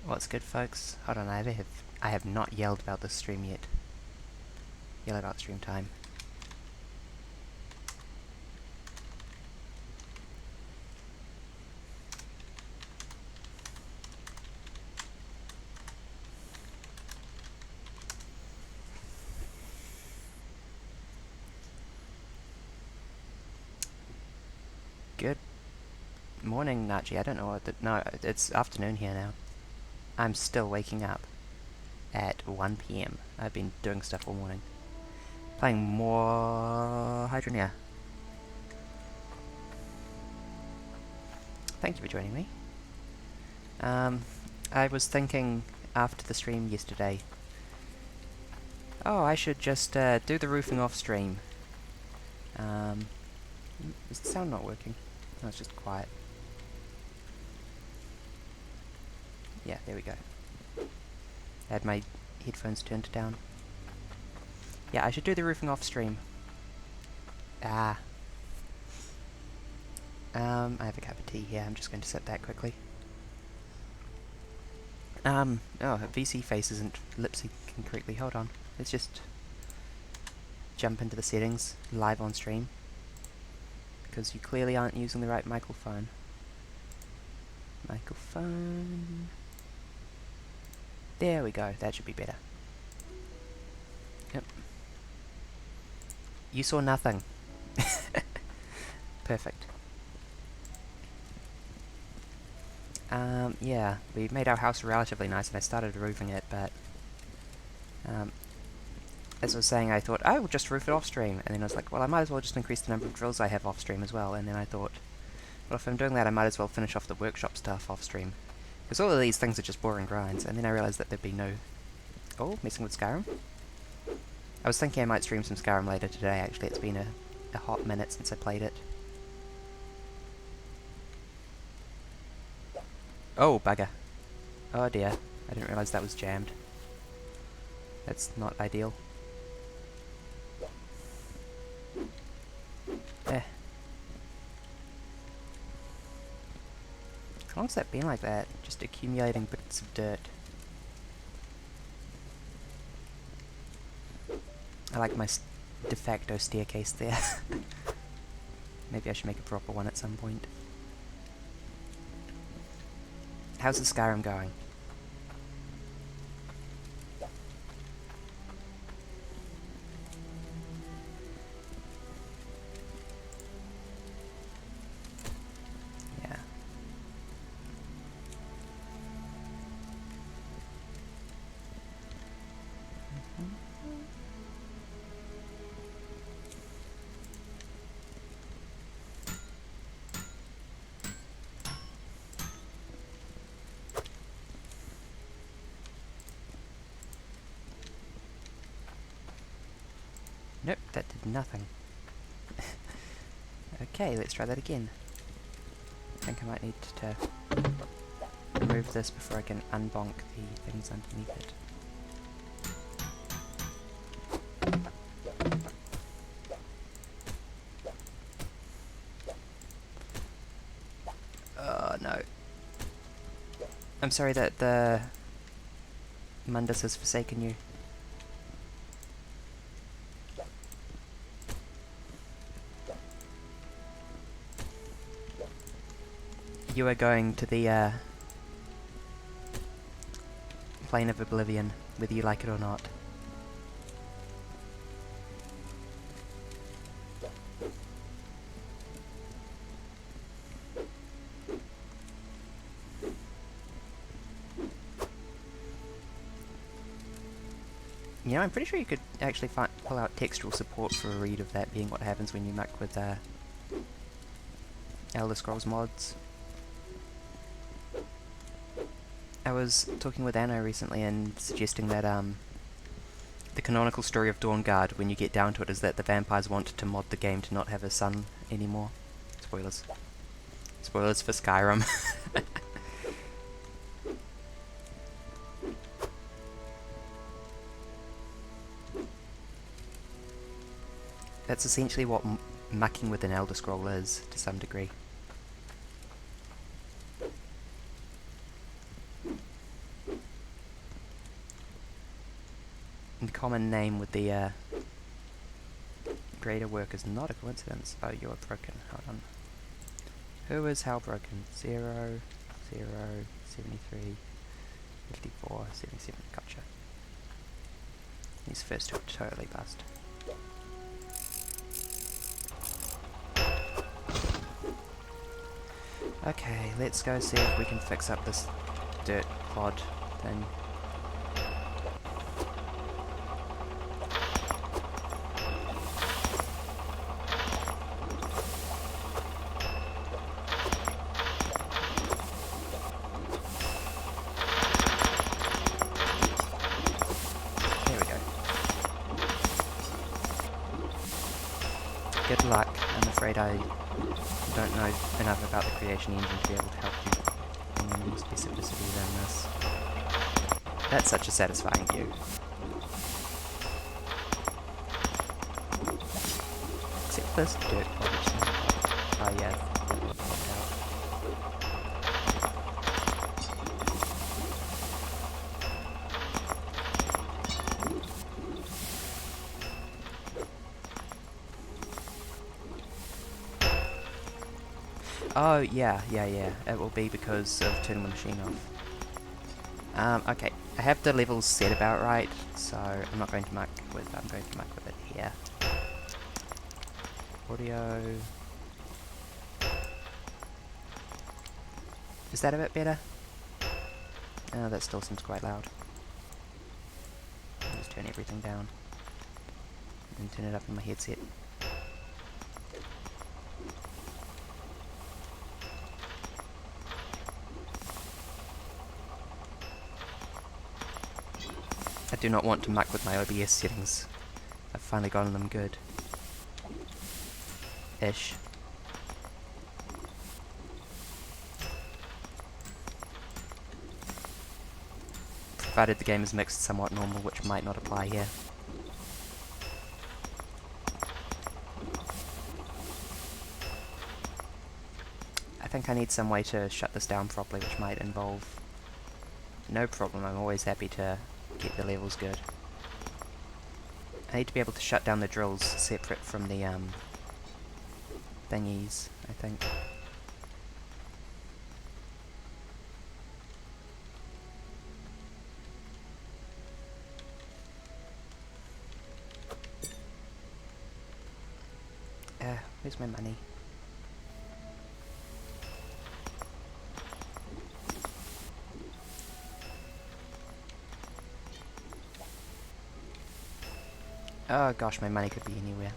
What's good, folks? Hold on, I have not yelled about this stream yet. Yell about stream time. Good morning, Nachi. I don't know no, it's afternoon here now. I'm still waking up at 1 PM. I've been doing stuff all morning. Playing more Hydroneer. Thank you for joining me. I was thinking after the stream yesterday, oh, I should just do the roofing off stream. Is the sound not working? No, it's just quiet. Yeah, there we go. I had my headphones turned down. Yeah, I should do the roofing off stream. I have a cup of tea here. I'm just going to sip that quickly. Oh, VC face isn't lip syncing correctly. Hold on. Let's just jump into the settings live on stream, because you clearly aren't using the right microphone. Microphone. There we go. That should be better. Yep. You saw nothing. Perfect. Yeah, we made our house relatively nice and I started roofing it, but as I was saying, I thought, I will just roof it off stream, and then I was like, well, I might as well just increase the number of drills I have off stream as well, and then I thought, well, if I'm doing that, I might as well finish off the workshop stuff off stream, because all of these things are just boring grinds, and then I realised that there'd be no... Oh, messing with Skyrim? I was thinking I might stream some Skyrim later today, actually. It's been a hot minute since I played it. Oh, bugger. Oh dear. I didn't realise that was jammed. That's not ideal. How long's that been like that? Just accumulating bits of dirt. I like my de facto staircase there. Maybe I should make a proper one at some point. How's the Skyrim going? Yeah. Nope, that did nothing. Okay, let's try that again. I think I might need to remove this before I can unbonk the things underneath it. Oh no. I'm sorry that the Mundus has forsaken you. You are going to the plane of oblivion, whether you like it or not. You know, I'm pretty sure you could actually pull out textual support for a read of that being what happens when you muck with Elder Scrolls mods. I was talking with Anno recently and suggesting that the canonical story of Dawnguard, when you get down to it, is that the vampires want to mod the game to not have a sun anymore. Spoilers. Spoilers for Skyrim. That's essentially what mucking with an Elder Scroll is, to some degree. common name with the grader work is not a coincidence. Oh, you're broken. Hold on. Who is how broken? 0, 0, 73, 54, 77. Gotcha. These first two are totally bust. Okay, let's go see if we can fix up this dirt clod thing. There we go. Good luck. I'm afraid I don't know enough about the creation engine to be able to help you in any specificity around this. That's such a satisfying view. Except for this dirt clod which seems like, oh yeah, popped out. Oh, yeah. It will be because of turning the machine off. Okay. I have the levels set about right, so I'm not going to muck with it here. Audio. Is that a bit better? Oh, that still seems quite loud. I'll just turn everything down. And turn it up in my headset. I do not want to muck with my OBS settings. I've finally gotten them good. Ish. Provided the game is mixed somewhat normal, which might not apply here. I think I need some way to shut this down properly, which might involve... No problem, I'm always happy to get the levels good. I need to be able to shut down the drills separate from the thingies, I think. Where's my money? Oh gosh, my money could be anywhere.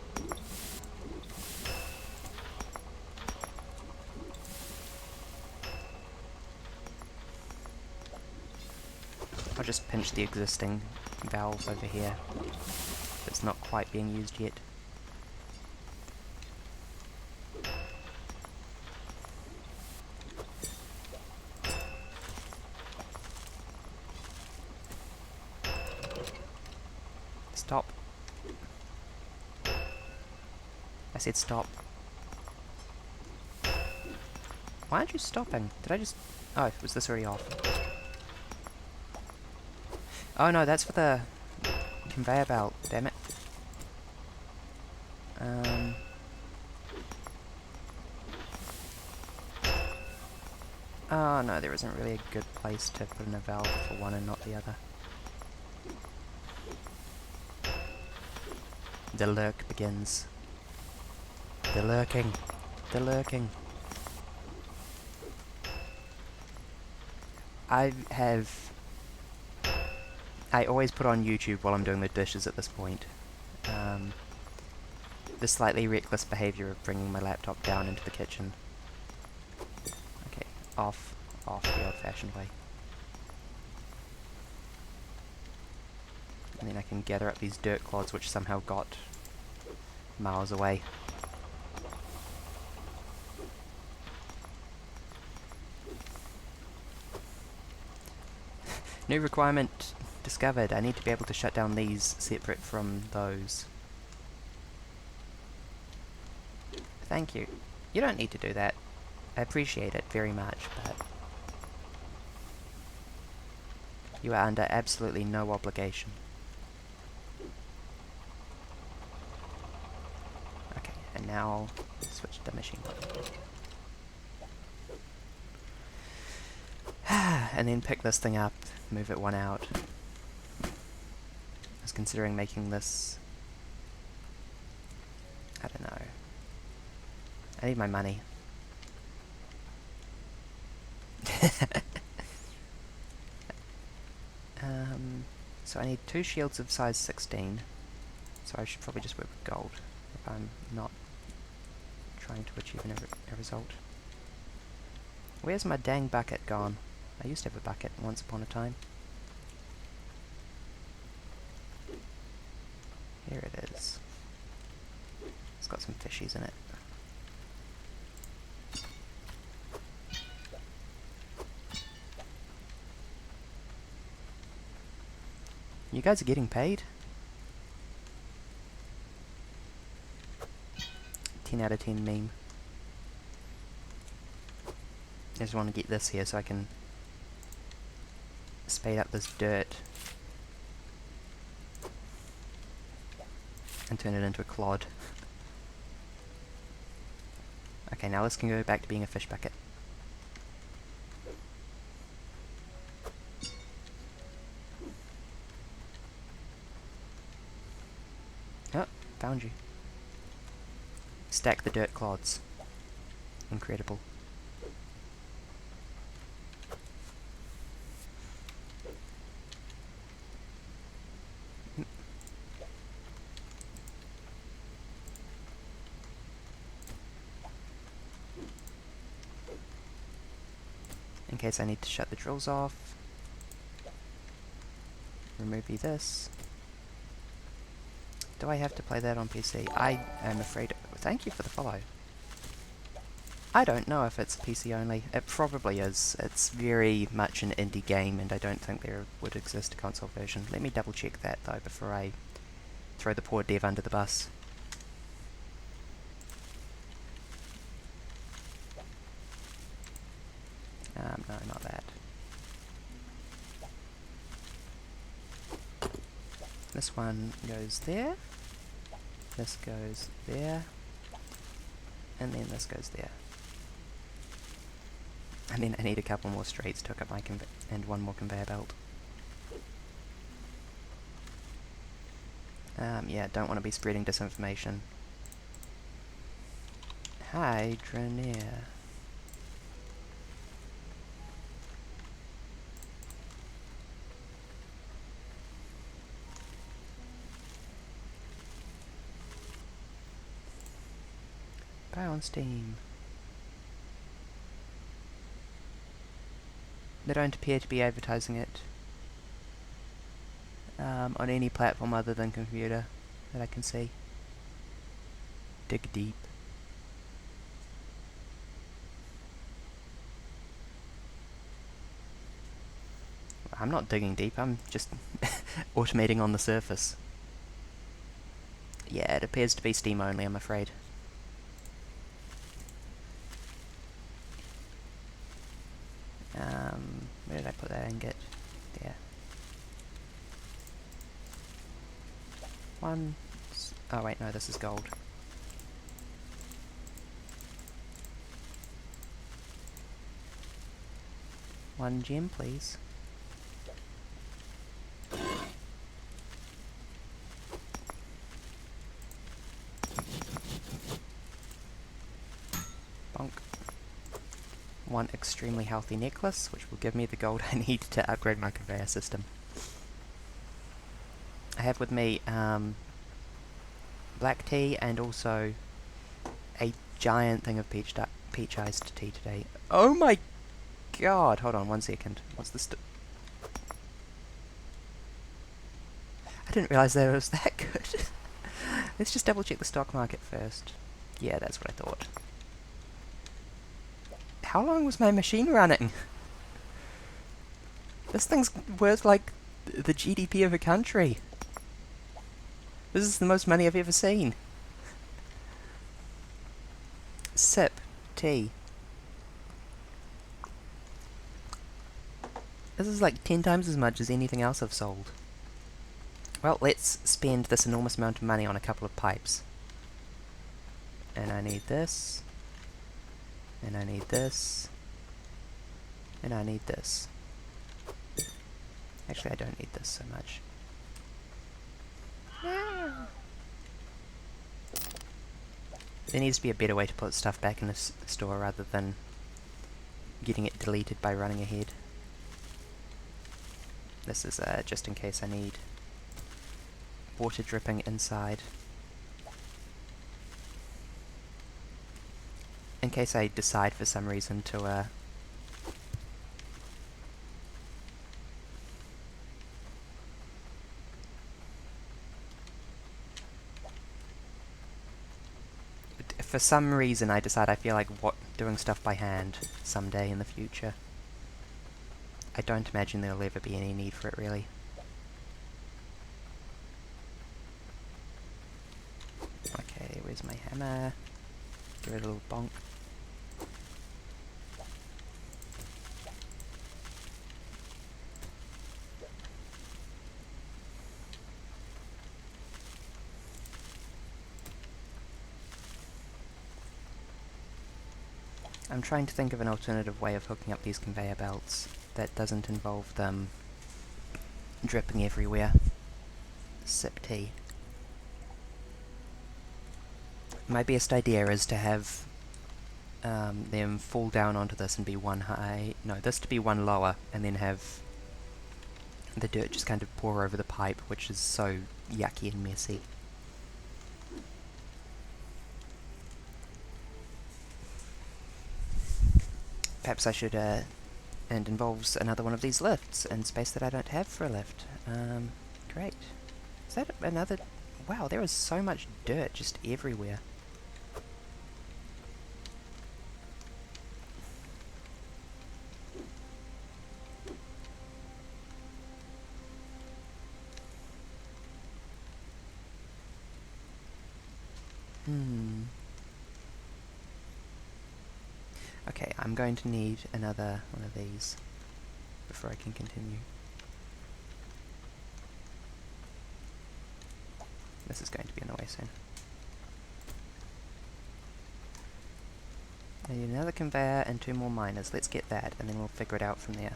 I'll just pinch the existing valve over here. It's not quite being used yet. Stop. I said stop. Why aren't you stopping? Did I just... Oh, was this already off? Oh no, that's for the conveyor belt, damn it. Oh no, there isn't really a good place to put in a valve for one and not the other. The lurk begins. The lurking. The lurking. I always put on YouTube while I'm doing the dishes at this point. The slightly reckless behaviour of bringing my laptop down into the kitchen. Okay, off the old-fashioned way. And then I can gather up these dirt clods which somehow got miles away. New requirement discovered. I need to be able to shut down these separate from those. Thank you. You don't need to do that. I appreciate it very much, but you are under absolutely no obligation. now switch to machine. And then pick this thing up, move it one out. I was considering making this... I don't know. I need my money. So I need 2 shields of size 16. So I should probably just work with gold if I'm not trying to achieve a result. Where's my dang bucket gone? I used to have a bucket once upon a time. Here it is. It's got some fishies in it. You guys are getting paid? 10 out of 10 meme. I just want to get this here so I can speed up this dirt and turn it into a clod. Okay, now this can go back to being a fish bucket. Oh, found you. Stack the dirt clods. Incredible. In case I need to shut the drills off. Remove this. Do I have to play that on PC? I am afraid... Thank you for the follow. I don't know if it's PC only. It probably is. It's very much an indie game, and I don't think there would exist a console version. Let me double check that, though, before I throw the poor dev under the bus. No, not that. This one goes there. This goes there. And then this goes there. And then I need a couple more streets to hook up my and one more conveyor belt. Yeah, don't want to be spreading disinformation. Hydroneer. Buy on Steam. They don't appear to be advertising it on any platform other than computer that I can see. Dig deep. I'm not digging deep, I'm just automating on the surface. Yeah, it appears to be Steam only, I'm afraid. Where did I put that ingot? There. One... Oh wait, no, this is gold. One gem, please. Bonk. One extremely healthy necklace, which will give me the gold I need to upgrade my conveyor system. I have with me black tea and also a giant thing of peach iced tea today. Oh my god! Hold on 1 second. What's this? I didn't realise that it was that good. Let's just double check the stock market first. Yeah, that's what I thought. How long was my machine running? This thing's worth like the GDP of a country. This is the most money I've ever seen. Sip. Tea. This is like 10 times as much as anything else I've sold. Well, let's spend this enormous amount of money on a couple of pipes. and I need this, and I need this, and I need this. Actually, I don't need this so much. There needs to be a better way to put stuff back in the store rather than getting it deleted by running ahead. This is just in case I need water dripping inside. In case I decide for some reason to for some reason I decide I feel like doing stuff by hand someday in the future. I don't imagine there'll ever be any need for it, really. Okay, where's my hammer? Give it a little bonk. I'm trying to think of an alternative way of hooking up these conveyor belts that doesn't involve them dripping everywhere. Sip tea. My best idea is to have them fall down onto this and be one high... No, this to be one lower, and then have the dirt just kind of pour over the pipe, which is so yucky and messy. Perhaps I should, and involves another one of these lifts, and space that I don't have for a lift. Great. Is that another... Wow, there is so much dirt just everywhere. Okay, I'm going to need another one of these before I can continue. This is going to be in the way soon. I need another conveyor and 2 more miners. Let's get that, and then we'll figure it out from there.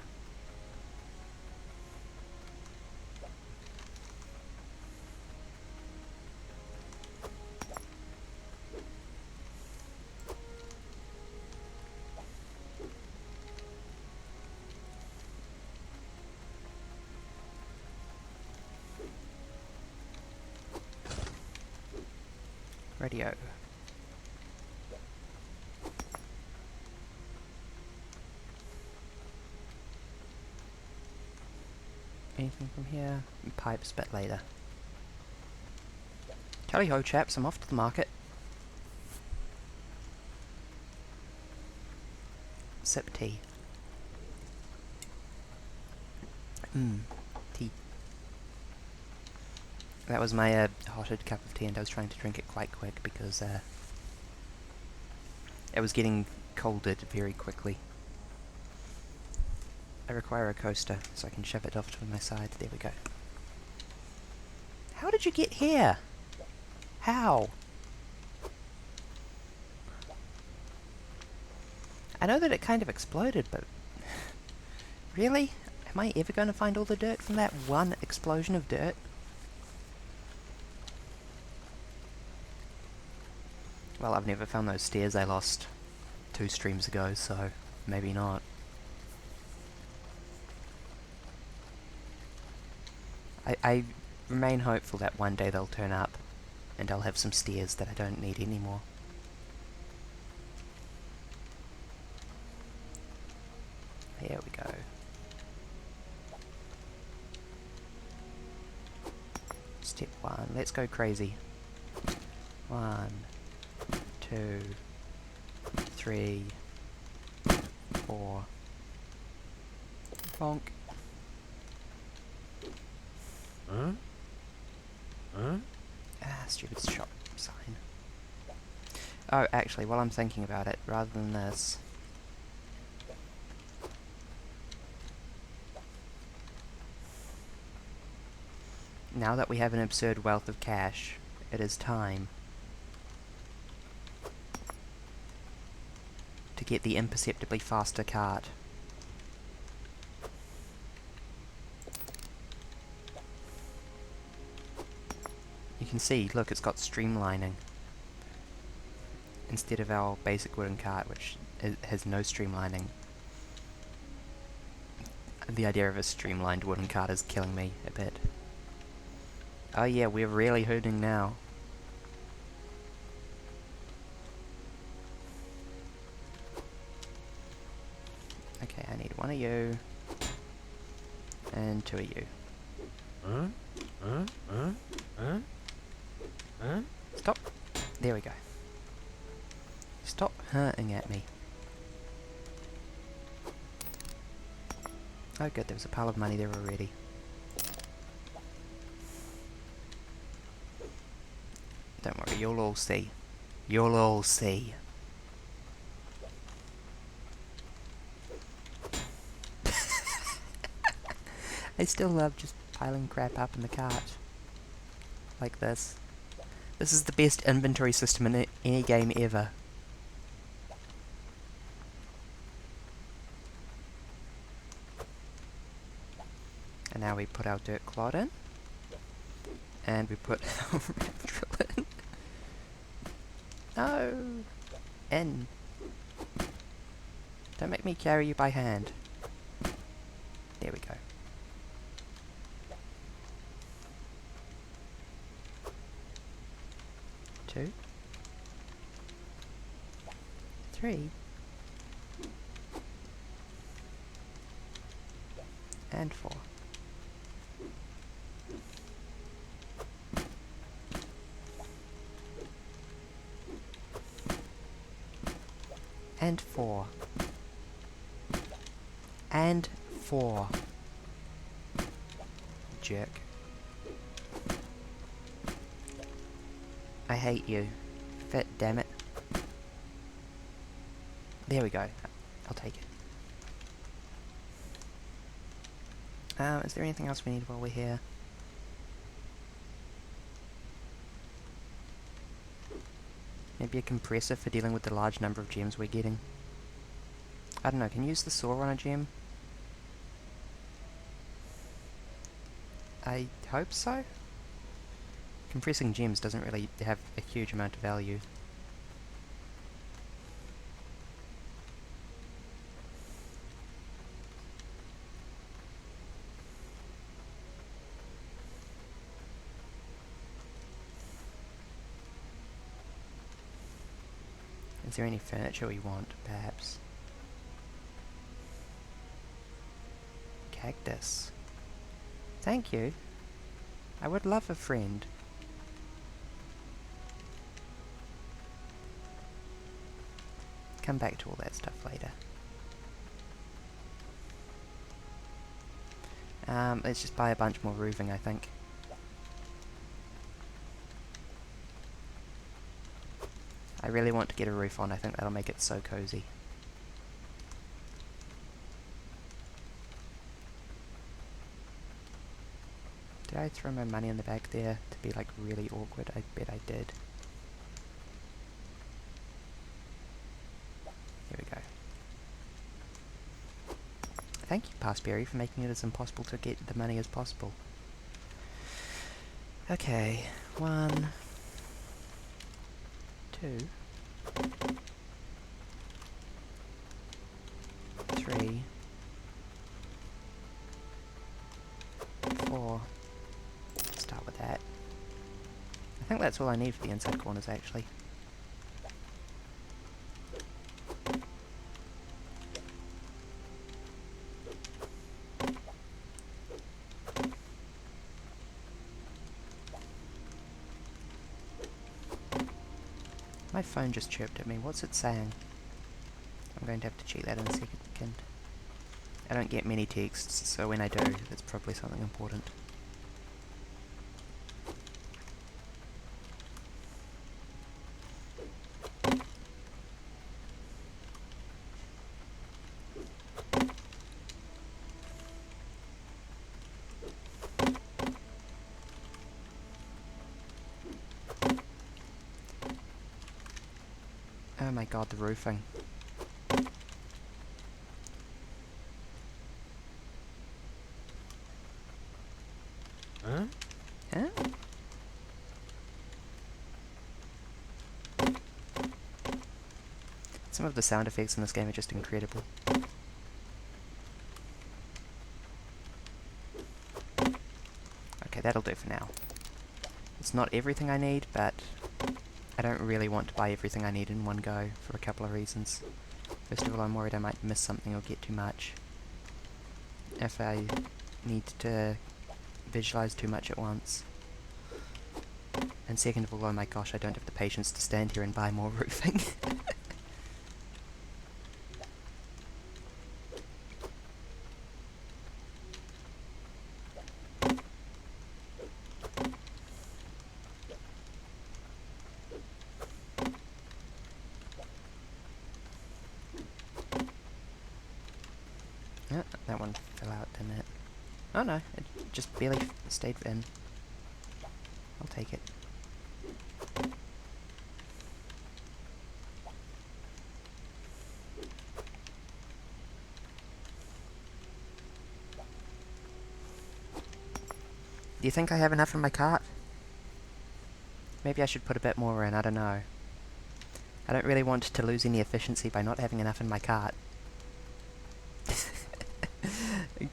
Radio. Anything from here? Pipes, but later. Tally ho, chaps, I'm off to the market. Sip tea. Tea. That was my hotted cup of tea, and I was trying to drink it quite quick because it was getting colded very quickly. I require a coaster so I can shove it off to my side. There we go. How did you get here? How? I know that it kind of exploded, but... Really? Am I ever going to find all the dirt from that one explosion of dirt? Well, I've never found those stairs I lost 2 streams ago, so maybe not. I remain hopeful that one day they'll turn up, and I'll have some stairs that I don't need anymore. Here we go. Step 1, let's go crazy. 1, 2, 3, 4. Bonk. Stupid shop sign. Oh, actually, while I'm thinking about it, rather than this... Now that we have an absurd wealth of cash, it is time to get the imperceptibly faster cart. You can see, look, it's got streamlining instead of our basic wooden cart, which has no streamlining. The idea of a streamlined wooden cart is killing me a bit. Oh yeah, we're really hooting now. Okay, I need one of you and two of you. Stop. There we go. Stop hurting at me. Oh good, there was a pile of money there already. Don't worry, you'll all see. You'll all see. I still love just piling crap up in the cart. Like this. This is the best inventory system in any game ever. And now we put our dirt clod in. And we put our red drill in. No! In. Don't make me carry you by hand. There we go. Two. Three. And four. And four. And four. Jerk. I hate you. Fit, damn it. There we go. I'll take it. Is there anything else we need while we're here? Maybe a compressor for dealing with the large number of gems we're getting. I don't know, can you use the saw on a gem? I hope so? Compressing gems doesn't really have a huge amount of value. Is there any furniture we want, perhaps? Cactus. Thank you. I would love a friend. Come back to all that stuff later. Let's just buy a bunch more roofing, I think. I really want to get a roof on, I think that'll make it so cozy. Did I throw my money in the bag there to be like really awkward? I bet I did. Here we go. Thank you, Passberry, for making it as impossible to get the money as possible. Okay, 1, 2, 3, 4. Start with that. I think that's all I need for the inside corners, actually. My phone just chirped at me. What's it saying? I'm going to have to check that in a second. I don't get many texts, so when I do, it's probably something important. Oh my god, the roofing. Some of the sound effects in this game are just incredible. Okay, that'll do for now. It's not everything I need, but I don't really want to buy everything I need in one go for a couple of reasons. First of all, I'm worried I might miss something or get too much. If I need to visualize too much at once. And second of all, oh my gosh, I don't have the patience to stand here and buy more roofing. Yeah, that one fell out, didn't it? Oh no, it just barely stayed in. I'll take it. Do you think I have enough in my cart? Maybe I should put a bit more in, I don't know. I don't really want to lose any efficiency by not having enough in my cart.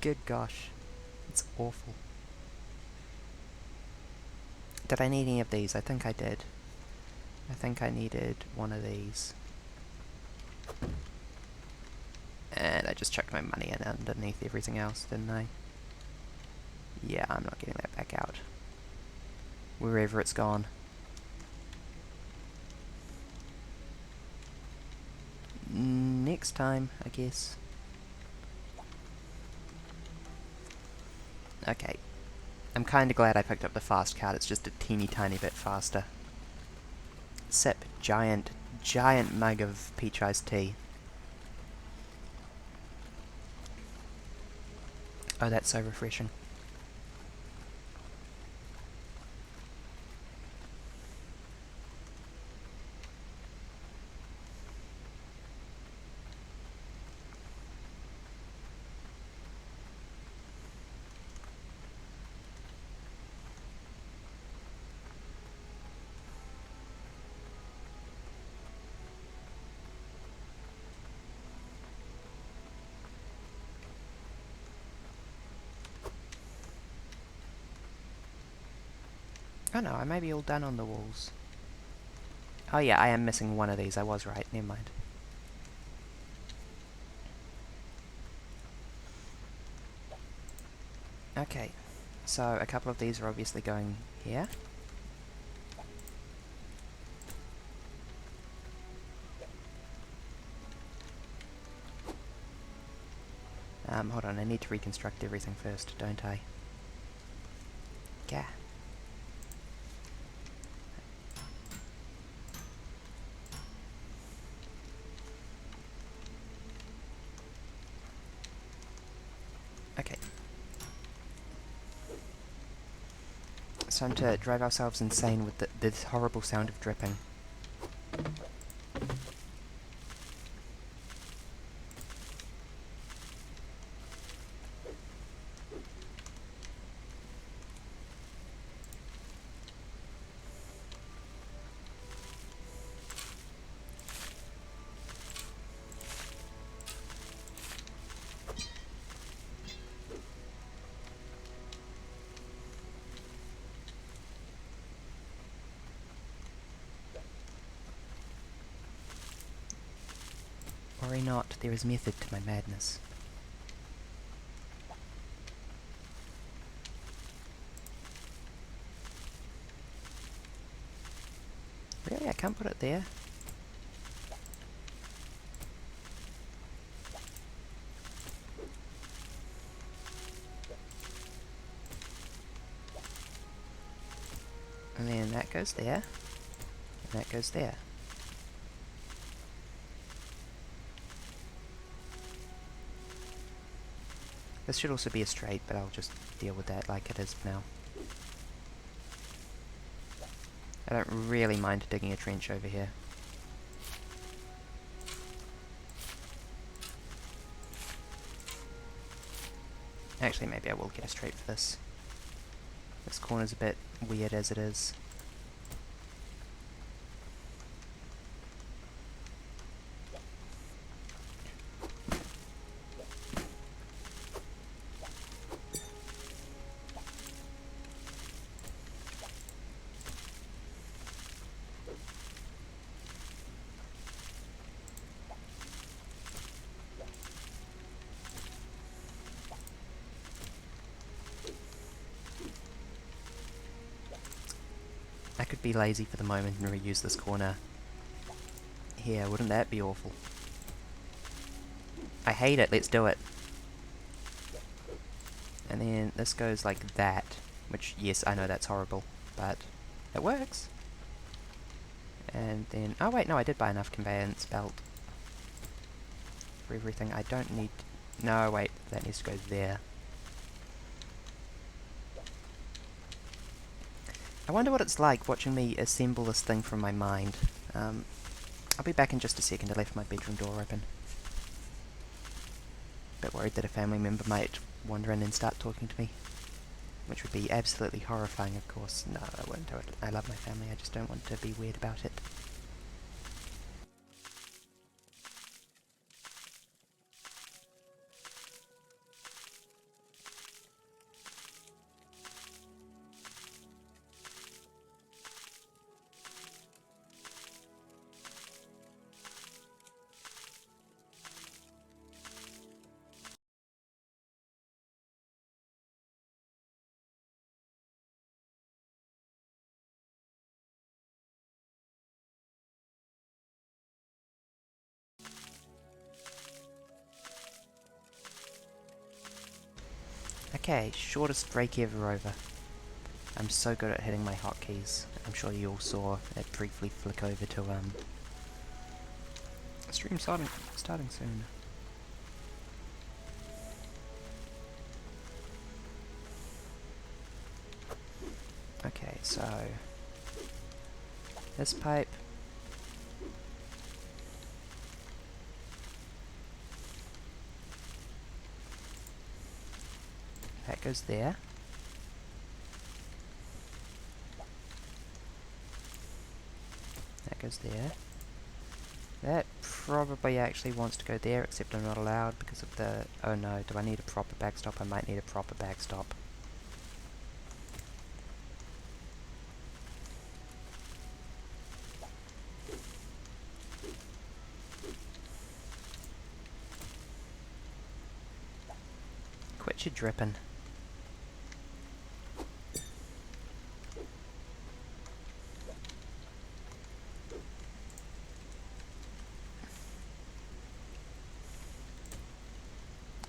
Good gosh. It's awful. Did I need any of these? I think I did. I think I needed one of these. And I just chucked my money in underneath everything else, didn't I? Yeah, I'm not getting that back out. Wherever it's gone. Next time, I guess. Okay. I'm kinda glad I picked up the fast card, it's just a teeny tiny bit faster. Sip, giant mug of peach iced tea. Oh, that's so refreshing. Oh no, I may be all done on the walls. Oh yeah, I am missing one of these, I was right, never mind. Okay, so a couple of these are obviously going here. Hold on, I need to reconstruct everything first, don't I? Yeah. Okay. It's time to drive ourselves insane with this horrible sound of dripping. Worry not, there is method to my madness. Really? I can't put it there? And then that goes there, and that goes there. This should also be a straight, but I'll just deal with that like it is now. I don't really mind digging a trench over here. Actually, maybe I will get a straight for this. This corner's a bit weird as it is. could be lazy for the moment and reuse this corner here. Wouldn't that be awful? I hate it. Let's do it. And then this goes like that, which, yes, I know that's horrible, but it works. And then, oh wait, no, I did buy enough conveyance belt for everything. I don't need, no, wait, that needs to go there. I wonder what it's like watching me assemble this thing from my mind. I'll be back in just a second. I left my bedroom door open. Bit worried that a family member might wander in and start talking to me, which would be absolutely horrifying, of course. No, I won't do it. I love my family, I just don't want to be weird about it. Okay, shortest break ever over. I'm so good at hitting my hotkeys. I'm sure you all saw it briefly flick over to, stream starting soon. Okay, so this pipe, that goes there. That goes there. That probably actually wants to go there, except I'm not allowed because of the... Oh no, do I need a proper backstop? I might need a proper backstop. Quit your dripping.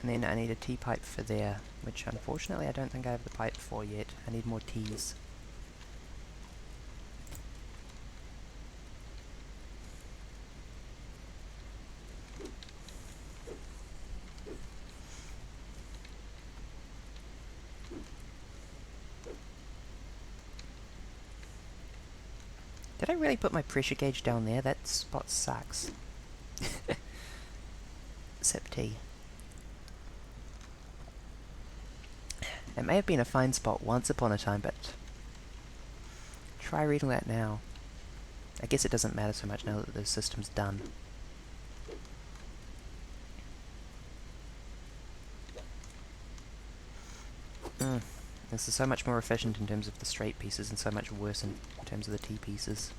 And then I need a T-pipe for there, which unfortunately I don't think I have the pipe for yet. I need more T's. Did I really put my pressure gauge down there? That spot sucks. Sip T. It may have been a fine spot once upon a time, but try reading that now. I guess it doesn't matter so much now that the system's done. This is so much more efficient in terms of the straight pieces and so much worse in terms of the T pieces.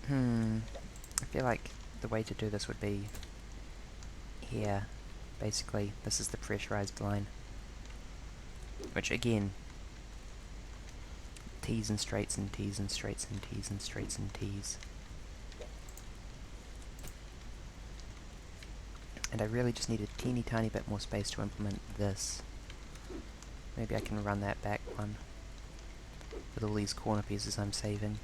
I feel like the way to do this would be here. Basically, this is the pressurized line. Which again, T's and straights and T's and straights and T's and straights and T's. And I really just need a teeny tiny bit more space to implement this. Maybe I can run that back one with all these corner pieces I'm saving.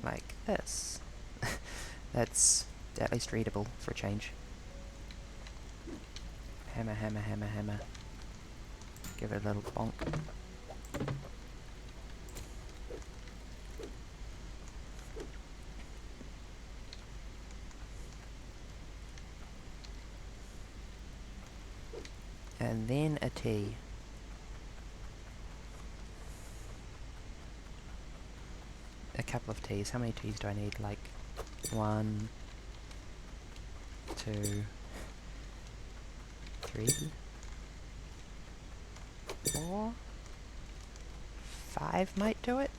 like this. That's at least readable for a change. Hammer, hammer, hammer, hammer. Give it a little bonk. And then a T. A couple of T's. How many T's do I need? Like 1, 2, 3, 4, 5 might do it?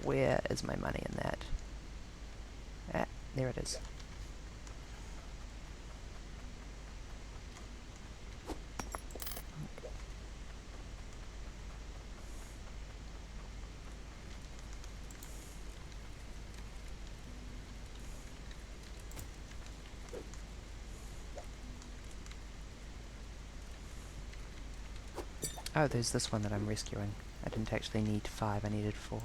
Where is my money in that? Ah, there it is. Oh, there's this one that I'm rescuing. I didn't actually need 5, I needed 4.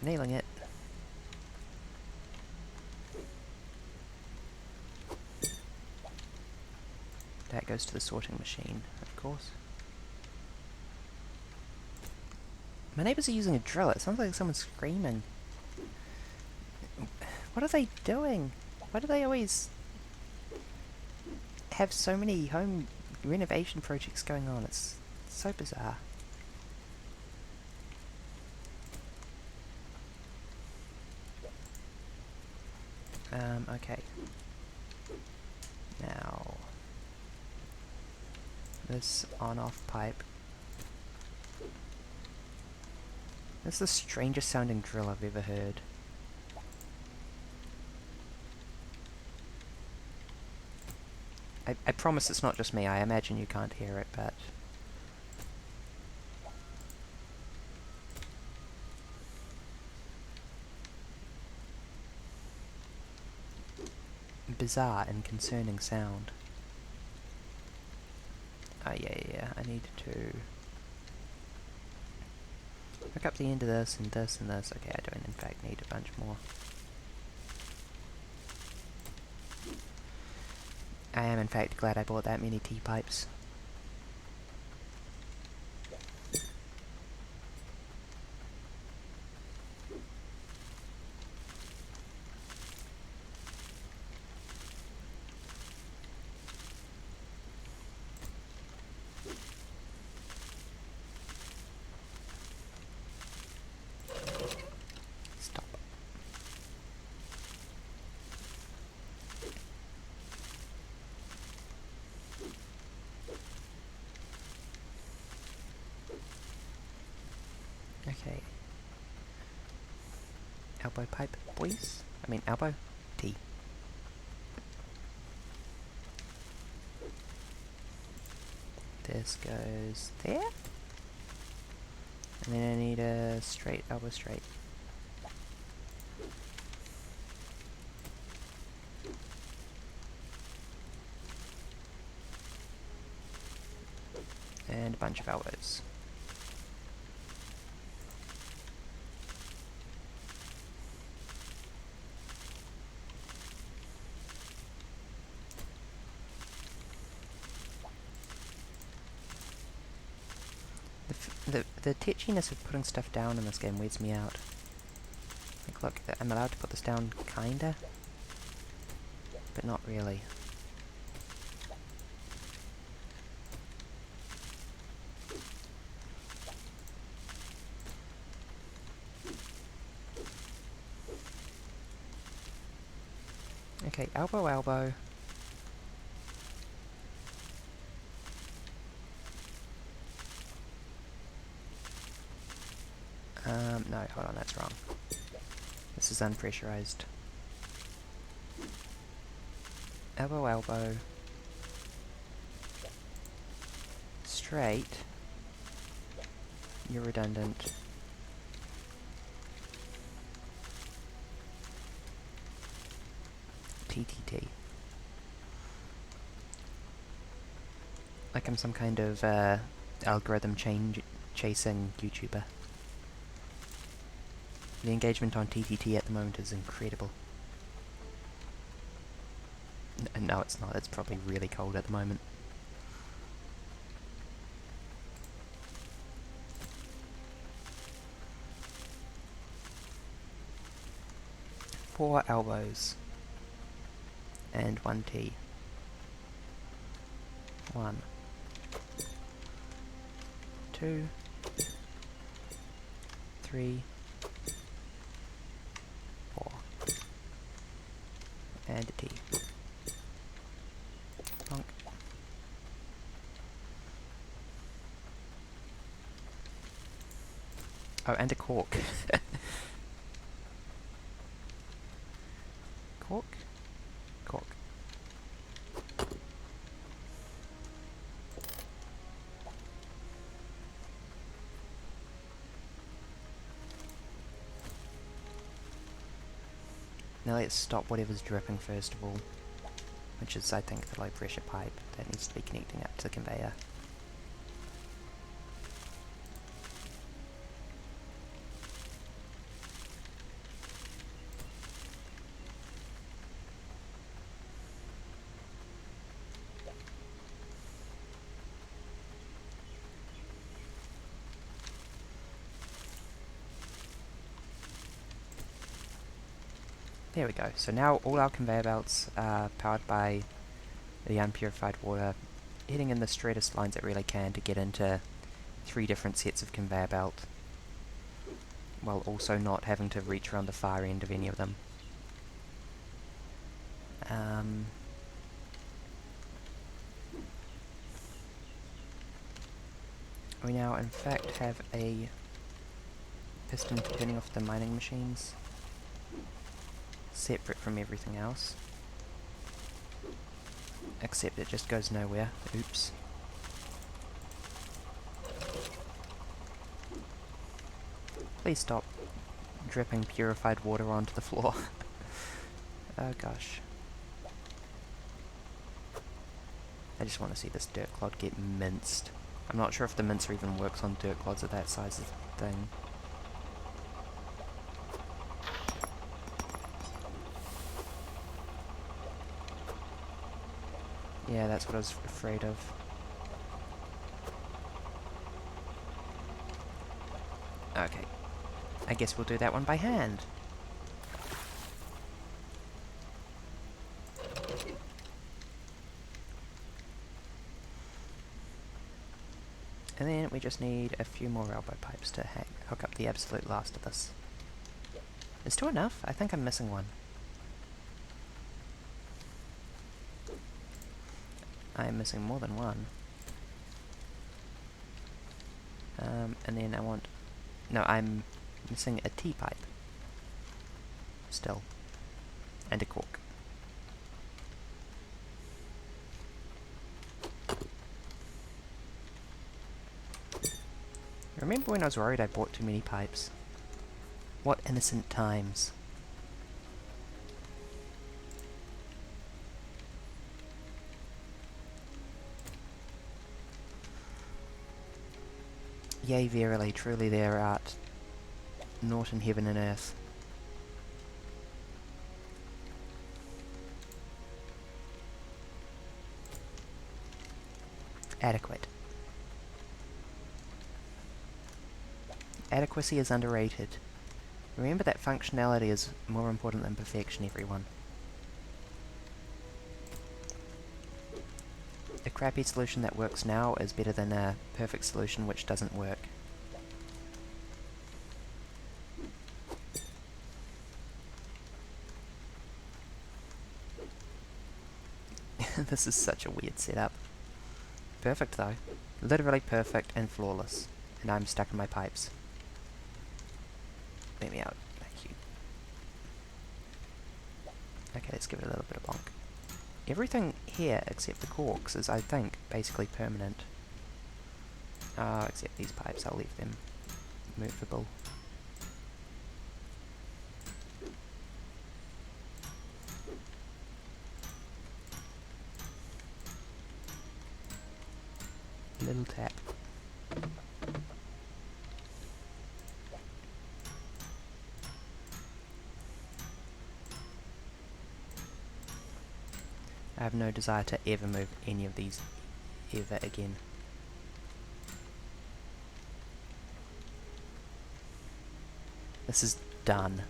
Nailing it. That goes to the sorting machine, of course. My neighbours are using a drill. It sounds like someone's screaming. What are they doing? Why do they always have so many home renovation projects going on? It's so bizarre. Okay. Now, this on-off pipe. This is the strangest sounding drill I've ever heard. I promise it's not just me. I imagine you can't hear it, but... bizarre and concerning sound. Oh yeah, I need to hook up the end of this and this and this. Okay, I don't in fact need a bunch more. I am in fact glad I bought that many T-pipes. Stop. Okay. Elbow pipe, boys. I mean elbow. T. This goes there. And then I need a straight elbow straight. And a bunch of elbows. The tetchiness of putting stuff down in this game weirds me out. Like, look, I'm allowed to put this down, kinda, but not really. Okay, elbow, elbow. No, hold on, that's wrong. This is unpressurized. elbow, elbow, straight, you're redundant, TTT. Like I'm some kind of algorithm chasing YouTuber. The engagement on TTT at the moment is incredible. No, it's not. It's probably really cold at the moment. Four elbows. And one T. 1, 2, 3, 4. And a T. Bonk. Oh, and a cork. Cork? Cork. Now let's stop whatever's dripping first of all, which is, I think, the low pressure pipe that needs to be connecting up to the conveyor. There we go. So now all our conveyor belts are powered by the unpurified water, heading in the straightest lines it really can to get into 3 different sets of conveyor belt, while also not having to reach around the far end of any of them. We now in fact have a piston turning off the mining machines, separate from everything else. Except it just goes nowhere. Oops. Please stop dripping purified water onto the floor. Oh gosh. I just want to see this dirt clod get minced. I'm not sure if the mincer even works on dirt clods of that size of thing. Yeah, that's what I was afraid of. Okay. I guess we'll do that one by hand. And then we just need a few more elbow pipes to hook up the absolute last of this. Is 2 enough? I think I'm missing one. I'm missing more than one. And then I want... No, I'm missing a T-pipe. Still. And a cork. Remember when I was worried I bought too many pipes? What innocent times. Yea, verily, truly there art naught in heaven and earth. Adequate. Adequacy is underrated. Remember that functionality is more important than perfection, everyone. A crappy solution that works now is better than a perfect solution which doesn't work. This is such a weird setup. Perfect though. Literally perfect and flawless. And I'm stuck in my pipes. Let me out. Thank you. Okay, let's give it a little bit of bonk. Everything here, except the corks, is, I think, basically permanent. Except these pipes, I'll leave them movable. Little tap. I have no desire to ever move any of these ever again. This is done.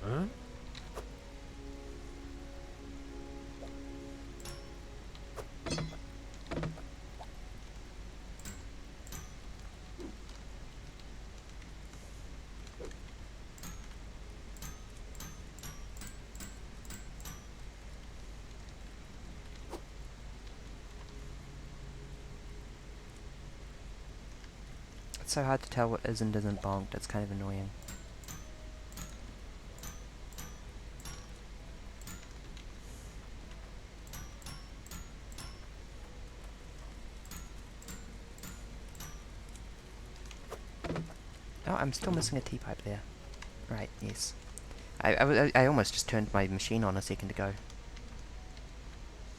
Huh? It's so hard to tell what is and isn't bonked, it's kind of annoying. Oh, I'm still missing a T-pipe there. Right, yes. I almost just turned my machine on a second ago.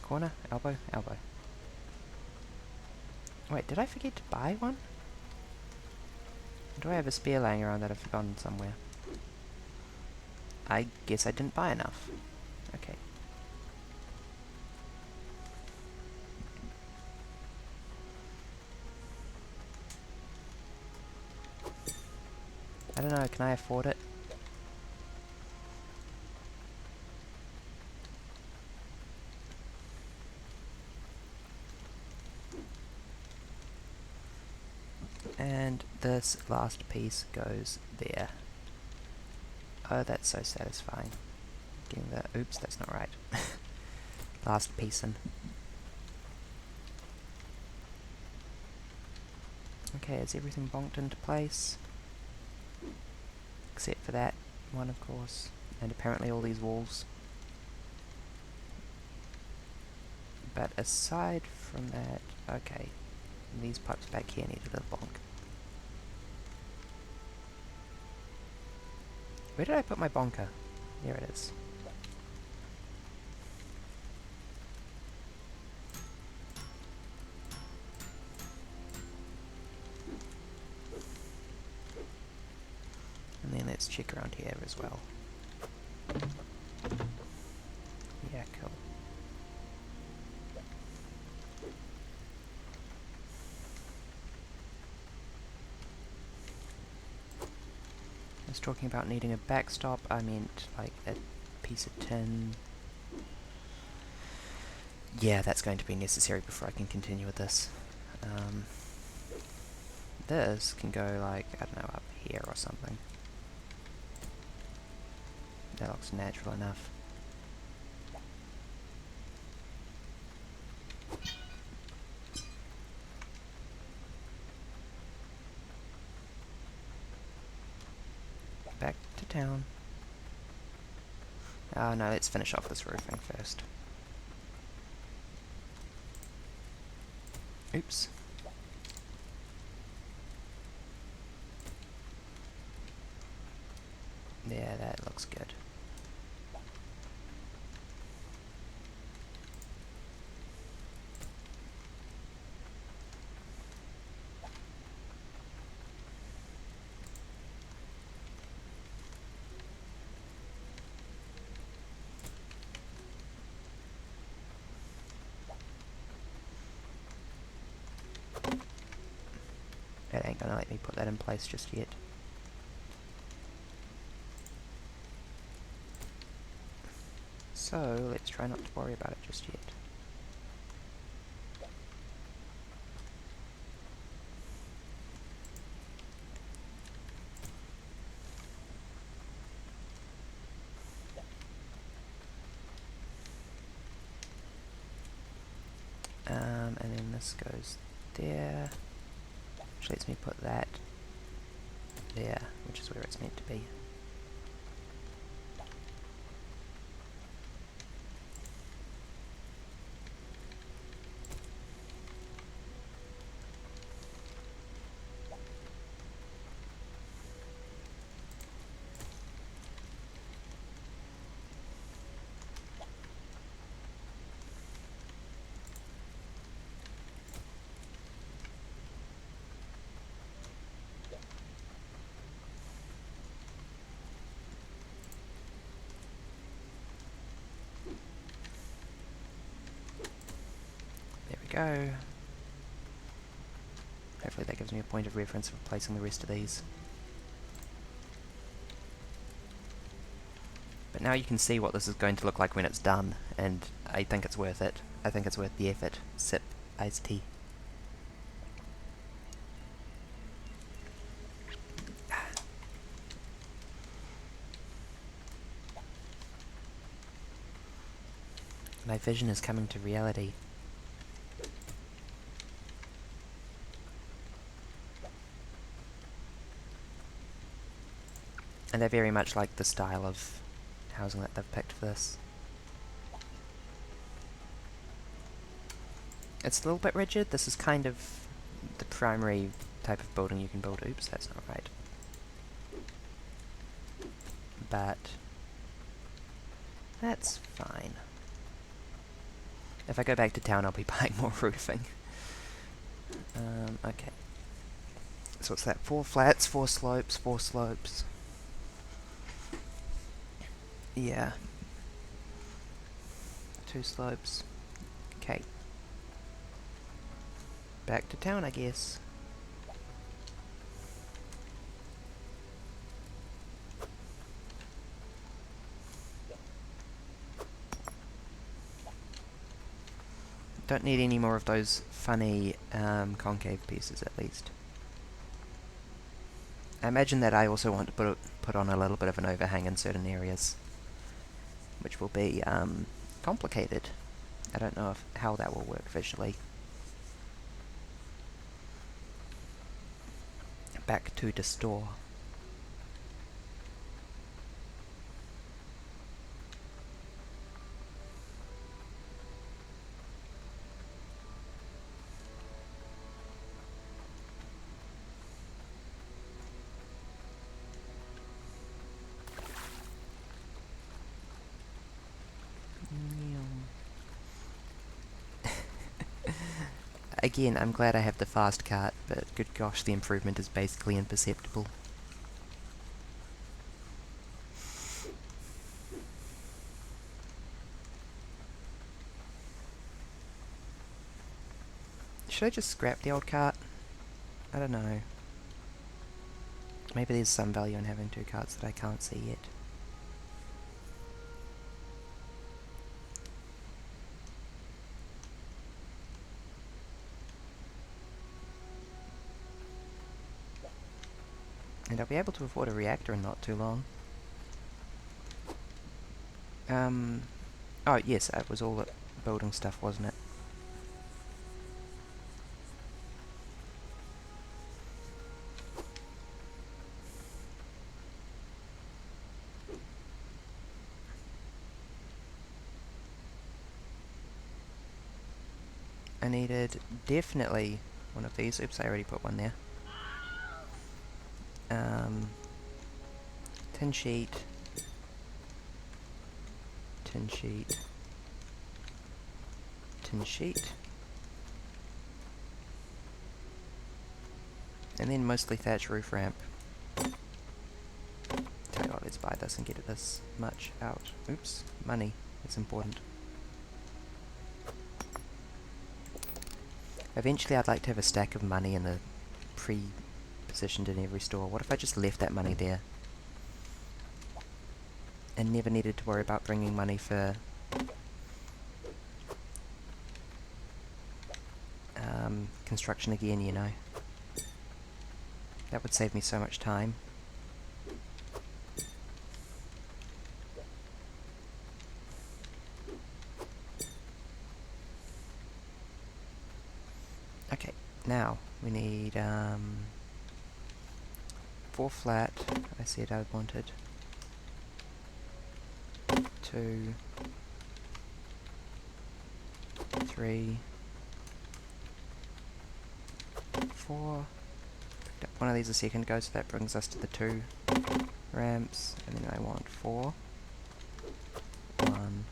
Corner, elbow, elbow. Wait, did I forget to buy one? Or do I have a spare laying around that I've forgotten somewhere? I guess I didn't buy enough. Okay. I don't know, can I afford it? And this last piece goes there. Oh, that's so satisfying. Getting the... oops, that's not right. Last piece in. Okay, is everything bonked into place? Except for that one, of course. And apparently all these walls. But aside from that... okay. These pipes back here need a little bonk. Where did I put my bonker? There it is. And then let's check around here as well. Yeah, cool. I was talking about needing a backstop, I meant like a piece of tin. Yeah, that's going to be necessary before I can continue with this. This can go like, I don't know, up here or something. That looks natural enough. Back to town. Oh no, let's finish off this roofing first. Oops. Yeah, that looks good. It ain't gonna let me put that in place just yet. So, let's try not to worry about it just yet. And then this goes there, which lets me put that there, which is where it's meant to be. There we go. Hopefully that gives me a point of reference for placing the rest of these. But now you can see what this is going to look like when it's done, and I think it's worth it. I think it's worth the effort. Sip iced tea. My vision is coming to reality. And I very much like the style of housing that they've picked for this. It's a little bit rigid. This is kind of the primary type of building you can build. Oops, that's not right. But that's fine. If I go back to town, I'll be buying more roofing. Okay. So what's that? 4 flats, 4 slopes, 4 slopes. Yeah. 2 slopes. Okay. Back to town, I guess. Don't need any more of those funny concave pieces, at least. I imagine that I also want to put on a little bit of an overhang in certain areas, which will be complicated. I don't know how that will work visually. Back to the store. Again, I'm glad I have the fast cart, but good gosh, the improvement is basically imperceptible. Should I just scrap the old cart? I don't know. Maybe there's some value in having 2 carts that I can't see yet. And I'll be able to afford a reactor in not too long. Oh yes, it was all that building stuff, wasn't it? I needed definitely one of these. Oops, I already put one there. Tin sheet. Tin sheet. Tin sheet. And then mostly thatch roof ramp. Tell you what, let's buy this and get this much out. Oops, money. It's important. Eventually I'd like to have a stack of money in the pre-positioned in every store. What if I just left that money there? And never needed to worry about bringing money for construction again, you know. That would save me so much time. Okay, Now, we need 4 flat. I said I wanted 2, 3, 4. Picked up one of these a second ago, so that brings us to the 2 ramps, and then I want 4. 1,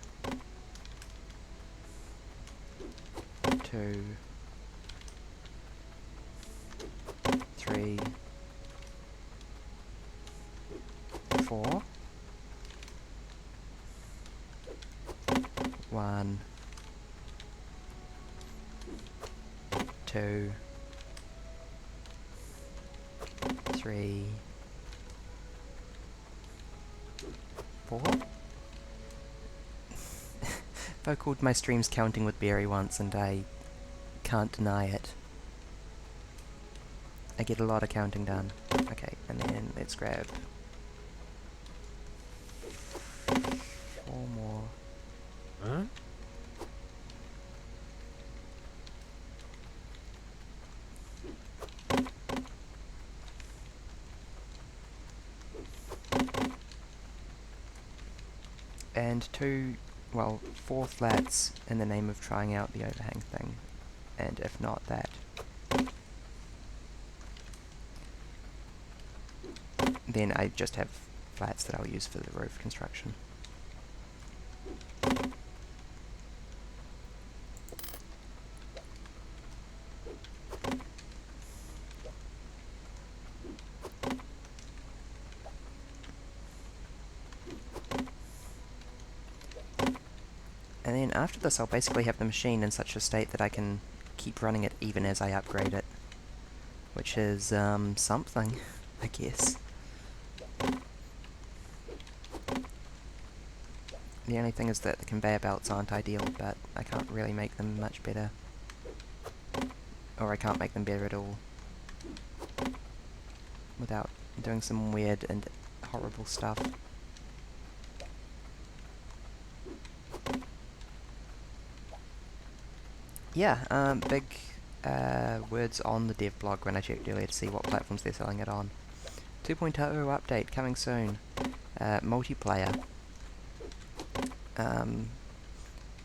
2, 3, 4. 1, 2, 3, 4. I called my streams counting with Barry once, and I can't deny it. I get a lot of counting done. Okay, and then let's grab 4 more. Huh? And 4 flats in the name of trying out the overhang thing. And if not that, then I just have flats that I'll use for the roof construction. And then after this I'll basically have the machine in such a state that I can keep running it even as I upgrade it. Which is, something, I guess. The only thing is that the conveyor belts aren't ideal, but I can't really make them much better. Or I can't make them better at all. Without doing some weird and horrible stuff. Yeah, big words on the dev blog when I checked earlier to see what platforms they're selling it on. 2.0 update coming soon. Multiplayer.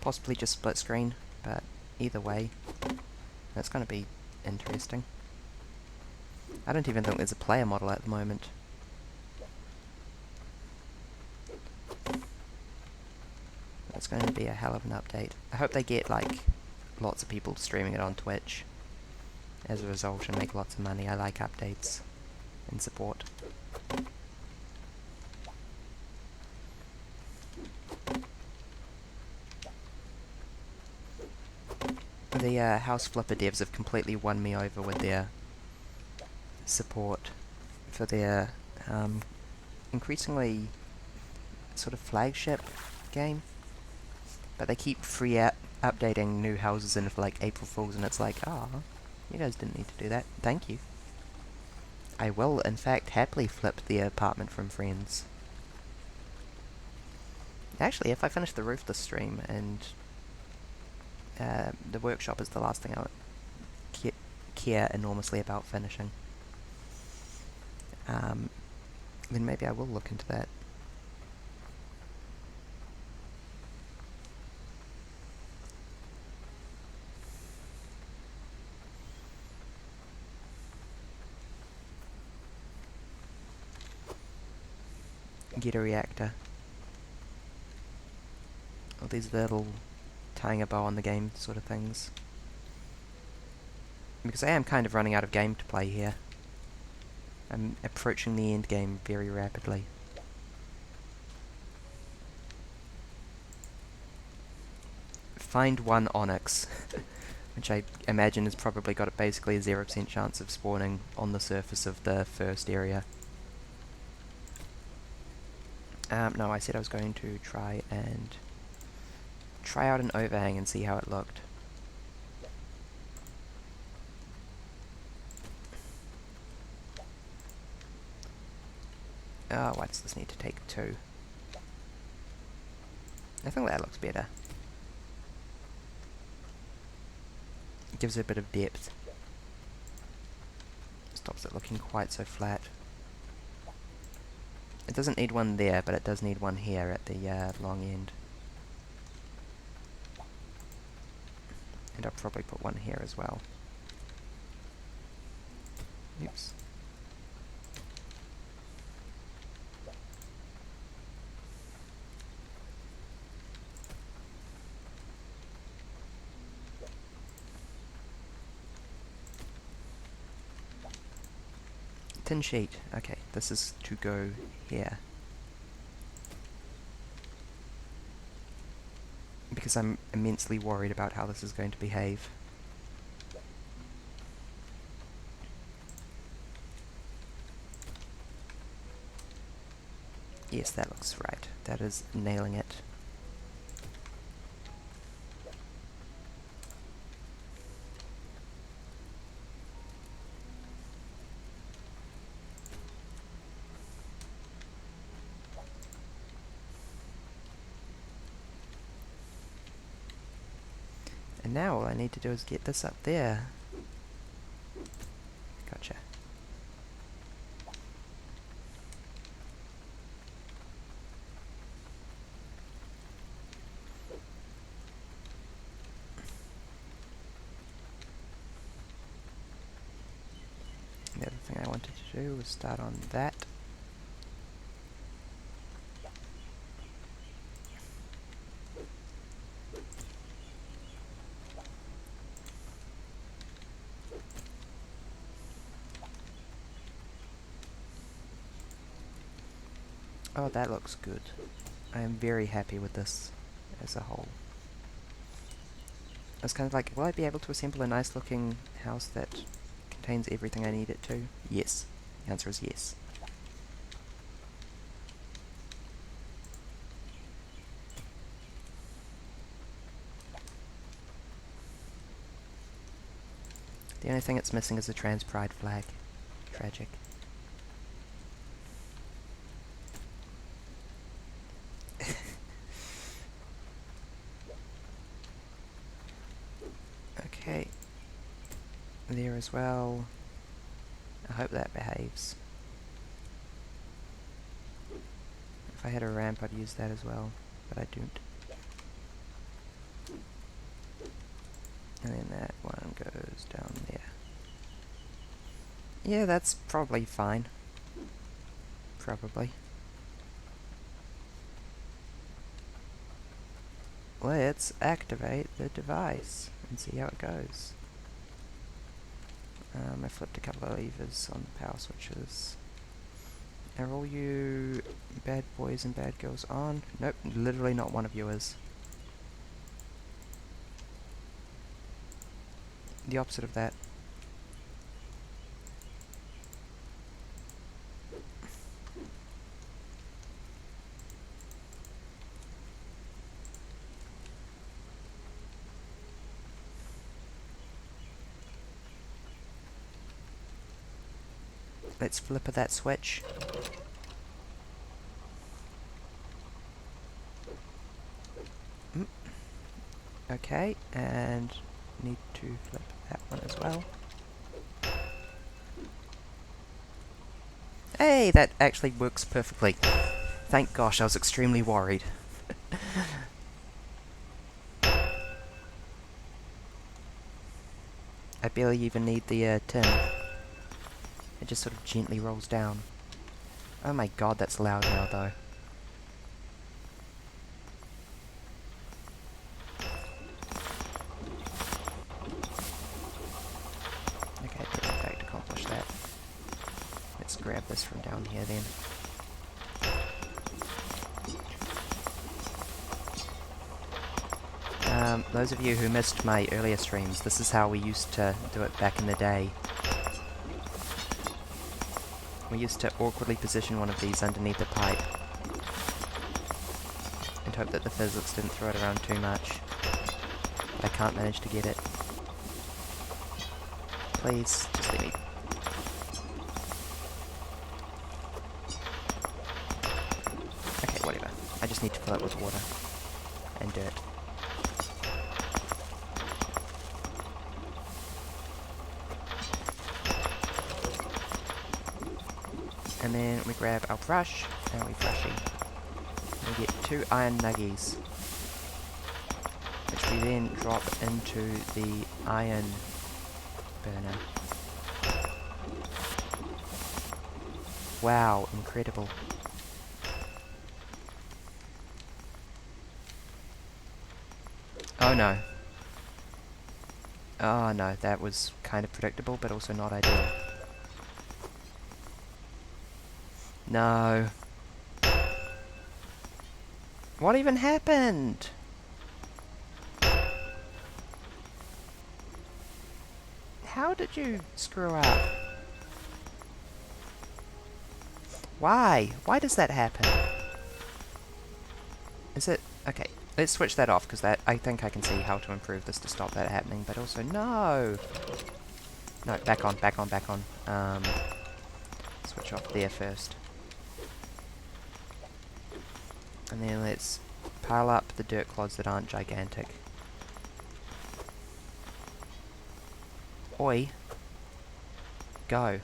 Possibly just split screen, but either way, that's going to be interesting. I don't even think there's a player model at the moment. That's going to be a hell of an update. I hope they get, like, lots of people streaming it on Twitch as a result and make lots of money. I like updates and support. The House Flipper devs have completely won me over with their support for their increasingly sort of flagship game. But they keep updating new houses in for like April Fools, and it's like, ah, you guys didn't need to do that. Thank you. I will, in fact, happily flip the apartment from friends. Actually, if I finish the roof this stream, and the workshop is the last thing I would care enormously about finishing, then maybe I will look into that. Get a reactor. All these little tying a bow on the game sort of things. Because I am kind of running out of game to play here. I'm approaching the end game very rapidly. Find one onyx, which I imagine has probably got basically a 0% chance of spawning on the surface of the first area. No, I said I was going to try out an overhang and see how it looked. Oh, why does this need to take 2? I think that looks better. It gives it a bit of depth. stops it looking quite so flat. It doesn't need one there, but it does need one here at the long end. And I'll probably put one here as well. Oops. Tin sheet. Okay, this is to go here. Because I'm immensely worried about how this is going to behave. Yes, that looks right. That is nailing it. And now all I need to do is get this up there. Gotcha. The other thing I wanted to do was start on that. Oh, that looks good. I am very happy with this as a whole. I was kind of like, will I be able to assemble a nice looking house that contains everything I need it to? Yes. The answer is yes. The only thing it's missing is a trans pride flag. Tragic. Okay. There as well. I hope that behaves. If I had a ramp, I'd use that as well, but I don't. And then that one goes down there. Yeah, that's probably fine. Probably. Let's activate the device and see how it goes. I flipped a couple of levers on the power switches. Are all you bad boys and bad girls on? Nope, literally not one of you is. The opposite of that. Let's flipper that switch. Okay, and need to flip that one as well. Hey, that actually works perfectly. Thank gosh, I was extremely worried. I barely even need the tin. It just sort of gently rolls down. Oh my god, that's loud now though. Okay, it did in fact accomplish that. Let's grab this from down here then. Those of you who missed my earlier streams, this is how we used to do it back in the day. We used to awkwardly position one of these underneath a pipe and hope that the physics didn't throw it around too much. But I can't manage to get it. Please, just let me... Okay, whatever. I just need to fill it with water and dirt. And then we grab our brush, and we brushy. We get 2 iron nuggies, which we then drop into the iron burner. Wow, incredible. Oh no. Oh no, that was kind of predictable, but also not ideal. No. What even happened? How did you screw up? Why? Why does that happen? Is it... Okay, let's switch that off, because that I think I can see how to improve this to stop that happening, but also... No! No, back on, back on, back on. Switch off there first. And then let's pile up the dirt clods that aren't gigantic. Oi. Go.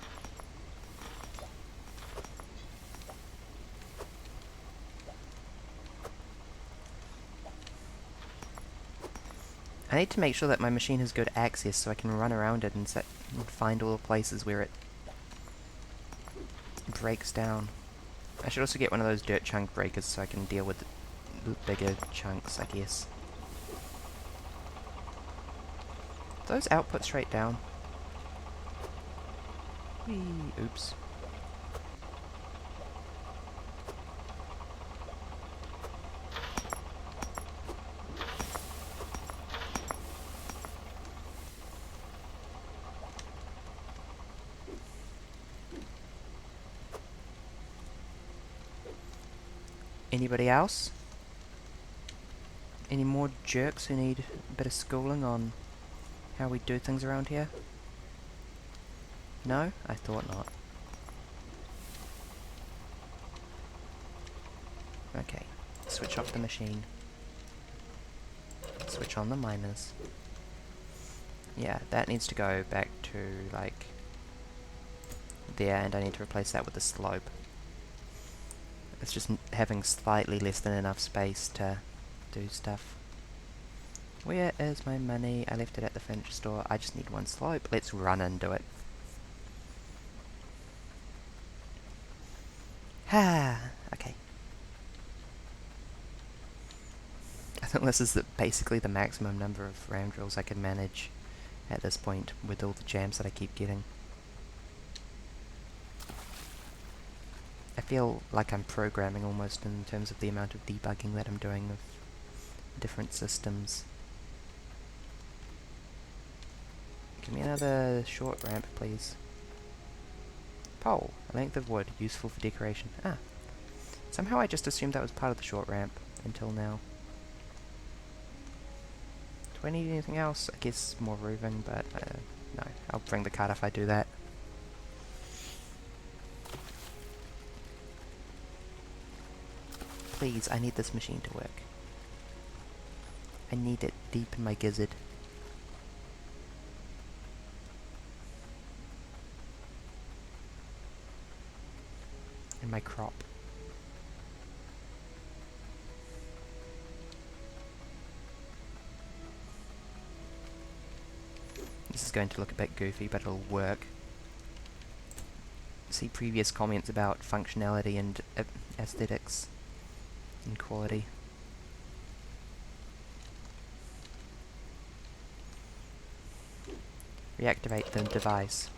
I need to make sure that my machine has good access so I can run around it and find all the places where it breaks down. I should also get one of those dirt chunk breakers so I can deal with the bigger chunks, I guess. Those output straight down? Whee! Oops. Anybody else? Any more jerks who need a bit of schooling on how we do things around here? No? I thought not. Okay. Switch off the machine. Switch on the miners. Yeah, that needs to go back to, like, there, and I need to replace that with a slope. It's just having slightly less than enough space to do stuff. Where is my money? I left it at the furniture store. I just need one slope. Let's run and do it. Okay. I think this is basically the maximum number of ram drills I can manage at this point with all the jams that I keep getting. I feel like I'm programming almost in terms of the amount of debugging that I'm doing of different systems. Give me another short ramp, please. Pole. A length of wood. Useful for decoration. Ah. Somehow I just assumed that was part of the short ramp until now. Do I need anything else? I guess more roofing, but no. I'll bring the cart if I do that. Please, I need this machine to work. I need it deep in my gizzard. In my crop. This is going to look a bit goofy, but it'll work. See previous comments about functionality and aesthetics and quality. Reactivate the device.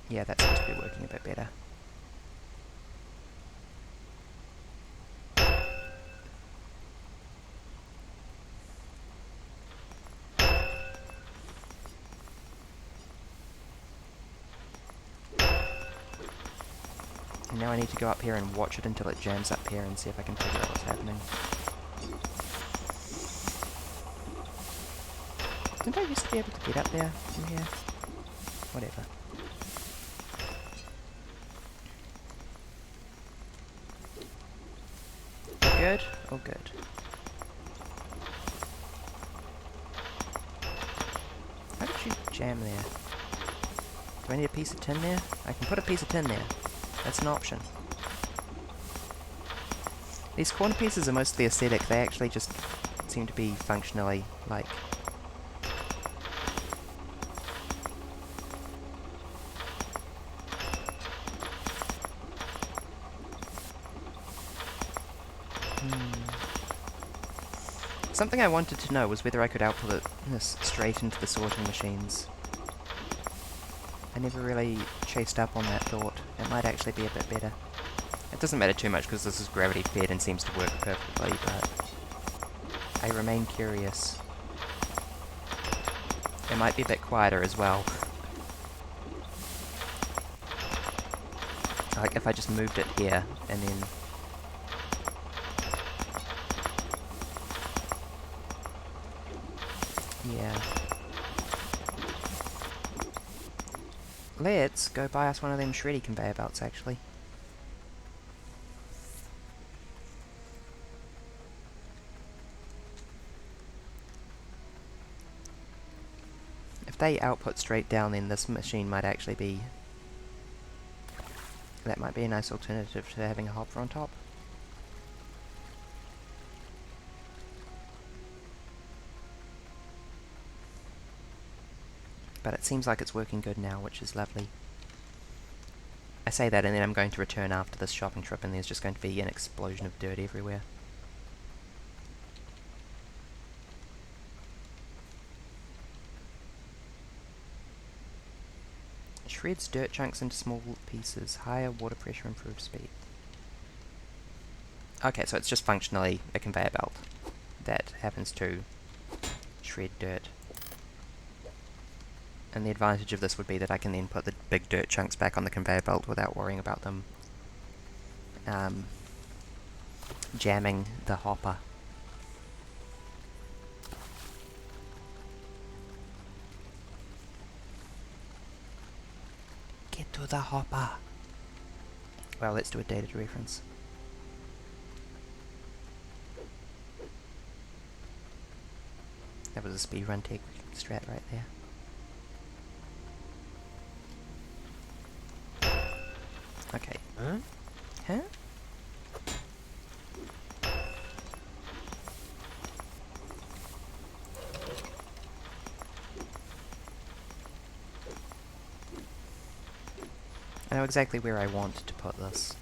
Yeah, that seems to be working a bit better. And now I need to go up here and watch it until it jams up here and see if I can figure out what's happening. Didn't I used to be able to get up there from here? Whatever. Good? Oh, good. How did you jam there? Do I need a piece of tin there? I can put a piece of tin there. That's an option. These corner pieces are mostly aesthetic. They actually just seem to be functionally, like... Something I wanted to know was whether I could output this straight into the sorting machines. I never really chased up on that thought. It might actually be a bit better. It doesn't matter too much because this is gravity fed and seems to work perfectly, but I remain curious. It might be a bit quieter as well. Like if I just moved it here and then... Yeah. Let's go buy us one of them shreddy conveyor belts, actually. If they output straight down, then this machine might actually be... That might be a nice alternative to having a hopper on top. But it seems like it's working good now, which is lovely. I say that and then I'm going to return after this shopping trip and there's just going to be an explosion of dirt everywhere. Shreds dirt chunks into small pieces. Higher water pressure, improved speed. Okay, so it's just functionally a conveyor belt that happens to shred dirt. And the advantage of this would be that I can then put the big dirt chunks back on the conveyor belt without worrying about them jamming the hopper. Get to the hopper! Well, let's do a dated reference. That was a speedrun tech strat right there. Okay. Huh? Huh? I know exactly where I want to put this.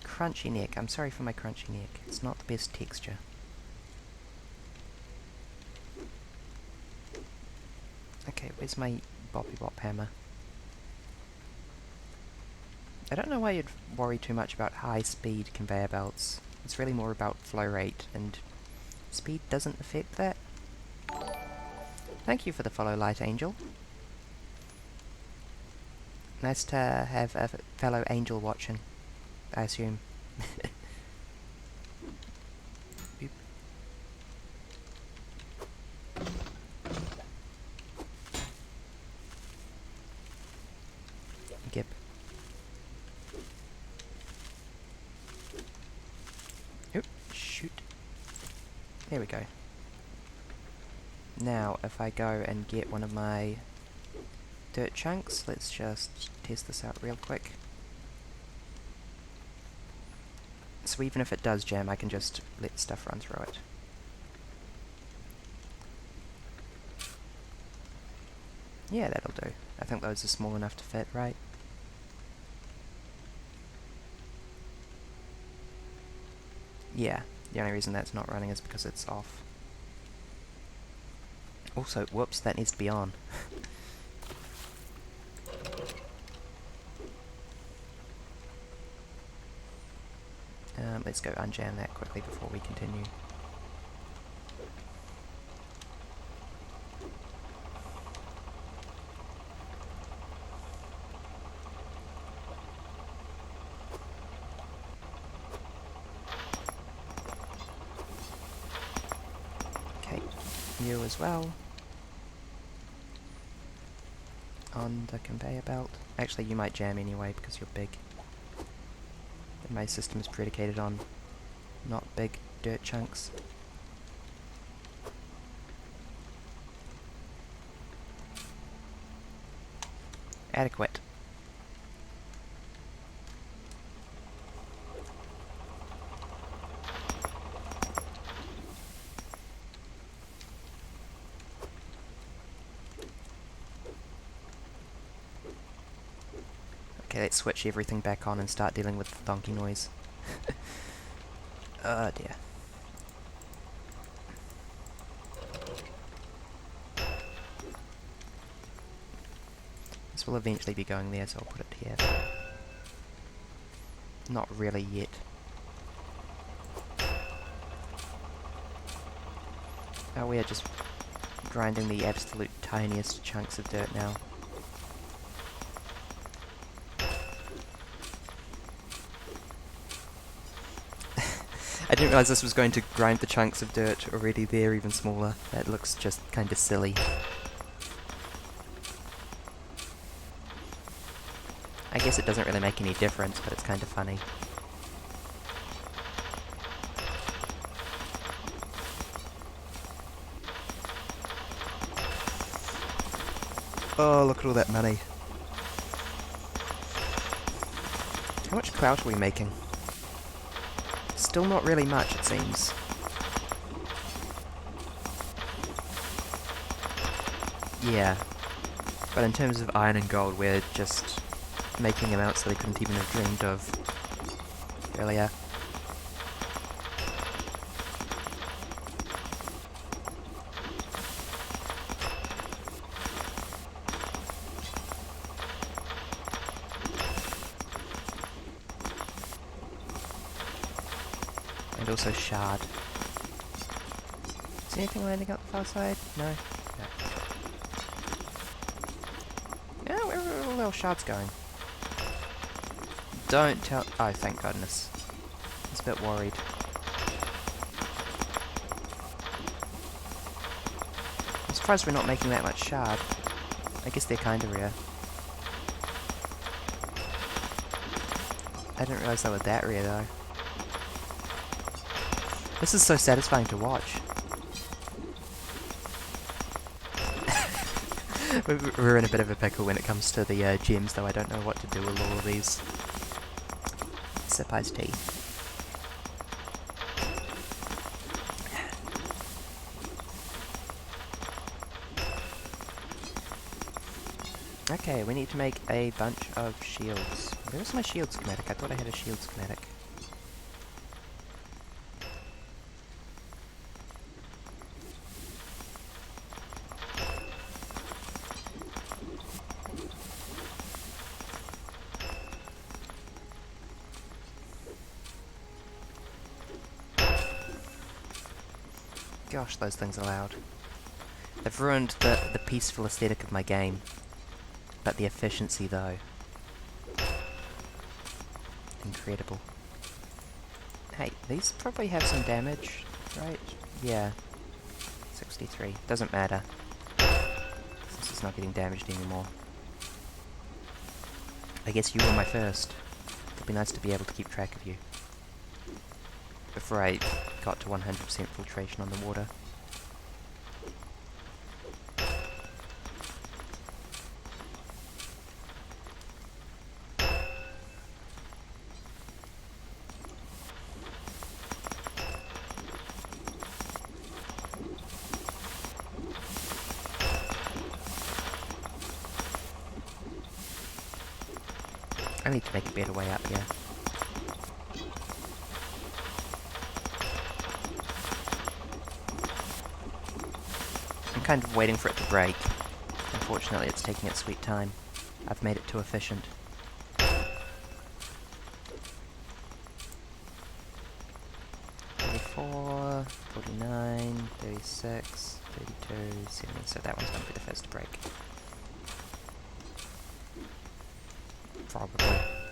Crunchy neck. I'm sorry for my crunchy neck. It's not the best texture. Okay, where's my boppy bop hammer? I don't know why you'd worry too much about high speed conveyor belts. It's really more about flow rate, and speed doesn't affect that. Thank you for the follow, Light Angel. Nice to have a fellow angel watching, I assume. Boop. Gib. Oop, shoot. There we go. Now, if I go and get one of my dirt chunks, let's just test this out real quick. So even if it does jam, I can just let stuff run through it. Yeah, that'll do. I think those are small enough to fit, right? Yeah, the only reason that's not running is because it's off. Also, whoops, that needs to be on. Let's go unjam that quickly before we continue. Okay, you as well. on the conveyor belt. Actually, you might jam anyway because you're big. And my system is predicated on not big dirt chunks. Adequate. Okay, let's switch everything back on and start dealing with the donkey noise. Oh dear. This will eventually be going there, so I'll put it here. Not really yet. Oh, we are just grinding the absolute tiniest chunks of dirt now. I didn't realise this was going to grind the chunks of dirt already there even smaller. That looks just kind of silly. I guess it doesn't really make any difference, but it's kind of funny. Oh, look at all that money. How much clout are we making? Still not really much, it seems. Yeah. But in terms of iron and gold, we're just making amounts that I couldn't even have dreamed of earlier. And also shard. Is anything landing up the far side? No? No. Yeah, where are all those shards going? Don't tell— oh, thank goodness. I was a bit worried. I'm surprised we're not making that much shard. I guess they're kinda rare. I didn't realise they were that rare though. This is so satisfying to watch. We're in a bit of a pickle when it comes to the gems, though. I don't know what to do with all of these. Sip iced tea. Okay, we need to make a bunch of shields. Where's my shield schematic? I thought I had a shield schematic. Gosh, those things are loud. They've ruined the peaceful aesthetic of my game. But the efficiency, though. Incredible. Hey, these probably have some damage, right? Yeah. 63. Doesn't matter. Since it's not getting damaged anymore. I guess you were my first. It'd be nice to be able to keep track of you. Before I got to 100% filtration on the water. I need to make a better way up here. I'm kind of waiting for it to break. Unfortunately, it's taking its sweet time. I've made it too efficient. 34, 49, 36, 32, 70. So that one's going to be the first to break. Probably.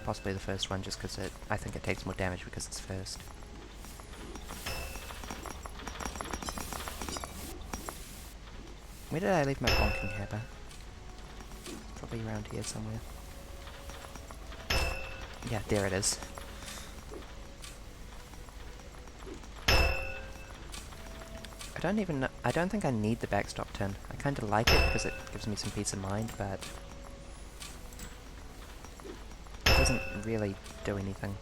Possibly the first one, just because I think it takes more damage because it's first. Where did I leave my bonking hammer? probably around here somewhere. Yeah, there it is. I don't think I need the backstop tin. I kind of like it because it gives me some peace of mind, but it doesn't really do anything.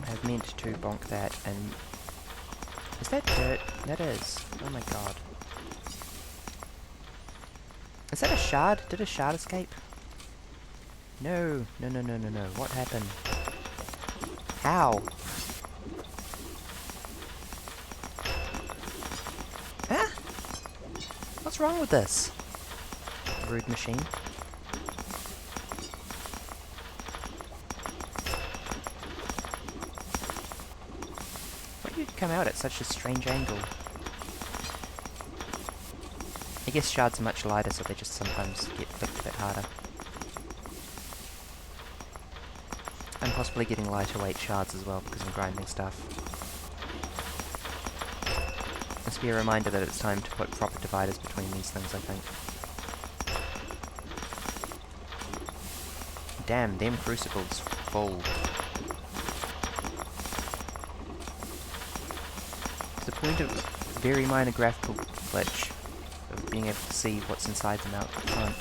I've meant to bonk that, and is that dirt? That is. Oh my god. Is that a shard? Did a shard escape? No. No, no, no, no, no. What happened? How? Huh? What's wrong with this? Rude machine. Why do you come out at such a strange angle? I guess shards are much lighter, so they just sometimes get flicked a bit harder. I'm possibly getting lighter weight shards as well because I'm grinding stuff. This will be a reminder that it's time to put proper dividers between these things, I think. Damn, them crucibles full. To the point of very minor graphical glitch of being able to see what's inside them out front.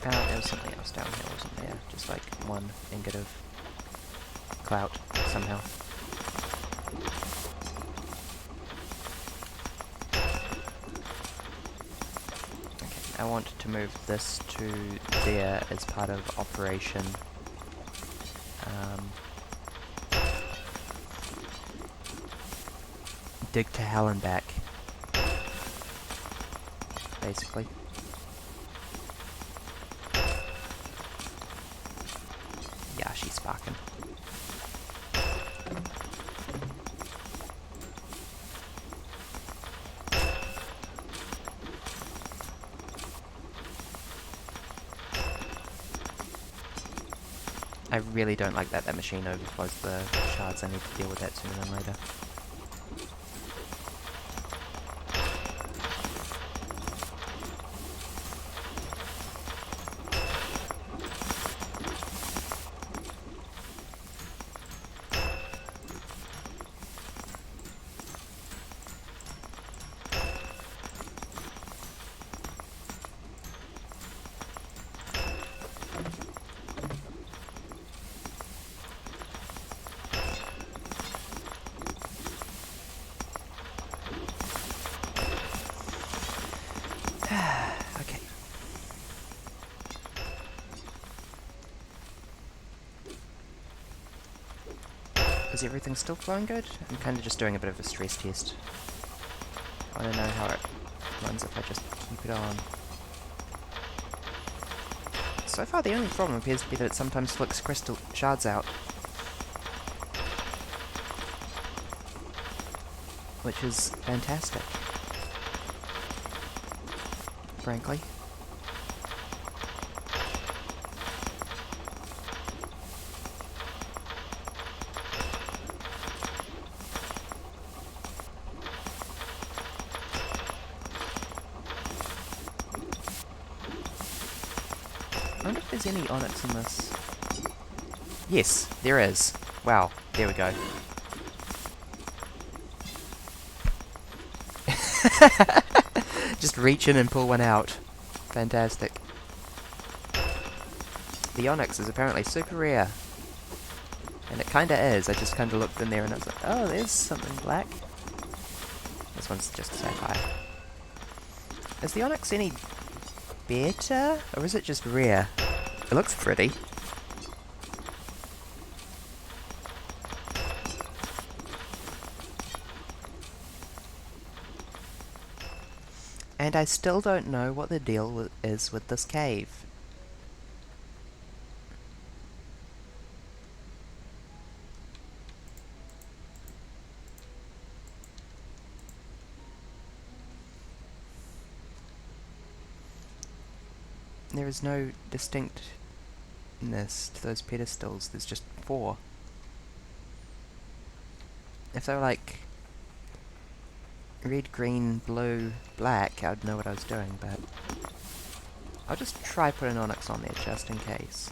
There was something else down here, wasn't there? Just like one ingot of clout, somehow. Okay, I want to move this to there as part of Operation Dig to Hell and back, basically. Yeah, she's sparking. I really don't like that machine overflows the shards. I need to deal with that sooner than later. Okay. Is everything still flowing good? I'm kind of just doing a bit of a stress test. I want to know how it runs if I just keep it on. So far the only problem appears to be that it sometimes flicks crystal shards out. Which is fantastic. Frankly. I wonder if there's any onyx in this. Yes, there is. Wow, there we go. Just reach in and pull one out. Fantastic. The onyx is apparently super rare. And it kinda is. I just kinda looked in there and I was like, oh, there's something black. This one's just sapphire. Is the onyx any better? Or is it just rare? It looks pretty. And I still don't know what the deal is with this cave. There is no distinctness to those pedestals, there's just 4. If they were like red, green, blue, black, I'd know what I was doing, but I'll just try put an onyx on there just in case.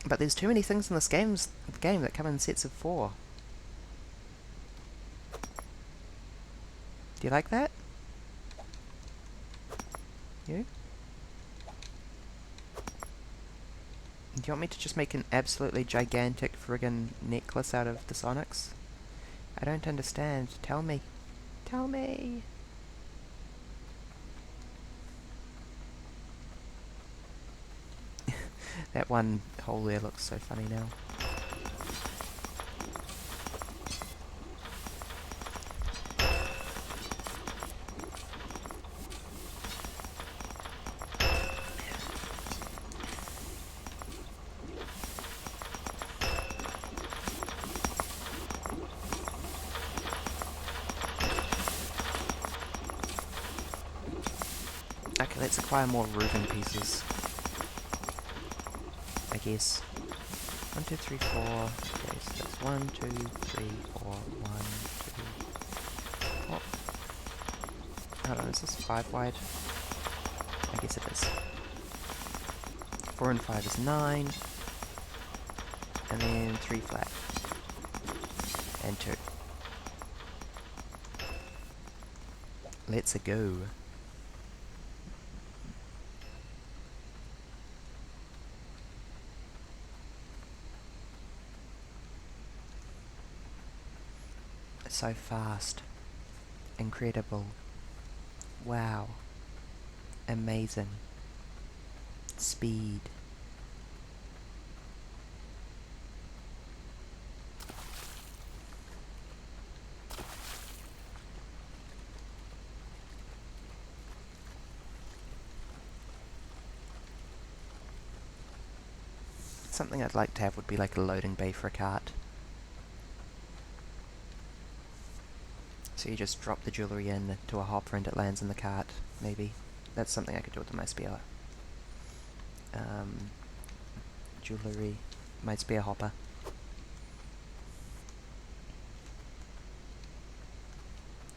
But there's too many things in this game that come in sets of 4. Do you like that? You? Do you want me to just make an absolutely gigantic friggin' necklace out of this onyx? I don't understand. Tell me. Tell me! That one hole there looks so funny now. Okay, let's acquire more roofing pieces. I guess. 1, 2, 3, 4. Okay, so that's 1, 2, 3, 4, 1, 2. Oh. Hold on, is this 5 wide? I guess it is. 4 and 5 is 9. And then 3 flat. And 2. Let's-a go. So fast. Incredible. Wow. Amazing. Speed. Something I'd like to have would be like a loading bay for a cart. So you just drop the jewellery in to a hopper and it lands in the cart, maybe. That's something I could do with my spear. Jewellery. My spear hopper.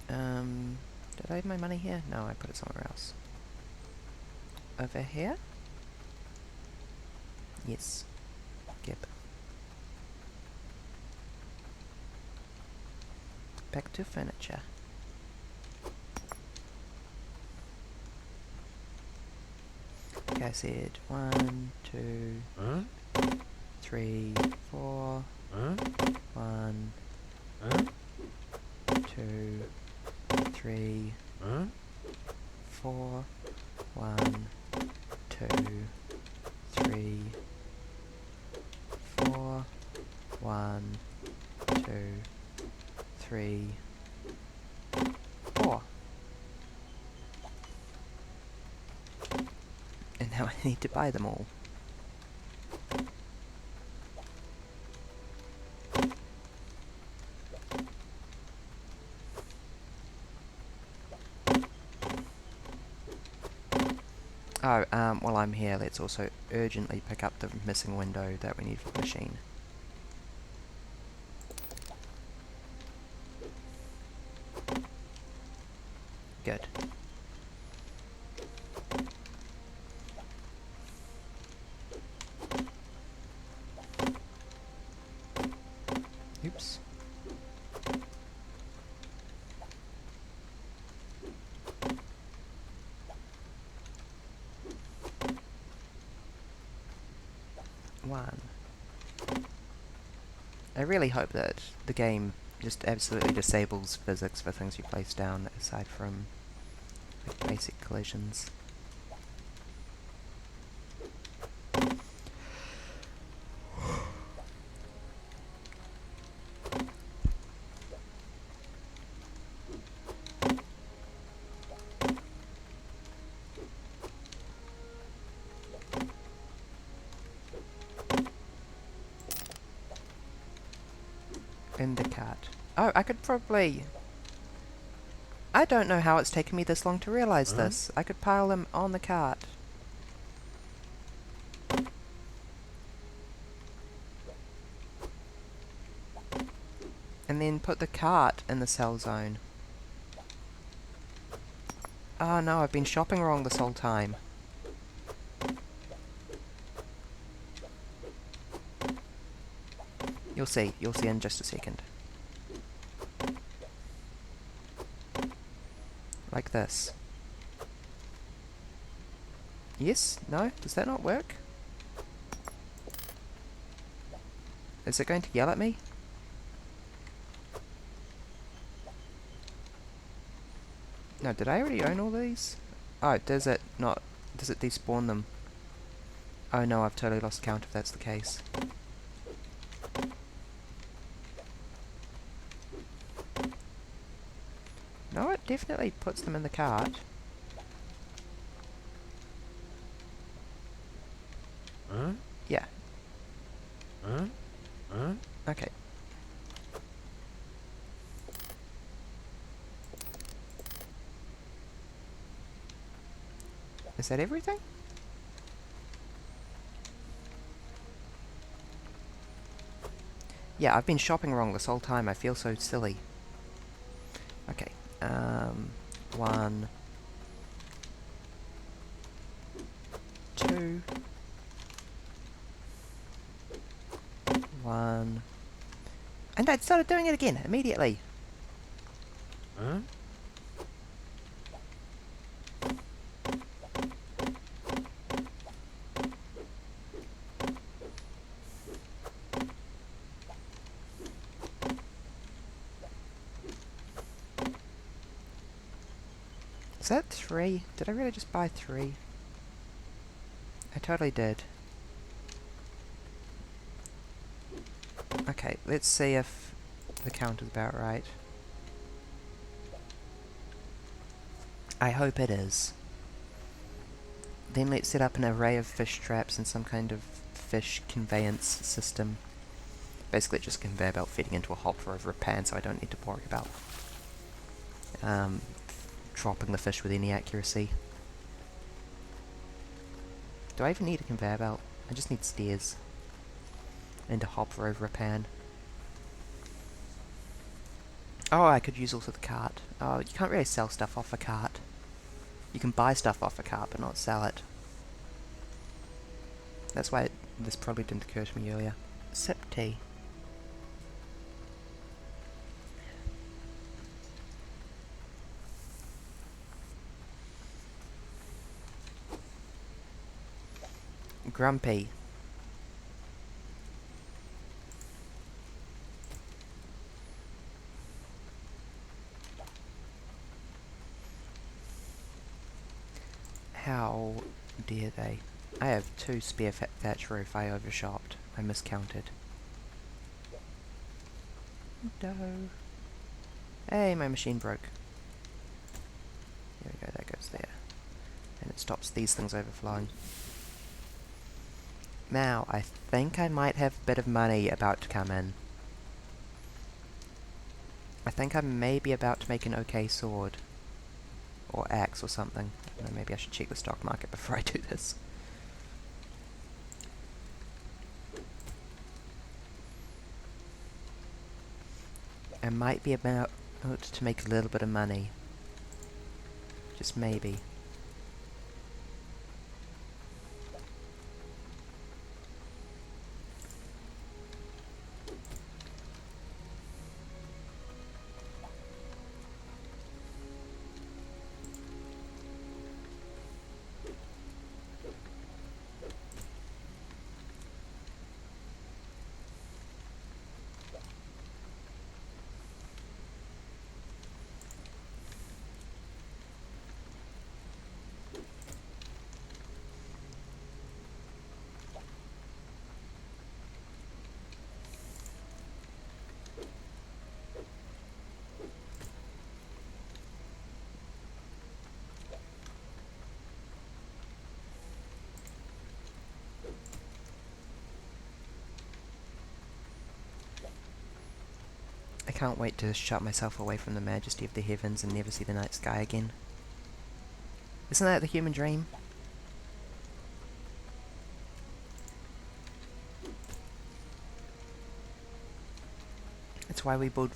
Did I have my money here? No, I put it somewhere else. Over here? Yes. Yep. Back to furniture. Okay, I said 1, 2, 3, 4. 1, 2, 3, 4. 1, 2, 3, 4. 1, 2, 3, 4. And now I need to buy them all. Oh, while I'm here, let's also urgently pick up the missing window that we need for the machine. Good. Oops. One. I really hope that the game just absolutely disables physics for things you place down, aside from like, basic collisions. in the cart. Oh, I could probably... I don't know how it's taken me this long to realise this. I could pile them on the cart. And then put the cart in the sell zone. Oh no, I've been shopping wrong this whole time. You'll see in just a second. Like this. Yes? No? Does that not work? Is it going to yell at me? No, did I already own all these? Oh, does it not... Does it despawn them? Oh no, I've totally lost count if that's the case. No, it definitely puts them in the cart. Yeah. Okay. Is that everything? Yeah, I've been shopping wrong this whole time. I feel so silly. Okay. 1, 2, 1, and I started doing it again immediately. Is that 3? Did I really just buy 3? I totally did. Okay, let's see if the count is about right. I hope it is. Then let's set up an array of fish traps and some kind of fish conveyance system. Basically just a conveyor belt feeding into a hopper over a pan, so I don't need to worry about dropping the fish with any accuracy. Do I even need a conveyor belt? I just need stairs. And a hopper over a pan. Oh, I could use also the cart. Oh, you can't really sell stuff off a cart. You can buy stuff off a cart, but not sell it. That's why this probably didn't occur to me earlier. Sip tea. Grumpy. How dare they? I have 2 spare thatch roof. I overshopped. I miscounted. No. Hey, my machine broke. There we go, that goes there. And it stops these things overflowing. Now, I think I might have a bit of money about to come in. I think I may be about to make an okay sword. Or axe or something. I don't know, maybe I should check the stock market before I do this. I might be about to make a little bit of money. Just maybe. can't wait to shut myself away from the majesty of the heavens and never see the night sky again. Isn't that the human dream? That's why we build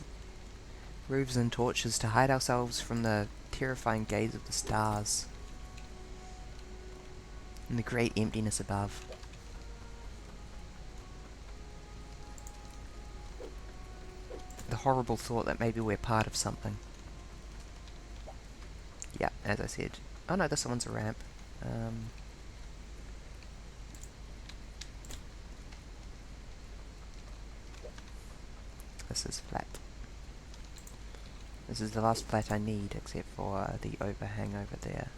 roofs and torches, to hide ourselves from the terrifying gaze of the stars and the great emptiness above. The horrible thought that maybe we're part of something. Yeah, as I said. Oh no, this one's a ramp. This is flat. This is the last flat I need, except for the overhang over there.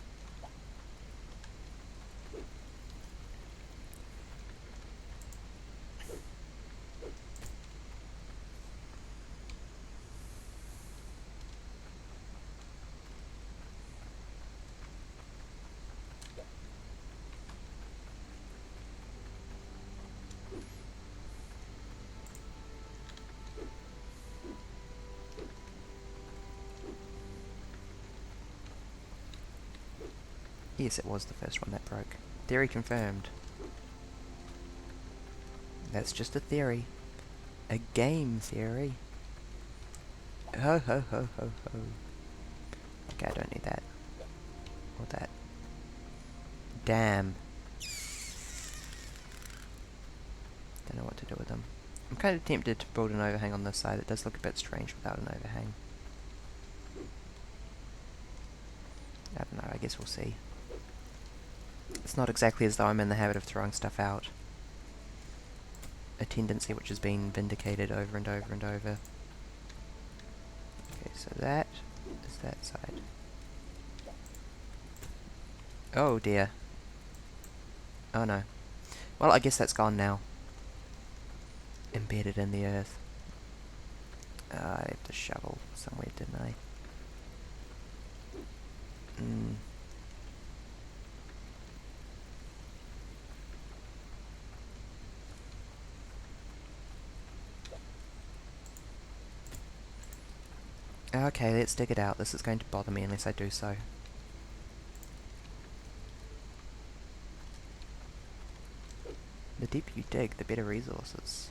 Yes, it was the first one that broke. Theory confirmed. That's just a theory. A game theory. Ho ho ho ho ho. Okay, I don't need that. Or that. Damn. Don't know what to do with them. I'm kind of tempted to build an overhang on this side. It does look a bit strange without an overhang. I don't know, I guess we'll see. It's not exactly as though I'm in the habit of throwing stuff out. A tendency which has been vindicated over and over and over. Okay, so that is that side. Oh dear. Oh no. Well, I guess that's gone now. Embedded in the earth. I have to shovel somewhere, didn't I? Okay, let's dig it out. This is going to bother me unless I do so. The deeper you dig, the better resources.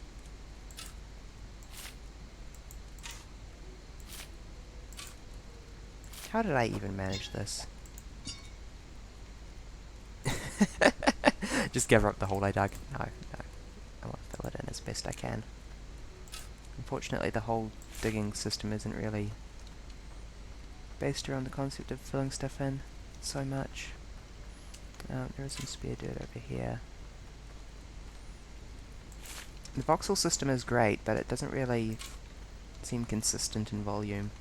How did I even manage this? Just give up the hole I dug. No, no. I want to fill it in as best I can. Unfortunately, the whole digging system isn't really based around the concept of filling stuff in so much. There is some spare dirt over here. The voxel system is great, but it doesn't really seem consistent in volume.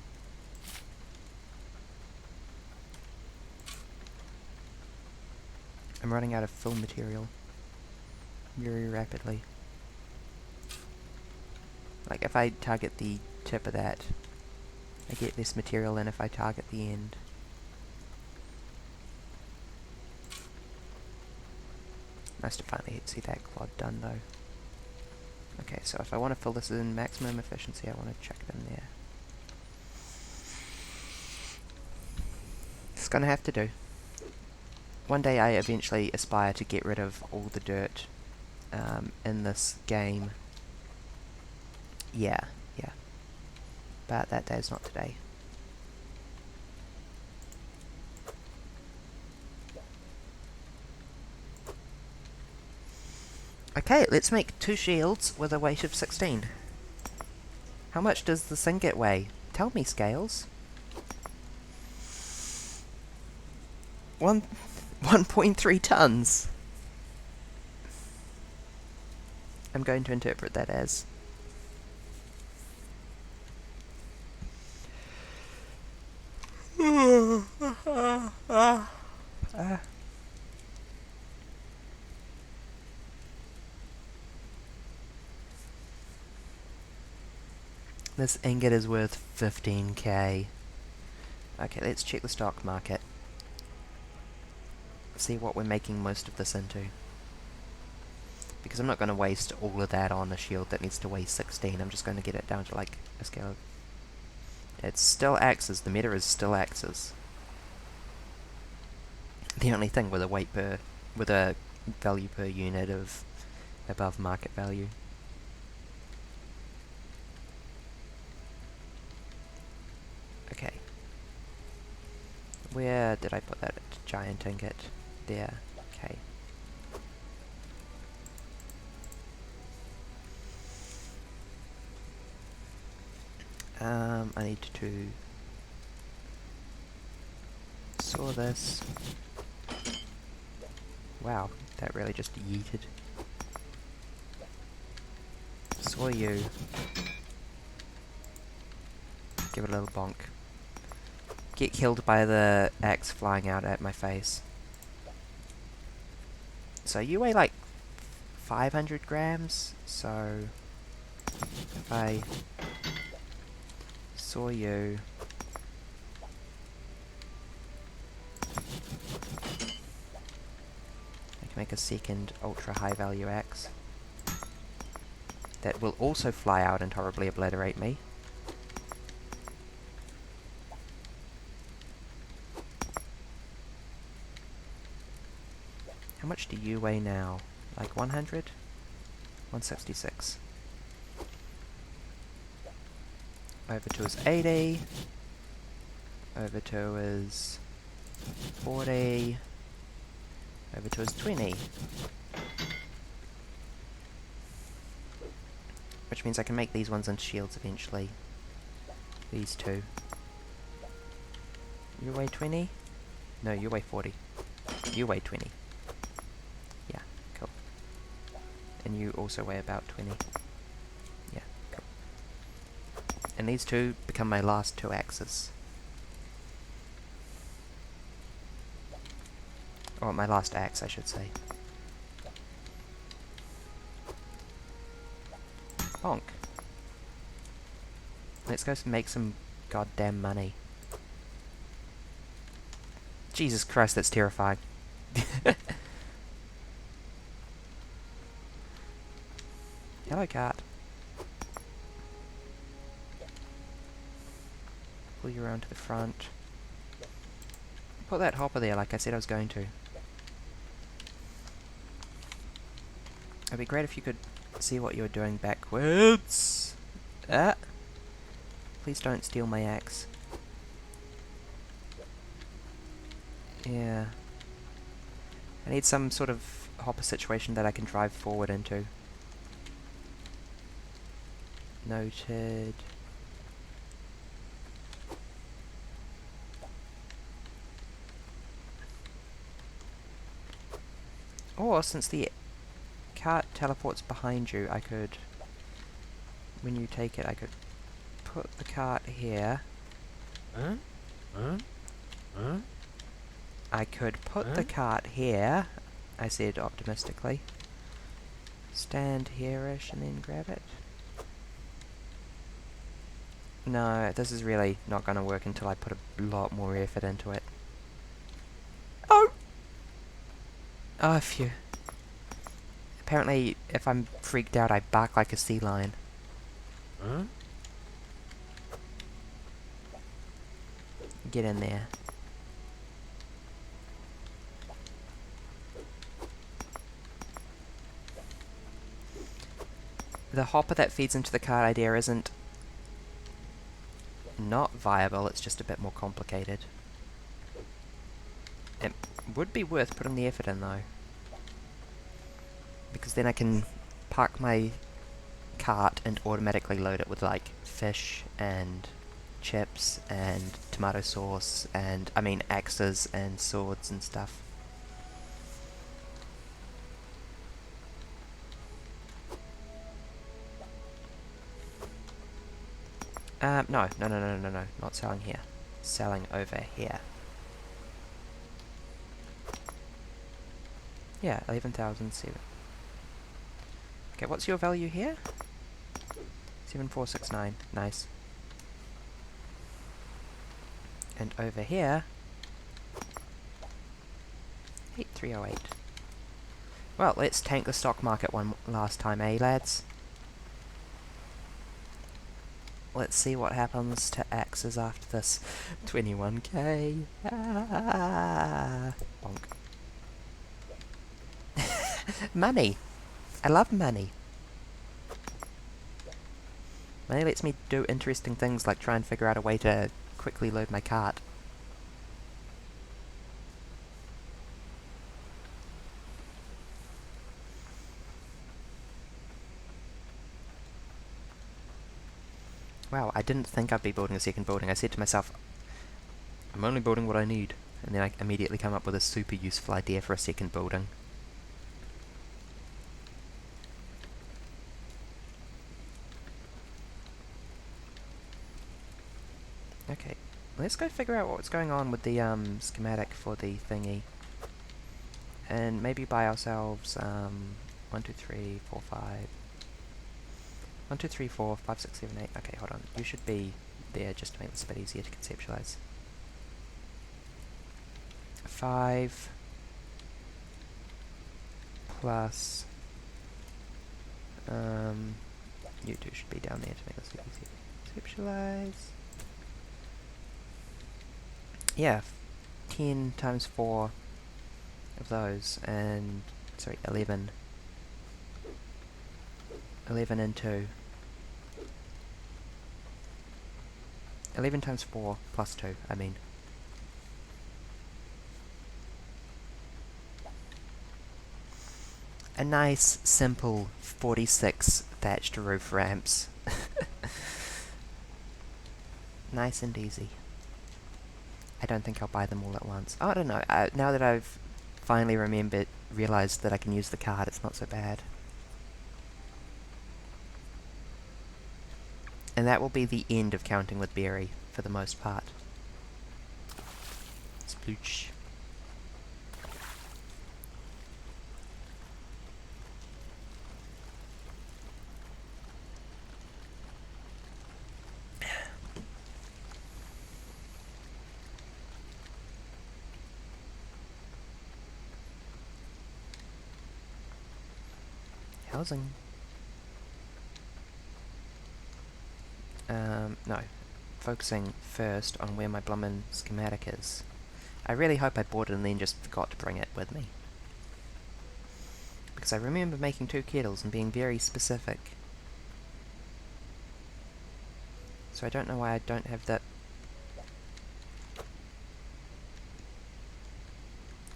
I'm running out of fill material very rapidly. Like, if I target the tip of that, I get less material than if I target the end. Nice to finally see that clod done though. Okay, so if I want to fill this in maximum efficiency, I want to chuck it in there. It's gonna have to do. One day I eventually aspire to get rid of all the dirt in this game. Yeah. But that day is not today. Okay, let's make 2 shields with a weight of 16. How much does this thing get weigh? Tell me, Scales. 1.3 tons. I'm going to interpret that as this ingot is worth 15k. Okay, let's check the stock market. See what we're making most of this into. Because I'm not going to waste all of that on a shield that needs to weigh 16. I'm just going to get it down to like a scale of It's still axes. The meta is still axes. The only thing with with a value per unit of above market value. Okay. Where did I put that giant ingot? There. Okay. I need to saw this. Wow, that really just yeeted. Saw you. Give it a little bonk. Get killed by the axe flying out at my face. So you weigh like 500 grams, so if I saw you, I can make a second ultra high value axe that will also fly out and horribly obliterate me. How much do you weigh now? Like 100? 166. Over 2 is 80. Over 2 is 40. Over 2 is 20. Which means I can make these ones into shields eventually. These two. You weigh 20? No, you weigh 40. You weigh 20. Yeah, cool. And you also weigh about 20. Yeah, cool. And these two become my last two axes. Or my last axe, I should say. Bonk. Let's go make some goddamn money. Jesus Christ, that's terrifying. Hello, cat. Pull you around to the front. Put that hopper there like I said I was going to. It'd be great if you could see what you're doing backwards. Ah! Please don't steal my axe. Yeah. I need some sort of hopper situation that I can drive forward into. Noted. Or, since the cart teleports behind you, I could, when you take it, I could put the cart here. I could put the cart here, I said optimistically. Stand here-ish and then grab it. No, this is really not going to work until I put a lot more effort into it. Oh! Oh, phew. Apparently, if I'm freaked out, I bark like a sea lion. Get in there. The hopper that feeds into the cart idea isn't not viable, it's just a bit more complicated. It would be worth putting the effort in though. Because then I can park my cart and automatically load it with like fish and chips and tomato sauce and, I mean, axes and swords and stuff. No, not selling here. Selling over here. Yeah, 11,007. Okay, what's your value here? 7469. Nice. And over here, 8308. Well, let's tank the stock market one last time, eh, lads? let's see what happens to axes after this. 21k. Ah, bonk. Money. I love money. Money lets me do interesting things like try and figure out a way to quickly load my cart. Wow, I didn't think I'd be building a second building. I said to myself, I'm only building what I need. And then I immediately come up with a super useful idea for a second building. Okay, let's go figure out what's going on with the schematic for the thingy. And maybe buy ourselves 1, 2, 3, 4, 5. 1, 2, 3, 4, 5, 6, 7, 8. Okay, hold on. You should be there just to make this a bit easier to conceptualize. 5 plus you two should be down there to make this a bit easier to conceptualize. Yeah, 10 times 4 of those, and sorry, 11 into 11 times 4 plus 2, I mean. A nice, simple 46 thatched roof ramps. Nice and easy. I don't think I'll buy them all at once. Oh, I don't know. Now that I've finally realized that I can use the card, it's not so bad. And that will be the end of counting with Berry, for the most part. Splooch. Housing. No. Focusing first on where my blummin' schematic is. I really hope I bought it and then just forgot to bring it with me. Because I remember making 2 kettles and being very specific. So I don't know why I don't have that.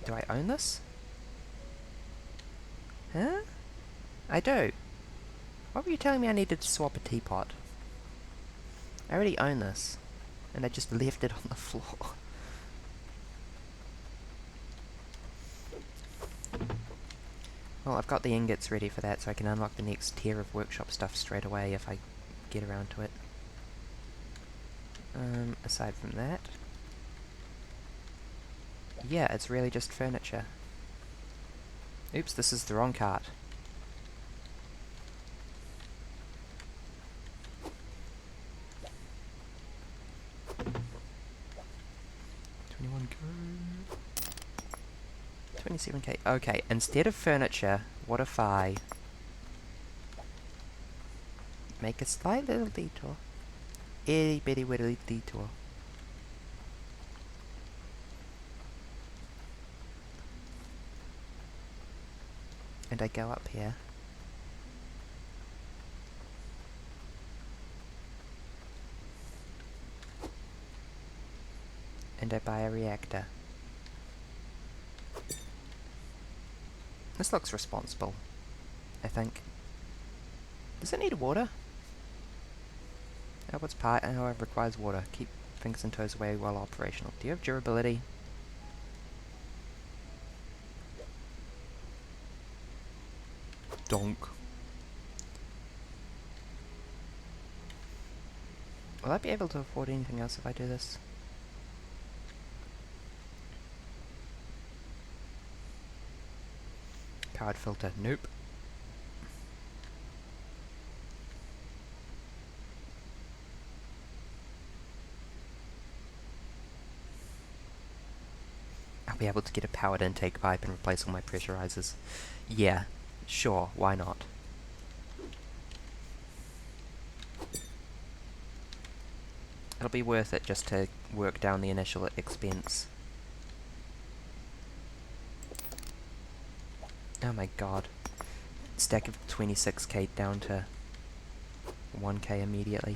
Do I own this? Huh? I do. What were you telling me I needed to swap a teapot? I already own this. And I just left it on the floor. Well, I've got the ingots ready for that, so I can unlock the next tier of workshop stuff straight away if I get around to it. Aside from that... yeah, it's really just furniture. Oops, this is the wrong cart. $21k. 27k. Okay, instead of furniture, what if I make a slight little detour? Itty bitty widdly detour. And I go up here. And I buy a reactor. This looks responsible, I think. Does it need water? Outputs part, however, requires water. Keep fingers and toes away while operational. Do you have durability? Donk. Will I be able to afford anything else if I do this? Powered filter. Nope. I'll be able to get a powered intake pipe and replace all my pressurizers. Yeah, sure, why not? It'll be worth it just to work down the initial expense. Oh my god. Stack of 26k down to 1k immediately.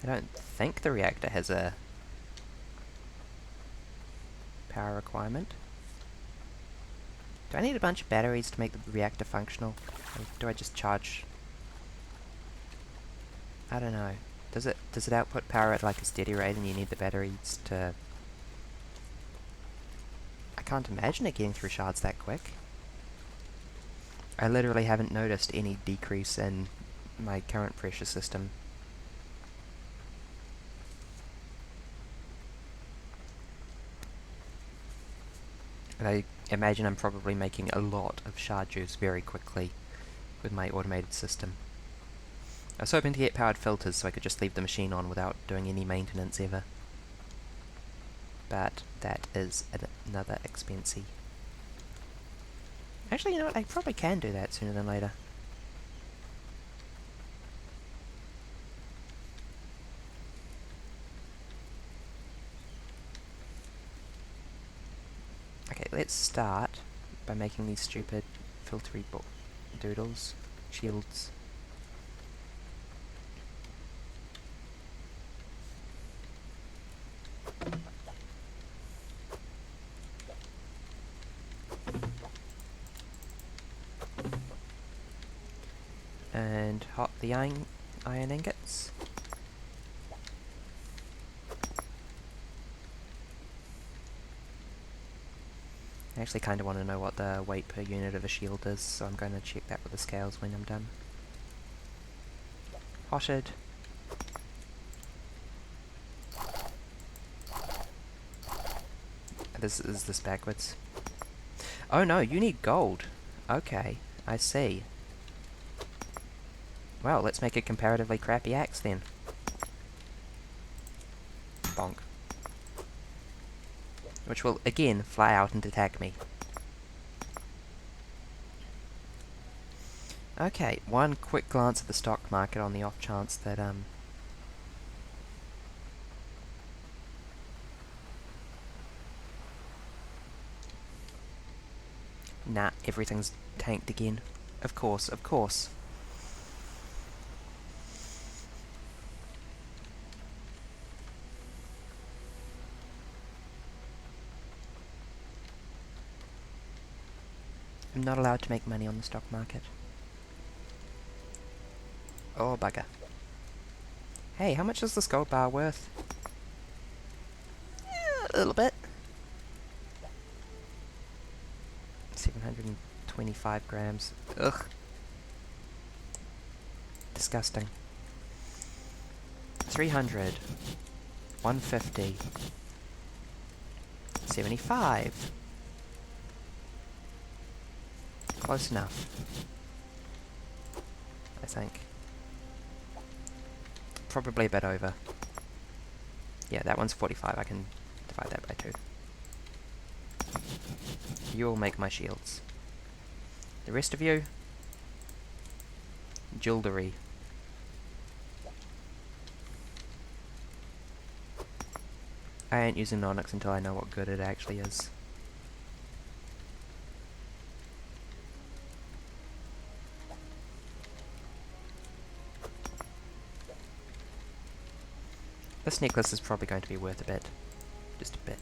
I don't think the reactor has a power requirement. Do I need a bunch of batteries to make the reactor functional? Or do I just charge? I don't know. Does it output power at like a steady rate and you need the batteries to... I can't imagine it getting through shards that quick. I literally haven't noticed any decrease in my current pressure system. And I imagine I'm probably making a lot of shard juice very quickly with my automated system. I was hoping to get powered filters so I could just leave the machine on without doing any maintenance ever. But that is another expensy. Actually, you know what? I probably can do that sooner than later. Okay, let's start by making these stupid filtery doodles, shields. And hot the iron ingots. I actually kind of want to know what the weight per unit of a shield is, so I'm going to check that with the scales when I'm done. Hotted. Is this backwards? Oh no, you need gold. Okay, I see. Well, let's make a comparatively crappy axe then. Bonk. Which will, again, fly out and attack me. Okay, one quick glance at the stock market on the off chance that, nah, everything's tanked again. Of course, of course. I'm not allowed to make money on the stock market. Oh, bugger. Hey, how much is this gold bar worth? A little bit. 725 grams. Ugh. Disgusting. 300. 150. 75. Close enough. I think. Probably a bit over. Yeah, that one's 45. I can divide that by 2. You will make my shields. The rest of you, jewellery. I ain't using onyx until I know what good it actually is. This necklace is probably going to be worth a bit. Just a bit.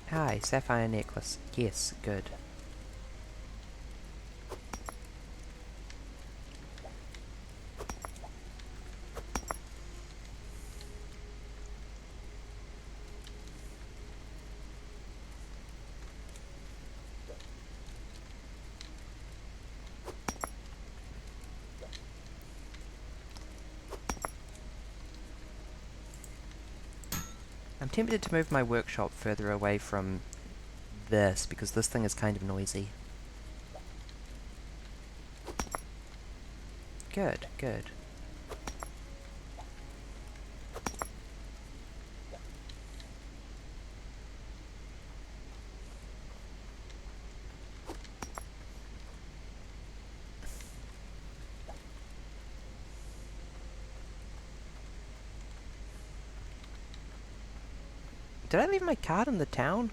Hi, sapphire necklace. Yes, good. I'm tempted to move my workshop further away from this, because this thing is kind of noisy. Good, good. Did I leave my cart in the town?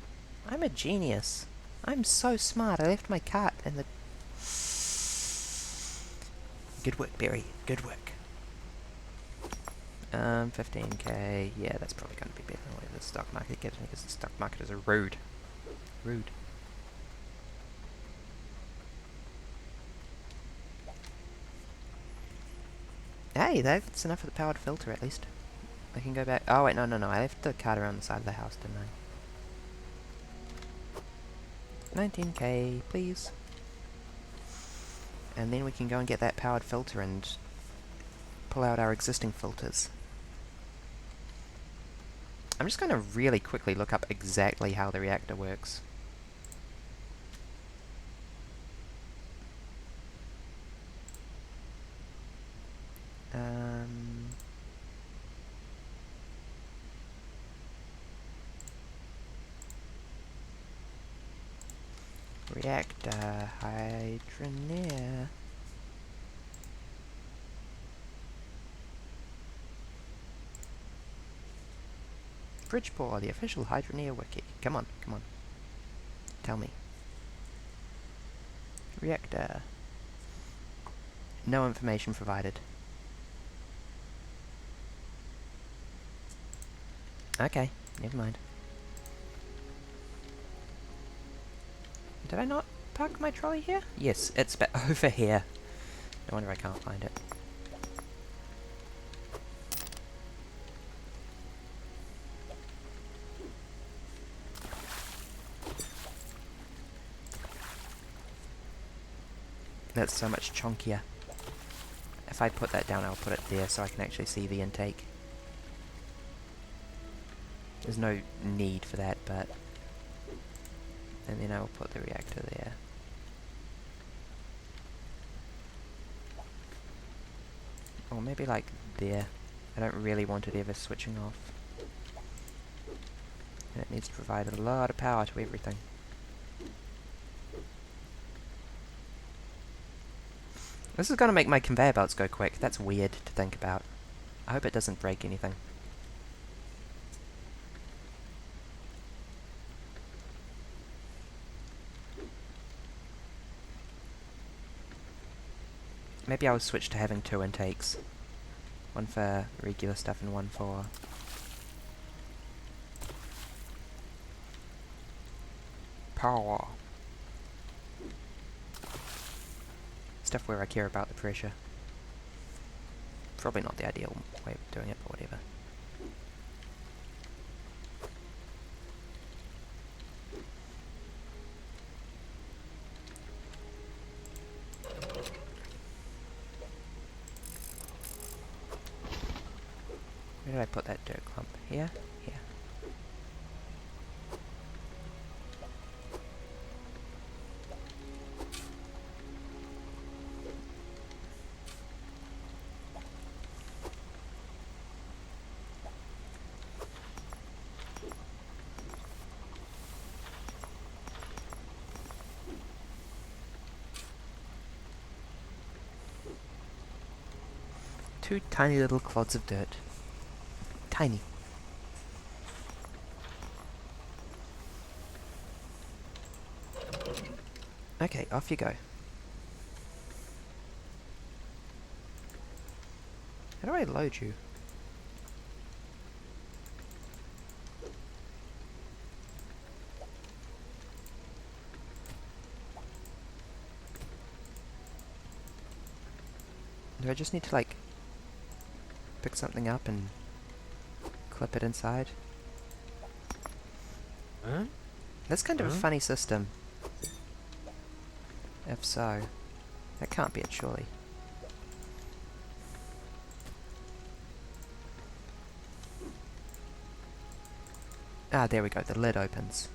I'm a genius. I'm so smart. I left my cart in the... Good work, Barry. Good work. 15k. Yeah, that's probably going to be better than what the stock market gives me, because the stock market is a rude. Rude. Hey, that's enough of the powered filter, at least. I can go back... Oh, wait, no. I left the cart around the side of the house, didn't I? 19k, please. And then we can go and get that powered filter and pull out our existing filters. I'm just going to really quickly look up exactly how the reactor works. Reactor, Hydroneer. Bridgeport, the official Hydroneer wiki. Come on. Tell me. Reactor. No information provided. Okay, never mind. Did I not park my trolley here? Yes, it's over here. No wonder I can't find it. That's so much chunkier. If I put that down, I'll put it there so I can actually see the intake. There's no need for that, but... And then I will put the reactor there. Or maybe like there. I don't really want it ever switching off. And it needs to provide a lot of power to everything. This is going to make my conveyor belts go quick. That's weird to think about. I hope it doesn't break anything. Maybe I'll switch to having 2 intakes. One for regular stuff and one for... power. Stuff where I care about the pressure. Probably not the ideal way of doing it, but whatever. Where did I put that dirt clump? Here? Here. Two tiny little clods of dirt. Tiny. Okay, off you go. How do I load you? Do I just need to, like, pick something up and clip it inside? Huh? That's kind of a funny system. If so, that can't be it, surely. Ah, there we go, the lid opens.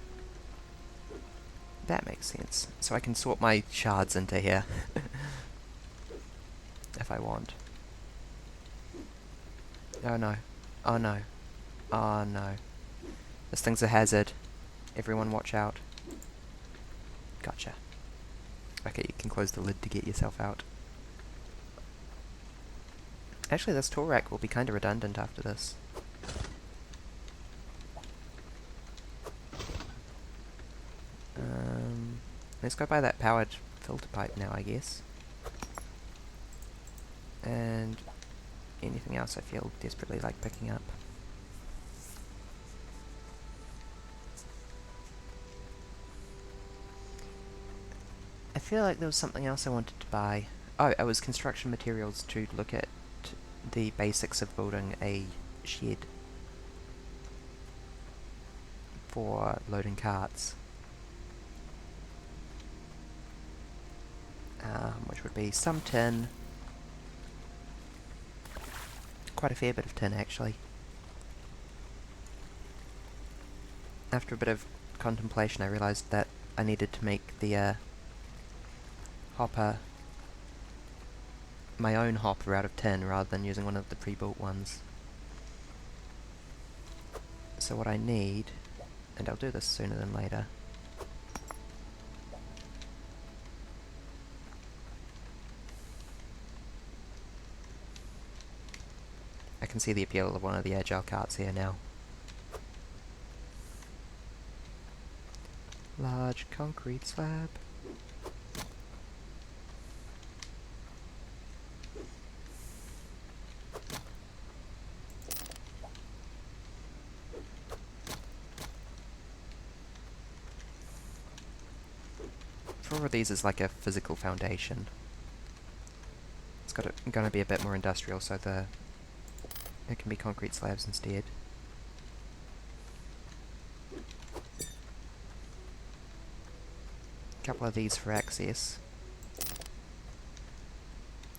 That makes sense. So I can sort my shards into here. if I want. Oh no. Oh no. Oh no. This thing's a hazard. Everyone watch out. Gotcha. Okay, you can close the lid to get yourself out. Actually, this tool rack will be kind of redundant after this. Let's go buy that powered filter pipe now, I guess. And anything else I feel desperately like picking up. I feel like there was something else I wanted to buy. Oh, it was construction materials to look at the basics of building a shed for loading carts. Which would be some tin. Quite a fair bit of tin, actually. After a bit of contemplation, I realised that I needed to make the hopper my own hopper out of tin rather than using one of the pre-built ones. So what I need, and I'll do this sooner than later, I can see the appeal of one of the agile carts here now. Large concrete slab. Four of these is like a physical foundation. It's gonna be a bit more industrial, so it can be concrete slabs instead. A couple of these for access.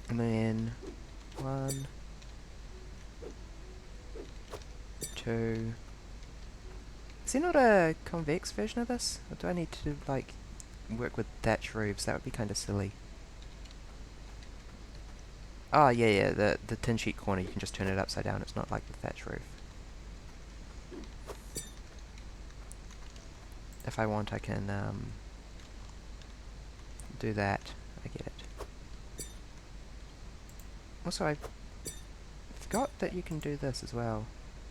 And then 1, 2. Is there not a convex version of this? Or do I need to, like, work with thatch roofs? That would be kind of silly. Oh, yeah, the tin sheet corner, you can just turn it upside down. It's not like the thatch roof. If I want, I can, do that. I get it. Also, I forgot that you can do this as well,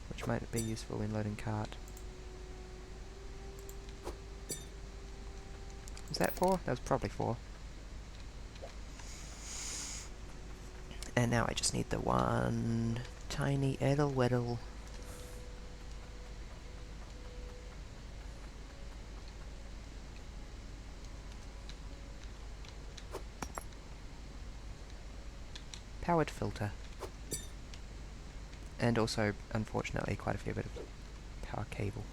which might be useful in loading cart. Was that 4? That was probably 4. And now I just need the one tiny edle weddle. Powered filter. And also, unfortunately, quite a fair bit of power cable.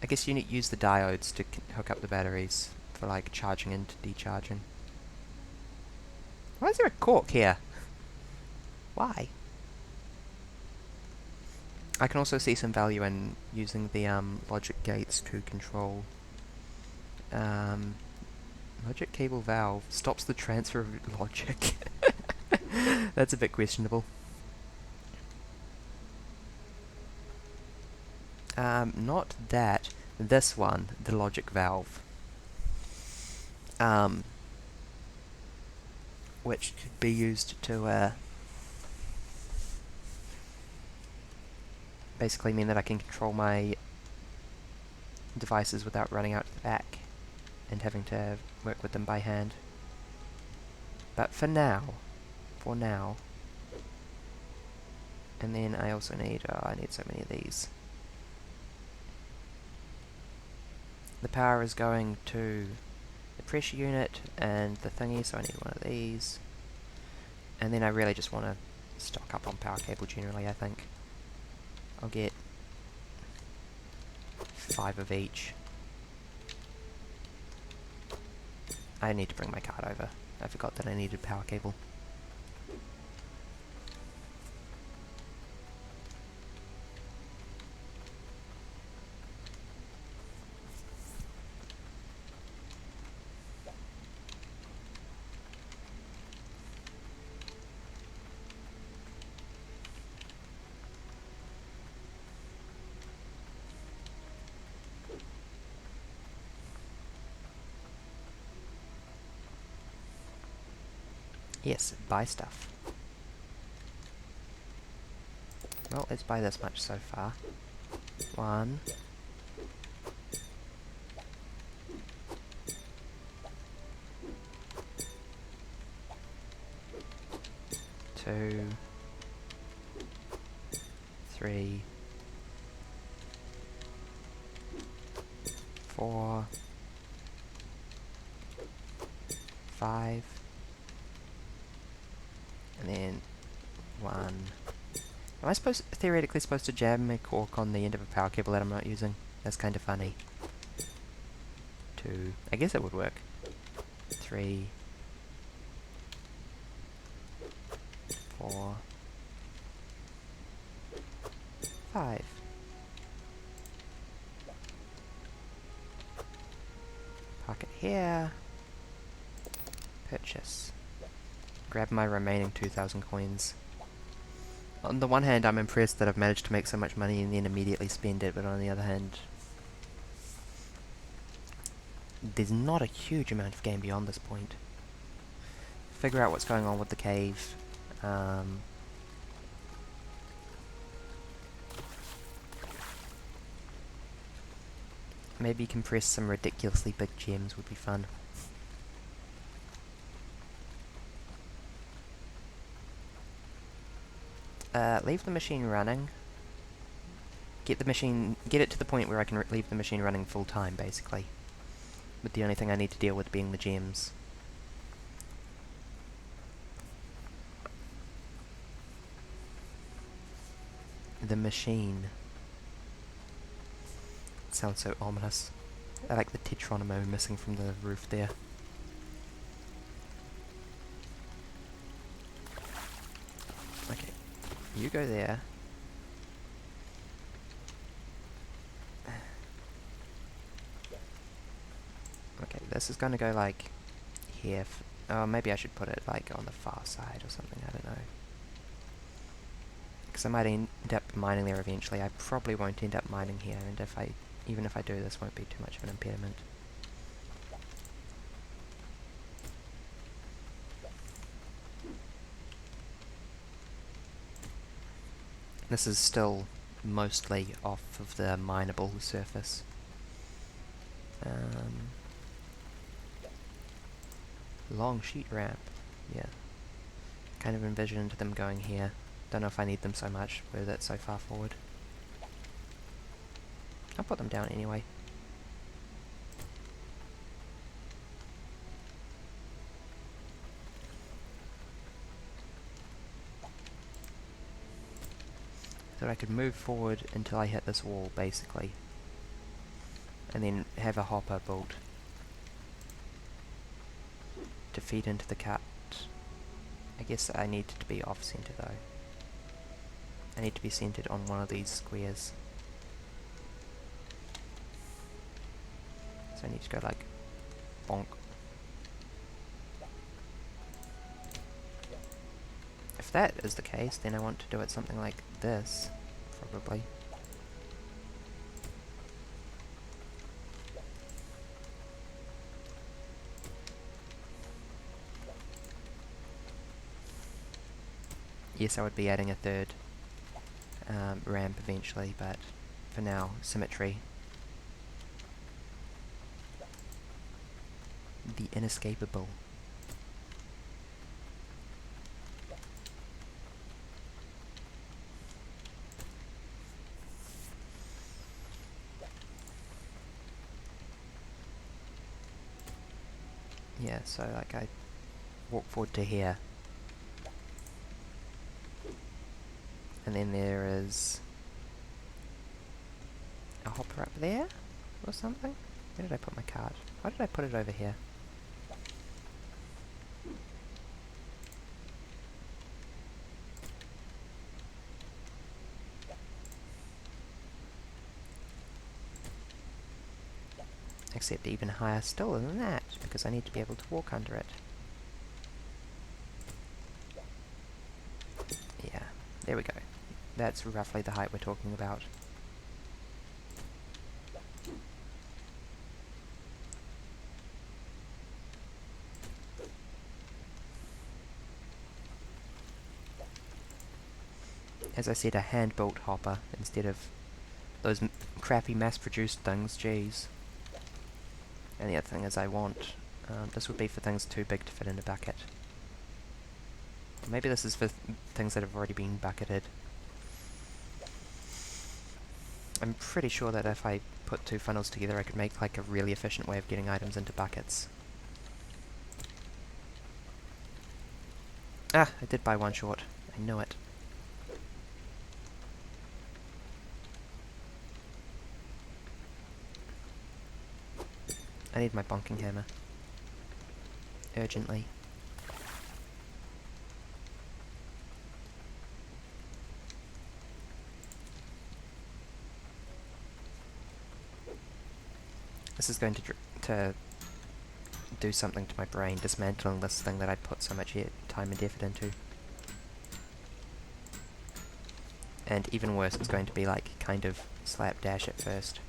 I guess you need to use the diodes to hook up the batteries for like charging and decharging. Why is there a cork here? Why? I can also see some value in using the logic gates to control logic cable valve. Stops the transfer of logic. That's a bit questionable. Not that. This one, the logic valve. Which could be used to basically mean that I can control my devices without running out to the back and having to work with them by hand. But for now, and then I also need, I need so many of these. The power is going to the pressure unit and the thingy, so I need one of these. And then I really just want to stock up on power cable generally, I think. I'll get 5 of each. I need to bring my card over. I forgot that I needed power cable. Yes, buy stuff. Well, let's buy this much so far. 1. 2. 3. 4. 5. And then 1. Am I theoretically supposed to jam a cork on the end of a power cable that I'm not using? That's kind of funny. 2. I guess it would work. 3. 4. 5. Park it here. Purchase. Grab my remaining 2,000 coins. On the one hand, I'm impressed that I've managed to make so much money and then immediately spend it, but on the other hand, there's not a huge amount of game beyond this point. Figure out what's going on with the cave. Maybe compress some ridiculously big gems would be fun. Leave the machine running. Get it to the point where I can leave the machine running full time, basically. With the only thing I need to deal with being the gems. The machine. It sounds so ominous. I like the tetronimo missing from the roof there. Okay, you go there. Okay, this is gonna go like here. Oh, maybe I should put it like on the far side or something, I don't know. Because I might end up mining there eventually. I probably won't end up mining here, and even if I do, this won't be too much of an impediment. This is still mostly off of the mineable surface. Long sheet ramp. Yeah. Kind of envisioned them going here. Don't know if I need them so much with it so far forward. I'll put them down anyway. So I could move forward until I hit this wall, basically. And then have a hopper built to feed into the cut. I guess I need to be off-center though. I need to be centered on one of these squares. So I need to go like bonk. If that is the case, then I want to do it something like this, probably. Yes, I would be adding a third ramp eventually, but for now, symmetry. The inescapable. Yeah, so like I walk forward to here. And then there is a hopper up there or something? Where did I put my cart? Why did I put it over here? Except even higher still than that, because I need to be able to walk under it. Yeah, there we go. That's roughly the height we're talking about. as I said, a hand-built hopper instead of those crappy mass-produced things, jeez. And the other thing is I want, this would be for things too big to fit in a bucket. Or maybe this is for things that have already been bucketed. I'm pretty sure that if I put two funnels together I could make like a really efficient way of getting items into buckets. Ah, I did buy one short. I knew it. I need my bonking hammer. Urgently. This is going to do something to my brain, dismantling this thing that I put so much time and effort into. And even worse, it's going to be like kind of slapdash at first.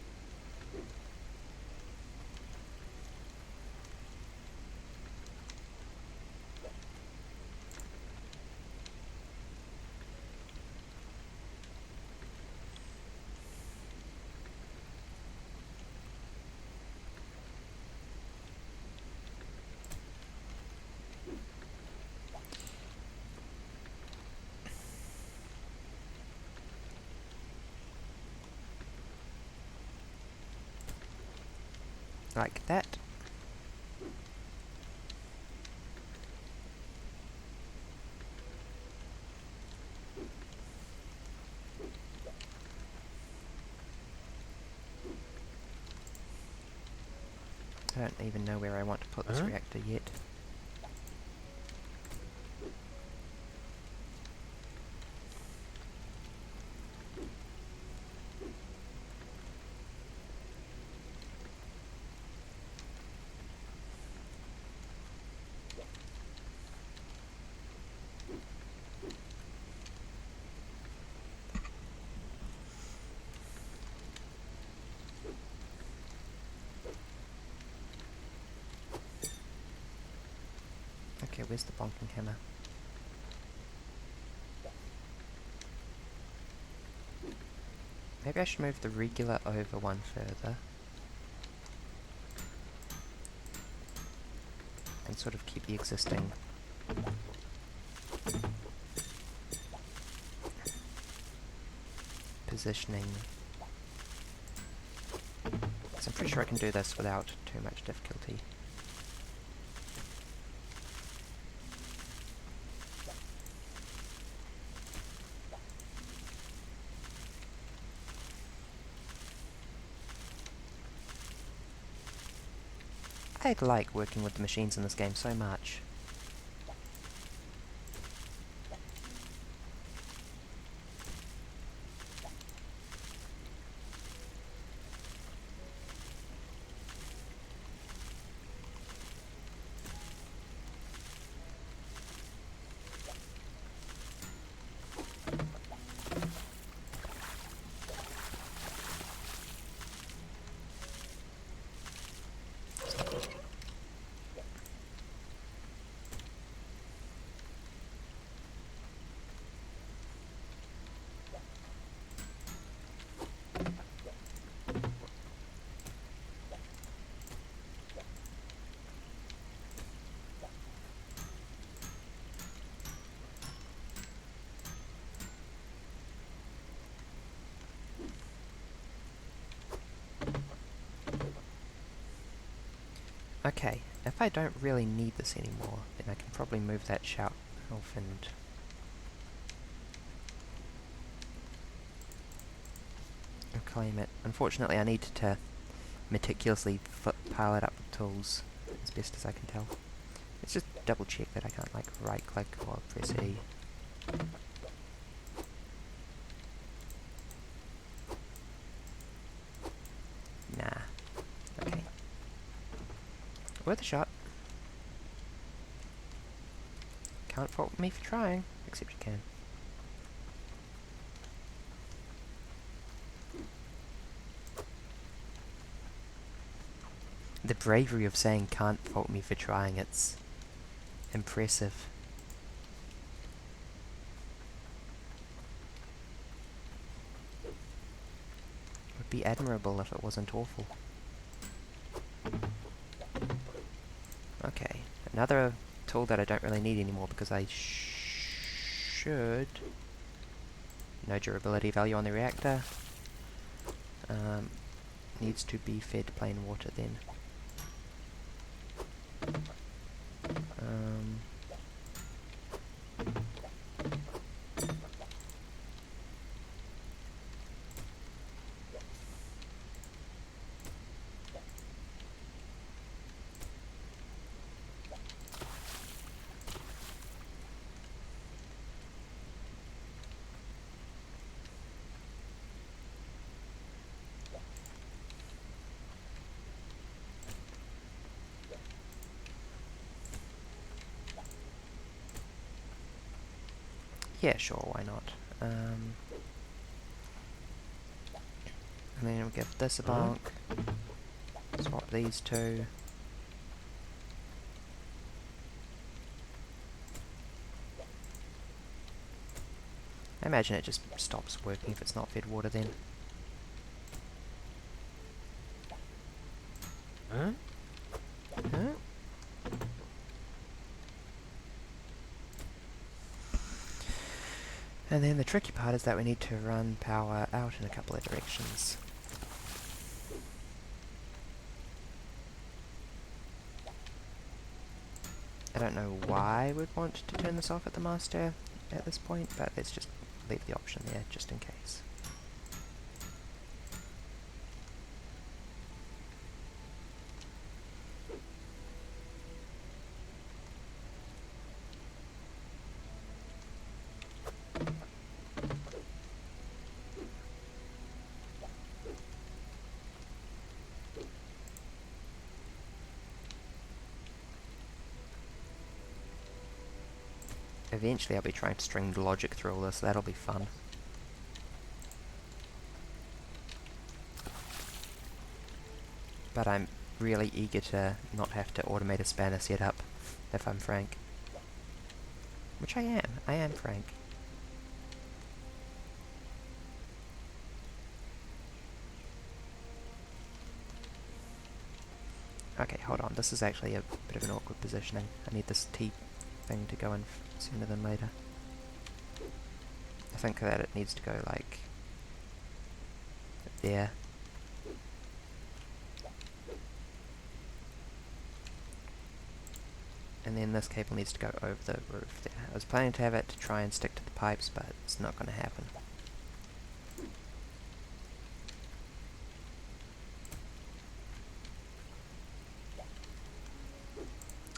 Like that. I don't even know where I want to put this reactor yet. Okay, where's the bonking hammer? Maybe I should move the regular over one further. And sort of keep the existing positioning. So I'm pretty sure I can do this without too much difficulty. I like working with the machines in this game so much. Okay, if I don't really need this anymore, then I can probably move that shelf and claim it. Unfortunately, I need to meticulously pile it up with tools, as best as I can tell. Let's just double check that I can't, like, right-click or press E. Nah. Okay. Worth a shot. Can't fault me for trying, except you can. The bravery of saying can't fault me for trying, it's impressive. would be admirable if it wasn't awful. Okay, another tool that I don't really need anymore because I should... No durability value on the reactor. Needs to be fed plain water then. Yeah, sure, why not? And then we'll give this a bonk. Swap these two. I imagine it just stops working if it's not fed water then. Huh? And then the tricky part is that we need to run power out in a couple of directions. I don't know why we'd want to turn this off at the master at this point, but let's just leave the option there, just in case. Eventually I'll be trying to string logic through all this, that'll be fun. But I'm really eager to not have to automate a spanner setup, if I'm frank. Which I am frank. Okay, hold on, this is actually a bit of an awkward positioning. I need this T thing to go in sooner than later. I think that it needs to go like there. And then this cable needs to go over the roof there. I was planning to have it to try and stick to the pipes, but it's not going to happen.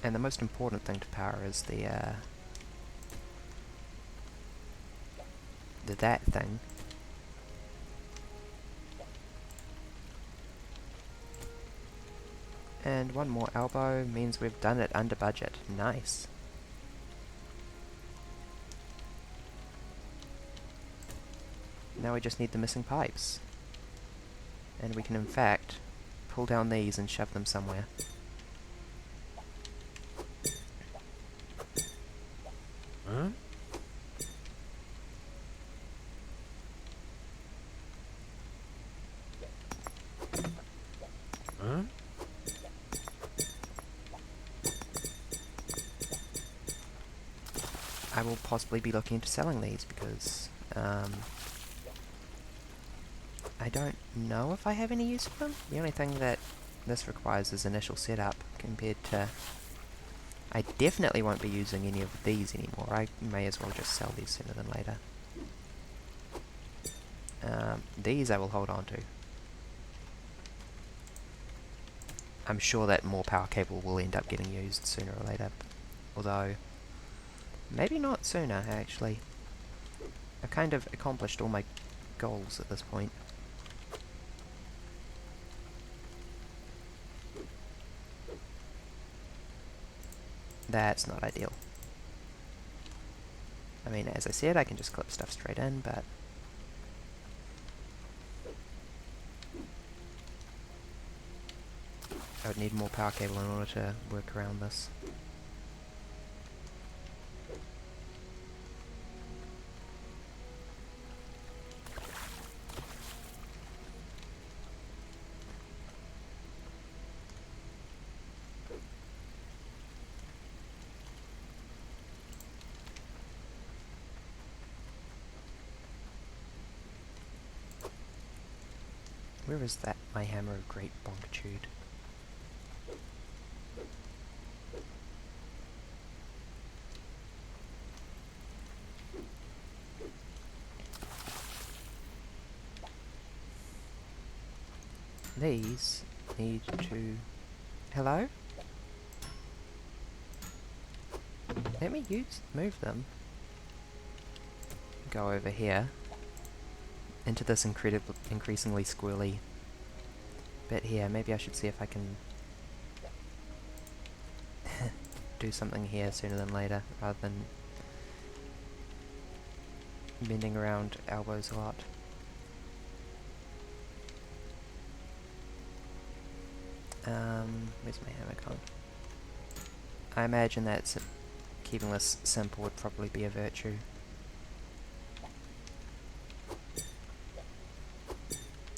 And the most important thing to power is the that thing. And one more elbow means we've done it under budget. Nice. Now we just need the missing pipes. And we can in fact pull down these and shove them somewhere. Huh? Huh? I will possibly be looking into selling these because I don't know if I have any use for them. The only thing that this requires is initial setup compared to... I definitely won't be using any of these anymore. I may as well just sell these sooner than later. These I will hold on to. I'm sure that more power cable will end up getting used sooner or later. Although, maybe not sooner, actually. I've kind of accomplished all my goals at this point. That's not ideal. I mean, as I said, I can just clip stuff straight in, but... I would need more power cable in order to work around this. Where is that, my hammer of great bonkitude? These need to... Hello? Let me move them. Go over here. Into this increasingly squirrely bit here. Maybe I should see if I can do something here sooner than later, rather than bending around elbows a lot. Where's my hammer gone? I imagine that keeping this simple would probably be a virtue.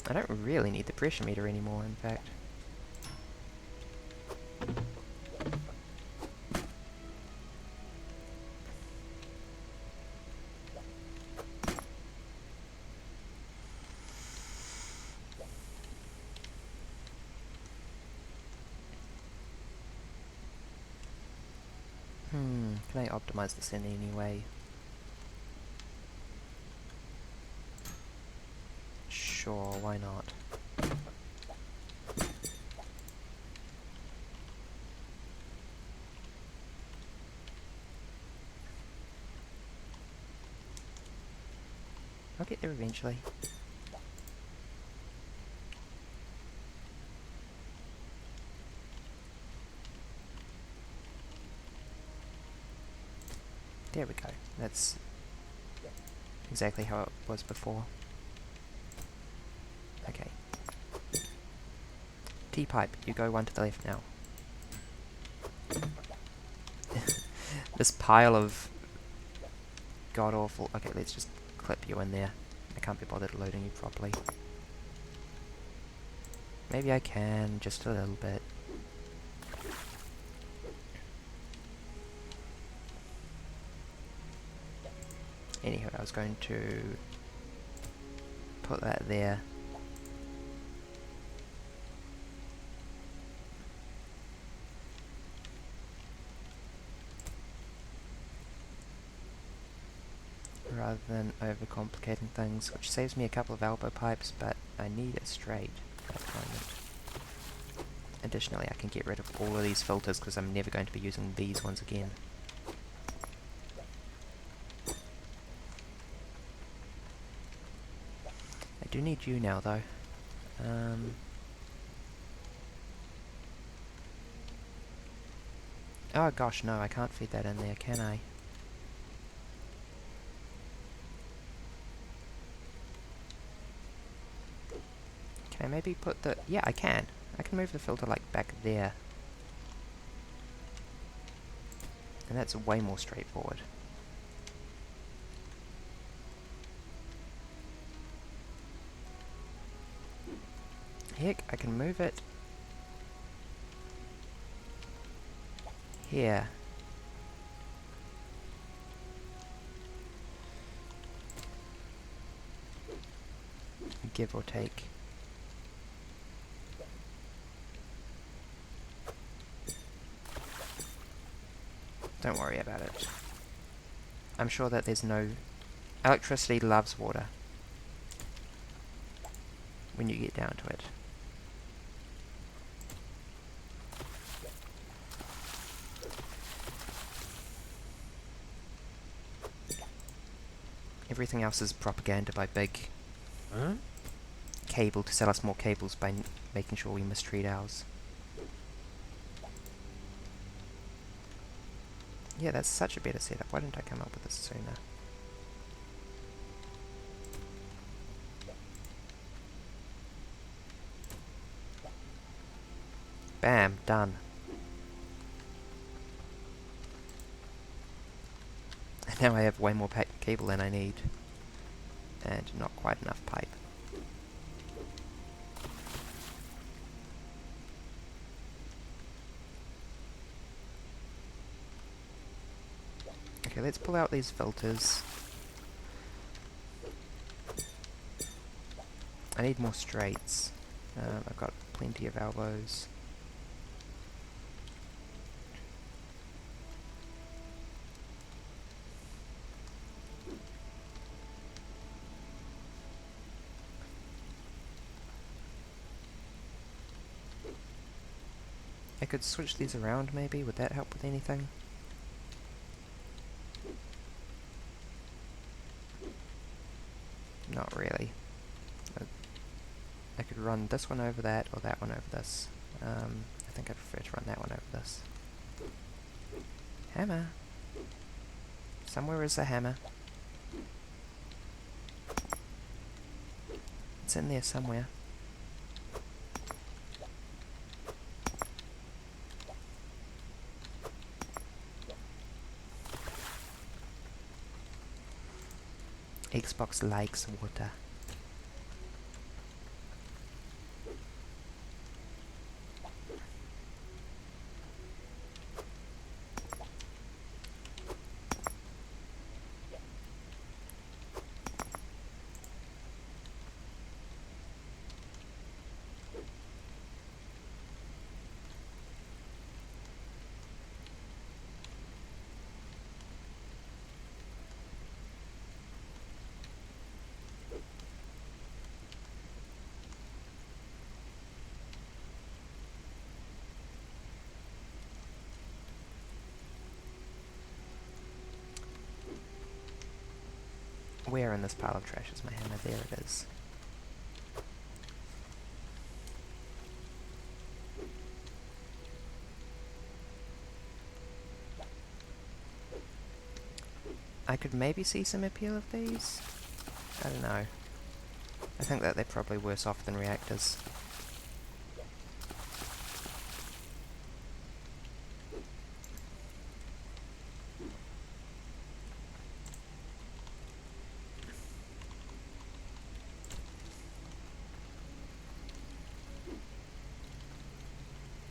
I don't really need the pressure meter anymore, in fact. Can I optimize this in any way? Sure, why not? I'll get there eventually. There we go. That's exactly how it was before. Okay. T-pipe, you go one to the left now. This pile of god-awful... Okay, let's just clip you in there. I can't be bothered loading you properly. Maybe I can, just a little bit. Anywho, I was going to put that there. Rather than overcomplicating things, which saves me a couple of elbow pipes, but I need it straight at the moment. Additionally, I can get rid of all of these filters because I'm never going to be using these ones again. I do need you now, though. Oh gosh, no, I can't feed that in there, can I? Can I maybe put the... Yeah, I can. I can move the filter, like, back there. And that's way more straightforward. Heck, I can move it here. Give or take. Don't worry about it. I'm sure that there's no... Electricity loves water. When you get down to it. Everything else is propaganda by big cable to sell us more cables by making sure we mistreat ours. Yeah, that's such a better setup. Why didn't I come up with this sooner? Bam, done. And now I have way more cable than I need. And not quite enough pipe. Okay, let's pull out these filters. I need more straights. I've got plenty of elbows. I could switch these around maybe, would that help with anything? Not really. I could run this one over that, or that one over this. I think I'd prefer to run that one over this. Hammer! Somewhere is a hammer. It's in there somewhere. Xbox likes water. Where in this pile of trash is my hammer? There it is. I could maybe see some appeal of these? I don't know. I think that they're probably worse off than reactors.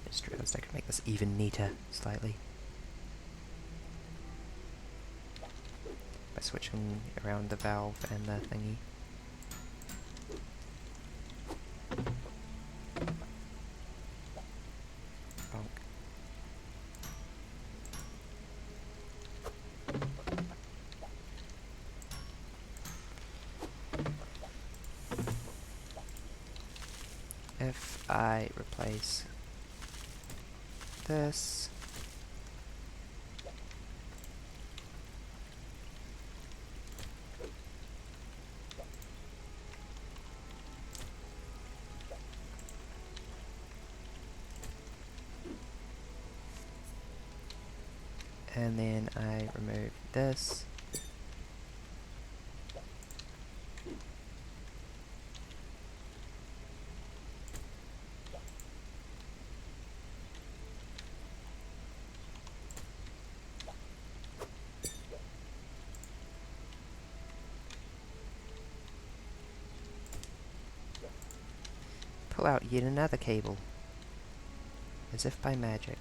Just realised I could make this even neater, slightly. By switching around the valve and the thingy. Bonk. If I replace this and then I remove this, pull out yet another cable, as if by magic.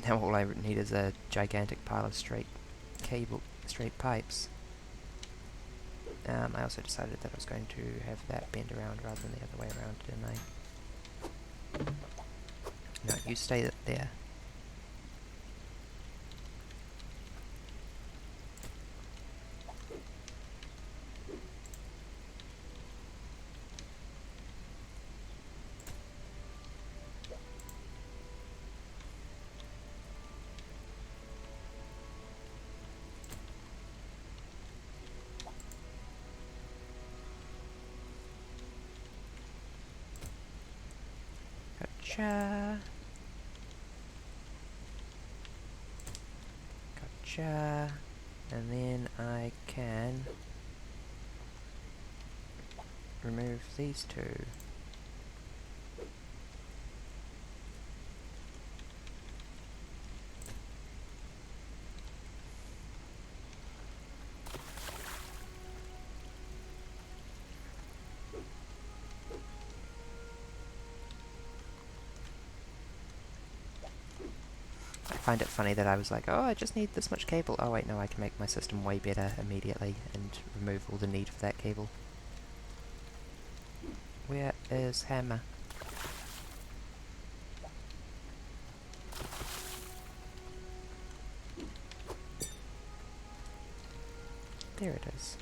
Now all I need is a gigantic pile of straight pipes. I also decided that I was going to have that bend around rather than the other way around, didn't I? No, you stay there. Gotcha. Gotcha. And then I can remove these two. find it funny that I was like, oh, I just need this much cable. Oh wait, no, I can make my system way better immediately and remove all the need for that cable. Where is hammer? There it is.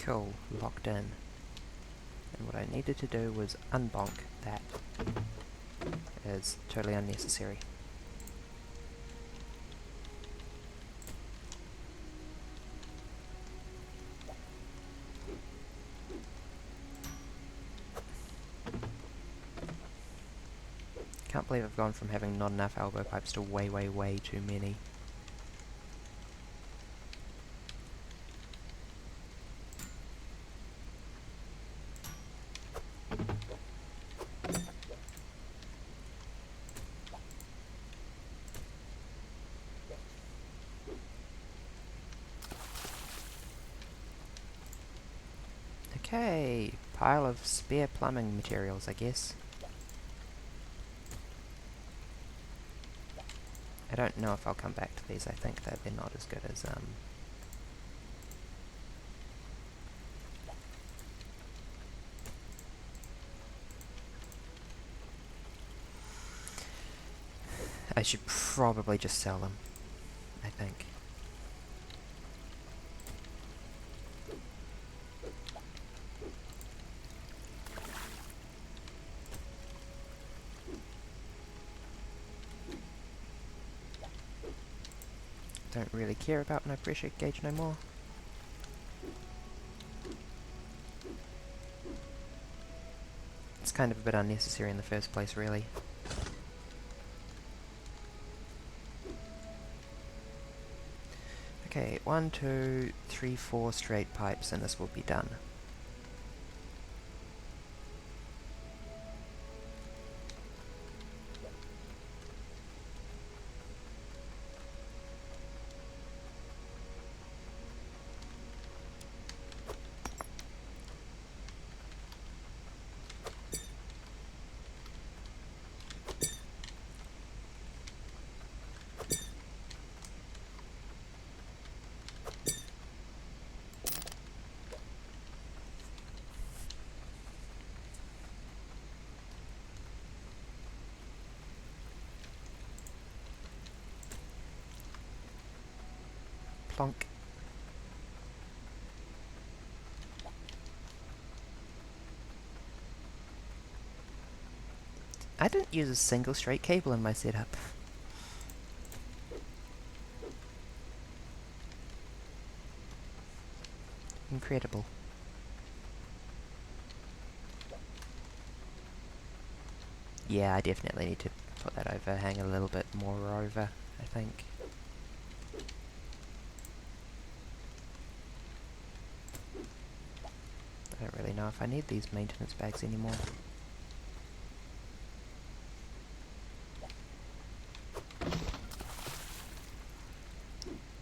Cool, locked in. And what I needed to do was unbonk that. Is totally unnecessary. Can't believe I've gone from having not enough elbow pipes to way, way, way too many. Okay, pile of spare plumbing materials, I guess. I don't know if I'll come back to these. I think that they're not as good as, I should probably just sell them, I think. Don't really care about my pressure gauge no more. It's kind of a bit unnecessary in the first place, really. Okay, 1, 2, 3, 4 straight pipes and this will be done. Plonk. I didn't use a single straight cable in my setup. Incredible. Yeah, I definitely need to put that overhang a little bit more over, I think. I don't really know if I need these maintenance bags anymore.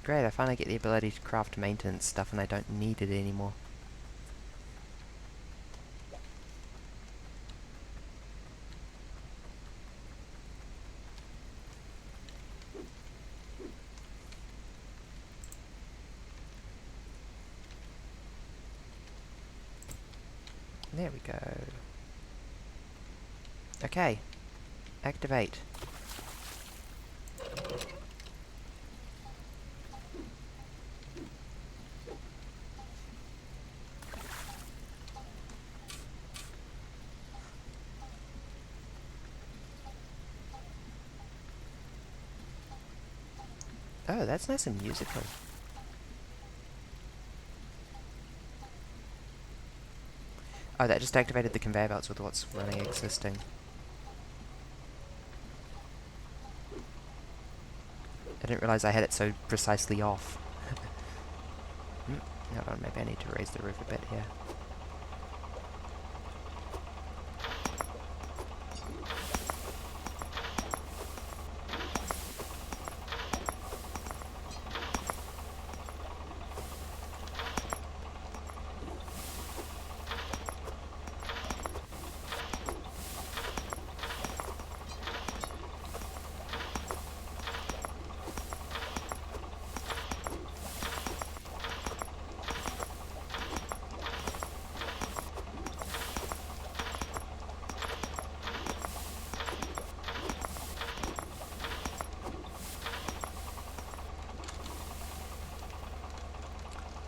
Great, I finally get the ability to craft maintenance stuff and I don't need it anymore. There we go. Okay, activate. Oh, that's nice and musical. Oh, that just activated the conveyor belts with what's running existing. I didn't realise I had it so precisely off. Hold on, maybe I need to raise the roof a bit here.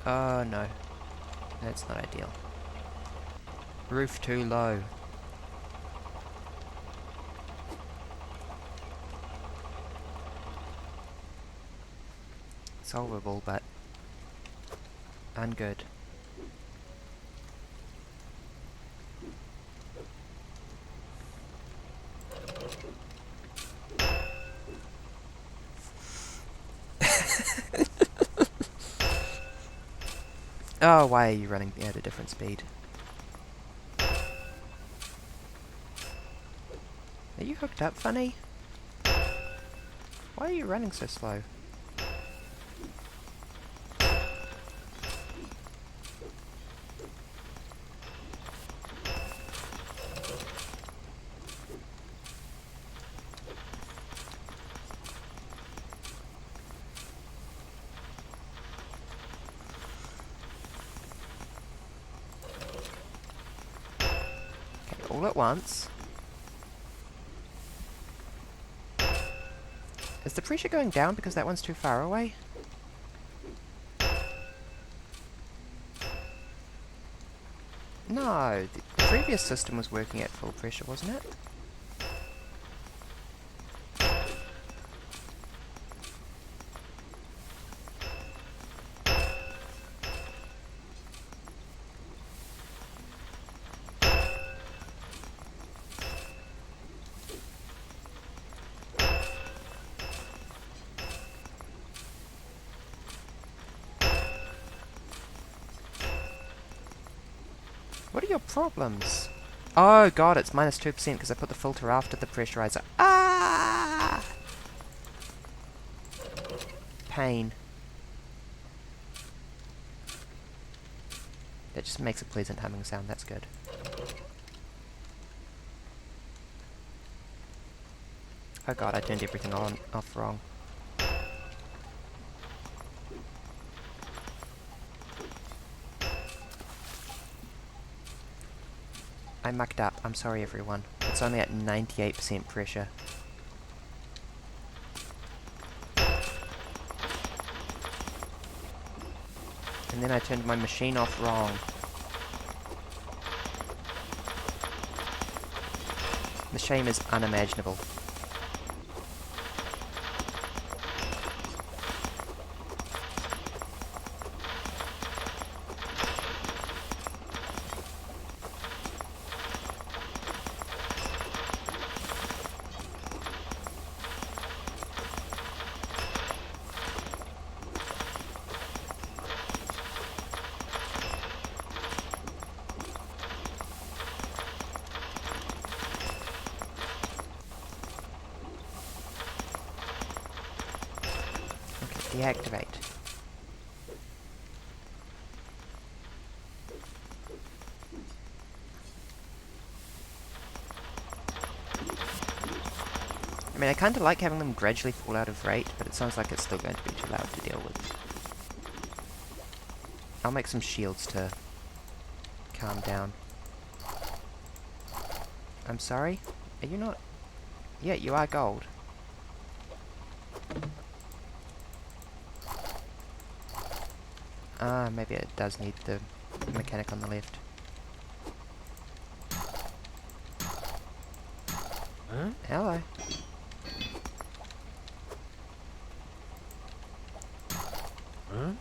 Oh no, that's not ideal. Roof too low. Solvable, but ungood. Oh, why are you running at a different speed? Are you hooked up, funny? Why are you running so slow? Okay, all at once. Is the pressure going down because that one's too far away? No, the previous system was working at full pressure, wasn't it? What are your problems? Oh god, it's minus 2% because I put the filter after the pressurizer. Ah! Pain. That just makes a pleasant humming sound, that's good. Oh god, I turned everything off wrong. I mucked up, I'm sorry everyone. It's only at 98% pressure. And then I turned my machine off wrong. The shame is unimaginable. Deactivate. I mean, I kinda like having them gradually fall out of rate, but it sounds like it's still going to be too loud to deal with. I'll make some shields to calm down. I'm sorry? Are you not? Yeah, you are gold. Ah, maybe it does need the mechanic on the left. Huh? Hello. Huh?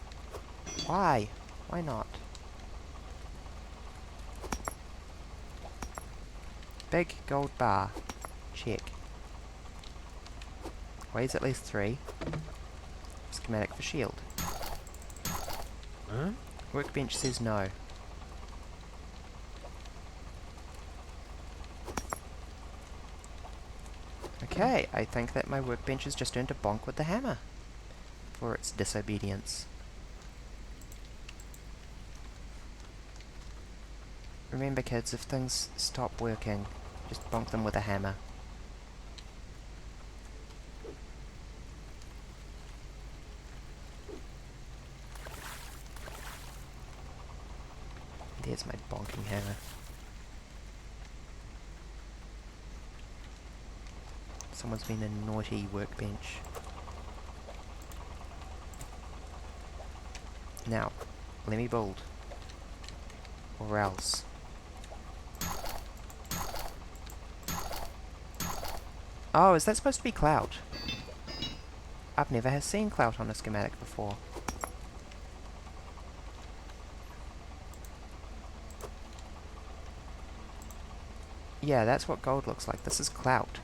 Why? Why not? Big gold bar. Check. Weighs at least 3. Schematic for shield. Huh? Workbench says no. Okay, I think that my workbench has just earned a bonk with the hammer for its disobedience. Remember kids, if things stop working, just bonk them with a hammer. There's my bonking hammer. Someone's been a naughty workbench. Now, let me build. Or else. Oh, is that supposed to be clout? I've never seen clout on a schematic before. Yeah, that's what gold looks like. This is clout.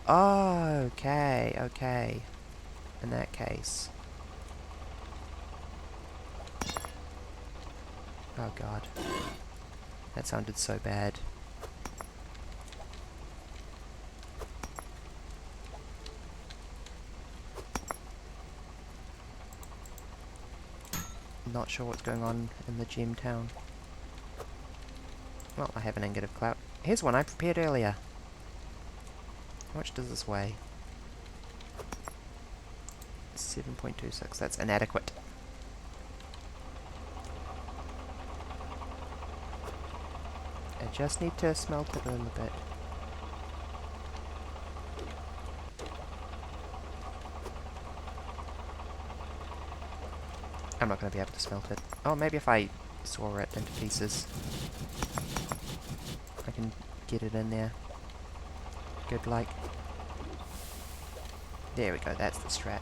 Oh, okay, okay. In that case. Oh god. That sounded so bad. Not sure what's going on in the gem town. Well, I have an ingot of clout. Here's one I prepared earlier. How much does this weigh? 7.26. That's inadequate. I just need to smelt it a little bit. I'm not going to be able to smelt it. Oh, maybe if I saw it into pieces. I can get it in there. Good like. There we go, that's the strat.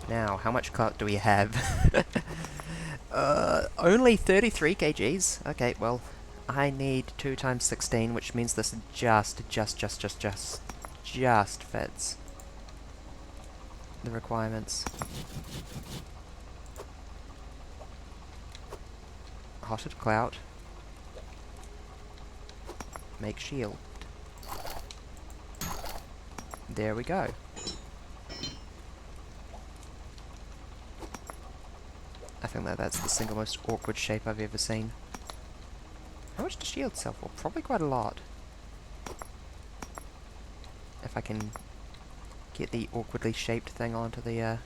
Now, how much clout do we have? Only 33 kgs? Okay, well, I need 2 times 16, which means this just fits the requirements. Hotted clout. Make shield. There we go. I think that's the single most awkward shape I've ever seen. How much does shield sell for? Probably quite a lot. If I can get the awkwardly shaped thing onto the,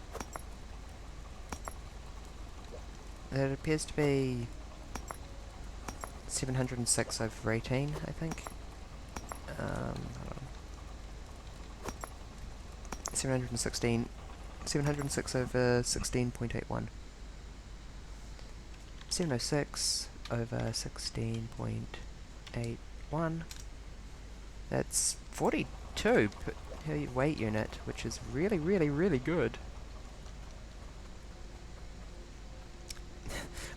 It appears to be 706 over 18, I think. Hold on. 706 over 16.81. 706 over 16.81. That's 42 per weight unit, which is really, really, really good.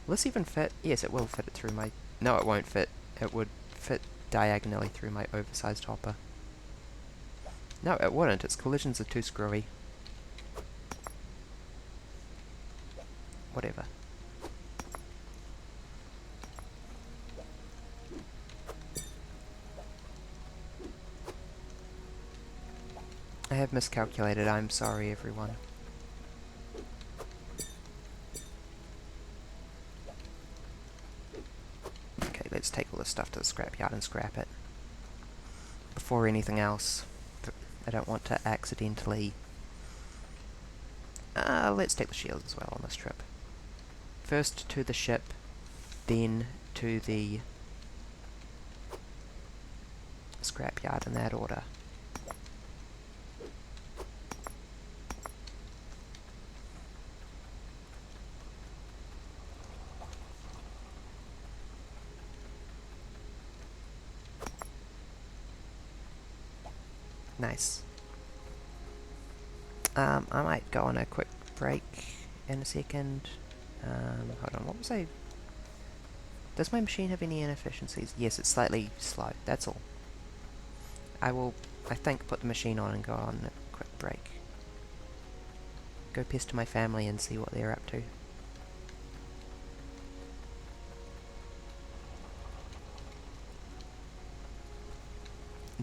Will this even fit? Yes, it will fit it through my... No, it won't fit. It would fit diagonally through my oversized hopper. No, it wouldn't. Its collisions are too screwy. Whatever. I have miscalculated. I'm sorry, everyone. Okay, let's take all this stuff to the scrapyard and scrap it. Before anything else. I don't want to accidentally... let's take the shields as well on this trip. First to the ship, then to the scrapyard in that order. Nice. I might go on a quick break in a second. Hold on, what was I... Does my machine have any inefficiencies? Yes, it's slightly slow, that's all. I will, I think, put the machine on and go on a quick break. Go pester my family and see what they're up to.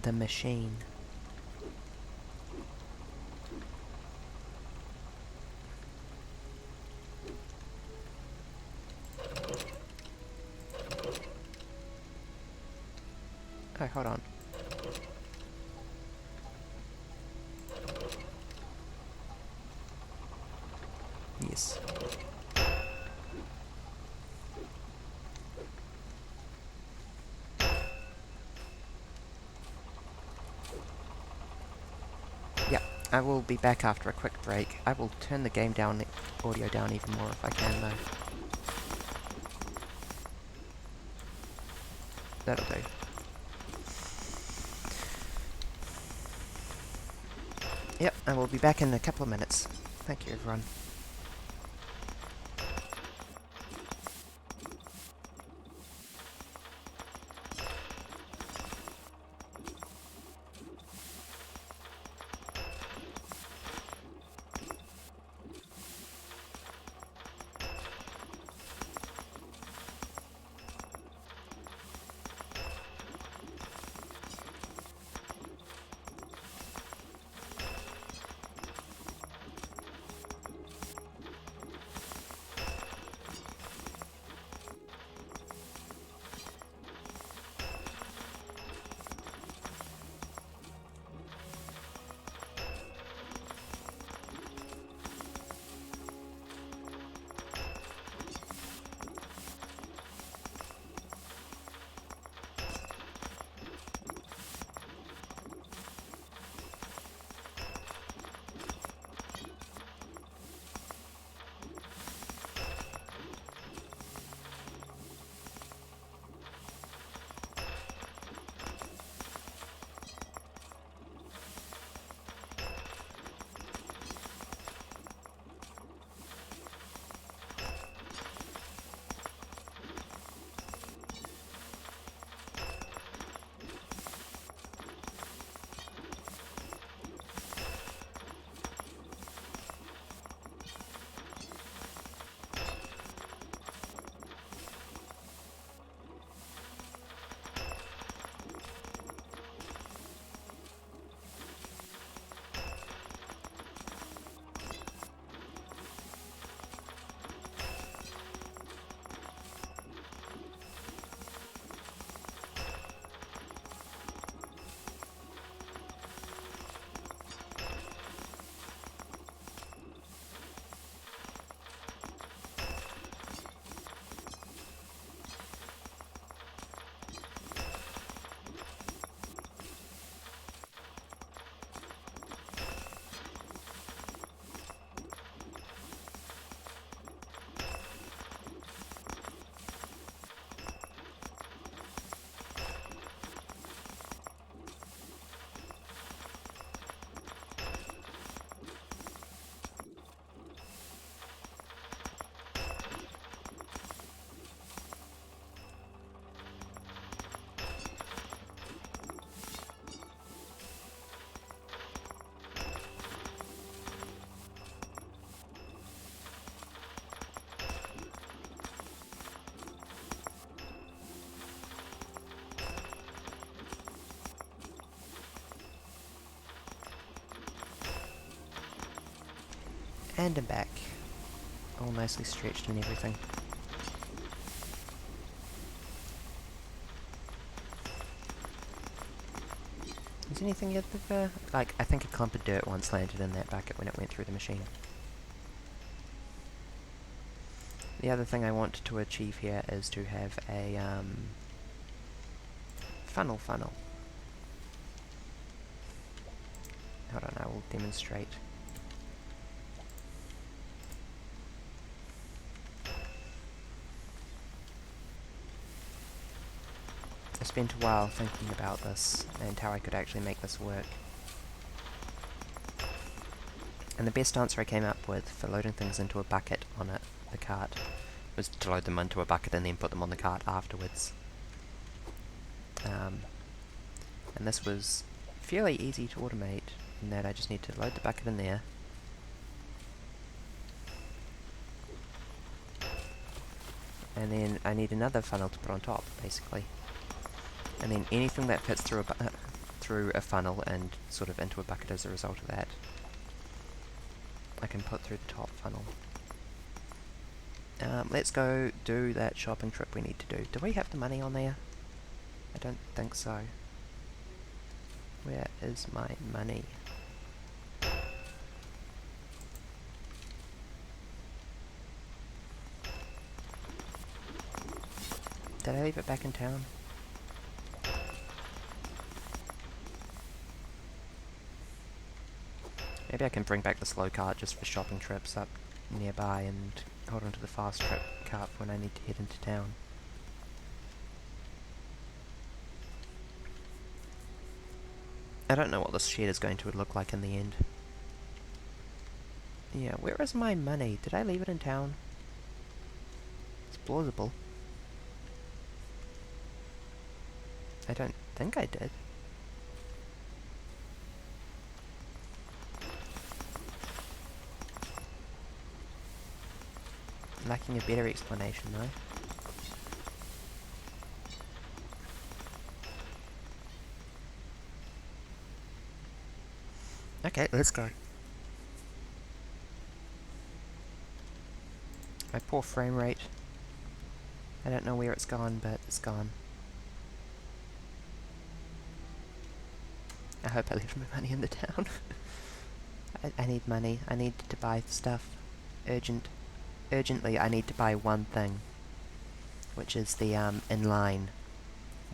The machine. Oh, hold on. Yes. Yep, I will be back after a quick break. I will turn the game down, the audio down even more if I can though. That'll do. Yep, I will be back in a couple of minutes. Thank you, everyone. And I'm back. All nicely stretched and everything. Is anything yet there? Like, I think a clump of dirt once landed in that bucket when it went through the machine. The other thing I want to achieve here is to have a funnel. Hold on, I will demonstrate. I spent a while thinking about this and how I could actually make this work. And the best answer I came up with for loading things into a bucket on the cart was to load them into a bucket and then put them on the cart afterwards. And this was fairly easy to automate in that I just need to load the bucket in there. And then I need another funnel to put on top, basically. And then anything that fits through a funnel and sort of into a bucket as a result of that, I can put through the top funnel. Let's go do that shopping trip we need to do. Do we have the money on there? I don't think so. Where is my money? Did I leave it back in town? Maybe I can bring back the slow cart just for shopping trips up nearby and hold on to the fast trip cart when I need to head into town. I don't know what this shed is going to look like in the end. Yeah, where is my money? Did I leave it in town? It's plausible. I don't think I did. Lacking a better explanation, though. Okay, let's go. My poor frame rate. I don't know where it's gone, but it's gone. I hope I left my money in the town. I need money. I need to buy stuff. Urgently, I need to buy one thing. Which is the, inline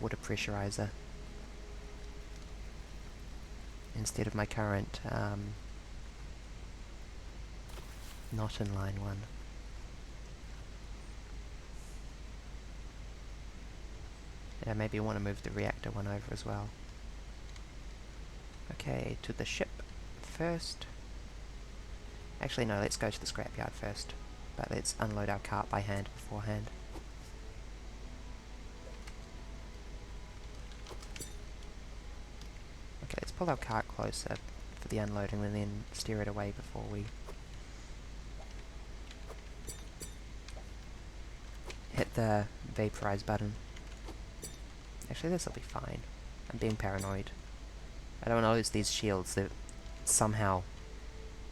water pressurizer. Instead of my current, not inline one. Yeah, maybe I want to move the reactor one over as well. Okay, to the ship first. Actually, no, let's go to the scrapyard first. But let's unload our cart by hand beforehand. Okay, let's pull our cart closer for the unloading and then steer it away before we hit the vaporize button. Actually, this will be fine. I'm being paranoid. I don't want to lose these shields. They're somehow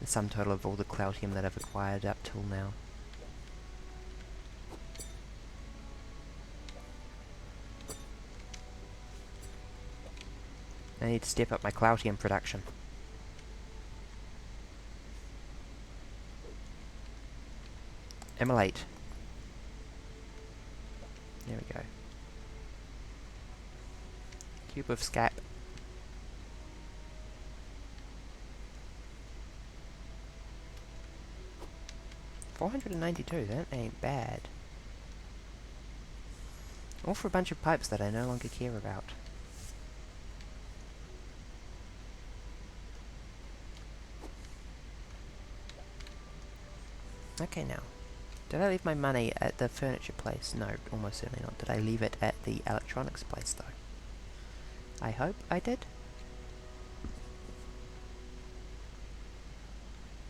the sum total of all the Cloutium that I've acquired up till now. I need to step up my Cloutium production. Immolate. There we go. Cube of scap. $492, that ain't bad. All for a bunch of pipes that I no longer care about. Okay, now. Did I leave my money at the furniture place? No, almost certainly not. Did I leave it at the electronics place, though? I hope I did.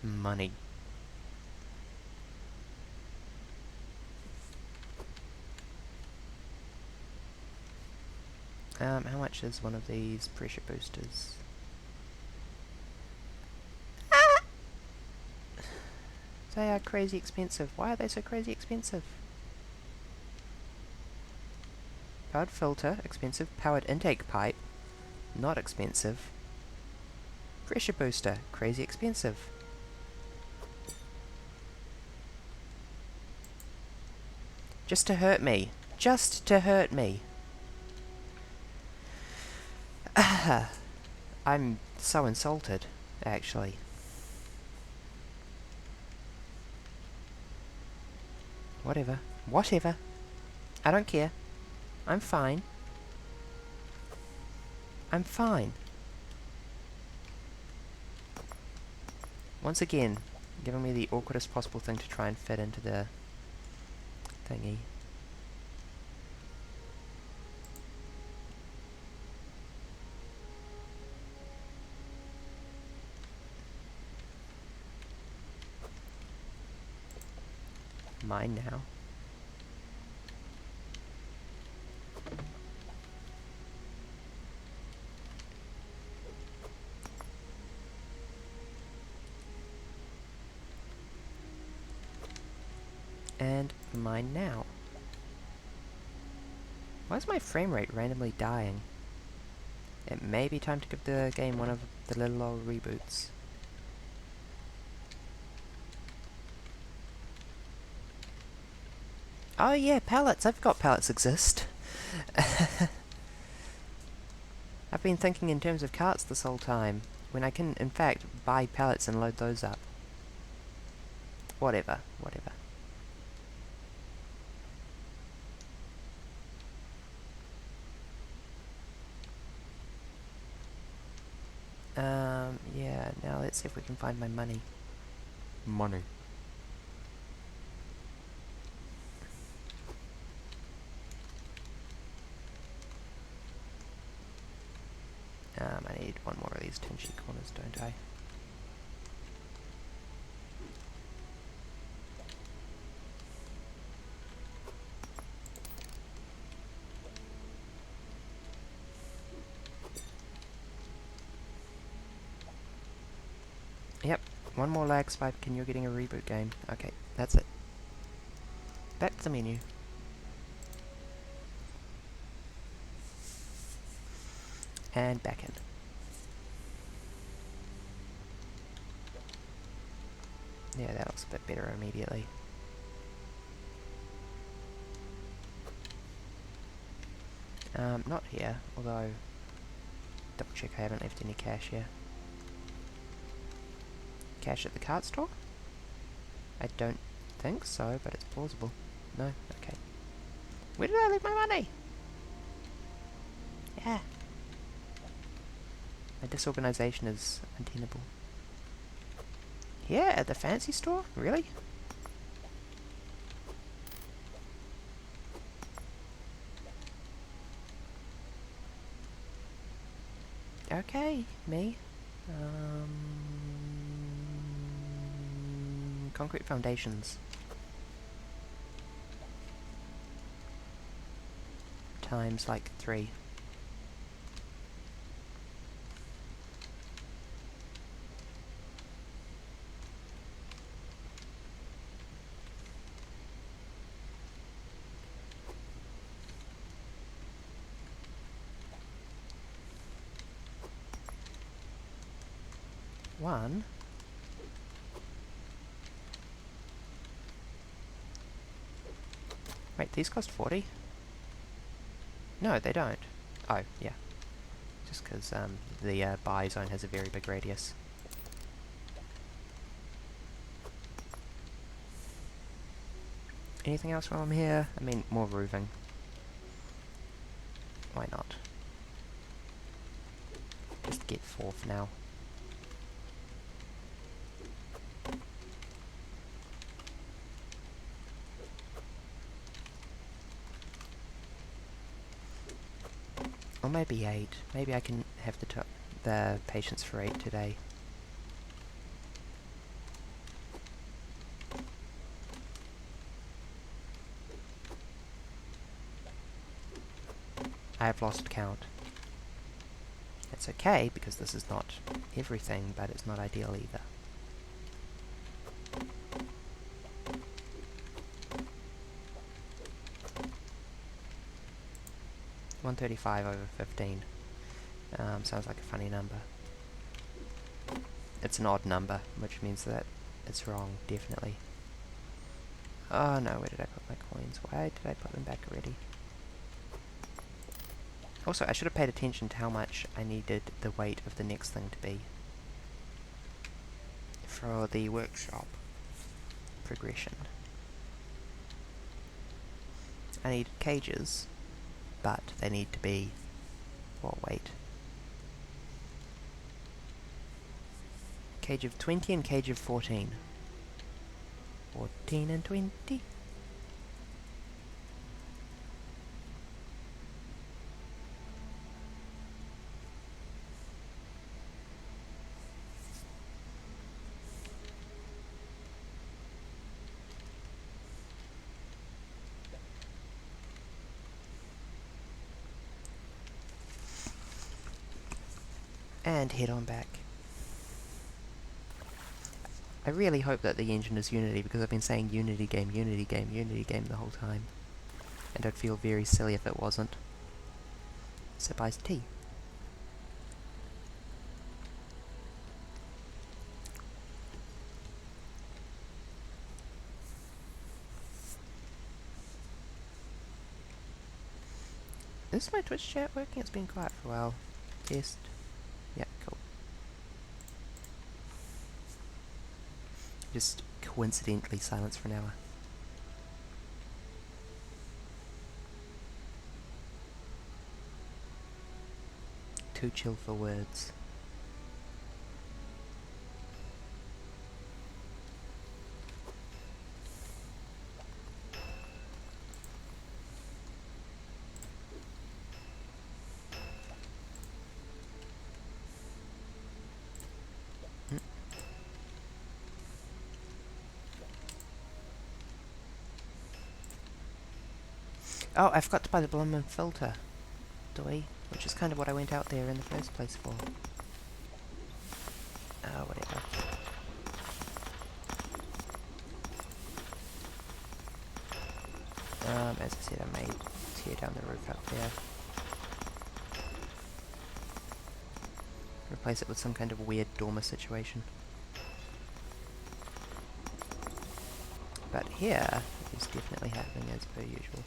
Money. How much is one of these pressure boosters? They are crazy expensive. Why are they so crazy expensive? Powered filter, expensive. Powered intake pipe, not expensive. Pressure booster, crazy expensive. Just to hurt me. Just to hurt me. I'm so insulted, actually. Whatever. Whatever. I don't care. I'm fine. I'm fine. Once again, giving me the awkwardest possible thing to try and fit into the thingy. mine now. And mine now. Why is my frame rate randomly dying? It may be time to give the game one of the little old reboots. Oh yeah, pallets! I forgot pallets exist. I've been thinking in terms of carts this whole time, when I can, in fact, buy pallets and load those up. Whatever, whatever. Yeah, now let's see if we can find my money. Money. I need one more of these tin sheet corners, don't I? Yep, one more lag spike and you're getting a reboot game. Okay, that's it. Back to the menu. And back in. Yeah, that looks a bit better immediately. Not here, although... Double check I haven't left any cash here. Cash at the cart store? I don't think so, but it's plausible. No? Okay. Where did I leave my money? Yeah. My disorganization is untenable. Here, at the fancy store? Really? Okay, me. Concrete foundations. Times like 3. One. Wait, these cost 40? No, they don't. Oh, yeah. Just because the buy zone has a very big radius. Anything else while I'm here? I mean, more roofing. Why not? Just get 4 for now. Or maybe 8. Maybe I can have the patience for 8 today. I have lost count. It's okay, because this is not everything, but it's not ideal either. $135 over 15. Sounds like a funny number. It's an odd number, which means that it's wrong, definitely. Oh no, where did I put my coins? Why did I put them back already? Also, I should have paid attention to how much I needed the weight of the next thing to be for the workshop progression. I need cages, but they need to be what weight? Cage of 20 and cage of 14. 14 and 20. And head on back. I really hope that the engine is Unity, because I've been saying Unity game, Unity game, Unity game the whole time. And I'd feel very silly if it wasn't. Sip iced tea. Is my Twitch chat working? It's been quiet for a while. Test. Yeah, cool. Just coincidentally silence for an hour. Too chill for words. Oh, I forgot to buy the blooming filter. Do we? Which is kind of what I went out there in the first place for. Oh, whatever. As I said, I may tear down the roof up there. Replace it with some kind of weird dormer situation. But here is definitely happening as per usual.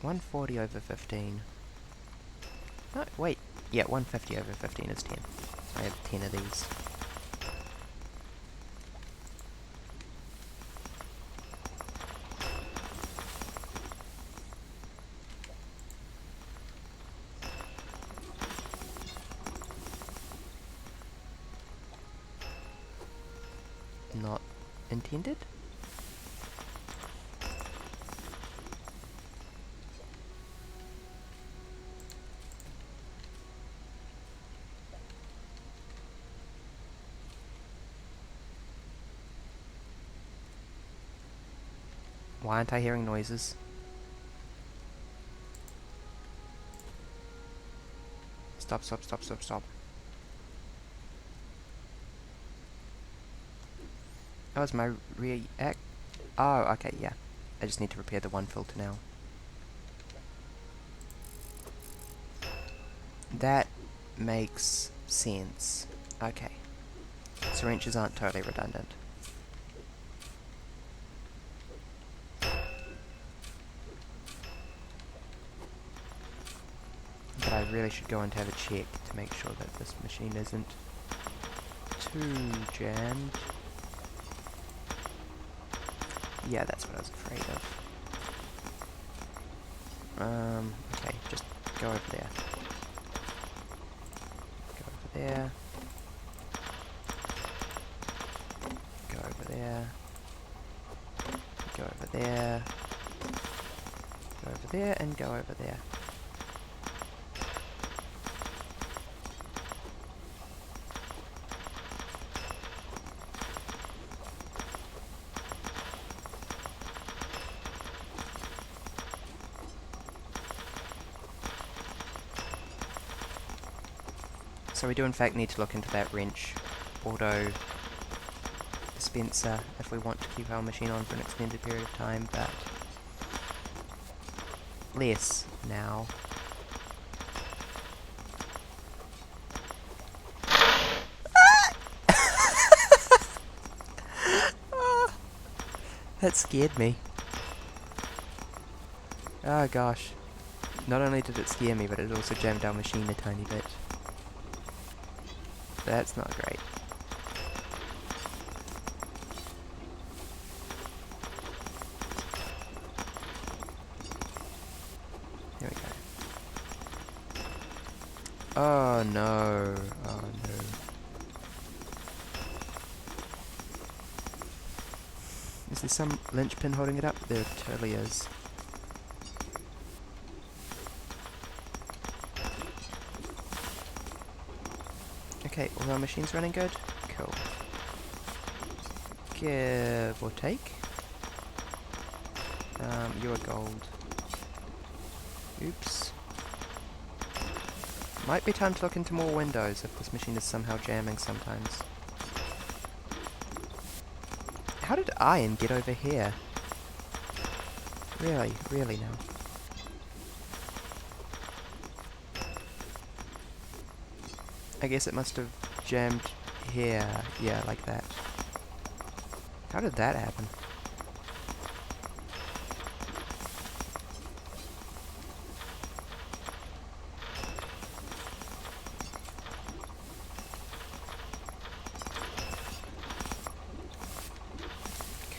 $140 over 15. Oh, wait. Yeah, 150 over 15 is 10. So I have 10 of these. Not intended? Why aren't I hearing noises? Stop, stop, stop, stop, stop. Oh, is my react... Oh, okay, yeah. I just need to repair the one filter now. That makes sense. Okay. So wrenches aren't totally redundant. But I really should go and have a check to make sure that this machine isn't too jammed. Yeah, that's what I was afraid of. Okay, just go over there. Go over there. Go over there. Go over there. Go over there, and go over there. So we do in fact need to look into that wrench auto dispenser if we want to keep our machine on for an extended period of time, but less now. That scared me. Oh gosh. Not only did it scare me, but it also jammed our machine a tiny bit. That's not great. Here we go. Oh no. Oh no. Is there some linchpin holding it up? There totally is. Okay, all our machines running good? Cool. Give or take. You are gold. Oops. Might be time to look into more windows if this machine is somehow jamming sometimes. How did iron get over here? Really, really now. I guess it must have jammed here. Yeah, like that. How did that happen?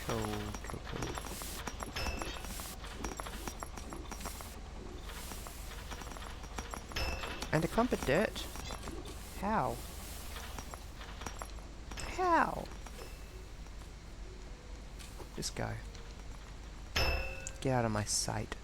Cool, cool, cool. And a clump of dirt? How? How? Just go. Get out of my sight.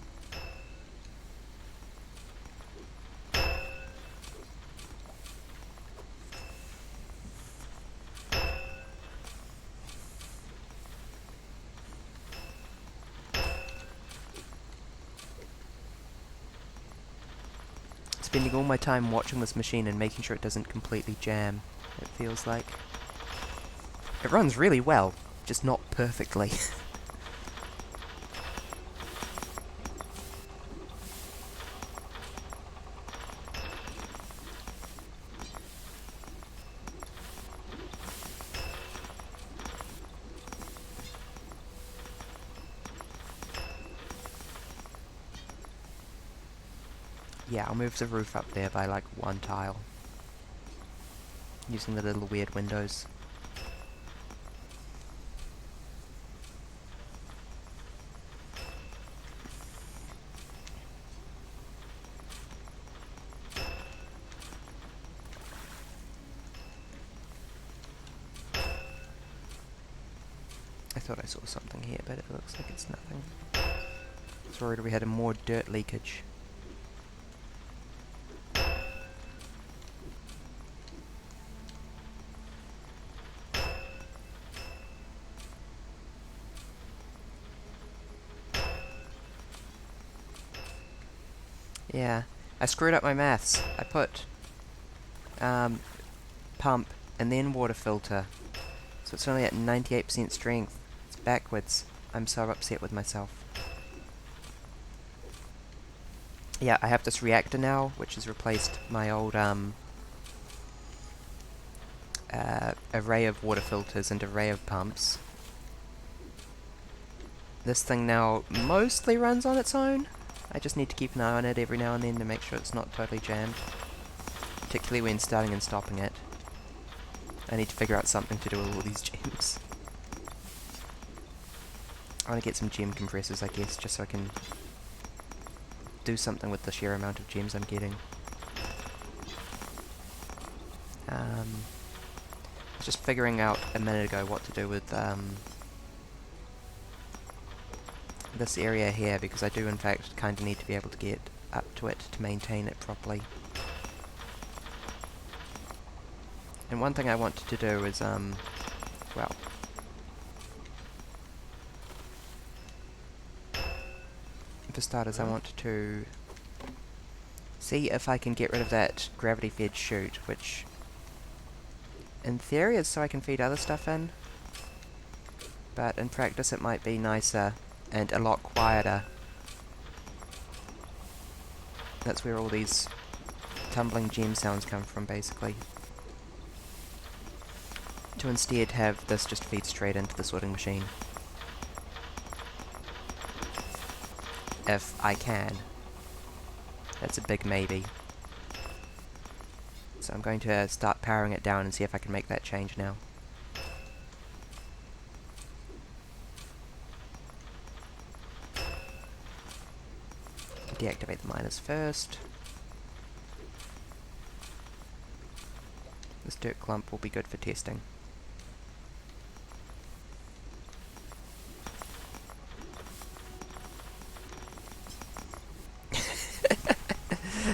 Spending all my time watching this machine and making sure it doesn't completely jam, it feels like. It runs really well, just not perfectly. Yeah, I'll move the roof up there by like one tile. Using the little weird windows. I thought I saw something here, but it looks like it's nothing. I was worried we had a more dirt leakage. Yeah, I screwed up my maths. I put pump and then water filter, so it's only at 98% strength. It's backwards. I'm so upset with myself. Yeah, I have this reactor now, which has replaced my old array of water filters and array of pumps. This thing now mostly runs on its own. I just need to keep an eye on it every now and then to make sure it's not totally jammed. Particularly when starting and stopping it. I need to figure out something to do with all these gems. I want to get some gem compressors, I guess, just so I can do something with the sheer amount of gems I'm getting. I was just figuring out a minute ago what to do with this area here, because I do in fact kind of need to be able to get up to it to maintain it properly. And one thing I wanted to do is, well, for starters I want to see if I can get rid of that gravity-fed chute, which in theory is so I can feed other stuff in, but in practice it might be nicer and a lot quieter. That's where all these tumbling gem sounds come from, basically. To instead have this just feed straight into the sorting machine. If I can. That's a big maybe. So I'm going to start powering it down and see if I can make that change now. Deactivate the miners first. This dirt clump will be good for testing.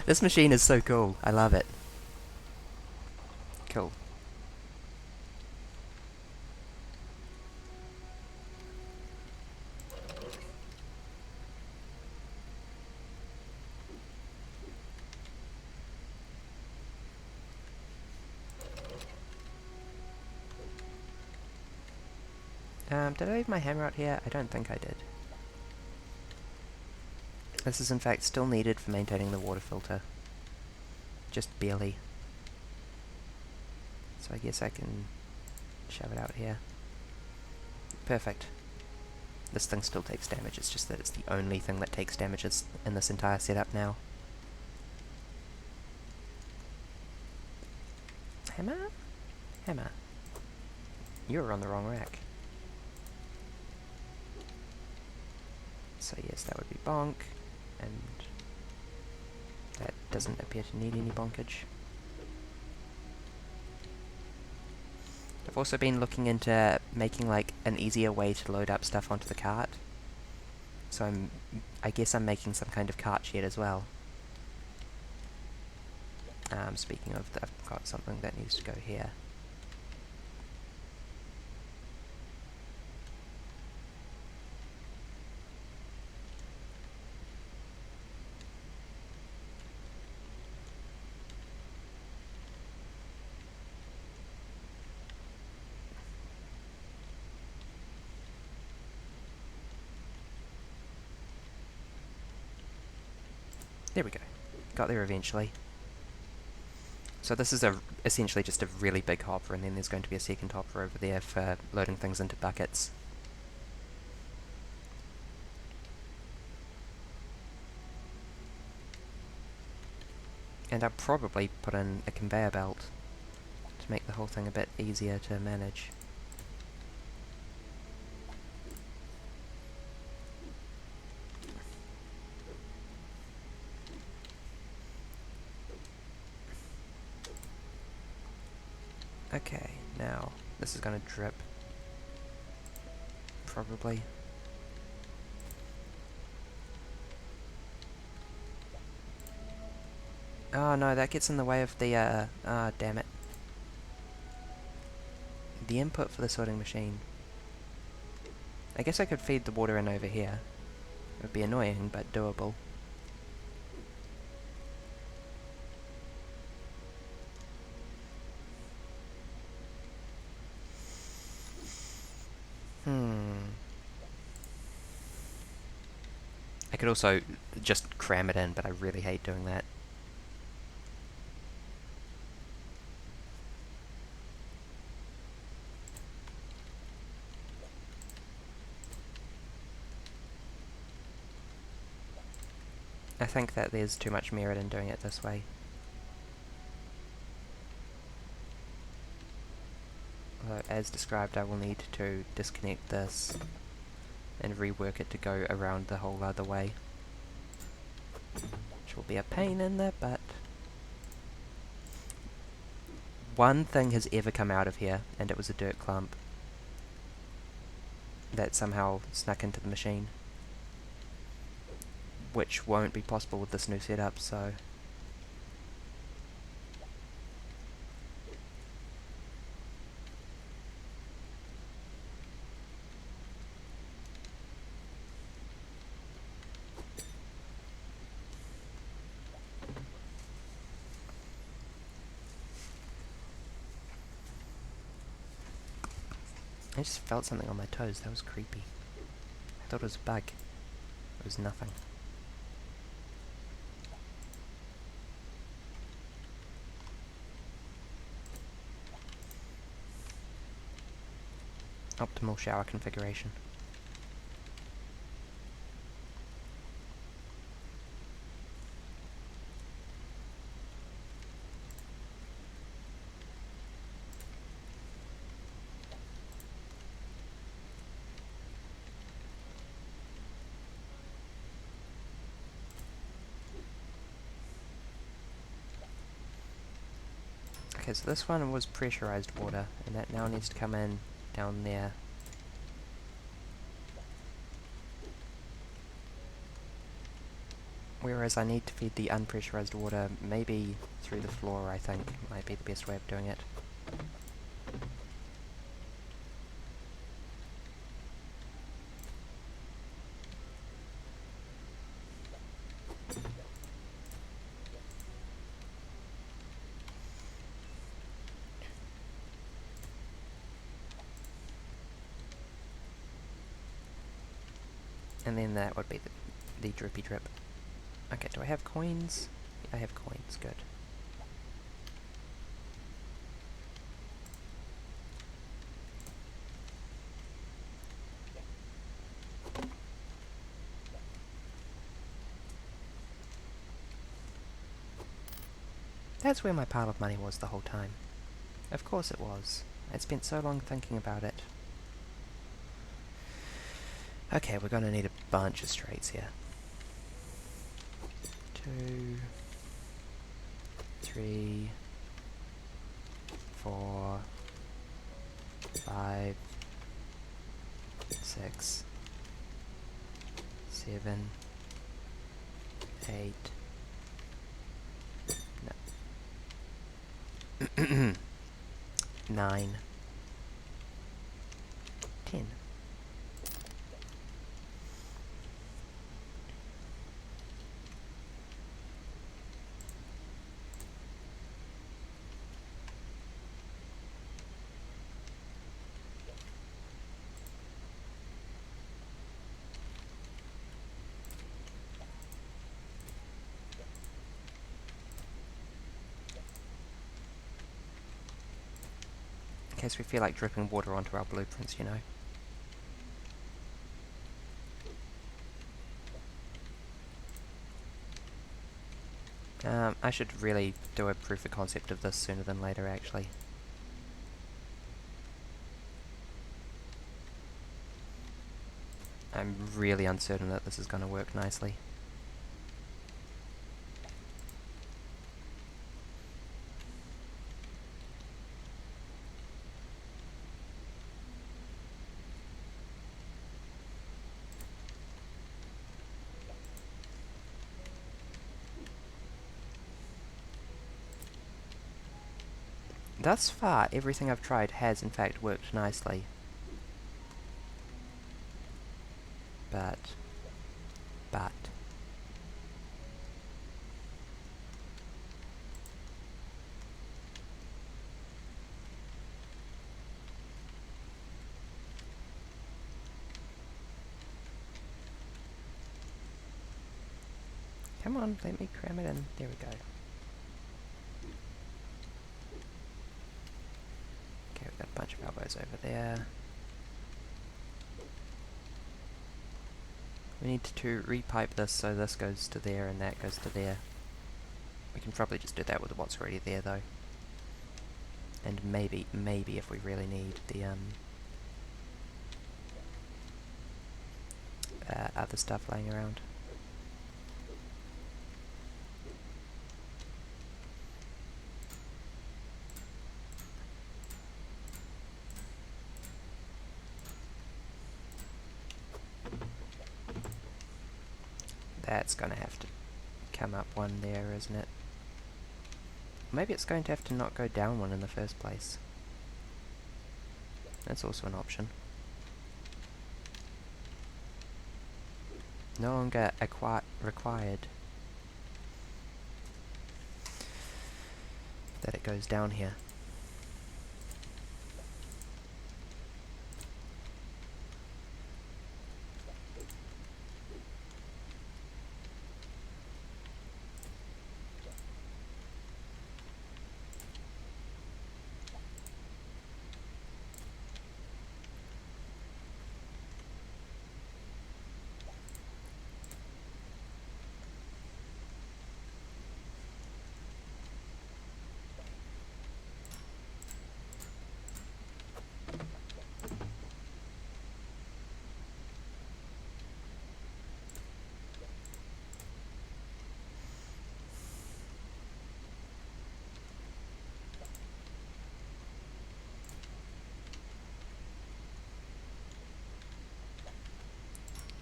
This machine is so cool. I love it. Cool. Did I leave my hammer out here? I don't think I did. This is in fact still needed for maintaining the water filter. Just barely. So I guess I can shove it out here. Perfect. This thing still takes damage, it's just that it's the only thing that takes damage in this entire setup now. Hammer? Hammer. You're on the wrong rack. So yes, that would be bonk, and that doesn't appear to need any bonkage. I've also been looking into making like an easier way to load up stuff onto the cart. So I guess I'm making some kind of cart shed as well. Speaking of, I've got something that needs to go here. There we go. Got there eventually. So this is essentially just a really big hopper, and then there's going to be a second hopper over there for loading things into buckets. And I'll probably put in a conveyor belt to make the whole thing a bit easier to manage. Okay, now this is going to drip. Probably. Oh no, that gets in the way of the, damn it. The input for the sorting machine. I guess I could feed the water in over here. It would be annoying, but doable. I could also just cram it in, but I really hate doing that. I think that there's too much merit in doing it this way. Although, as described, I will need to disconnect this and rework it to go around the whole other way. Which will be a pain in the butt. One thing has ever come out of here, and it was a dirt clump that somehow snuck into the machine. Which won't be possible with this new setup, so... I just felt something on my toes. That was creepy. I thought it was a bug. It was nothing. Optimal shower configuration. Okay, so this one was pressurized water, and that now needs to come in down there. Whereas I need to feed the unpressurized water maybe through the floor, I think, might be the best way of doing it. And then that would be the drippy drip. Okay, do I have coins? I have coins, good. That's where my pile of money was the whole time. Of course it was. I'd spent so long thinking about it. Okay, we're gonna need a bunch of straights here. 2, 3, 4, 5, 6, 7, 8. No. 9, 10. In case we feel like dripping water onto our blueprints, you know. I should really do a proof of concept of this sooner than later, actually. I'm really uncertain that this is going to work nicely. Thus far, everything I've tried has in fact worked nicely. But... Come on, let me cram it in. There we go. Okay, we've got a bunch of elbows over there. We need to repipe this so this goes to there and that goes to there. We can probably just do that with what's already there though. And maybe if we really need the other stuff laying around. That's gonna have to come up one there, isn't it? Maybe it's going to have to not go down one in the first place. That's also an option. No longer required that it goes down here.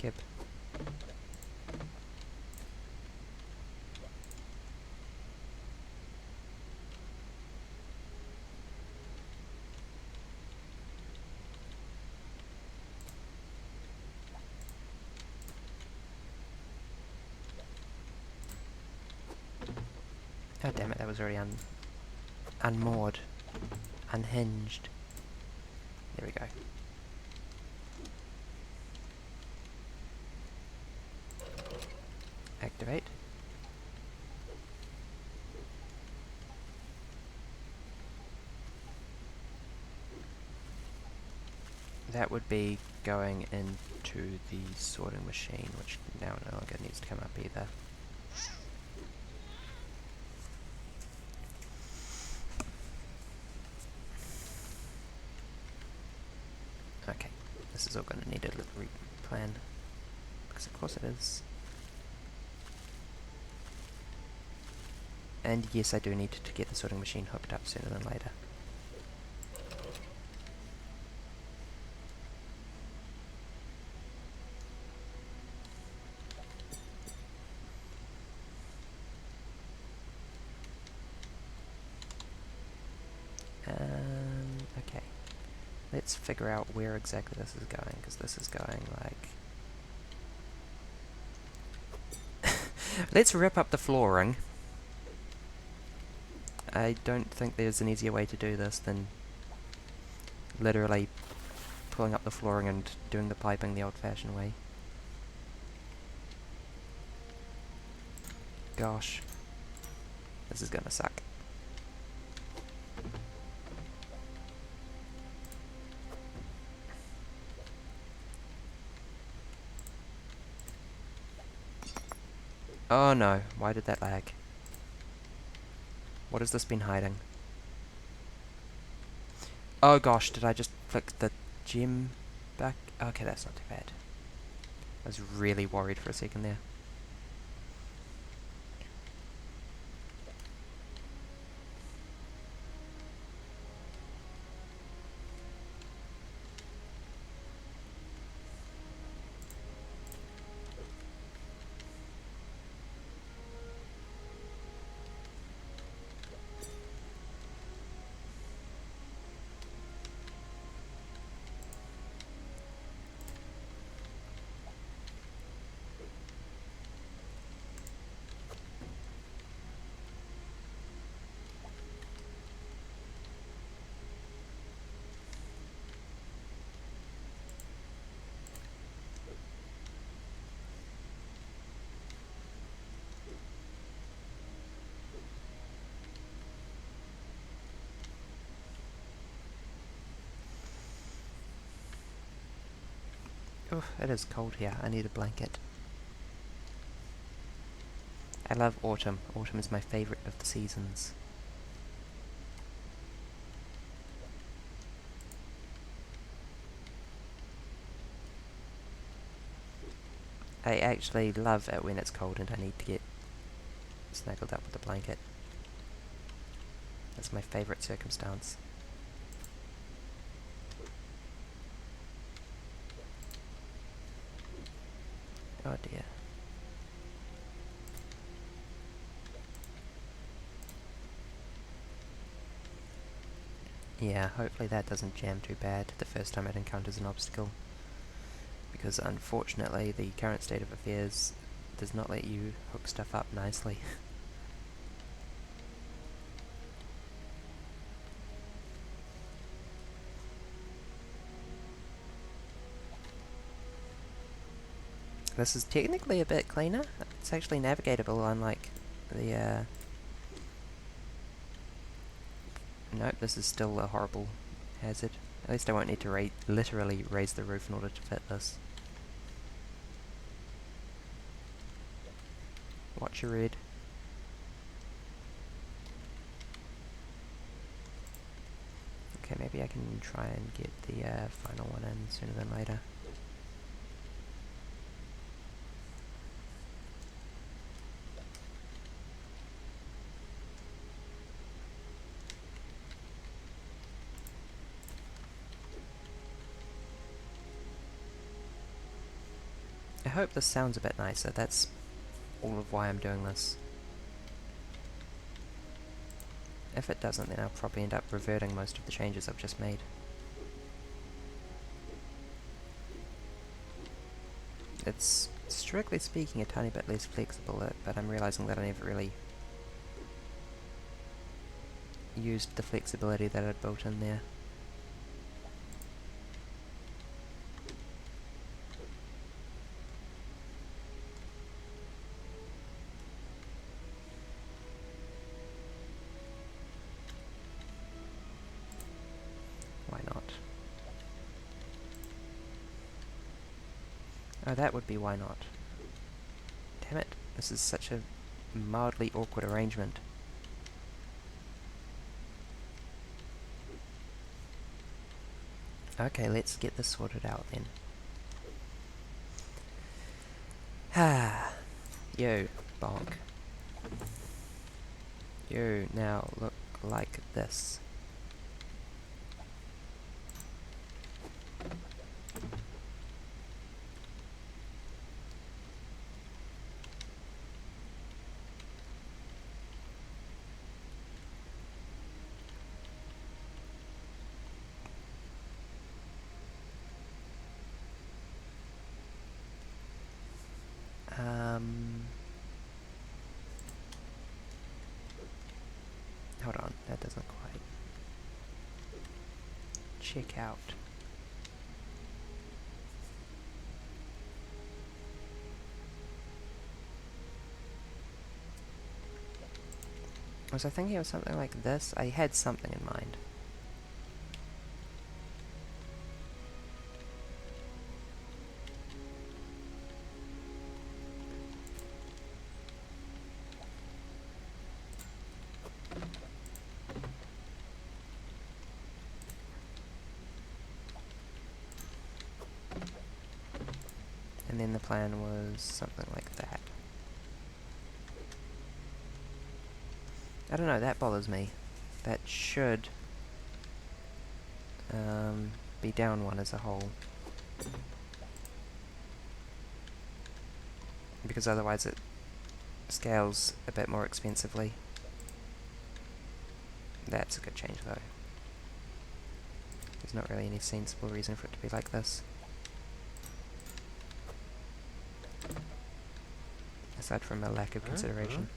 Yep. Oh damn it, that was already unmoored. Unhinged. There we go. that would be going into the sorting machine, which now no longer needs to come up either. Okay, this is all going to need a little replan, because of course it is. And yes, I do need to get the sorting machine hooked up sooner than later. Okay. Let's figure out where exactly this is going, because this is going like... Let's rip up the flooring. I don't think there's an easier way to do this than literally pulling up the flooring and doing the piping the old-fashioned way. Gosh. This is gonna suck. Oh no, why did that lag? What has this been hiding? Oh gosh, did I just flick the gem back? Okay, that's not too bad. I was really worried for a second there. Oh, it is cold here. I need a blanket. I love autumn. Autumn is my favourite of the seasons. I actually love it when it's cold and I need to get snuggled up with a blanket. That's my favourite circumstance. Oh dear. Yeah, hopefully that doesn't jam too bad the first time it encounters an obstacle. Because unfortunately the current state of affairs does not let you hook stuff up nicely. This is technically a bit cleaner. It's actually navigatable, unlike the nope, this is still a horrible hazard. At least I won't need to literally raise the roof in order to fit this. Watch your red. Okay, maybe I can try and get the final one in sooner than later. I hope this sounds a bit nicer. That's all of why I'm doing this. If it doesn't, then I'll probably end up reverting most of the changes I've just made. It's, strictly speaking, a tiny bit less flexible, but I'm realizing that I never really used the flexibility that I'd built in there. Why not? Oh, that would be why not. Damn it, this is such a mildly awkward arrangement. Okay, let's get this sorted out then. Ah, you, bonk. You now look like this. Hold on, that doesn't quite check out. Was I thinking of something like this? I had something in mind. And then the plan was something like that. I don't know, that bothers me. That should be down one as a whole. Because otherwise it scales a bit more expensively. That's a good change though. There's not really any sensible reason for it to be like this. Aside from a lack of consideration.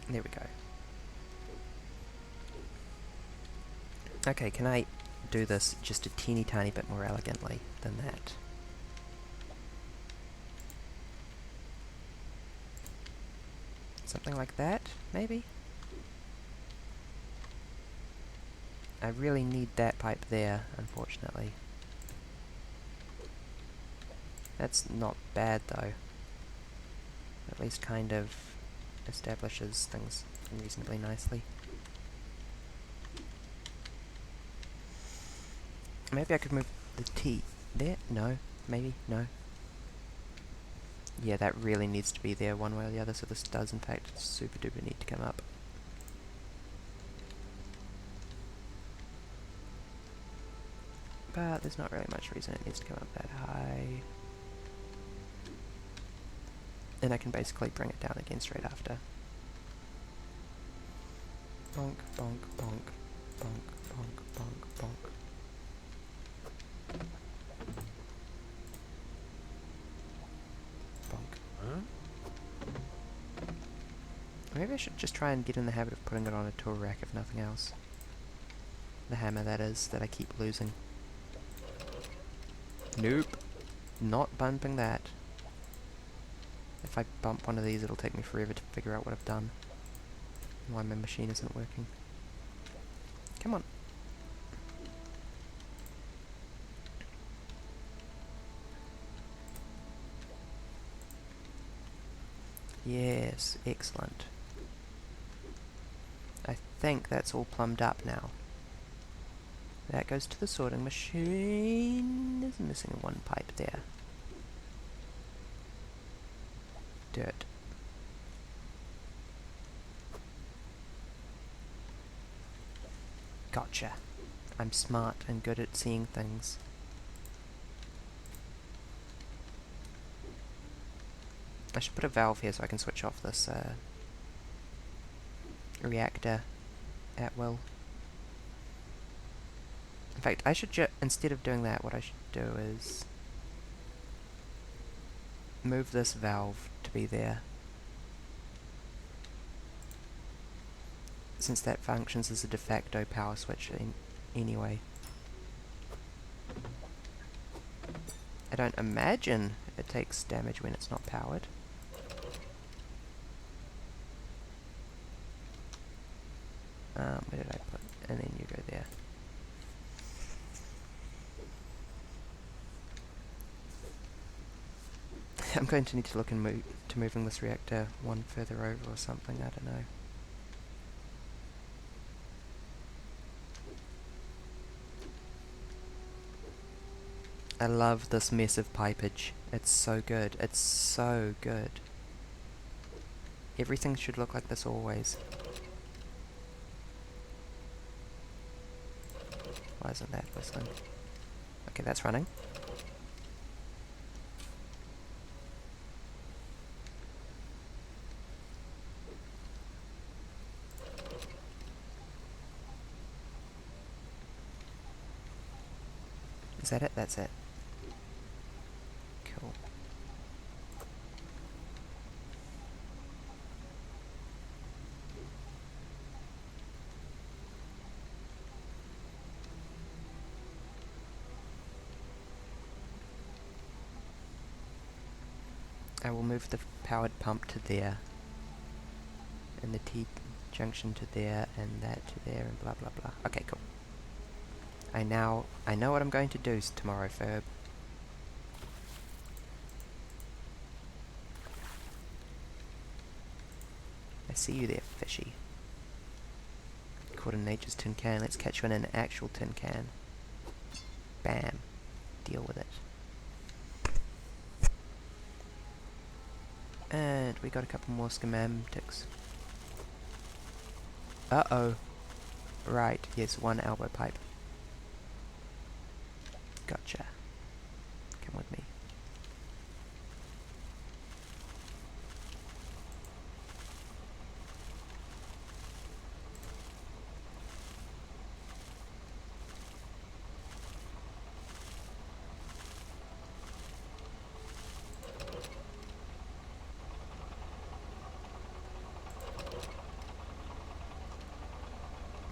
There we go. Okay, can I do this just a teeny tiny bit more elegantly than that? Something like that, maybe? I really need that pipe there, unfortunately. That's not bad though. At least kind of establishes things reasonably nicely. Maybe I could move the T there? No. Maybe? No. Yeah, that really needs to be there one way or the other, so this does in fact super duper need to come up. But there's not really much reason it needs to come up that high. And I can basically bring it down again straight after. Bonk, bonk, bonk, bonk, bonk, bonk, bonk. Maybe I should just try and get in the habit of putting it on a tool rack if nothing else. The hammer, that is, that I keep losing. Nope. Not bumping that. If I bump one of these, it'll take me forever to figure out what I've done. Why my machine isn't working. Come on. Yes, excellent. I think that's all plumbed up now. That goes to the sorting machine. There's missing one pipe there. Dirt. Gotcha. I'm smart and good at seeing things. I should put a valve here so I can switch off this reactor at will. In fact, I should instead of doing that, what I should do is move this valve to be there. Since that functions as a de facto power switch anyway. I don't imagine It takes damage when it's not powered. Where did I put? And then you go there. I'm going to need to look into moving this reactor one further over or something, I don't know. I love this mess of pipage. It's so good. It's so good. Everything should look like this always. Why isn't that whistling? Okay, that's running. Is that it? That's it. Cool. I will move the powered pump to there, and the T junction to there, and that to there, and blah blah blah. Okay, cool. I know what I'm going to do tomorrow, Ferb. I see you there, fishy. Caught in nature's tin can. Let's catch you in an actual tin can. Bam. Deal with it. And we got a couple more schematics. Uh-oh. Right, yes, one elbow pipe. Gotcha. Come with me.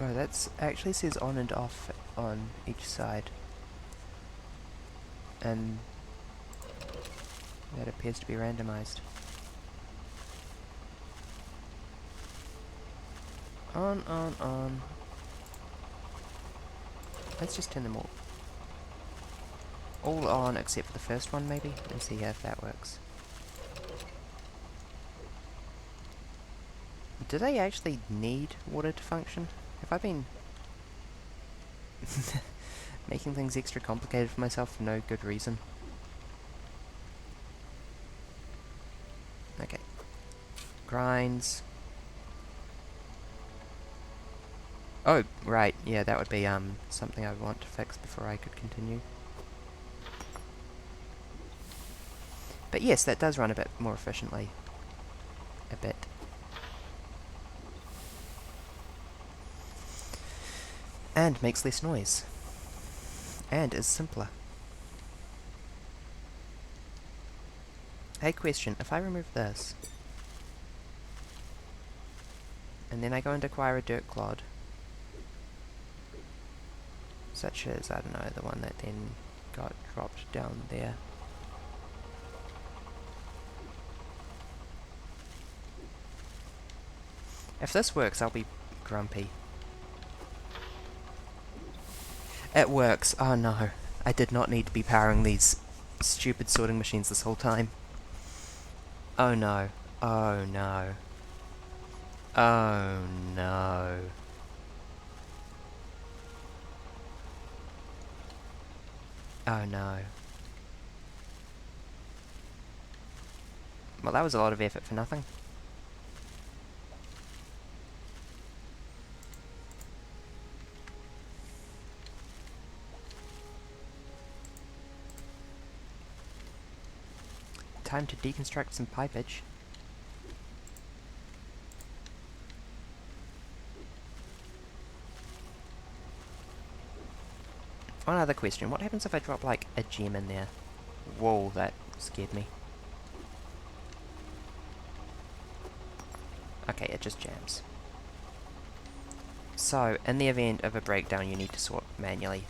Oh, that's actually says on and off on each side. And that appears to be randomized. On. Let's just turn them all on except for the first one maybe, and see if that works. Do they actually need water to function? Have I been making things extra complicated for myself for no good reason? Okay. Grinds. Oh, right, yeah, that would be something I would want to fix before I could continue. But yes, that does run a bit more efficiently. A bit. And makes less noise. And is simpler. Hey, question, if I remove this, and then I go and acquire a dirt clod, such as, I don't know, the one that then got dropped down there. If this works, I'll be grumpy. It works. Oh no. I did not need to be powering these stupid sorting machines this whole time. Oh no. Oh no. Oh no. Oh no. Well, that was a lot of effort for nothing. Time to deconstruct some pipage. One other question, what happens if I drop like a gem in there? Whoa, that scared me. Okay, it just jams. So, in the event of a breakdown you need to sort manually,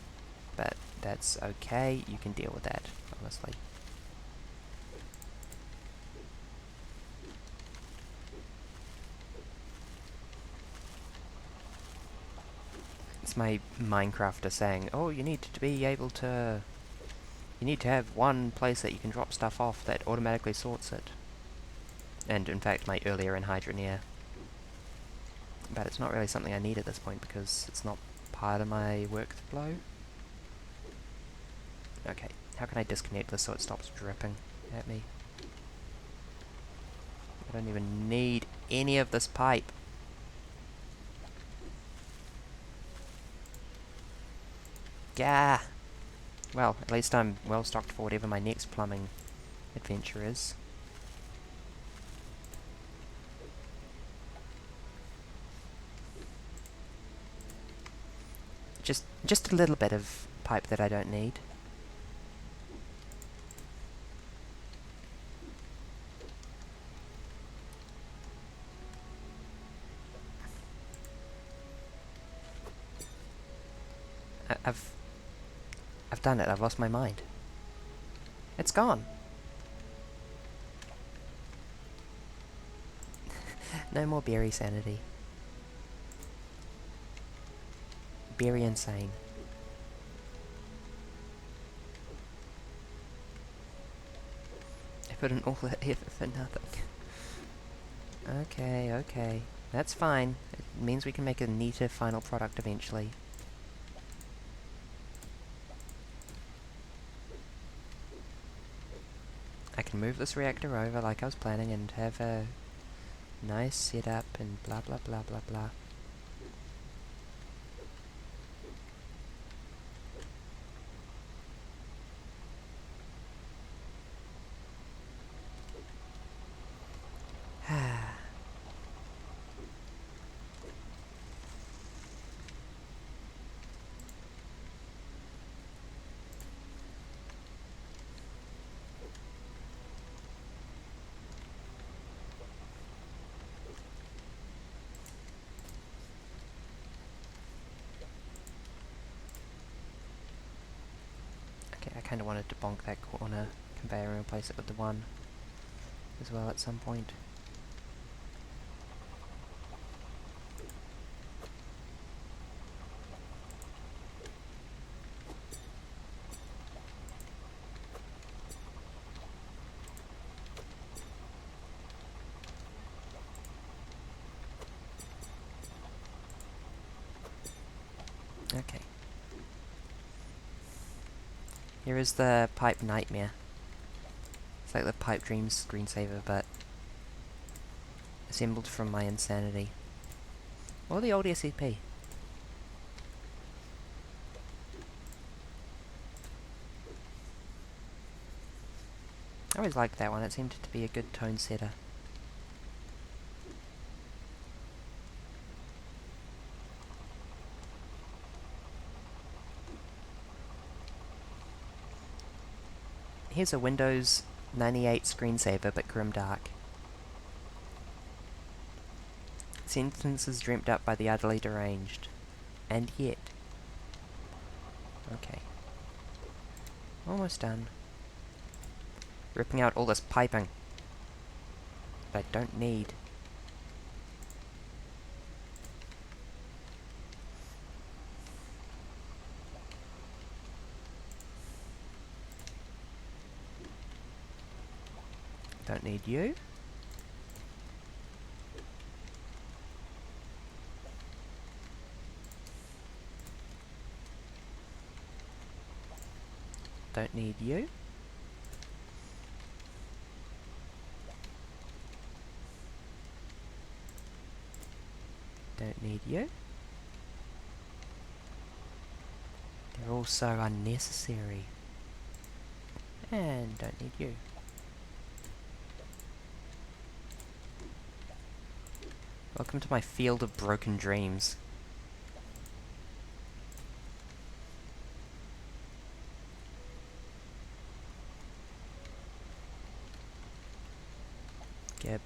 but that's okay, you can deal with that, honestly. my Minecrafter saying, oh, you need to be able to... You need to have one place that you can drop stuff off that automatically sorts it. And in fact, my earlier in Hydroneer. But it's not really something I need at this point because it's not part of my workflow. Okay, how can I disconnect this so it stops dripping at me? I don't even need any of this pipe. Gah! Well, at least I'm well stocked for whatever my next plumbing adventure is. Just a little bit of pipe that I don't need. I've done it. I've lost my mind. It's gone. No more berry sanity. Berry insane. I put in all that effort for nothing. Okay, okay. That's fine. It means we can make a neater final product eventually. I can move this reactor over like I was planning and have a nice setup and blah blah blah blah blah. Okay, I kind of wanted to bonk that corner conveyor and replace it with the one as well at some point. Okay. Here is the pipe nightmare. It's like the pipe dreams screensaver, but assembled from my insanity. Or the old SCP. I always liked that one. It seemed to be a good tone setter. Here's a Windows 98 screensaver, but grimdark. Sentences dreamt up by the utterly deranged. And yet. Okay. Almost done. Ripping out all this piping that I don't need. Don't need you. Don't need you. Don't need you. They're all so unnecessary. And don't need you. Welcome to my field of broken dreams. Gib.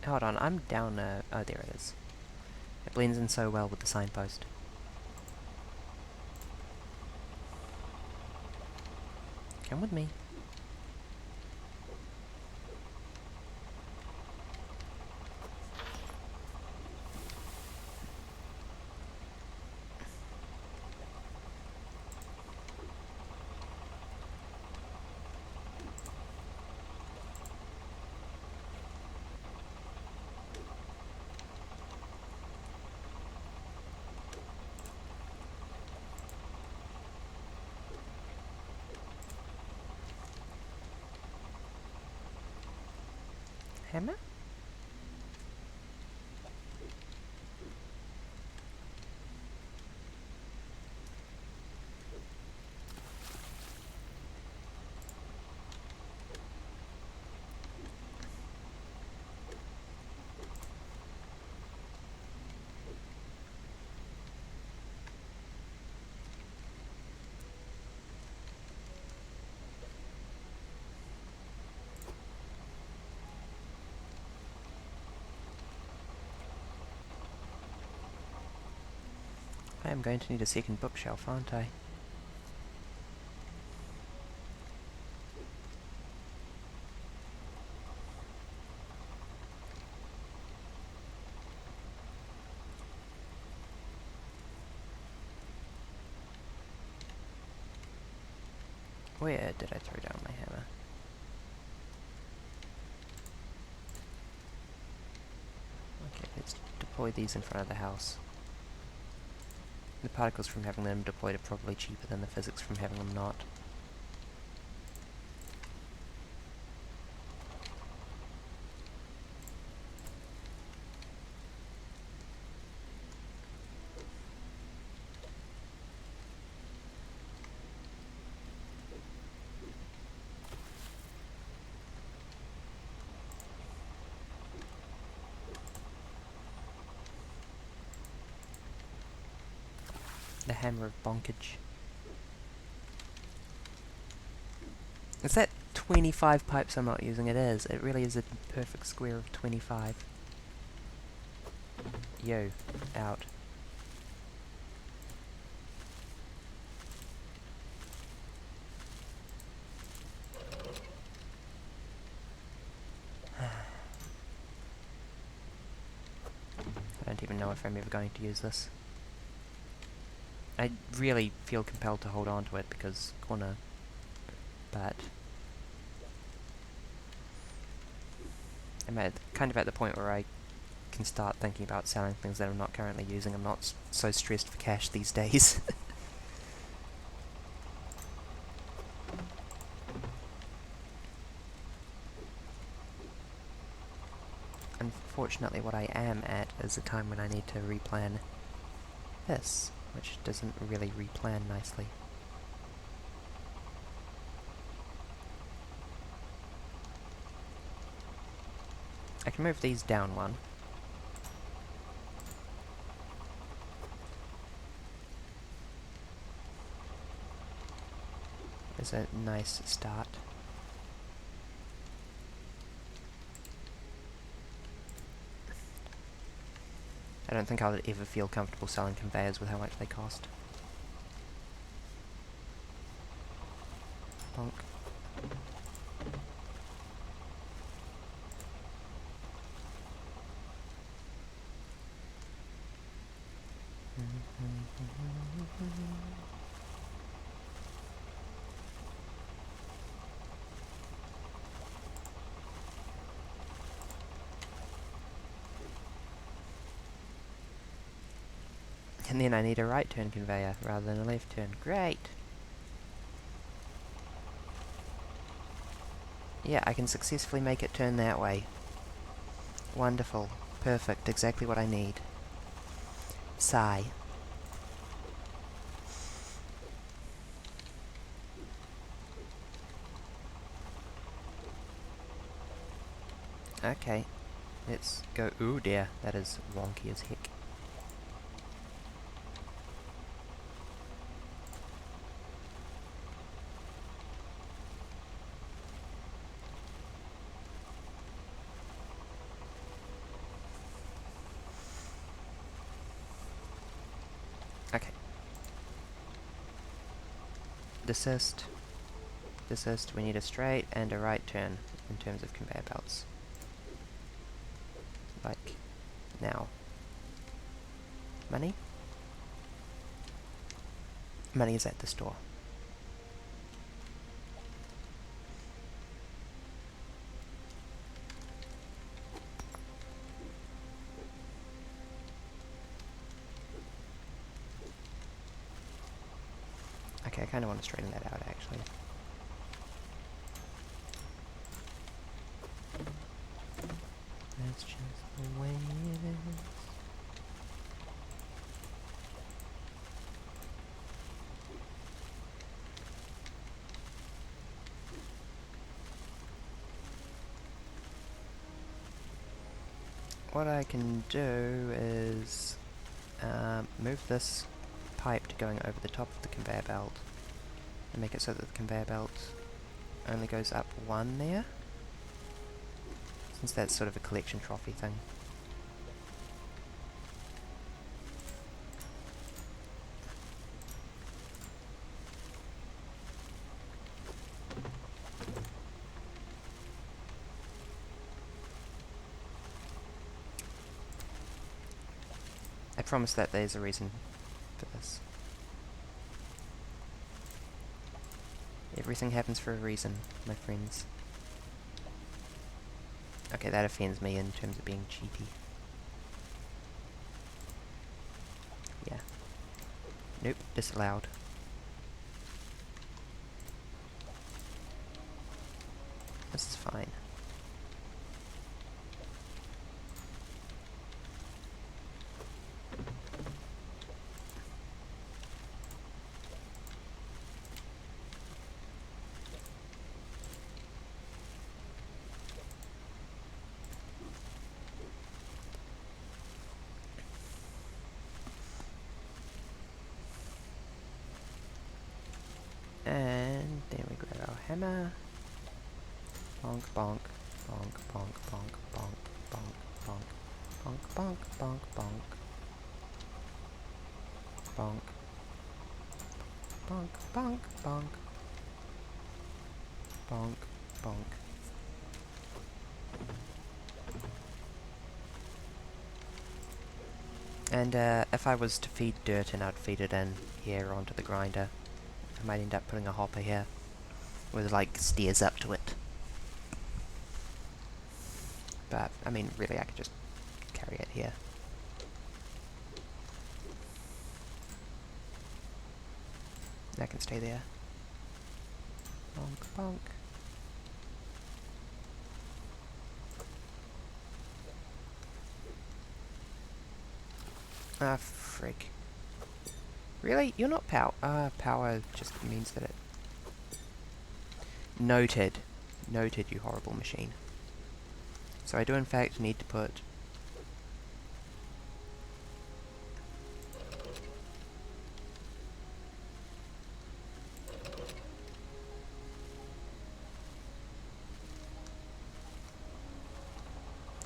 Hold on, I'm down oh there it is. It blends in so well with the signpost. Come with me. Hammer? I am going to need a second bookshelf, aren't I? Where did I throw down my hammer? Okay, let's deploy these in front of the house. The particles from having them deployed are probably cheaper than the physics from having them not. The hammer of bonkage. Is that 25 pipes I'm not using? It is. It really is a perfect square of 25. Yo. Out. I don't even know if I'm ever going to use this. I really feel compelled to hold on to it because corner, but I'm kind of at the point where I can start thinking about selling things that I'm not currently using. I'm not so stressed for cash these days. Unfortunately, what I am at is a time when I need to replan this, which doesn't really replan nicely. I can move these down one. Is a nice start. I don't think I would ever feel comfortable selling conveyors with how much they cost. Bonk. And then I need a right turn conveyor rather than a left turn. Great! Yeah, I can successfully make it turn that way. Wonderful. Perfect. Exactly what I need. Sigh. Okay. Let's go. Ooh dear, that is wonky as heck. Okay. Desist. Desist, we need a straight and a right turn in terms of conveyor belts. Like, now. Money? Money is at the store. Okay, I kind of want to straighten that out, actually. That's just the way it is. What I can do is move this pipe to going over the top of the conveyor belt and make it so that the conveyor belt only goes up one there, since that's sort of a collection trophy thing. I promise that there's a reason for this. Everything happens for a reason, my friends. Okay, that offends me in terms of being cheaty. Yeah. Nope, disallowed. This is fine. And then we grab our hammer. Bonk, bonk, bonk, bonk, bonk, bonk, bonk, bonk, bonk, bonk, bonk, bonk, bonk, bonk, bonk, bonk, bonk, bonk. And if I was to feed dirt in, I'd feed it in here onto the grinder. I might end up putting a hopper here with like stairs up to it. But, I mean, really I could just carry it here. That can stay there. Bonk, bonk. Ah, frick. Really? You're not power just means that it... Noted. Noted, you horrible machine. So I do in fact need to put...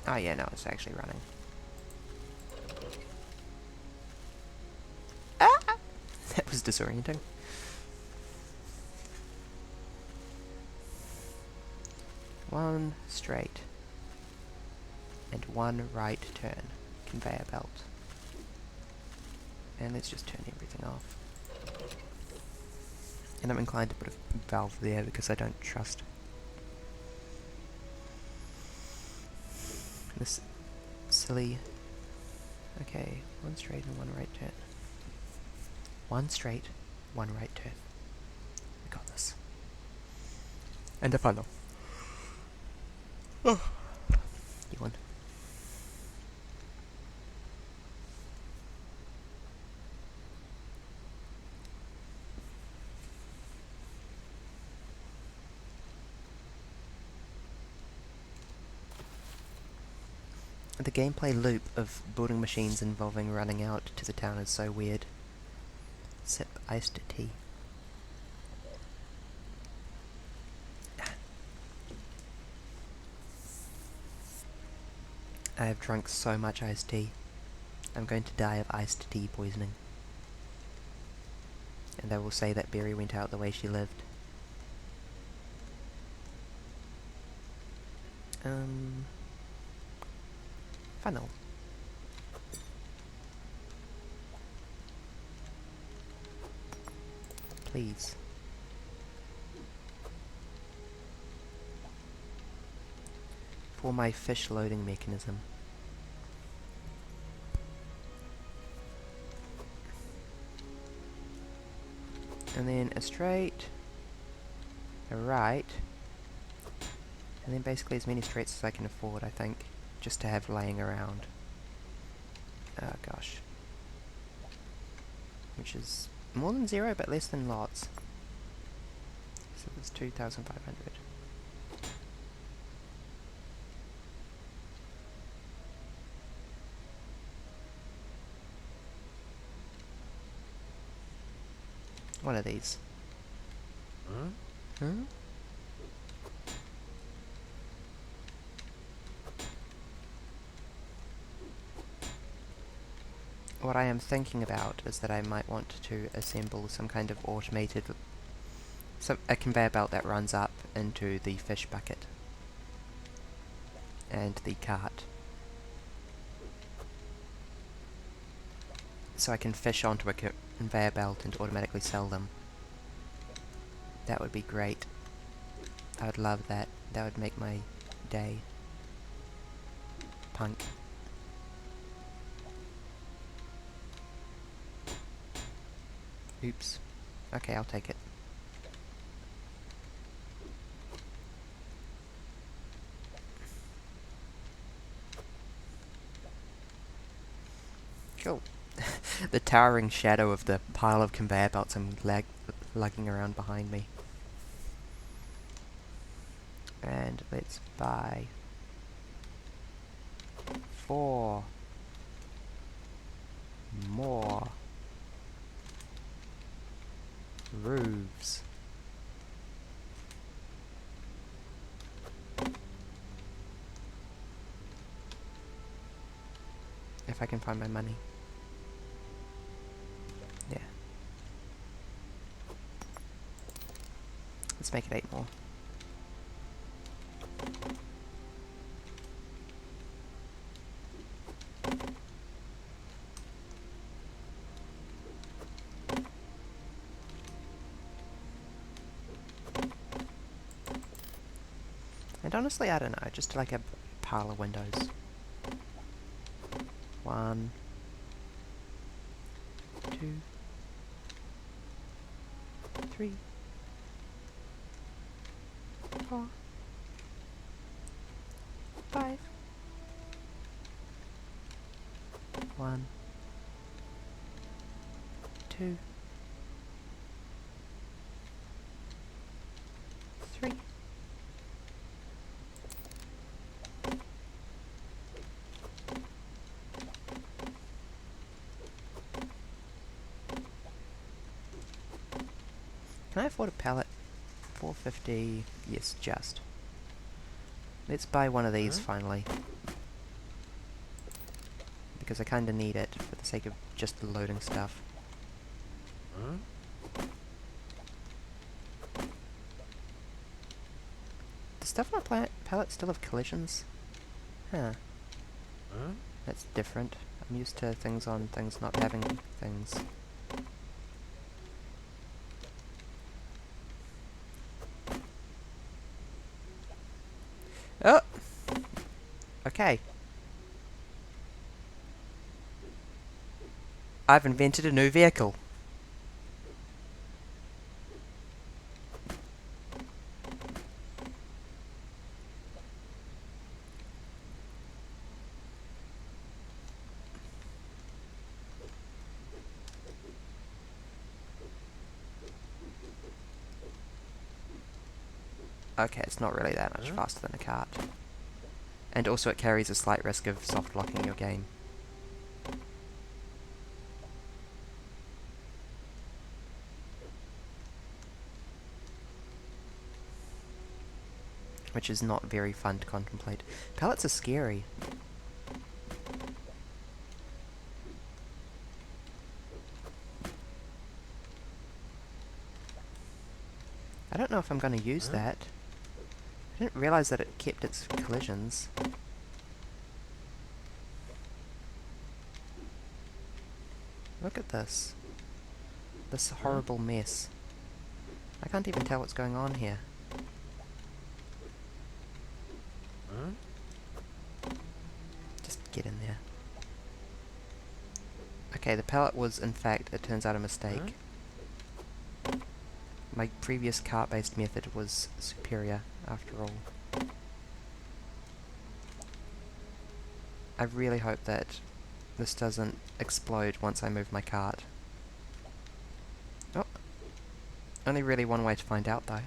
Oh yeah, no, it's actually running. Ah! That was disorienting. One straight. And one right turn. Conveyor belt. And let's just turn everything off. And I'm inclined to put a valve there because I don't trust this silly... Okay, one straight and one right turn. One straight, one right turn. We got this. And a funnel. Oh. Yawn. The gameplay loop of building machines involving running out to the town is so weird. Sip iced tea. I have drunk so much iced tea. I'm going to die of iced tea poisoning. And they will say that Berry went out the way she lived. Funnel. Please. For my fish loading mechanism. And then a straight, a right, and then basically as many straights as I can afford, I think, just to have laying around. Oh gosh. Which is more than 0, but less than lots. So that's 2,500. What are these? Huh? What I am thinking about is that I might want to assemble some kind of automated... a conveyor belt that runs up into the fish bucket. And the cart. So I can fish onto a conveyor belt and automatically sell them. That would be great. I would love that. That would make my day. Punk. Oops. Okay, I'll take it. Cool. The towering shadow of the pile of conveyor belts I'm lugging around behind me. And let's buy 4 more roofs. If I can find my money. Yeah. Let's make it 8 more. And honestly, I don't know, just like a pile of windows. 1, 2, 3, 4, 5. 1, 2, 3. Can I afford a pallet? 450. Yes, just. Let's buy one of these finally. Because I kinda need it for the sake of just loading stuff. Does stuff on a pallet still have collisions? Huh. That's different. I'm used to things on things not having things. Oh! Okay. I've invented a new vehicle. Okay, it's not really that much faster than a cart. And also it carries a slight risk of soft locking your game. Which is not very fun to contemplate. Pallets are scary. I don't know if I'm going to use that. I I didn't realise that it kept its collisions. Look at this. This horrible mess. I can't even tell what's going on here. Just get in there. Okay, the pallet was, in fact, it turns out, a mistake. My previous cart-based method was superior, after all. I really hope that this doesn't explode once I move my cart. Oh! Only really one way to find out, though.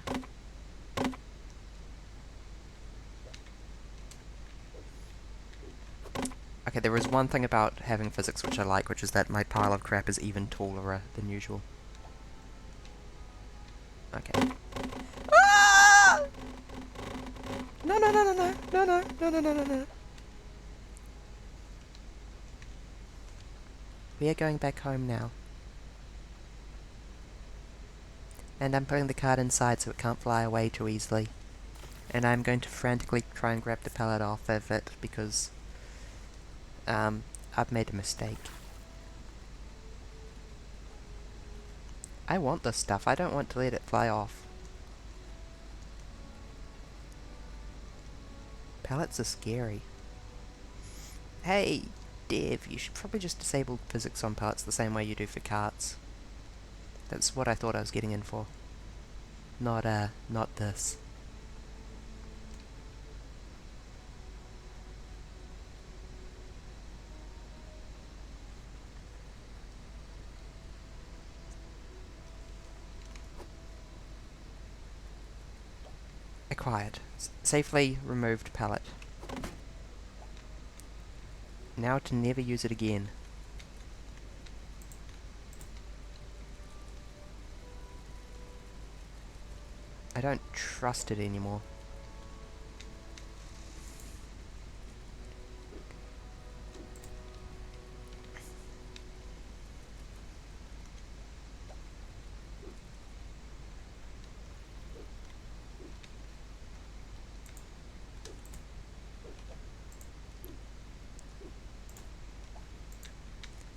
Okay, there is one thing about having physics which I like, which is that my pile of crap is even taller than usual. Okay. Ah! No, no, no, no, no, no, no, no, no, no, no, no. We are going back home now. And I'm putting the cart inside so it can't fly away too easily. And I'm going to frantically try and grab the pallet off of it because I've made a mistake. I want this stuff. I don't want to let it fly off. Pallets are scary. Hey, Dev, you should probably just disable physics on pallets the same way you do for carts. That's what I thought I was getting in for. Not this. Acquired. Safely removed pallet. Now to never use it again. I don't trust it anymore.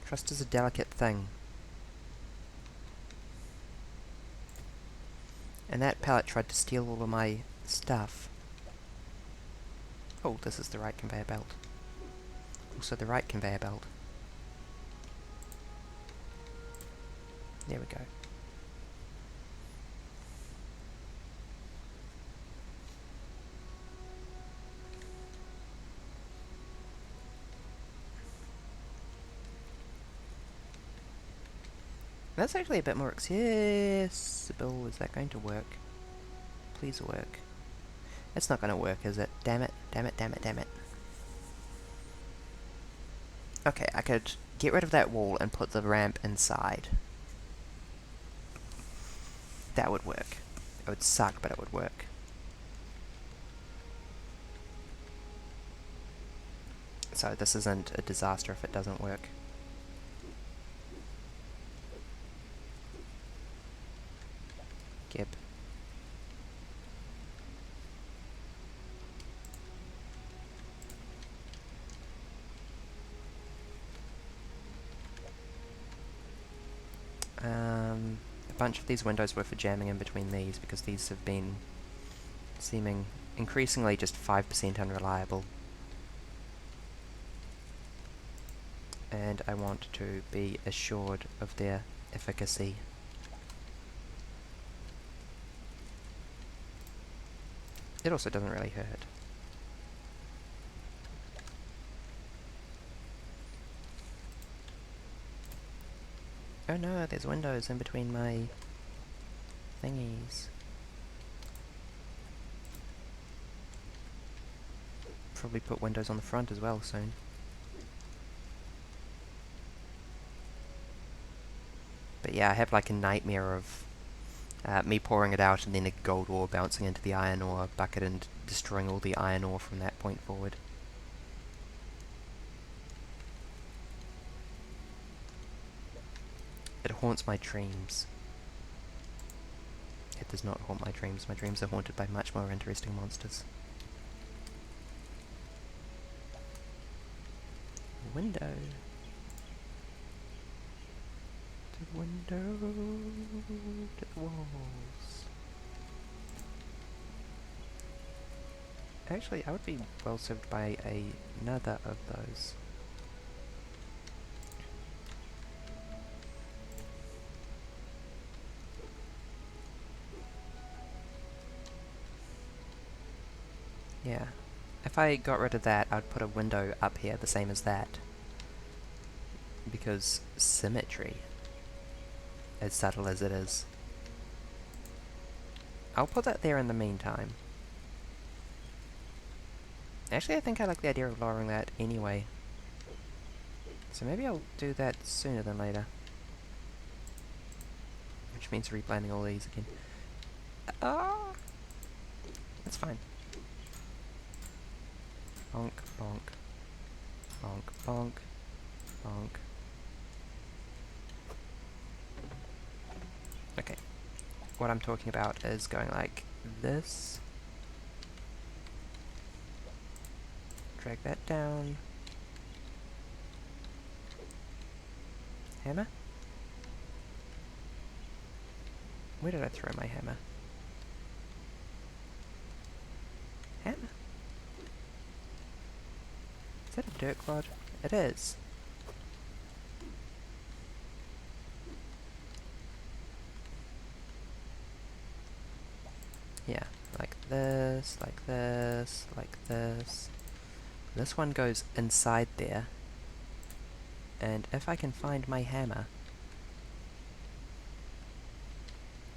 Trust is a delicate thing. And that pallet tried to steal all of my stuff. Oh, this is the right conveyor belt. Also the right conveyor belt. There we go. That's actually a bit more accessible. Is that going to work? Please work. It's not going to work, is it? Damn it, damn it, damn it, damn it. Okay, I could get rid of that wall and put the ramp inside. That would work. It would suck, but it would work. So this isn't a disaster if it doesn't work. Gib. A bunch of these windows were for jamming in between these, because these have been seeming increasingly just 5% unreliable. And I want to be assured of their efficacy. It also doesn't really hurt. Oh no, there's windows in between my thingies. Probably put windows on the front as well soon. But yeah, I have like a nightmare of me pouring it out and then a gold ore bouncing into the iron ore bucket and destroying all the iron ore from that point forward. It haunts my dreams. It does not haunt my dreams. My dreams are haunted by much more interesting monsters. Window. To the window. To the walls. Actually, I would be well served by another of those. Yeah. If I got rid of that, I'd put a window up here the same as that. Because symmetry, as subtle as it is. I'll put that there in the meantime. Actually, I think I like the idea of lowering that anyway. So maybe I'll do that sooner than later. Which means replanning all these again. That's fine. Bonk, bonk. Bonk, bonk. Bonk. Okay. What I'm talking about is going like this. Drag that down. Hammer? Where did I throw my hammer? Hammer? Is that a dirt clod? It is. Yeah, like this, like this, like this. This one goes inside there. And if I can find my hammer,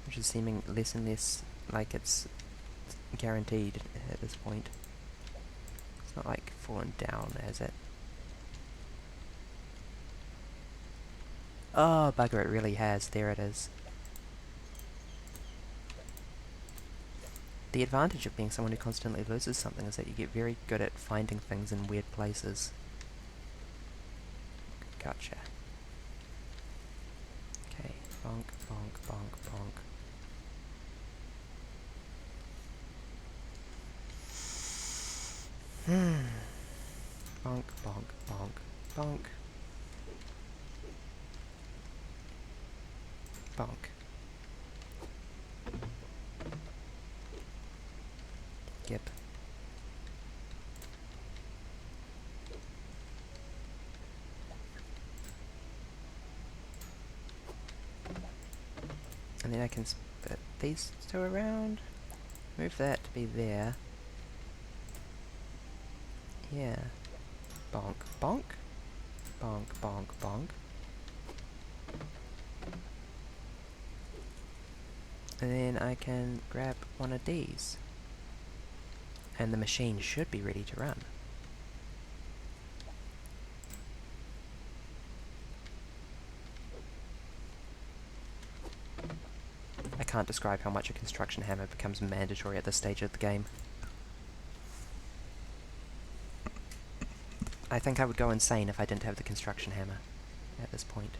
which is seeming less and less like it's guaranteed at this point. It's not like fallen down, has it? Oh, bugger, it really has. There it is. The advantage of being someone who constantly loses something is that you get very good at finding things in weird places. Gotcha. Okay, bonk, bonk, bonk, bonk. Bonk, bonk, bonk, bonk. Bonk. Yep. And then I can split these two around. Move that to be there. Yeah. Bonk, bonk. Bonk, bonk, bonk. And then I can grab one of these. And the machine should be ready to run. I can't describe how much a construction hammer becomes mandatory at this stage of the game. I think I would go insane if I didn't have the construction hammer at this point.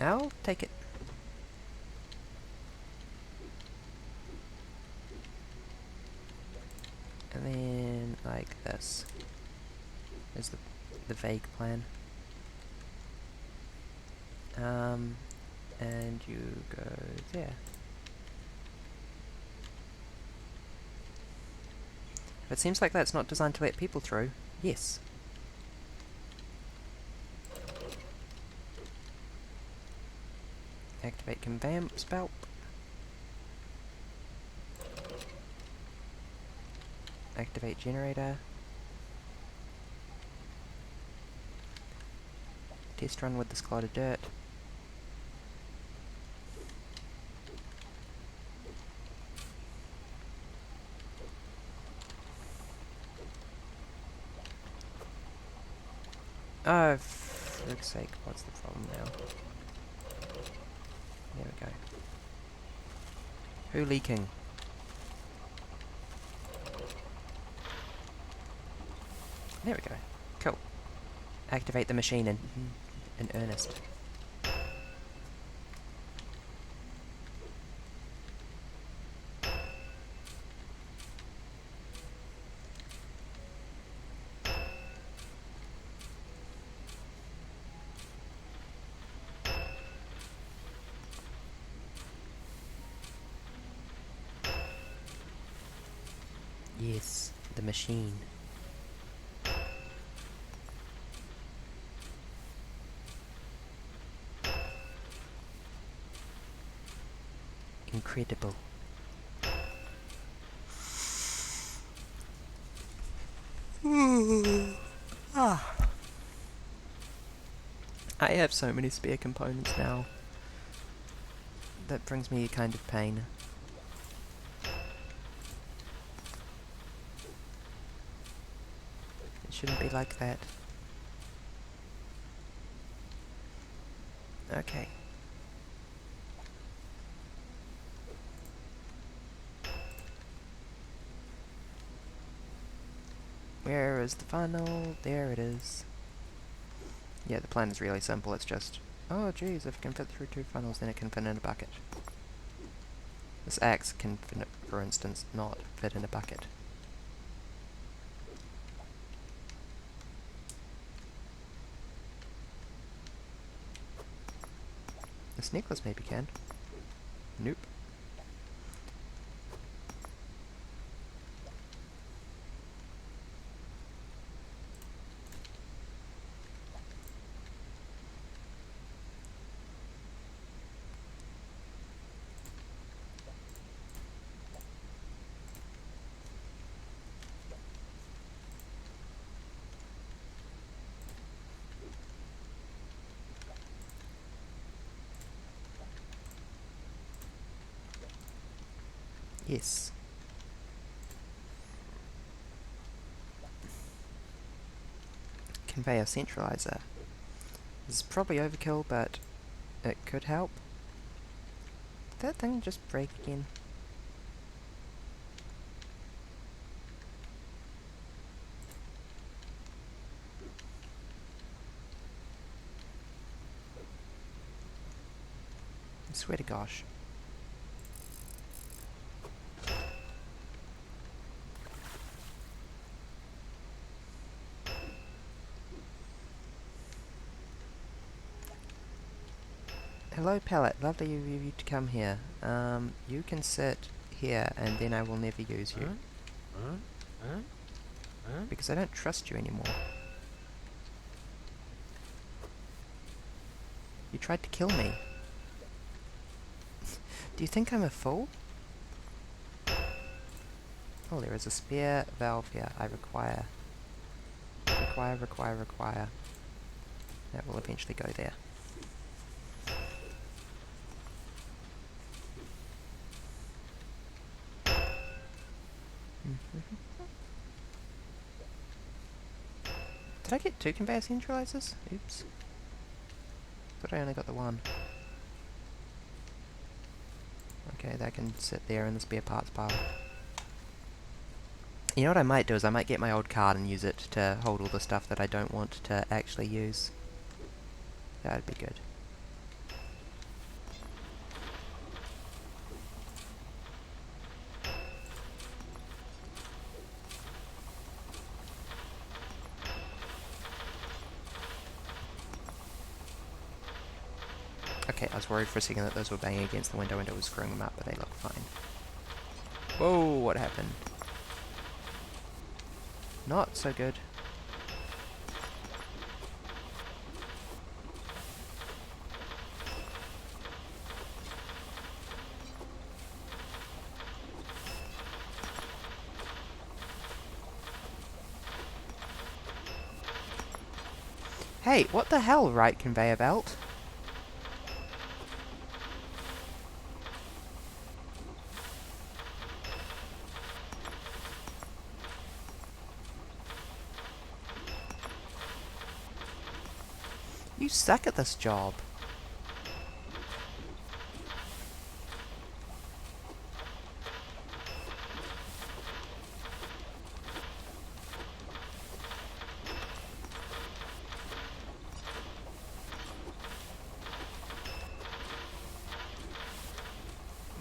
I'll take it. And then, like this. Is the vague plan. And you go there. If it seems like that's not designed to let people through, yes. Activate conveyance belt. Activate generator. Test run with this clod of dirt. Oh, For God's sake, what's the problem now? There we go. Who leaking? There we go. Cool. Activate the machine in earnest. Yes, the machine. Incredible. Ah. I have so many spare components now. That brings me a kind of pain. It shouldn't be like that. Okay. Where is the funnel? There it is. Yeah, the plan is really simple. It's just, oh geez, if it can fit through 2 funnels, then it can fit in a bucket. This axe can, for instance, not fit in a bucket. This necklace maybe can. Nope. Yes. Conveyor centralizer. This is probably overkill, but it could help. Did that thing just break again? I swear to gosh. Hello pallet, lovely of you to come here. You can sit here and then I will never use you. Because I don't trust you anymore. You tried to kill me. Do you think I'm a fool? Oh, there is a spare valve here. I require. Require. That will eventually go there. Did I get 2 conveyor centralizers? Oops. Thought I only got the 1. Okay, that can sit there in the spare parts pile. You know what I might do is I might get my old card and use it to hold all the stuff that I don't want to actually use. That'd be good. Okay, I was worried for a second that those were banging against the window and it was screwing them up, but they look fine. Whoa, what happened? Not so good. Hey, what the hell, right conveyor belt? You suck at this job.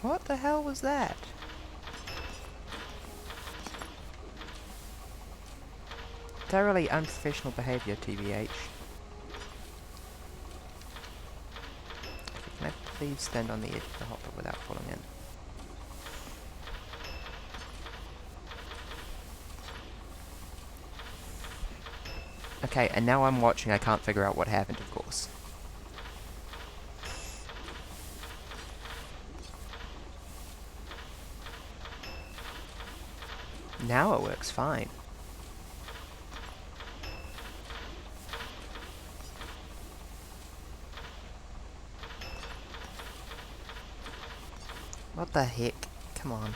What the hell was that? Thoroughly unprofessional behaviour, TBH. Can I please stand on the edge of the hopper without falling in? Okay, and now I'm watching, I can't figure out what happened, of course. Now it works fine. What the heck? Come on.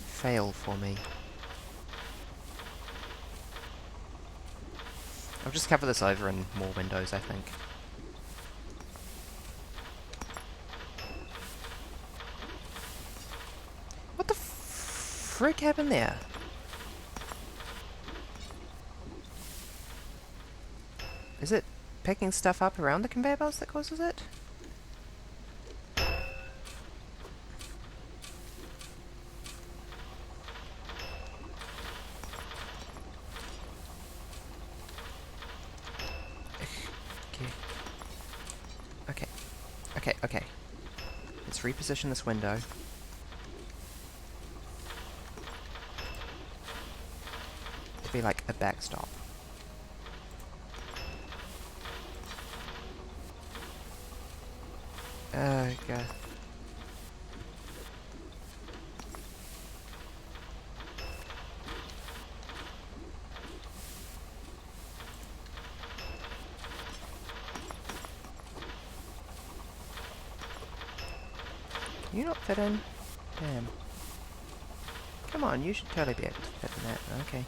Fail for me. I'll just cover this over in more windows, I think. What the frick happened there? Is it picking stuff up around the conveyor belts that causes it? Okay. Let's reposition this window. To be like a backstop. God. Can you not fit in? Damn. Come on, you should totally be able to fit in that. Okay.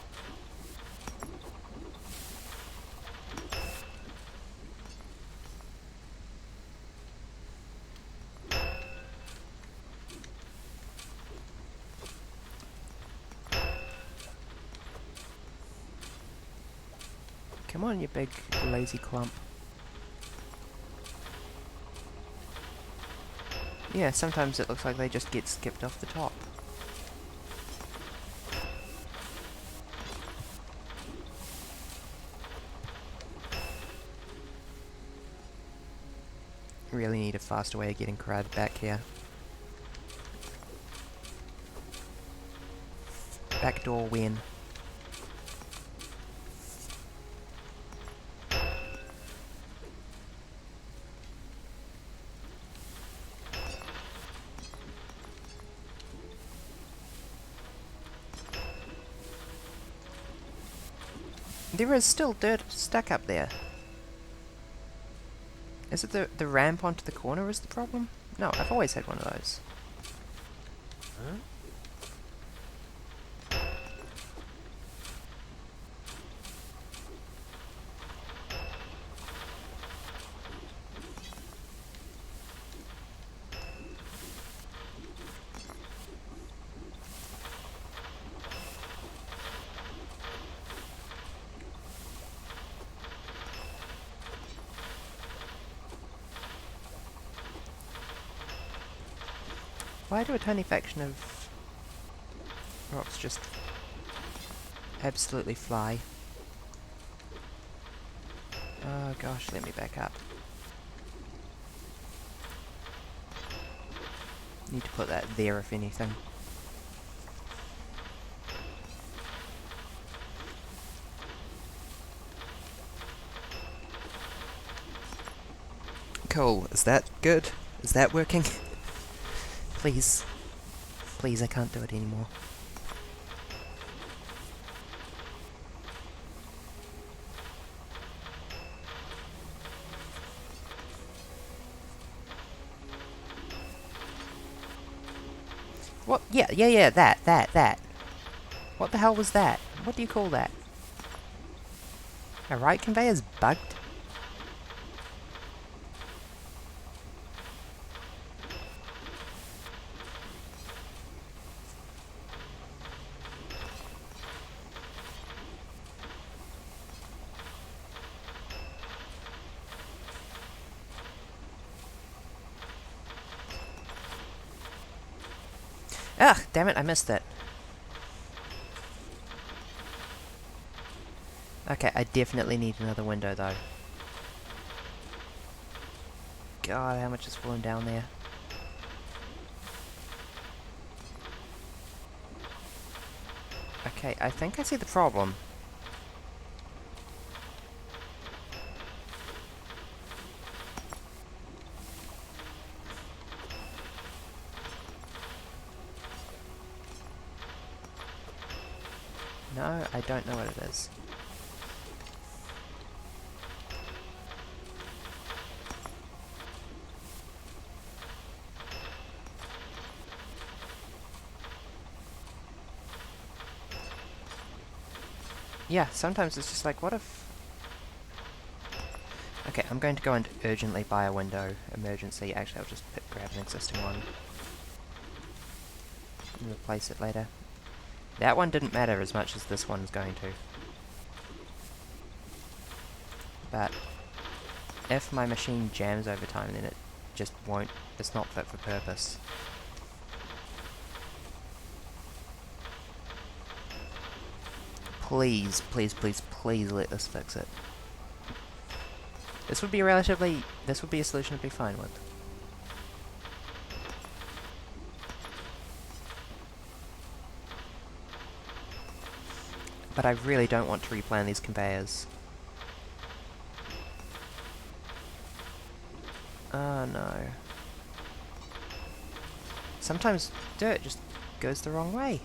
Come on, you big lazy clump. Yeah, sometimes it looks like they just get skipped off the top. Really need a faster way of getting crowd back here. Backdoor win. There is still dirt stuck up there. Is it the ramp onto the corner is the problem? No, I've always had one of those. Huh? Why do a tiny faction of rocks just absolutely fly? Oh gosh, let me back up. Need to put that there if anything. Cool, is that good? Is that working? Please. Please, I can't do it anymore. What? Yeah, that. What the hell was that? What do you call that? My right conveyor's bugged? Ugh, damn it, I missed it. Okay, I definitely need another window though. God, how much is falling down there? Okay, I think I see the problem. No, I don't know what it is. Yeah, sometimes it's just like, what if... Okay, I'm going to go and urgently buy a window. Emergency. Actually, I'll just grab an existing one. And replace it later. That one didn't matter as much as this one's going to. But if my machine jams over time, then it just won't... It's not fit for purpose. Please, please, please, please let this fix it. This would be relatively... This would be a solution to be fine with. But I really don't want to replan these conveyors. Oh no. Sometimes dirt just goes the wrong way.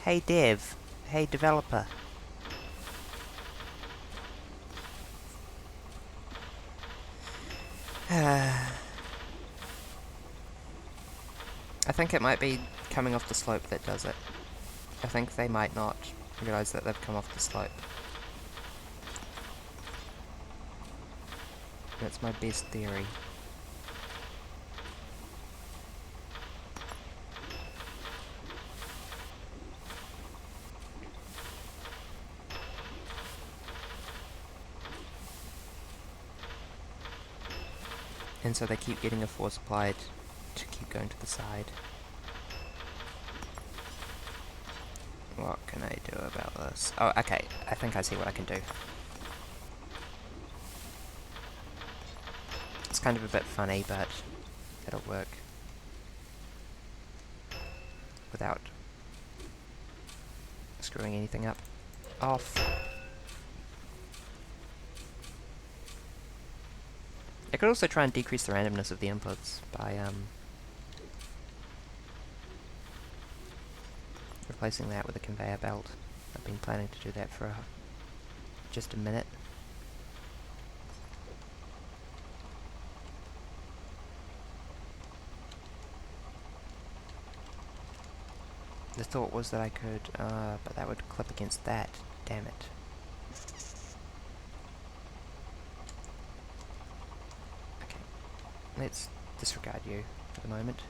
Hey dev. Hey developer. I think it might be coming off the slope that does it. I think they might not realise that they've come off the slope. That's my best theory. And so they keep getting a force applied to keep going to the side. What can I do about this? Oh, okay. I think I see what I can do. It's kind of a bit funny, but it'll work. Without screwing anything up. Off. I could also try and decrease the randomness of the inputs by replacing that with a conveyor belt. I've been planning to do that for just a minute. The thought was that I could, but that would clip against that. Damn it. Okay, let's disregard you for the moment.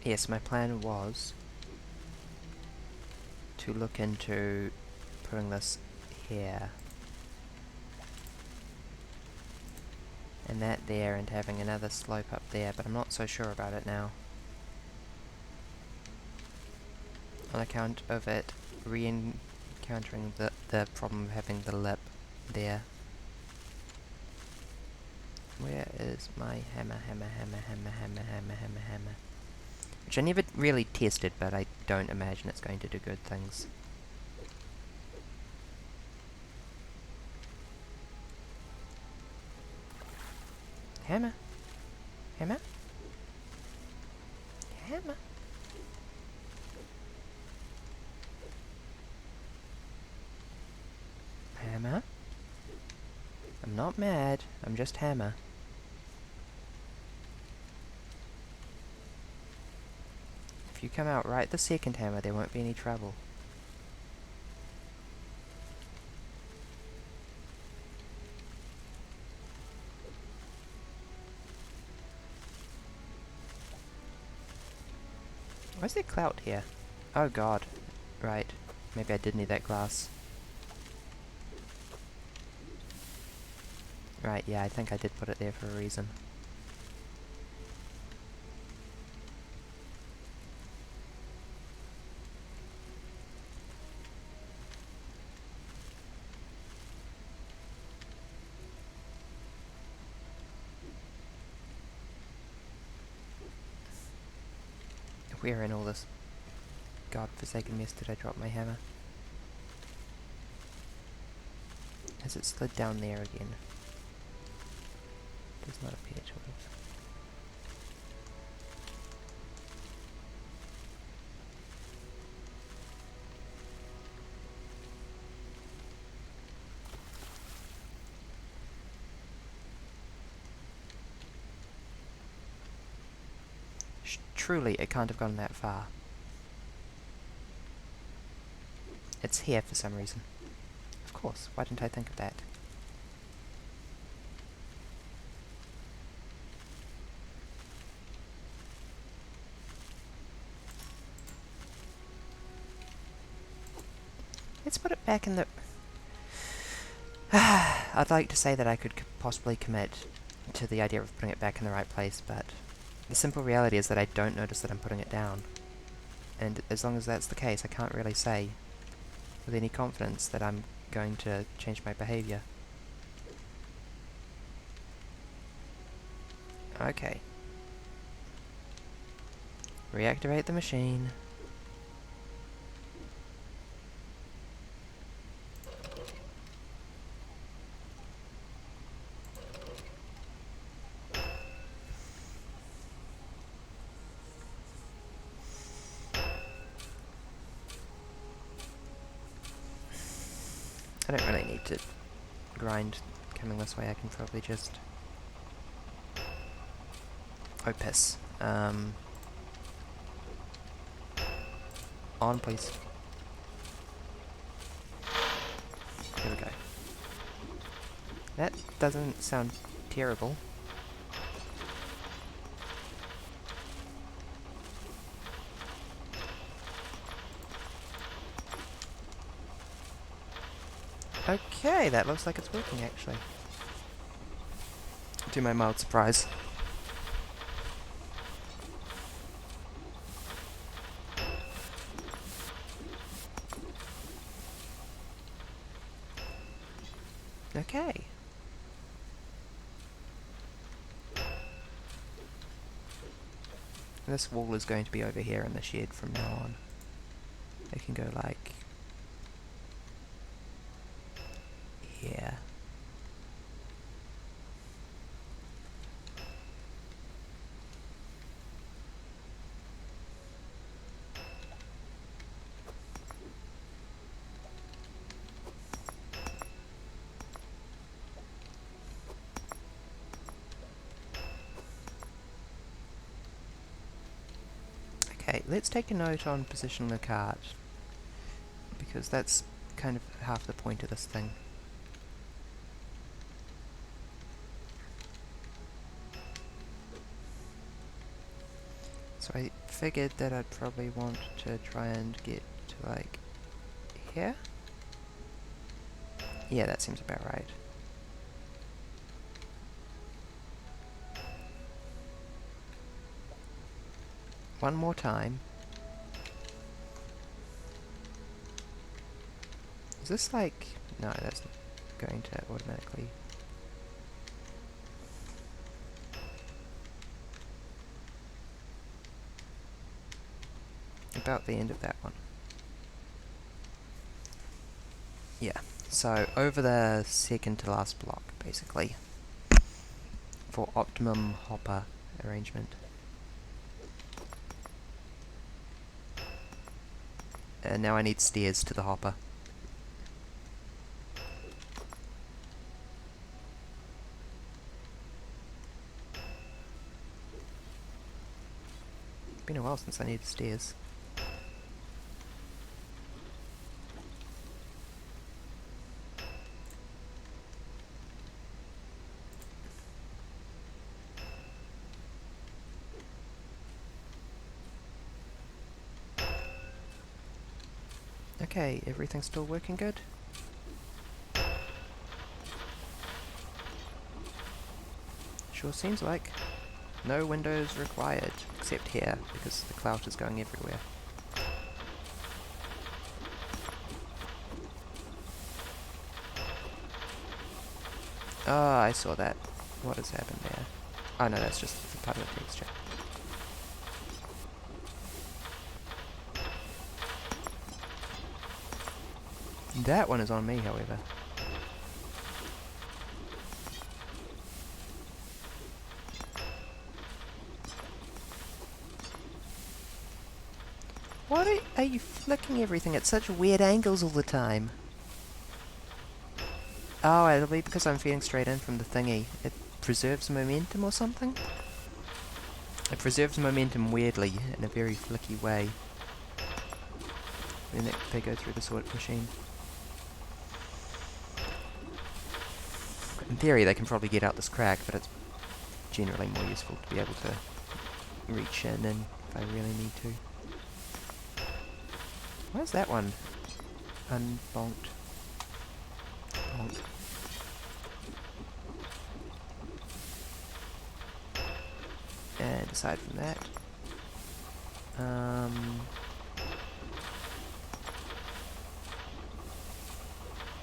Yes, my plan was to look into putting this here. And that there, and having another slope up there, but I'm not so sure about it now. on account of it re-encountering the problem of having the lip there. Where is my hammer? Which I never really tested, but I don't imagine it's going to do good things. Hammer? Hammer? Hammer? Hammer? I'm not mad, I'm just hammer. If you come out right the second, hammer, there won't be any trouble. Why is there clout here? Oh god. Right. Maybe I did need that glass. Right, yeah, I think I did put it there for a reason. Where in all this godforsaken mess did I drop my hammer? Has it slid down there again? Does not appear to have. Truly, it can't have gone that far. It's here for some reason. Of course, why didn't I think of that? Let's put it back in the... I'd like to say that I could possibly commit to the idea of putting it back in the right place, but the simple reality is that I don't notice that I'm putting it down. And as long as that's the case, I can't really say with any confidence that I'm going to change my behavior. Okay. Reactivate the machine. I don't really need to grind coming this way, I can probably just... Oh, piss. On, please. Here we go. That doesn't sound terrible. Okay, that looks like it's working, actually. To my mild surprise. Okay. This wall is going to be over here in the shed from now on. It can go like... here. Okay, let's take a note on position the cart, because that's kind of half the point of this thing. So I figured that I'd probably want to try and get to like here? Yeah, that seems about right. One more time. Is this like... No, that's going to automatically... About the end of that one. Yeah, so over the second to last block, basically, for optimum hopper arrangement. And now I need stairs to the hopper. It's been a while since I needed stairs. Okay, everything's still working good? Sure seems like. No windows required, except here, because the clout is going everywhere. Ah, I saw that. What has happened there? Oh no, that's just part of the texture. That one is on me, however. Why are you flicking everything at such weird angles all the time? Oh, it'll be because I'm feeding straight in from the thingy. It preserves momentum or something? It preserves momentum weirdly, in a very flicky way. When they go through the sort machine. In theory, they can probably get out this crack, but it's generally more useful to be able to reach in if I really need to. Where's that one? Unbonked. Bonk. And aside from that,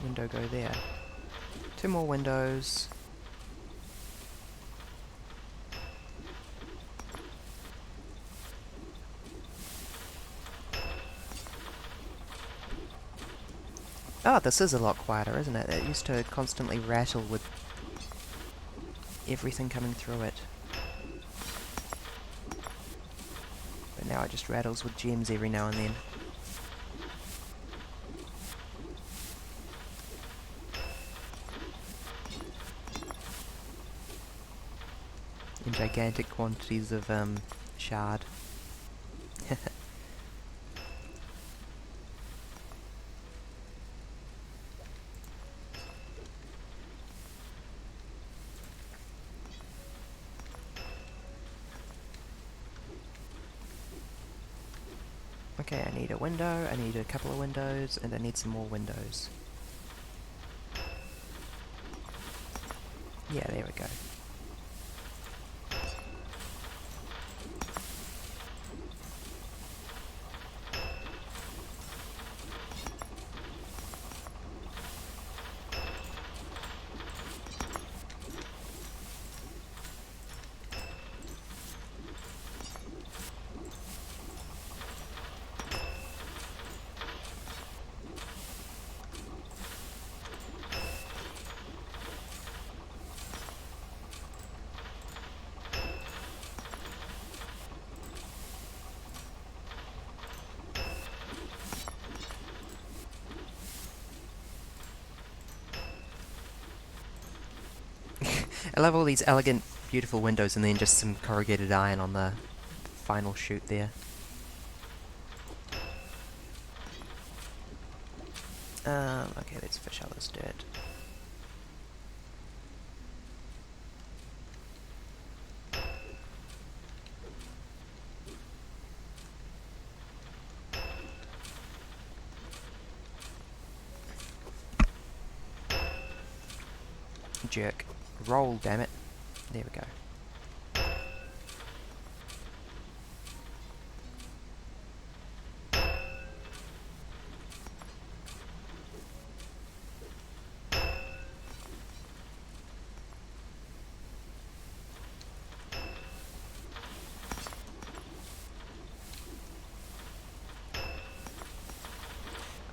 window go there. 2 more windows. Oh, this is a lot quieter, isn't it? It used to constantly rattle with everything coming through it. But now it just rattles with gems every now and then. In gigantic quantities of, shard. Okay, I need a window, I need a couple of windows, and I need some more windows. Yeah, there we go. I love all these elegant, beautiful windows and then just some corrugated iron on the final shoot there. Okay, let's fish out this dirt. Jerk. Roll, damn it. There we go.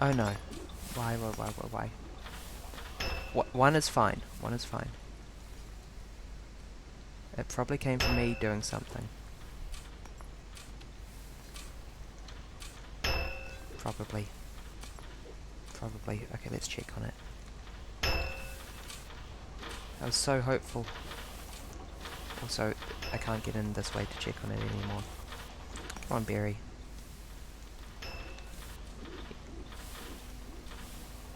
Oh no. Why? One is fine. One is fine. It probably came from me doing something. Probably. Probably. Okay, let's check on it. I was so hopeful. Also, I can't get in this way to check on it anymore. Come on, Barry.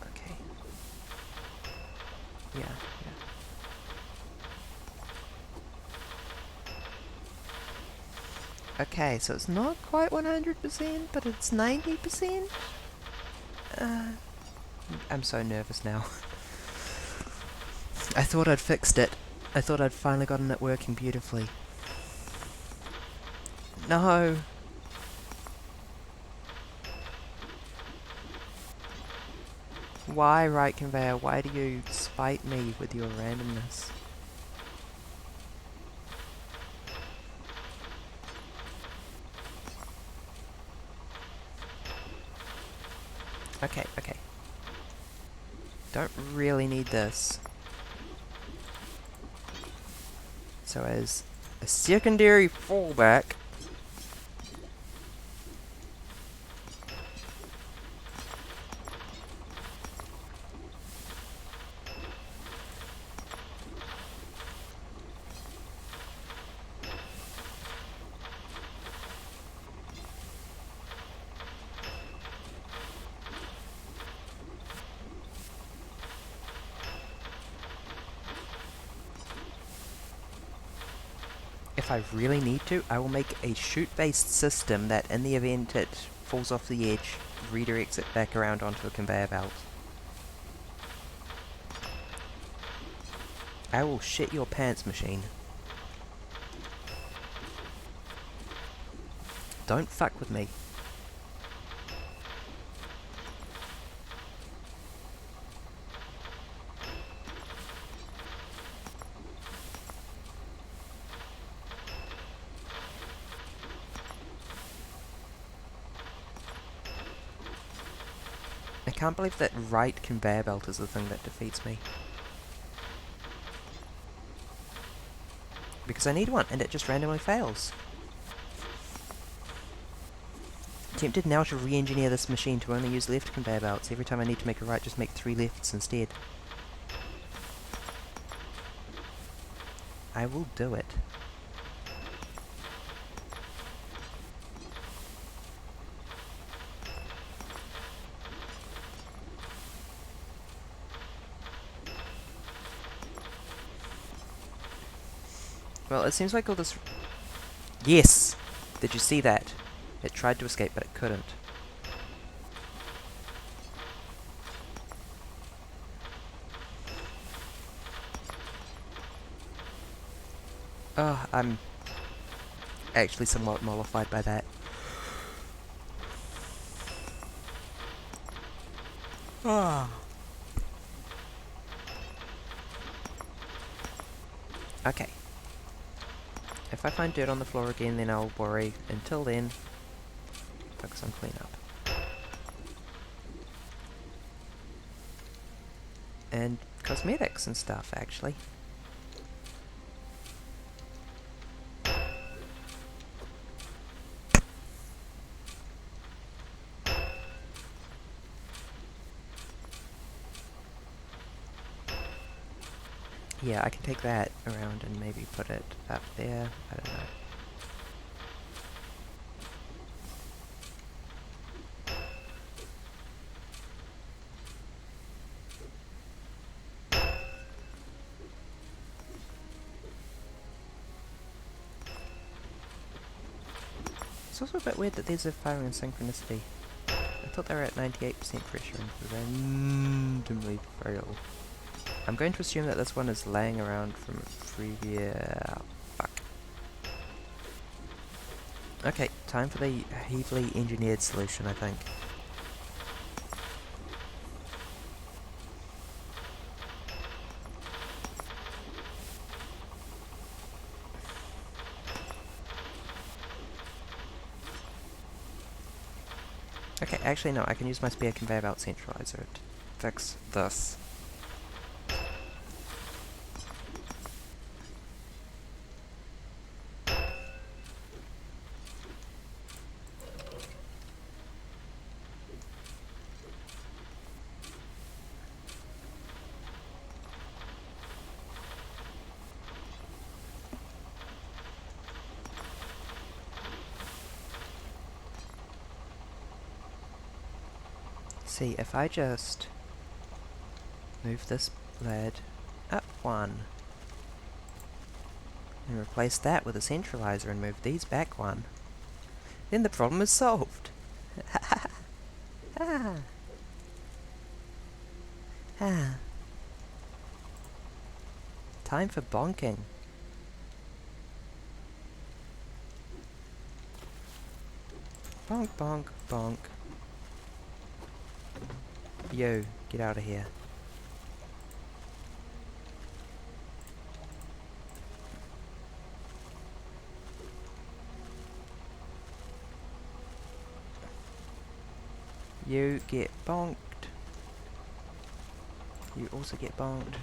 Okay. Yeah. Okay, so it's not quite 100%, but it's 90%? I'm so nervous now. I thought I'd fixed it. I thought I'd finally gotten it working beautifully. No! Why, right conveyor? Why do you spite me with your randomness? Okay, okay. Don't really need this. So as a secondary fallback... If I really need to, I will make a chute-based system that, in the event it falls off the edge, redirects it back around onto a conveyor belt. I will shit your pants, machine. Don't fuck with me. I can't believe that right conveyor belt is the thing that defeats me. Because I need one, and it just randomly fails. Tempted now to re-engineer this machine to only use left conveyor belts. Every time I need to make a right, just make 3 lefts instead. I will do it. Well, it seems like all this... Yes! Did you see that? It tried to escape, but it couldn't. Oh, I'm actually somewhat mollified by that. Ah. Okay. If I find dirt on the floor again, then I'll worry. Until then, focus on cleanup. And cosmetics and stuff, actually. Yeah, I can take that around and maybe put it up there. I don't know. It's also a bit weird that these are firing in synchronicity. I thought they were at 98% pressure and randomly fail. I'm going to assume that this one is laying around from a previous... Fuck. Okay, time for the heavily engineered solution, I think. Okay, actually no, I can use my spare conveyor belt centralizer to fix this. See, if I just move this lead up one, and replace that with a centralizer and move these back one, then the problem is solved. Ah. Ah. Time for bonking. Bonk, bonk, bonk. Yo, get out of here. You get bonked. You also get bonked.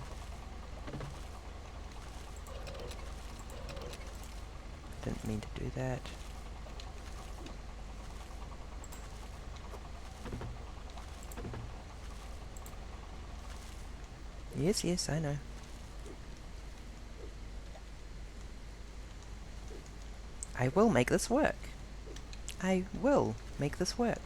Didn't mean to do that. Yes, yes, I know. I will make this work. I will make this work.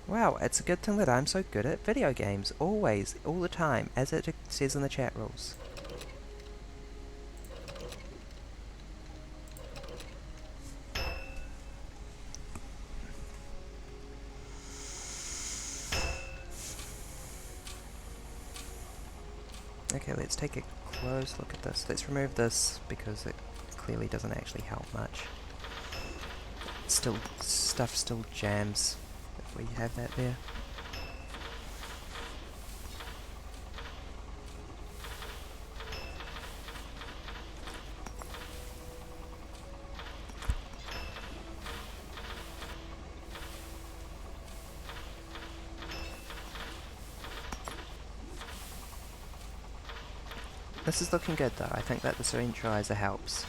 Wow, it's a good thing that I'm so good at video games. Always, all the time, as it says in the chat rules. Okay, let's take a close look at this. Let's remove this because it clearly doesn't actually help much. Stuff still jams if we have that there. This is looking good though. I think that the syringizer helps.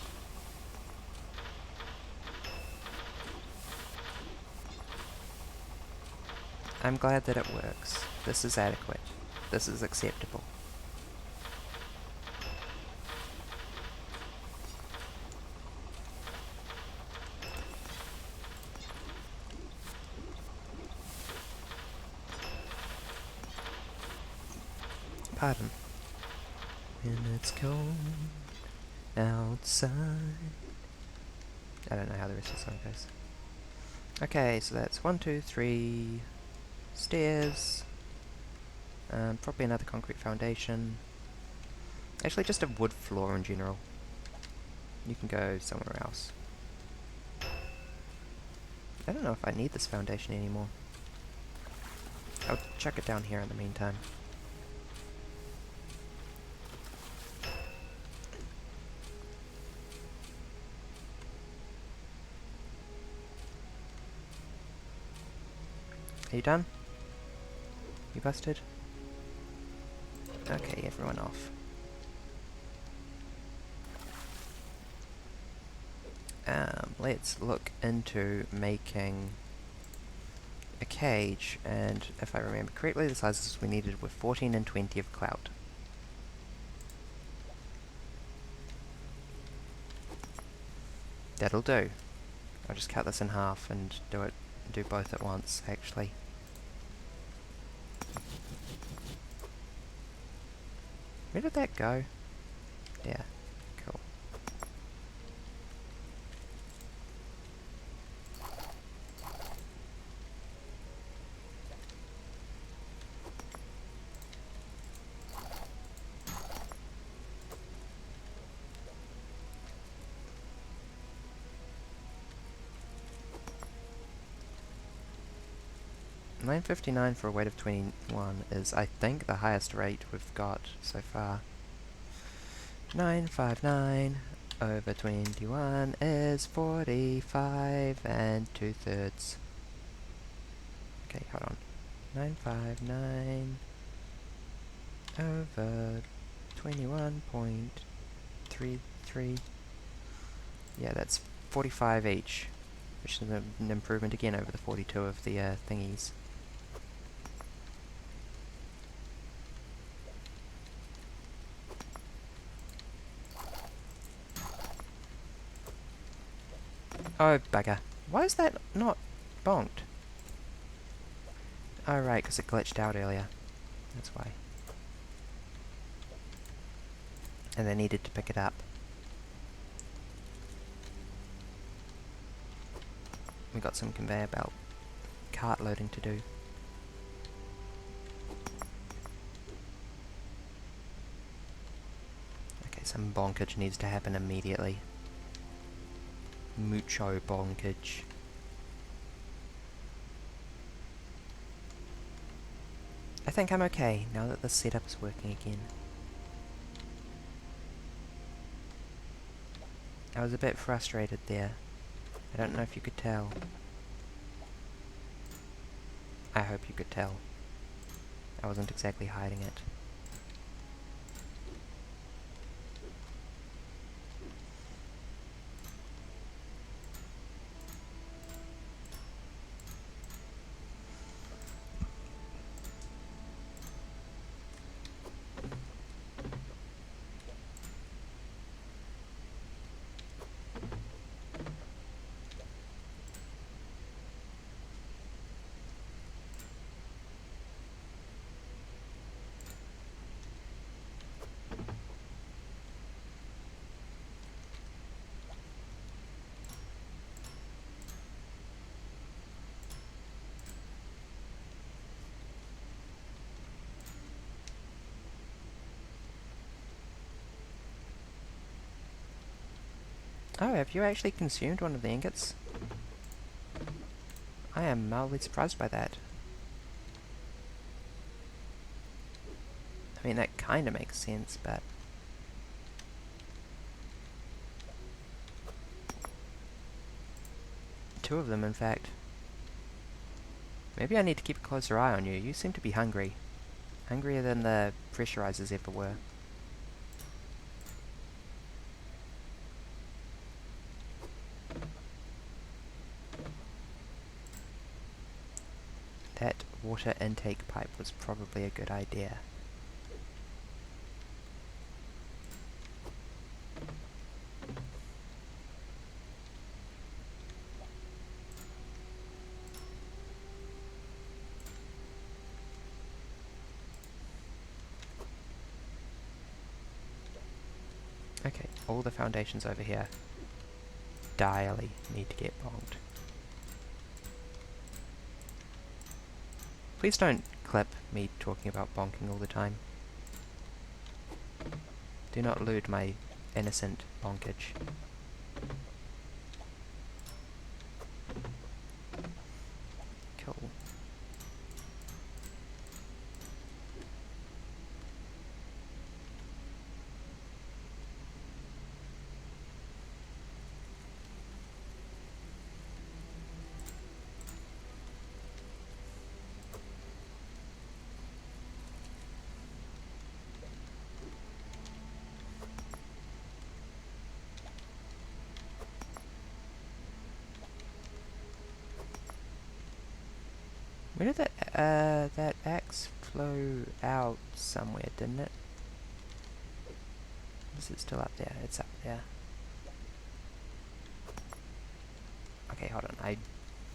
I'm glad that it works. This is adequate. This is acceptable. Pardon. When it's cold outside. I don't know how the rest of the song goes. Okay, so that's 1, 2, 3 stairs. Probably another concrete foundation. Actually, just a wood floor in general. You can go somewhere else. I don't know if I need this foundation anymore. I'll chuck it down here in the meantime. Are you done? You busted? Okay, everyone off. Let's look into making a cage, and if I remember correctly, the sizes we needed were 14 and 20 of clout. That'll do. I'll just cut this in half and do both at once, actually. Where did that go? Yeah, cool. 959 for a weight of 21 is, I think, the highest rate we've got so far. 959 over 21 is 45 and 2/3. Okay, hold on. 959 over 21.33. Yeah, that's 45 each, which is an improvement again over the 42 of the thingies. Oh, bugger. Why is that not bonked? Oh, right, because it glitched out earlier. That's why. And they needed to pick it up. We got some conveyor belt cart loading to do. Okay, some bonkage needs to happen immediately. Mucho bonkage. I think I'm okay now that the setup is working again. I was a bit frustrated there. I don't know if you could tell. I hope you could tell. I wasn't exactly hiding it. Oh, have you actually consumed one of the ingots? I am mildly surprised by that. I mean, that kinda makes sense, but... Two of them, in fact. Maybe I need to keep a closer eye on you. You seem to be hungry. Hungrier than the pressurizers ever were. That water intake pipe was probably a good idea. Okay, all the foundations over here direly need to get bonked. Please don't clip me talking about bonking all the time. Do not lewd my innocent bonkage. Cool. Where did that axe flow out somewhere, didn't it? Is it still up there? It's up there. Okay, hold on. I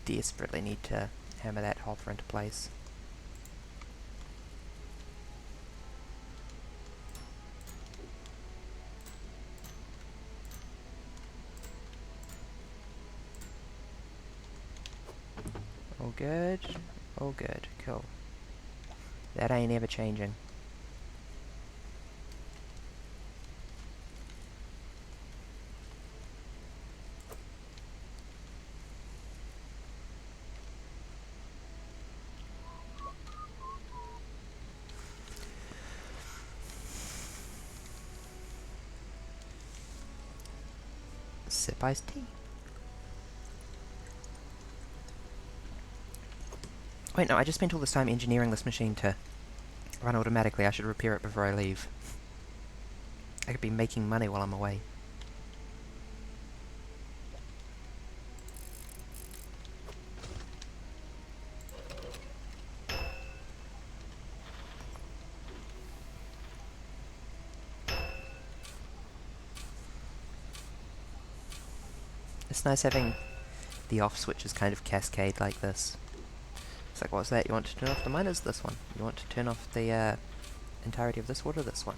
desperately need to hammer that hopper into place. All good. All good. Cool. That ain't ever changing. Sip iced tea. Wait, no, I just spent all this time engineering this machine to run automatically. I should repair it before I leave. I could be making money while I'm away. It's nice having the off switches kind of cascade like this. It's like, what's that? You want to turn off the miners? This one. You want to turn off the entirety of this water? This one.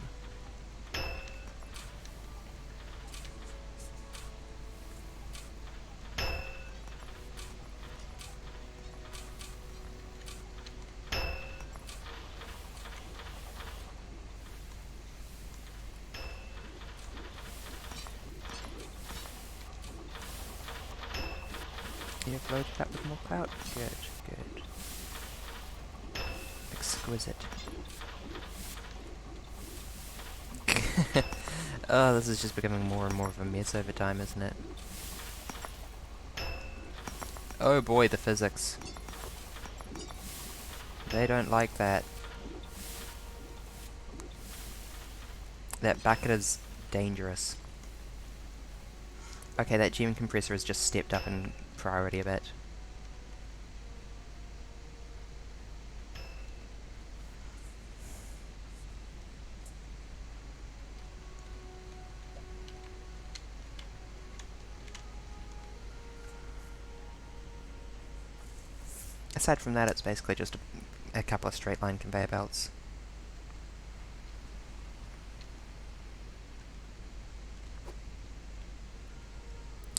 You've loaded up with more cloud? Good, good. Exquisite. Oh, this is just becoming more and more of a mess over time, isn't it? Oh boy, the physics. They don't like that. That bucket is dangerous. Okay, that gem compressor has just stepped up in priority a bit. Aside from that, it's basically just a couple of straight line conveyor belts.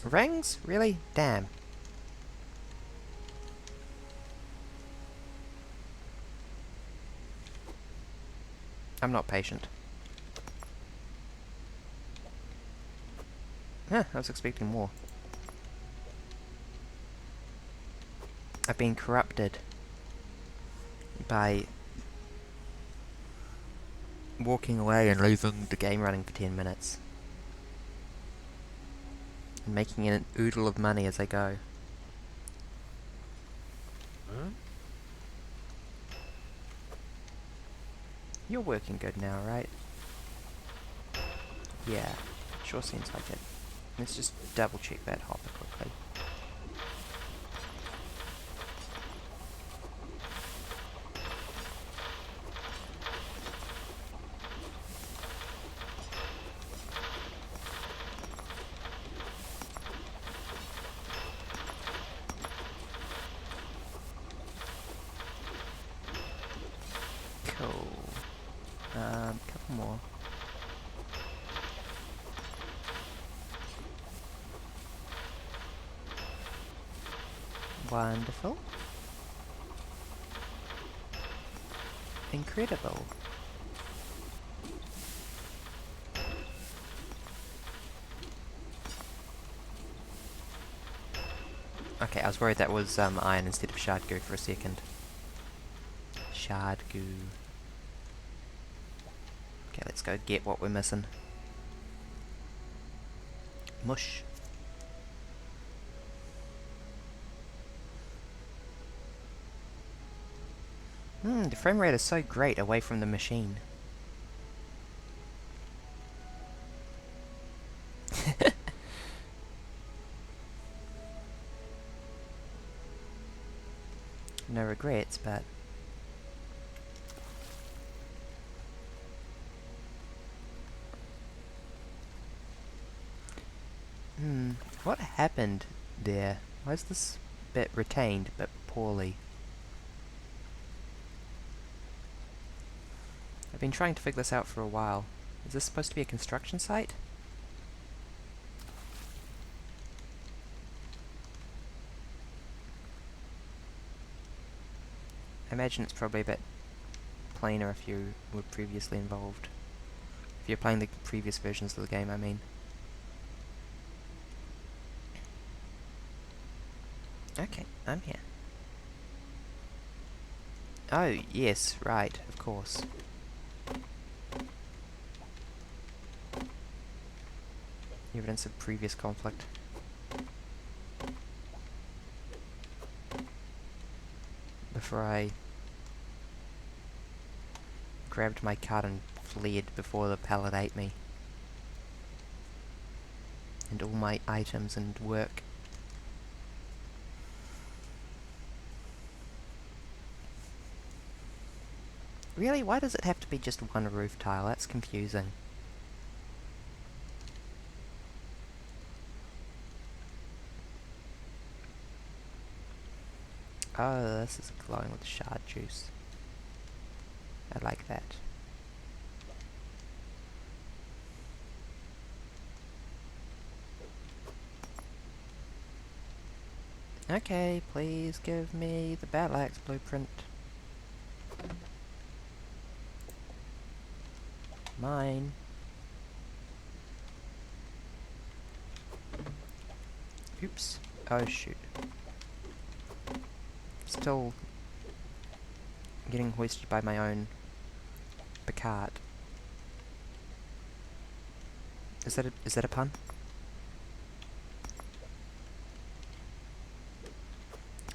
Rings? Really? Damn. I'm not patient. Huh, I was expecting more. I've been corrupted by walking away and leaving the game running for 10 minutes. And making an oodle of money as I go. Huh? You're working good now, right? Yeah, sure seems like it. Let's just double check that hopper quickly. Cool. Couple more. Wonderful. Incredible. Okay, I was worried that was iron instead of shard goo for a second. Shard goo. Okay, let's go get what we're missing. Mush. The frame rate is so great away from the machine. No regrets, but... what happened there? Why is this bit retained, but poorly? I've been trying to figure this out for a while. Is this supposed to be a construction site? I imagine it's probably a bit plainer if you were previously involved. If you're playing the previous versions of the game, I mean. Okay, I'm here. Oh, yes, right, of course. Evidence of previous conflict. Before I grabbed my cart and fled before the pallet ate me. And all my items and work. Really? Why does it have to be just one roof tile? That's confusing. Oh, this is glowing with shard juice. I like that. Okay, please give me the battle axe blueprint. Mine. Oops. Oh shoot. Still getting hoisted by my own Picard. Is that a pun?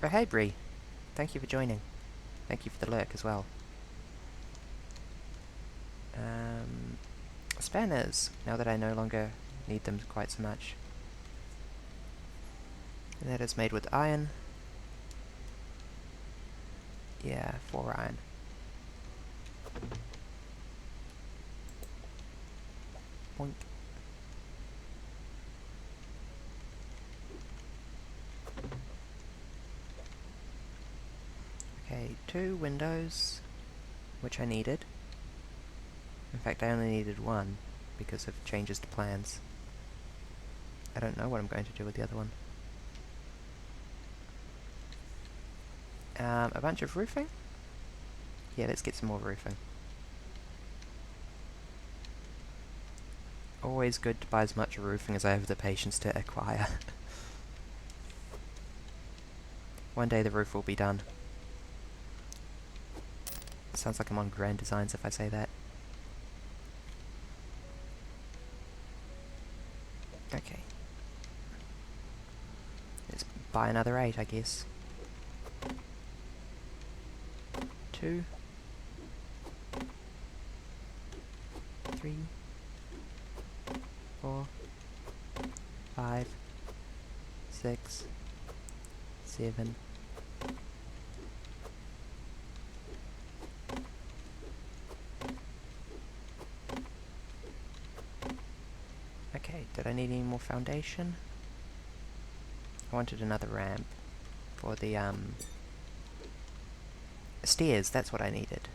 Oh hey Bree. Thank you for joining. Thank you for the lurk as well. Spanners, now that I no longer need them quite so much. And that is made with iron. Yeah, 4 iron. Boink. Okay, 2 windows, which I needed. In fact, I only needed 1 because of changes to plans. I don't know what I'm going to do with the other one. A bunch of roofing? Yeah, let's get some more roofing. Always good to buy as much roofing as I have the patience to acquire. One day the roof will be done. Sounds like I'm on Grand Designs if I say that. Okay. Let's buy another 8, I guess. 2. 3. 4. 5. 6. 7. Okay, did I need any more foundation? I wanted another ramp for the, stairs, that's what I needed.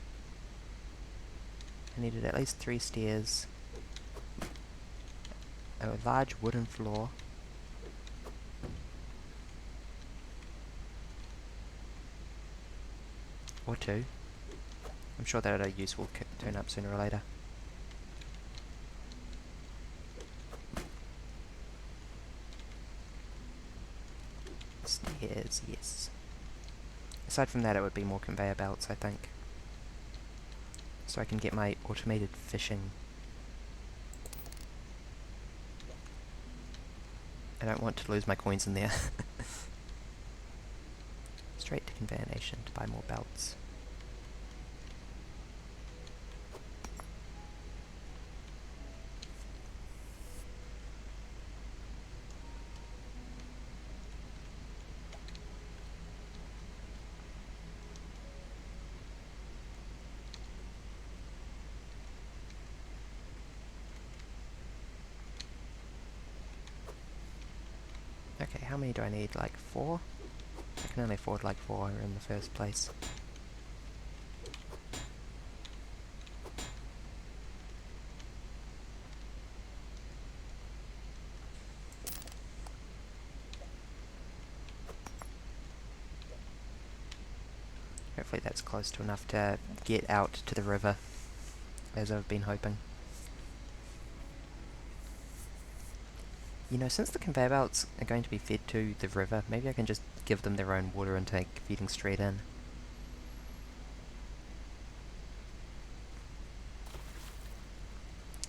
I needed at least 3 stairs, a large wooden floor, or 2. I'm sure that a use will turn up sooner or later. Stairs, yes. Aside from that, it would be more conveyor belts, I think. So I can get my automated fishing. I don't want to lose my coins in there. Straight to Conveyor Nation to buy more belts. Okay, how many do I need? Like 4? I can only afford like 4 in the first place. Hopefully that's close to enough to get out to the river, as I've been hoping. You know, since the conveyor belts are going to be fed to the river, maybe I can just give them their own water and take feeding straight in.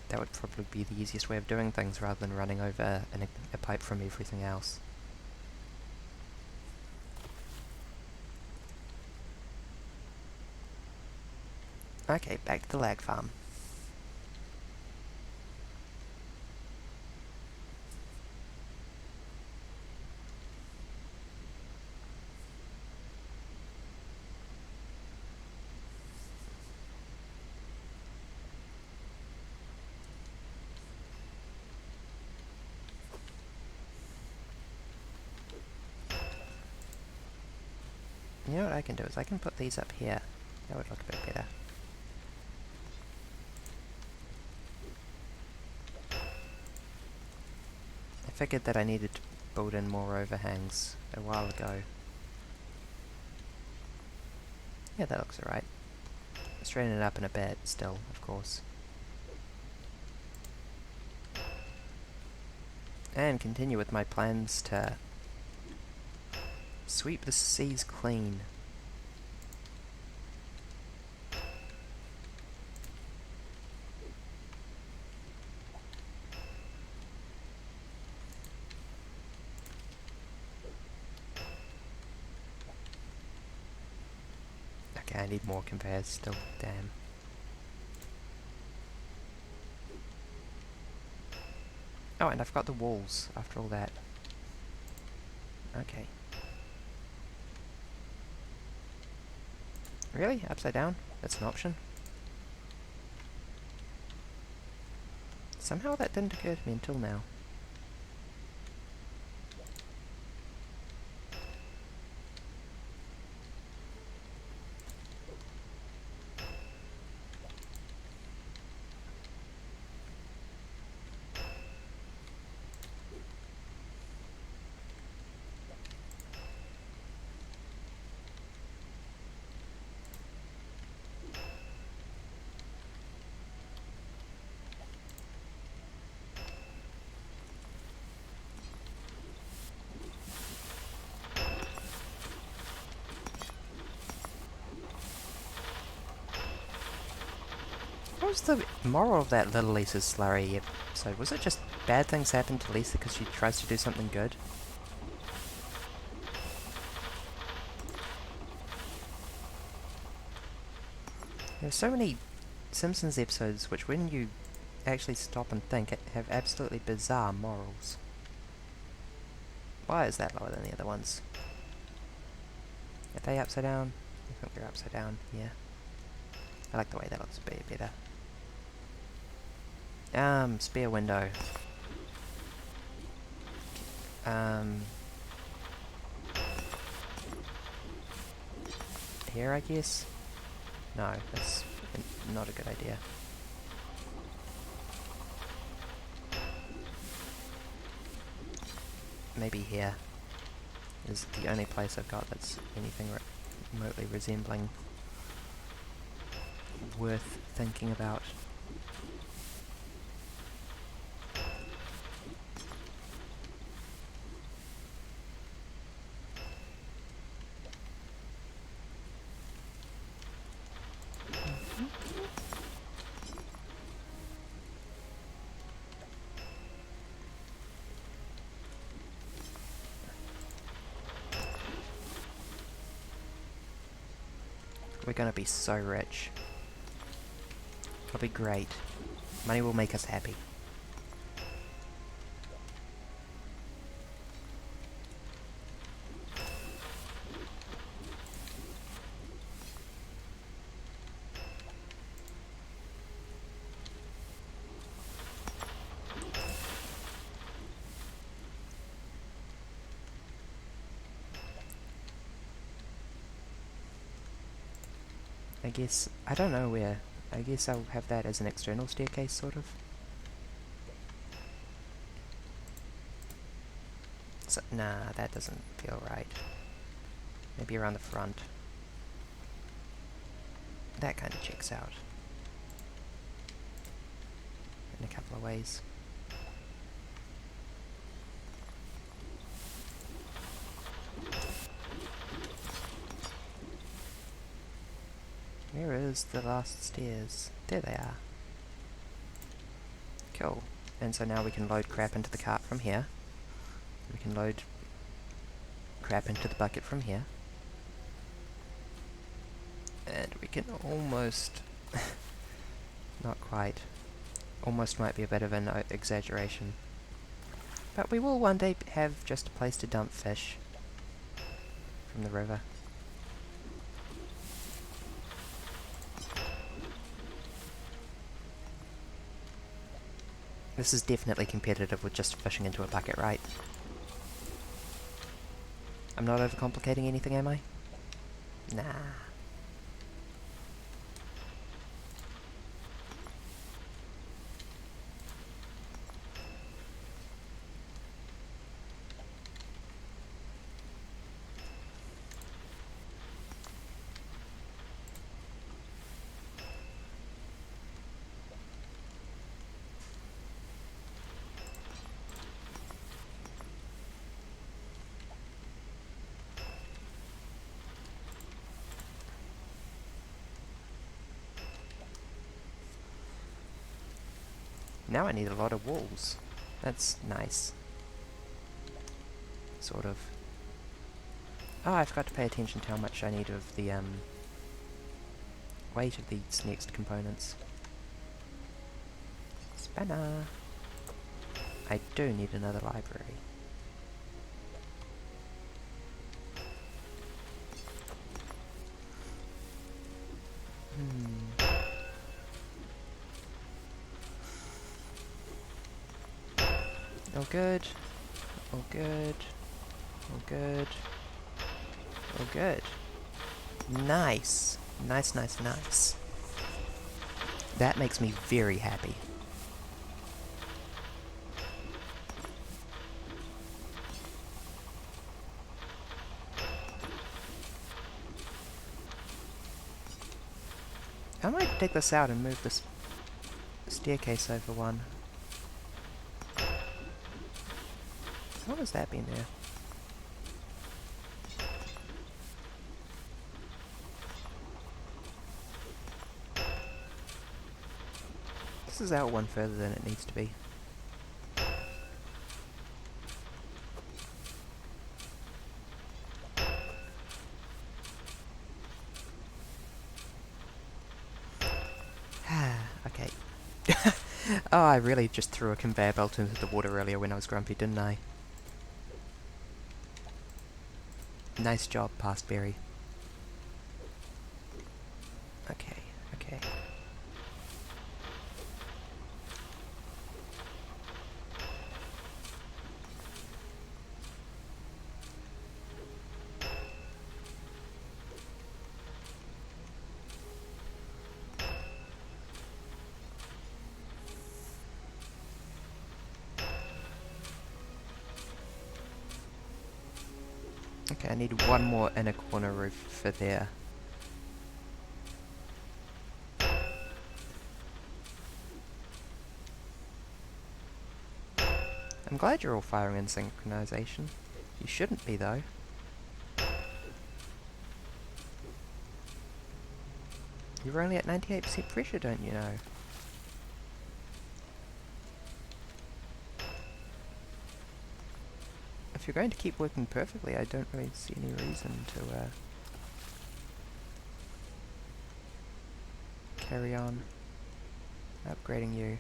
that would probably be the easiest way of doing things rather than running over a pipe from everything else. Okay, back to the lag farm. You know what I can do is I can put these up here. That would look a bit better. I figured that I needed to build in more overhangs a while ago. Yeah, that looks alright. Straighten it up in a bit, still, of course. And continue with my plans to sweep the seas clean. Okay, I need more conveyors still, damn. Oh, and I've got the walls after all that. Okay. Really? Upside down? That's an option? Somehow that didn't occur to me until now. What was the moral of that Little Lisa's slurry episode? Was it just bad things happen to Lisa because she tries to do something good? There are so many Simpsons episodes which, when you actually stop and think, have absolutely bizarre morals. Why is that lower than the other ones? Are they upside down? I think they're upside down, yeah. I like the way that looks a bit better. Spare window. Here, I guess? No, that's not a good idea. Maybe here is the only place I've got that's anything remotely resembling worth thinking about. We're gonna be so rich. It'll be great. Money will make us happy. I guess, I don't know where. I guess I'll have that as an external staircase, sort of. So, nah, that doesn't feel right. Maybe around the front. That kind of checks out. In a couple of ways. Where is the last stairs? There they are. Cool. And so now we can load crap into the cart from here. We can load crap into the bucket from here. And we can almost... not quite. Almost might be a bit of an exaggeration. But we will one day have just a place to dump fish from the river. This is definitely competitive with just fishing into a bucket, right? I'm not overcomplicating anything, am I? Nah. Now I need a lot of walls. That's nice. Sort of. Oh, I forgot to pay attention to how much I need of the weight of these next components. Spanner! I do need another library. All good. All good. All good. All good. Nice. Nice, nice, nice. That makes me very happy. I might take this out and move this staircase over one. How long has that been there? This is out one further than it needs to be. Okay. Oh, I really just threw a conveyor belt into the water earlier when I was grumpy, didn't I? Nice job, Pastberry. Okay, okay. Okay, I need one more inner corner roof for there. I'm glad you're all firing in synchronization. You shouldn't be, though. You're only at 98% pressure, don't you know? If you're going to keep working perfectly, I don't really see any reason to carry on upgrading you.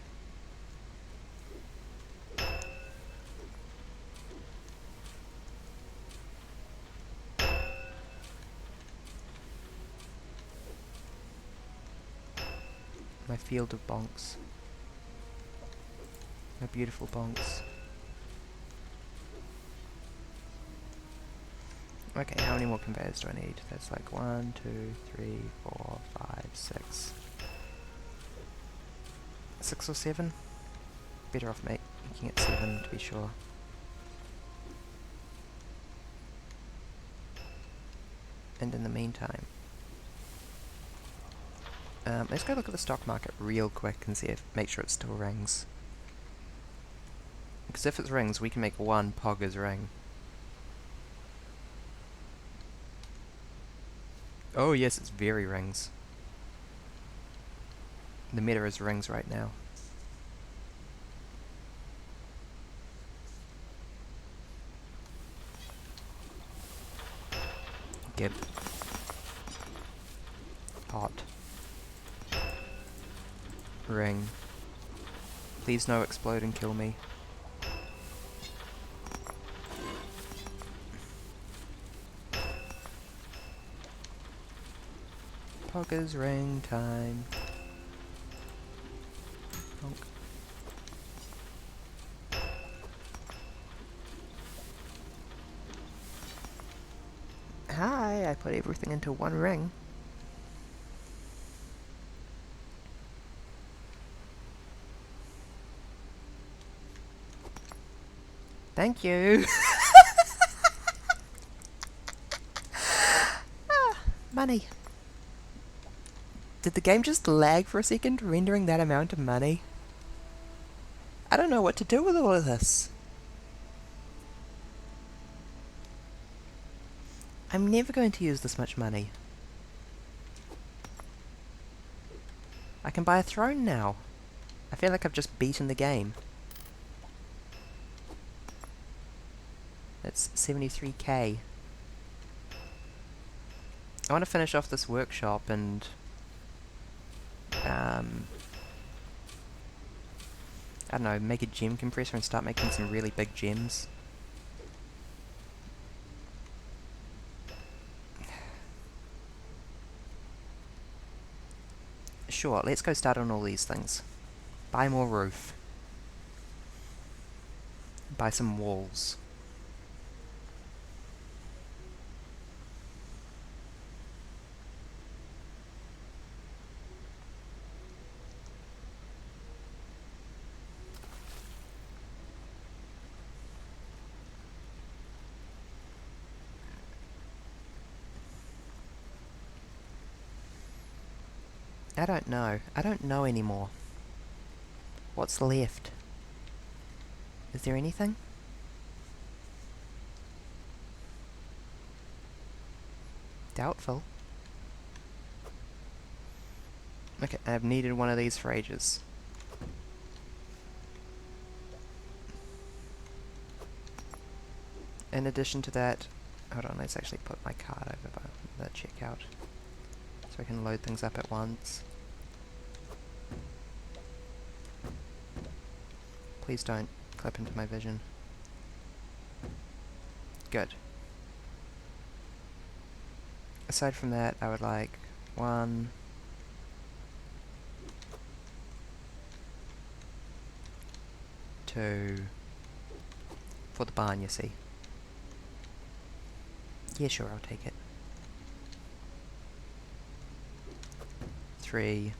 My field of bonks. My beautiful bonks. Okay, how many more conveyors do I need? That's like 1, 2, 3, 4, 5, 6. 6 or 7? Better off making it 7 to be sure. And in the meantime, let's go look at the stock market real quick and see if make sure it still rings. Because if it rings, we can make one Poggers ring. Oh yes, it's very rings. The meta is rings right now. Gib. Pot. Ring. Please no explode and kill me. Poggers ring time. Honk. Hi, I put everything into one ring. Thank you! Money. Did the game just lag for a second, rendering that amount of money? I don't know what to do with all of this. I'm never going to use this much money. I can buy a throne now. I feel like I've just beaten the game. That's 73k. I want to finish off this workshop and... I don't know, make a gem compressor and start making some really big gems. Sure, let's go start on all these things. Buy more roof. Buy some walls. I don't know. I don't know anymore. What's left? Is there anything? Doubtful. Okay, I've needed one of these for ages. In addition to that... Hold on, let's actually put my card over by the checkout. So I can load things up at once. Please don't clip into my vision. Good. Aside from that, I would like 1... 2... For the barn, you see. Yeah, sure, I'll take it. 3...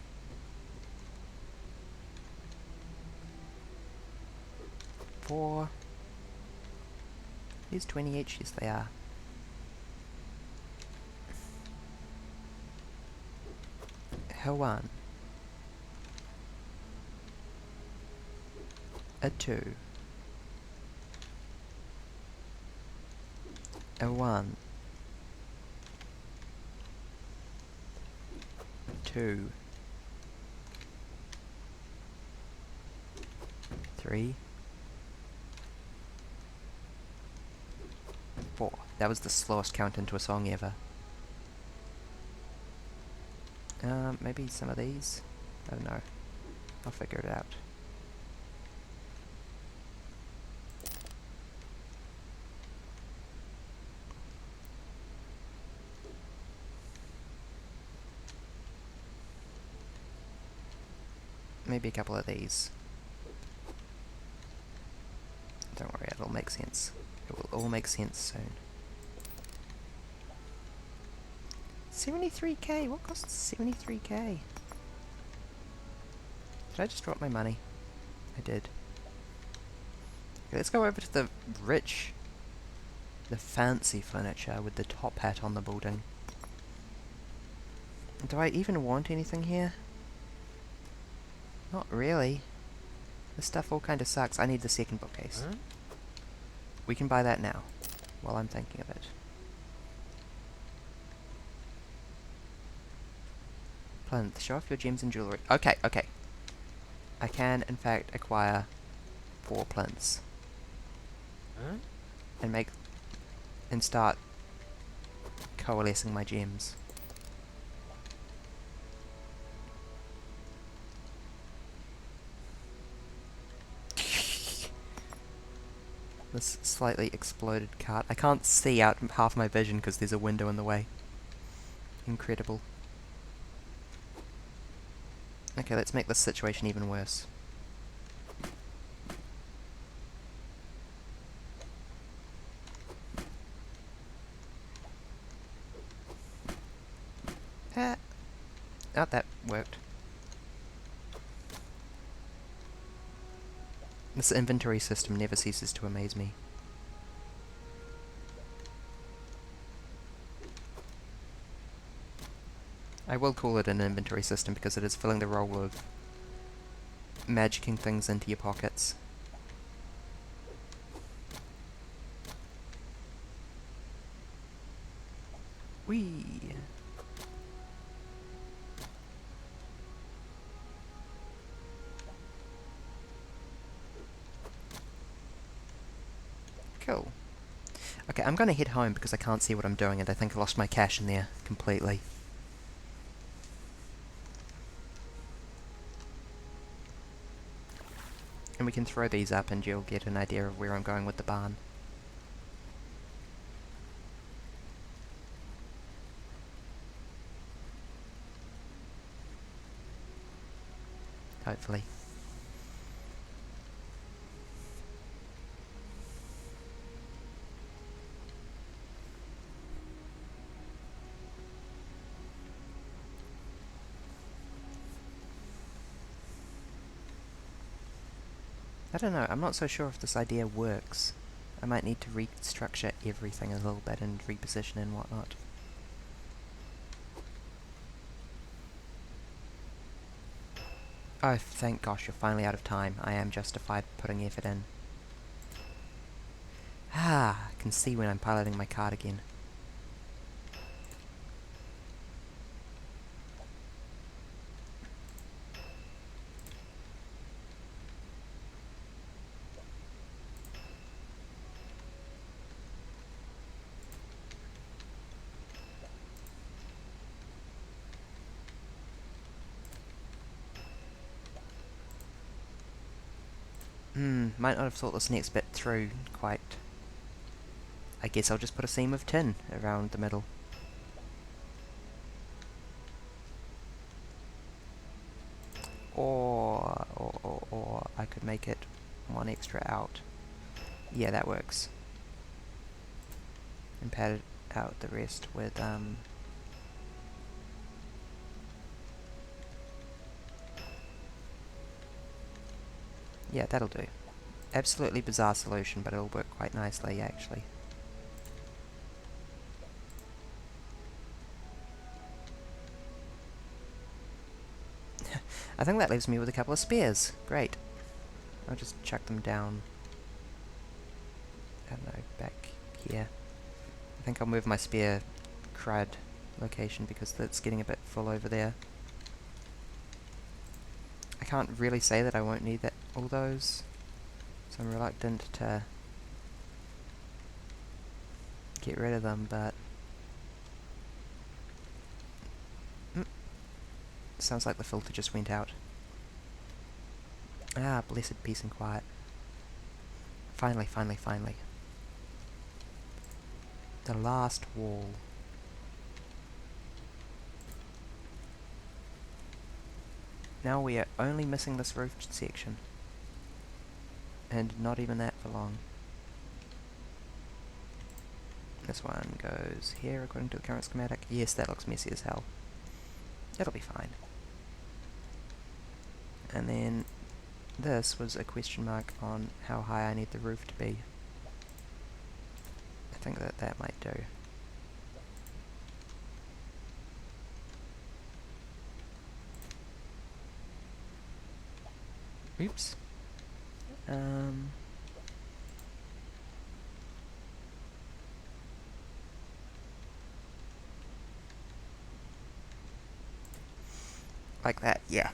4... These 20 each? Yes, they are. A 1. A 2. A 1. 2. 3. 4. That was the slowest count into a song ever. Maybe some of these? I don't know. I'll figure it out. Maybe a couple of these. Don't worry, it'll make sense. It will all make sense soon. 73k? What costs 73k? Did I just drop my money? I did. Okay, let's go over to the rich, the fancy furniture with the top hat on the building. Do I even want anything here? Not really. This stuff all kind of sucks. I need the second bookcase. Huh? We can buy that now, while I'm thinking of it. Plinth. Show off your gems and jewellery. Okay, okay. I can, in fact, acquire 4 plinths. Huh? And make... and start coalescing my gems. This slightly exploded cart. I can't see out half my vision because there's a window in the way. Incredible. Okay, let's make this situation even worse. Ah. Oh, that worked. This inventory system never ceases to amaze me. I will call it an inventory system because it is filling the role of magicking things into your pockets. Whee! Cool. Okay, I'm gonna head home because I can't see what I'm doing and I think I lost my cache in there completely. And we can throw these up and you'll get an idea of where I'm going with the barn. Hopefully. I don't know, I'm not so sure if this idea works. I might need to restructure everything a little bit and reposition and whatnot. Oh, thank gosh, you're finally out of time. I am justified putting effort in. Ah, I can see when I'm piloting my cart again. Might not have thought this next bit through quite. I guess I'll just put a seam of tin around the middle. Or I could make it one extra out. Yeah, that works. And pad it out the rest with, yeah, that'll do. Absolutely bizarre solution, but it'll work quite nicely, actually. I think that leaves me with a couple of spears. Great. I'll just chuck them down. I don't know, back here. I think I'll move my spear crud location because that's getting a bit full over there. I can't really say that I won't need all those, so I'm reluctant to get rid of them, but sounds like the filter just went out. Ah, blessed peace and quiet. Finally, finally, finally. The last wall. Now we are only missing this roof section. And not even that for long. This one goes here according to the current schematic. Yes, that looks messy as hell. It'll be fine. And then this was a question mark on how high I need the roof to be. I think that might do. Oops. Like that, yeah.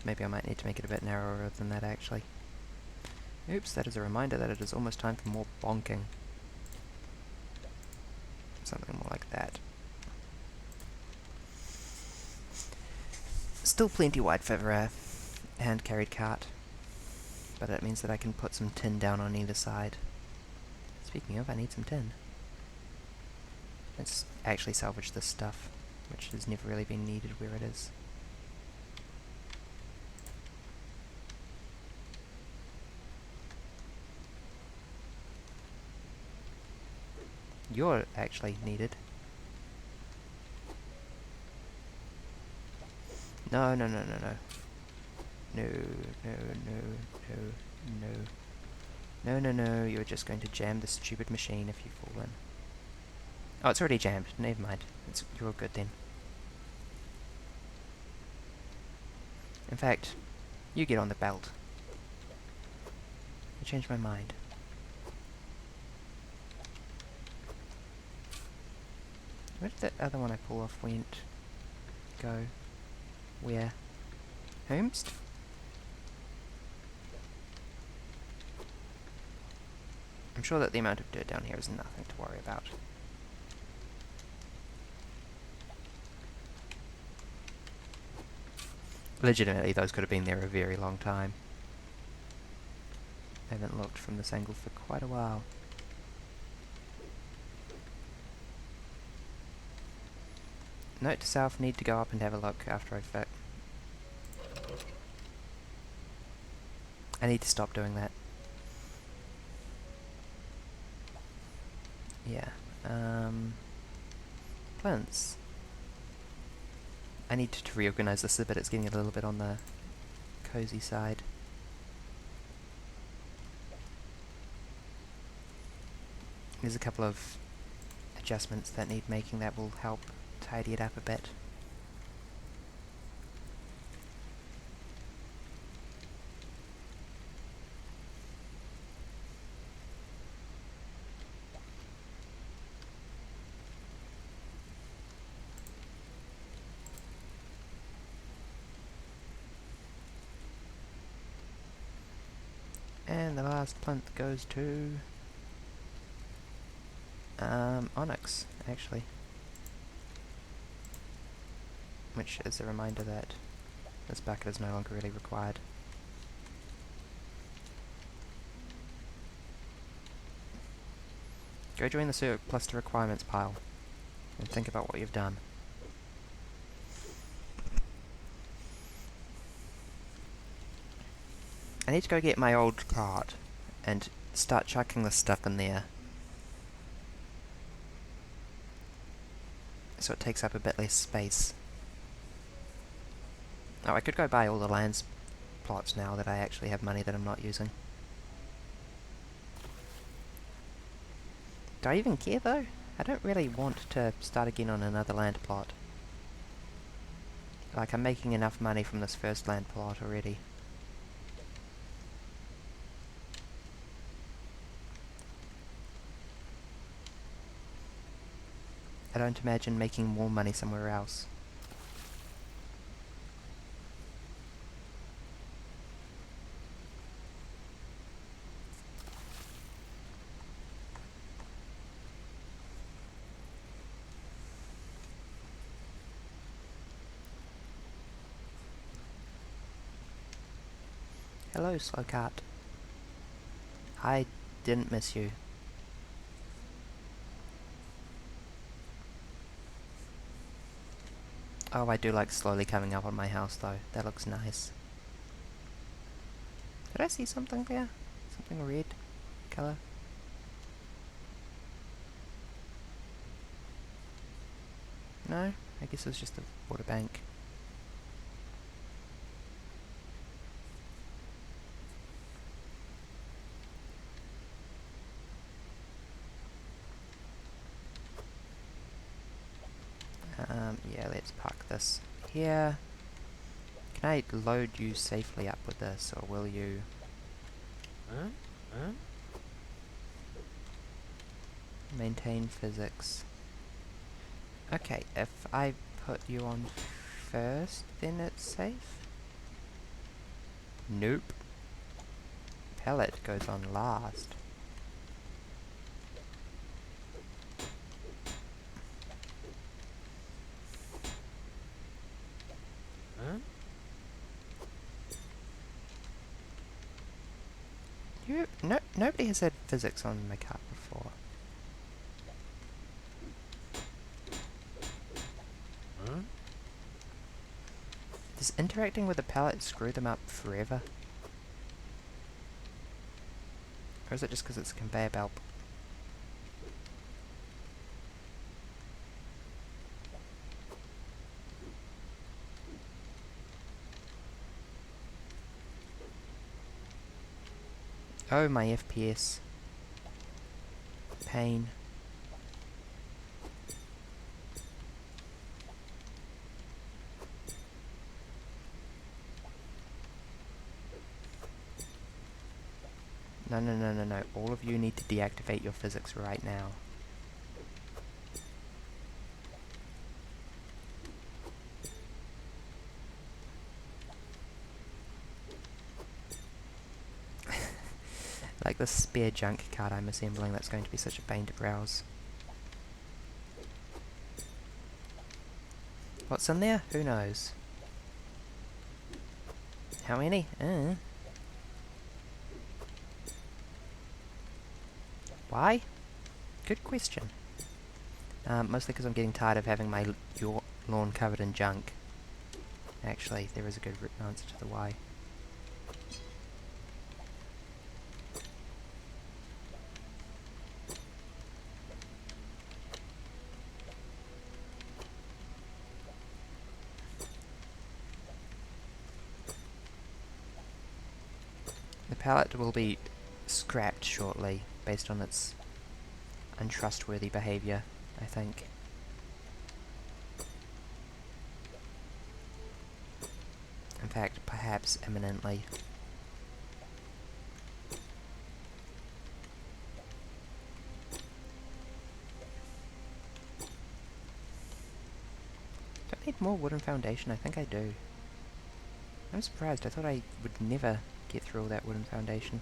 Maybe I might need to make it a bit narrower than that, actually. Oops, that is a reminder that it is almost time for more bonking. Something more like that. Still plenty wide for a hand-carried cart, but that means that I can put some tin down on either side. Speaking of, I need some tin. Let's actually salvage this stuff, which has never really been needed where it is. You're actually needed. No, no, no, no, no. No, no, no, no, no. No, no, no, you're just going to jam the stupid machine if you fall in. Oh, it's already jammed. Never mind. You're all good then. In fact, you get on the belt. I changed my mind. Where did that other one I pull off went? Go? Where? Holmes? I'm sure that the amount of dirt down here is nothing to worry about. Legitimately, those could have been there a very long time. I haven't looked from this angle for quite a while. Note to self, need to go up and have a look after I fit. I need to stop doing that. Yeah. Plants. I need to reorganize this a bit, it's getting a little bit on the cozy side. There's a couple of adjustments that need making that will help tidy it up a bit. And the last plinth goes to Onyx, actually. Which is a reminder that this bucket is no longer really required. Go join the surplus to requirements pile, and think about what you've done. I need to go get my old cart, and start chucking this stuff in there. So it takes up a bit less space. Oh, I could go buy all the lands plots now that I actually have money that I'm not using. Do I even care though? I don't really want to start again on another land plot. Like, I'm making enough money from this first land plot already. I don't imagine making more money somewhere else. Hello, slow cart. I didn't miss you. Oh, I do like slowly coming up on my house though. That looks nice. Did I see something there? Something red colour? No? I guess it was just a water bank. Yeah, let's park this here. Can I load you safely up with this, or will you... Maintain physics. Okay, if I put you on first, then it's safe? Nope. pellet goes on last. Huh? Nobody has had physics on my cart before. Huh? Does interacting with a pellet screw them up forever? Or is it just because it's a conveyor belt? Oh, my FPS. Pain. No, no, no, no, no. All of you need to deactivate your physics right now. Like this spare junk card I'm assembling that's going to be such a pain to browse. What's in there? Who knows? How many? Why? Good question. Mostly because I'm getting tired of having my lawn covered in junk. Actually, there is a good answer to the why. The pallet will be scrapped shortly, based on its untrustworthy behaviour, I think. In fact, perhaps imminently. Do I need more wooden foundation? I think I do. I'm surprised. I thought I would never get through all that wooden foundation.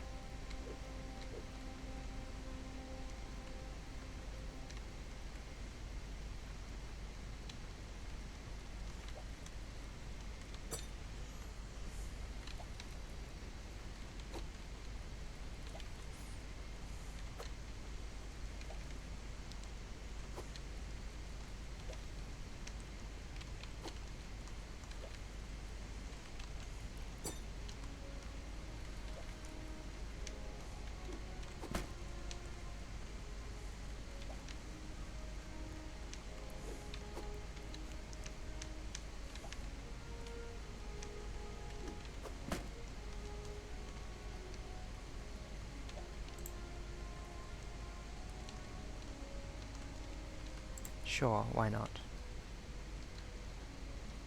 Sure, why not?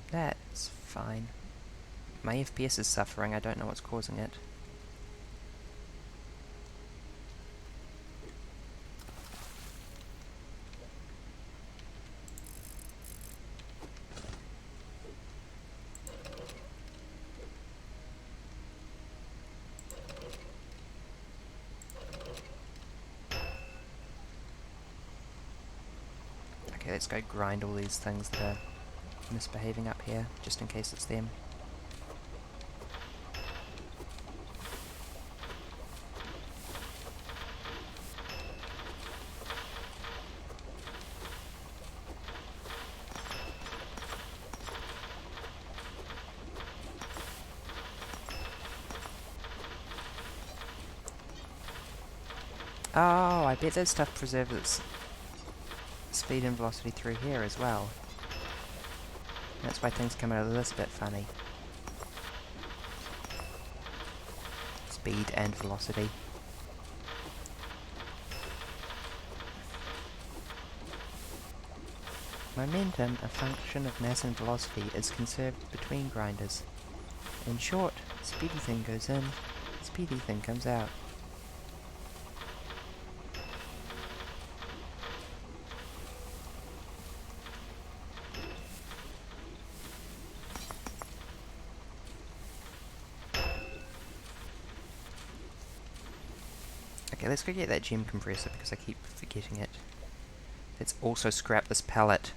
That's fine. My FPS is suffering, I don't know what's causing it. Okay, let's go grind all these things that are misbehaving up here, just in case it's them. Oh, I bet that stuff preserves its speed and velocity through here as well. That's why things come out a little bit funny. Speed and velocity. Momentum, a function of mass and velocity, is conserved between grinders. In short, speedy thing goes in, speedy thing comes out. Okay, let's go get that gem compressor because I keep forgetting it. Let's also scrap this pallet.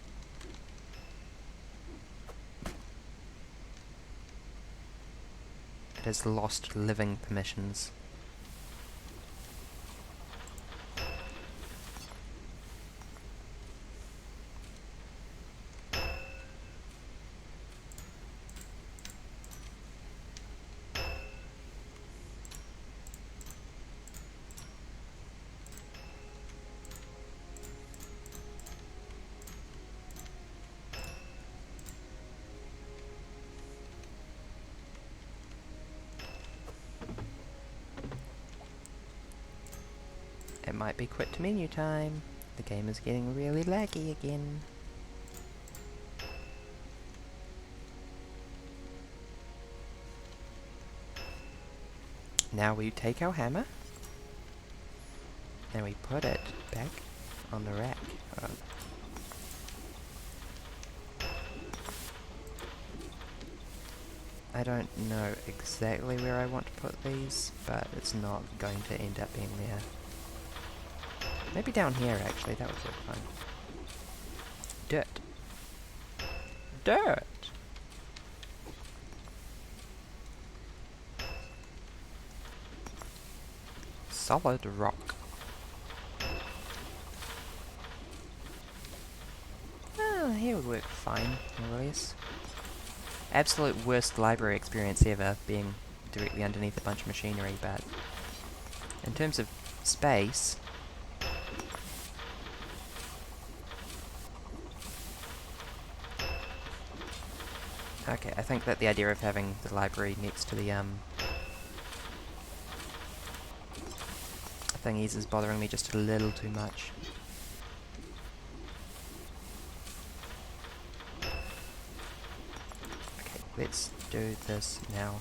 It has lost living permissions. It might be quit to menu time. The game is getting really laggy again. Now we take our hammer and we put it back on the rack. I don't know exactly where I want to put these, but it's not going to end up being there. Maybe down here actually, that would work fine. Dirt. Dirt! Solid rock. Oh, here would work fine, more or less. Absolute worst library experience ever, being directly underneath a bunch of machinery, but in terms of space, okay, I think that the idea of having the library next to the thingies is bothering me just a little too much. Okay, let's do this now.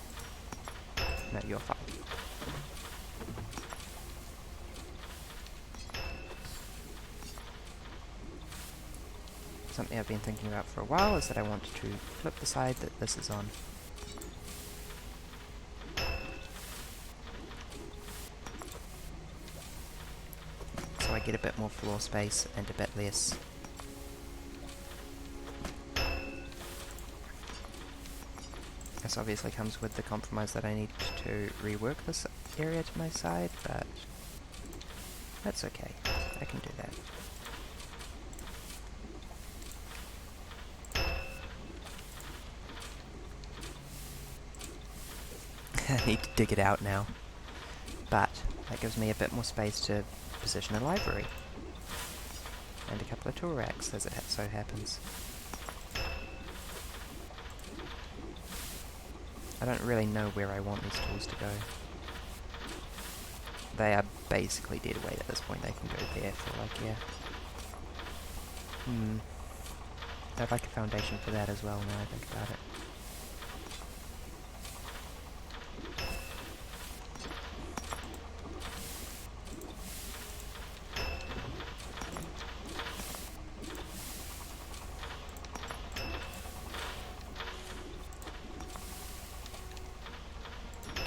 No, you're fine. Something I've been thinking about for a while is that I want to flip the side that this is on. So I get a bit more floor space and a bit less. This obviously comes with the compromise that I need to rework this area to my side, but that's okay. I can do that. I need to dig it out now. But that gives me a bit more space to position a library. And a couple of tool racks, as it so happens. I don't really know where I want these tools to go. They are basically dead weight at this point. They can go there for like, yeah. I'd like a foundation for that as well now I think about it.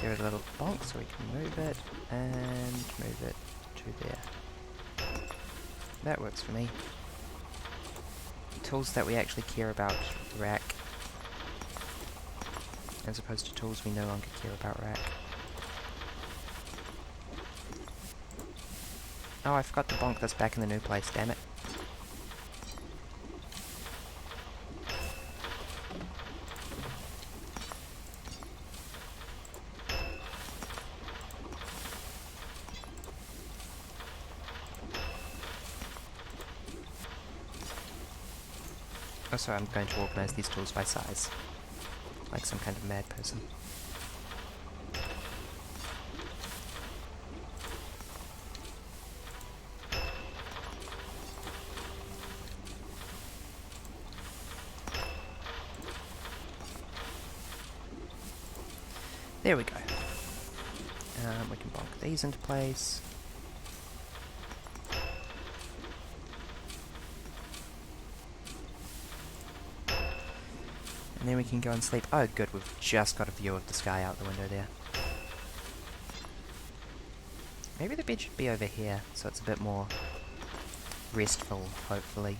Give it a little bonk so we can move it, and move it to there. That works for me. Tools that we actually care about, rack. As opposed to tools we no longer care about, rack. Oh, I forgot to bonk this back in the new place, damn it. Also, I'm going to organize these tools by size, like some kind of mad person. There we go. We can bonk these into place. And then we can go and sleep. Oh good, we've just got a view of the sky out the window there. Maybe the bed should be over here, so it's a bit more restful, hopefully.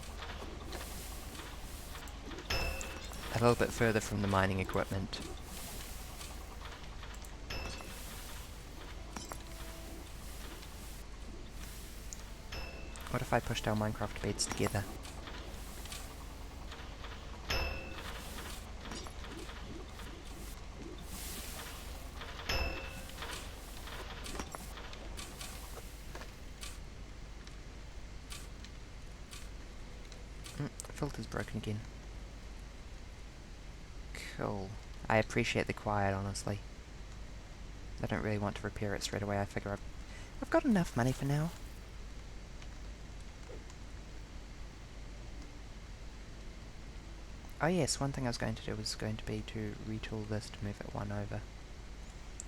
A little bit further from the mining equipment. What if I pushed our Minecraft beds together? Filter's broken again. Cool. I appreciate the quiet, honestly. I don't really want to repair it straight away. I figure I've got enough money for now. Oh yes, one thing I was going to do was going to be to retool this to move it one over.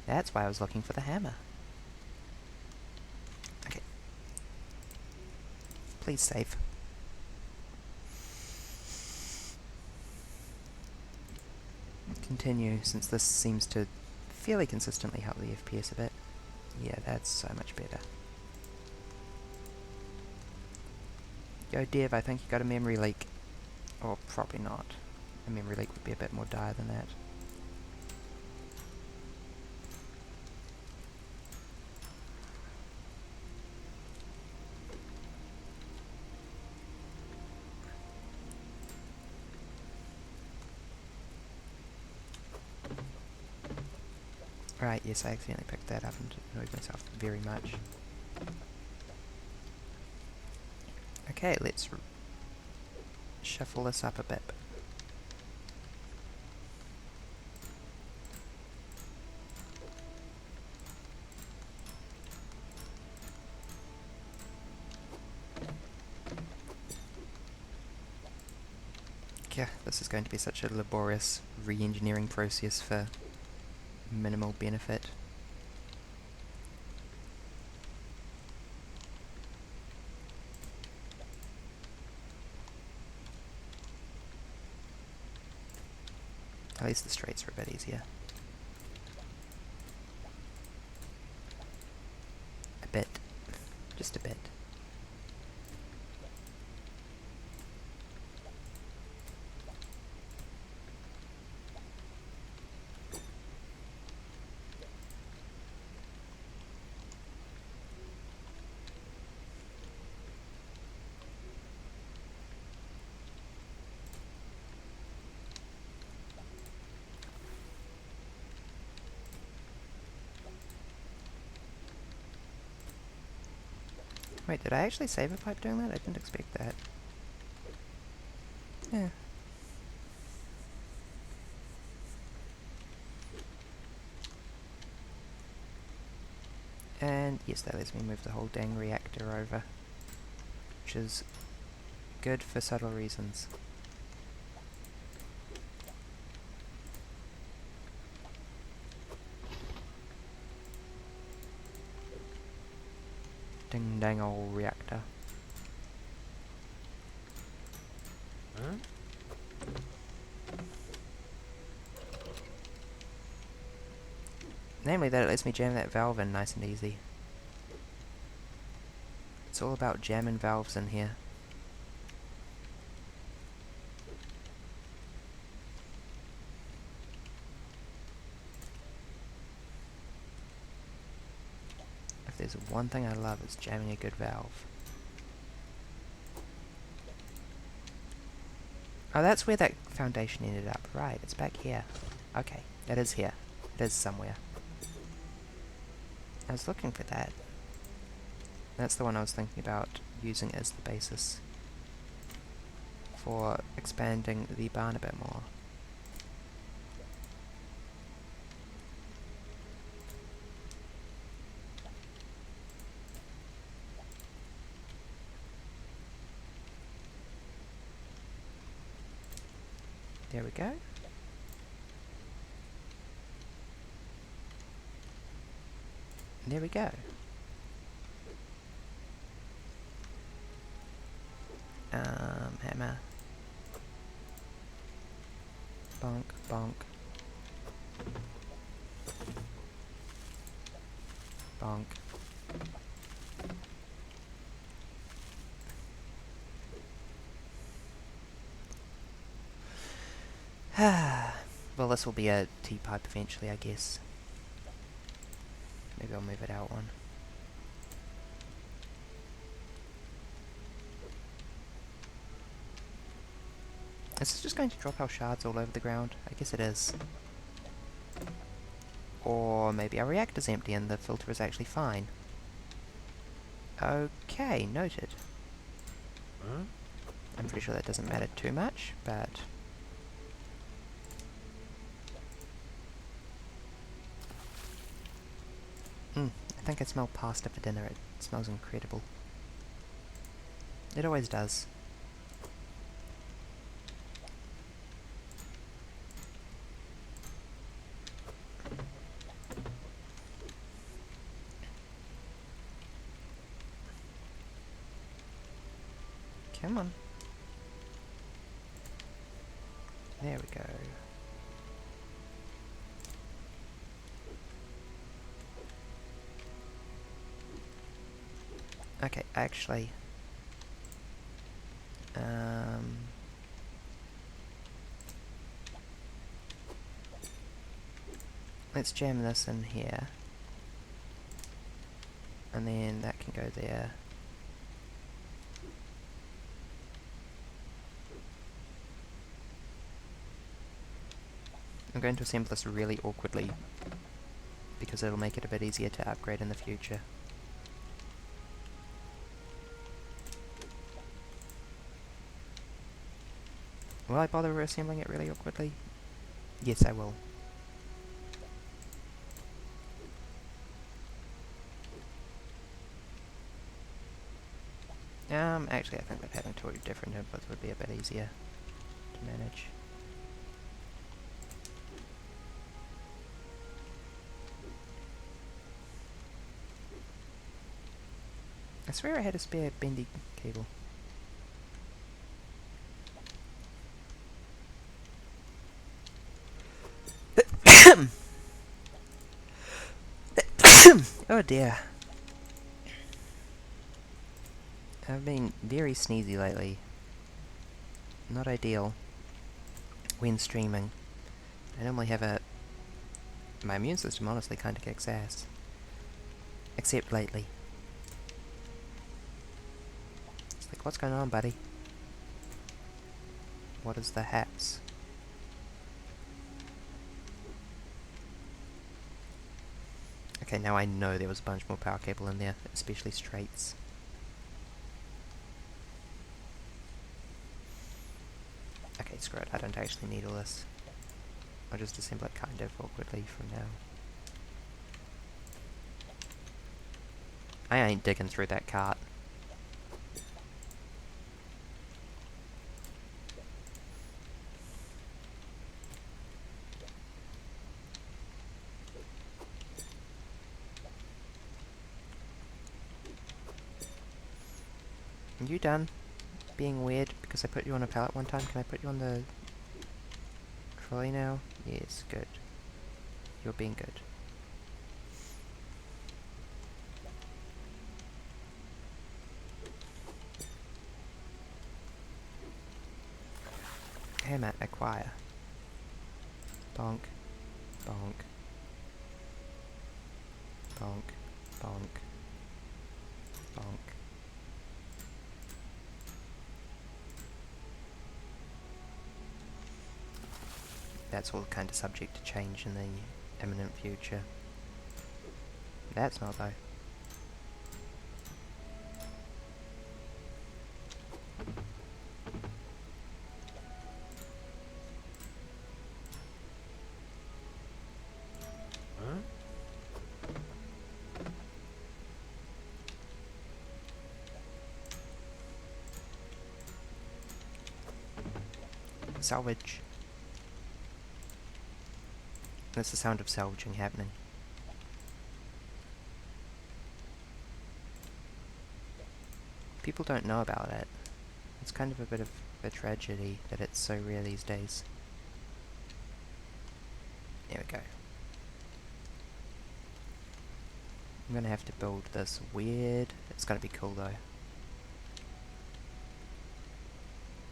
That's why I was looking for the hammer. Okay. Please save. Continue, since this seems to fairly consistently help the FPS a bit. Yeah, that's so much better. Yo Dev, I think you got a memory leak. Or probably not. A memory leak would be a bit more dire than that. Right, yes, I accidentally picked that up and annoyed myself very much. Okay, let's shuffle this up a bit. Yeah, this is going to be such a laborious re-engineering process for minimal benefit. At least the straights are a bit easier. A bit. Just a bit. Wait, did I actually save a pipe doing that? I didn't expect that. Yeah. And yes, that lets me move the whole dang reactor over. Which is good for subtle reasons. Ding dang old reactor. Huh? Namely that it lets me jam that valve in nice and easy. It's all about jamming valves in here. If there's one thing I love, it's jamming a good valve. Oh, that's where that foundation ended up. Right, it's back here. Okay, it is here. It is somewhere. I was looking for that. That's the one I was thinking about using as the basis for expanding the barn a bit more. There we go. There we go. Hammer. Bonk, bonk. Bonk. Well, this will be a T-pipe eventually, I guess. Maybe I'll move it out one. Is this just going to drop our shards all over the ground? I guess it is. Or maybe our reactor's empty and the filter is actually fine. Okay, noted. Huh? I'm pretty sure that doesn't matter too much, but... I think I smell pasta for dinner. It smells incredible. It always does. Come on. There we go. Okay, actually... let's jam this in here. And then that can go there. I'm going to assemble this really awkwardly, because it'll make it a bit easier to upgrade in the future. Will I bother assembling it really awkwardly? Yes, I will. Actually I think that having two different inputs would be a bit easier to manage. I swear I had a spare bendy cable. Oh dear. I've been very sneezy lately. Not ideal when streaming. I normally have a... my immune system honestly kinda kicks ass. Except lately. It's like, what's going on, buddy? What is the haps? Okay, now I know there was a bunch more power cable in there, especially straights. Okay, screw it, I don't actually need all this. I'll just assemble it kind of awkwardly from now. I ain't digging through that cart. Are you done being weird because I put you on a pallet one time? Can I put you on the trolley now? Yes, good. You're being good. Hammer, acquire. Bonk. Bonk. Bonk. Bonk. Bonk. That's all kind of subject to change in the imminent future. That's not, though. Huh? Salvage. That's the sound of salvaging happening. People don't know about it. It's kind of a bit of a tragedy that it's so rare these days. There we go. I'm gonna have to build this weird... It's gonna be cool though.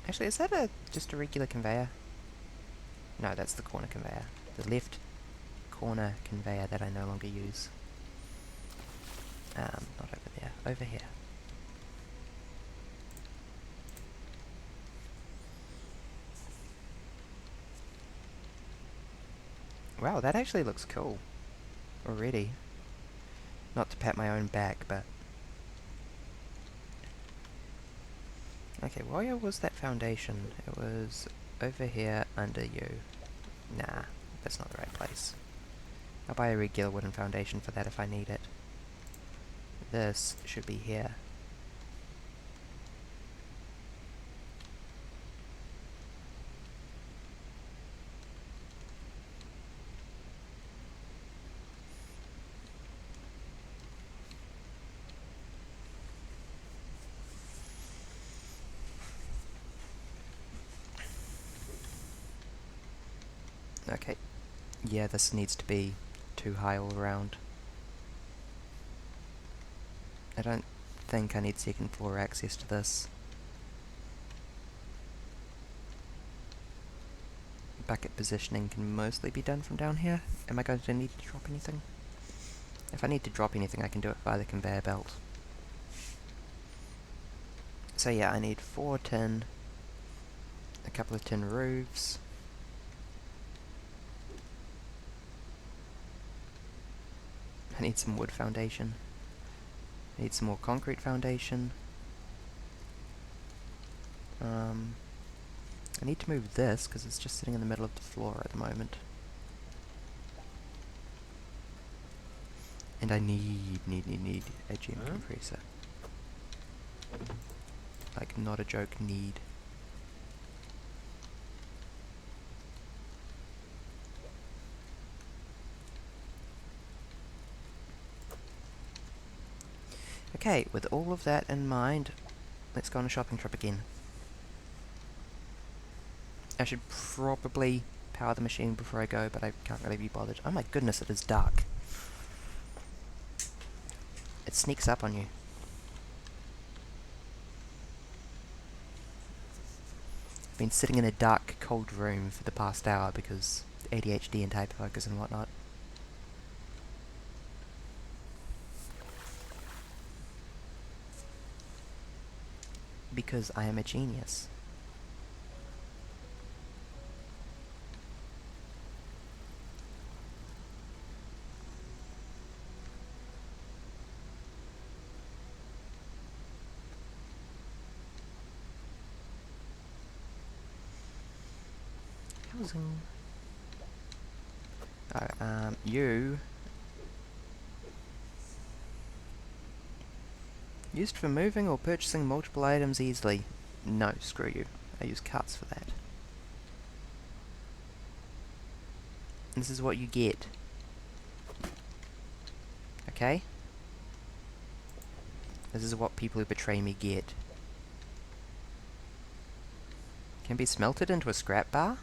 Actually, is that just a regular conveyor? No, that's the corner conveyor. The left corner conveyor that I no longer use. Not over there. Over here. Wow, that actually looks cool. Already. Not to pat my own back, but... Okay, where was that foundation? It was over here under you. Nah, that's not the right place. I'll buy a regular wooden foundation for that if I need it. This should be here. Okay. Yeah, this needs to be too high all around. I don't think I need second floor access to this. Bucket positioning can mostly be done from down here. Am I going to need to drop anything? If I need to drop anything, I can do it via the conveyor belt. So yeah, I need 4 tin, a couple of tin roofs, I need some wood foundation, I need some more concrete foundation, I need to move this because it's just sitting in the middle of the floor at the moment. And I need a gem compressor. Like, not a joke, need. Okay, with all of that in mind, let's go on a shopping trip again. I should probably power the machine before I go, but I can't really be bothered. Oh my goodness, it is dark. It sneaks up on you. I've been sitting in a dark, cold room for the past hour because ADHD and type focus and whatnot. Because I am a genius. Housing. Alright, you... Used for moving or purchasing multiple items easily. No, screw you. I use carts for that. This is what you get. Okay? This is what people who betray me get. Can be smelted into a scrap bar?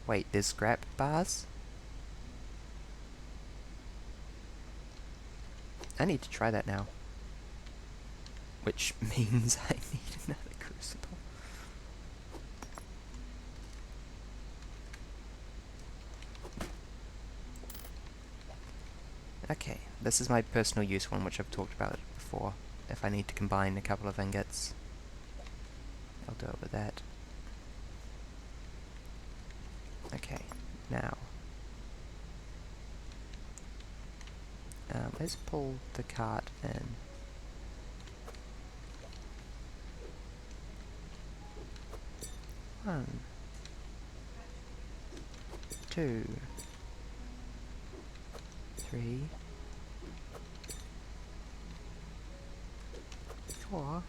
Wait, there's scrap bars? I need to try that now. Which means I need another crucible. Okay, this is my personal use one, which I've talked about before. If I need to combine a couple of ingots, I'll do it with that. Okay, now let's pull the cart in. One, two, three, four.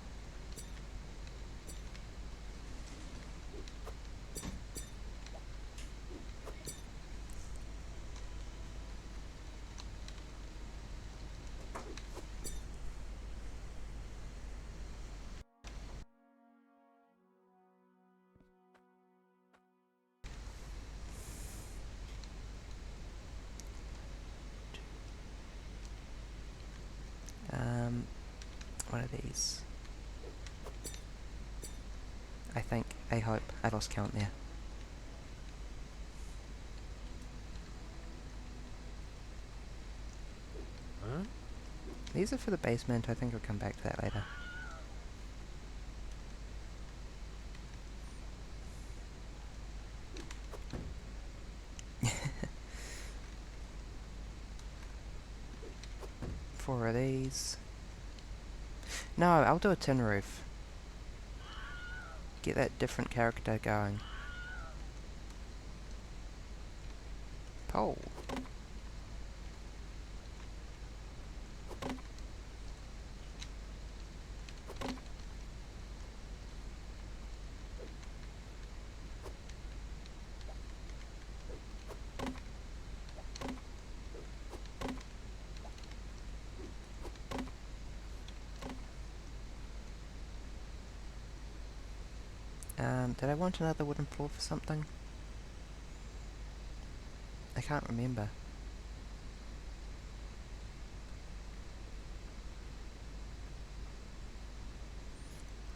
One of these. I think, I hope, I lost count there. These are for the basement. I think I'll come back to that later. Four of these. No, I'll do a tin roof. Get that different character going. Pole. Did I want another wooden floor for something? I can't remember.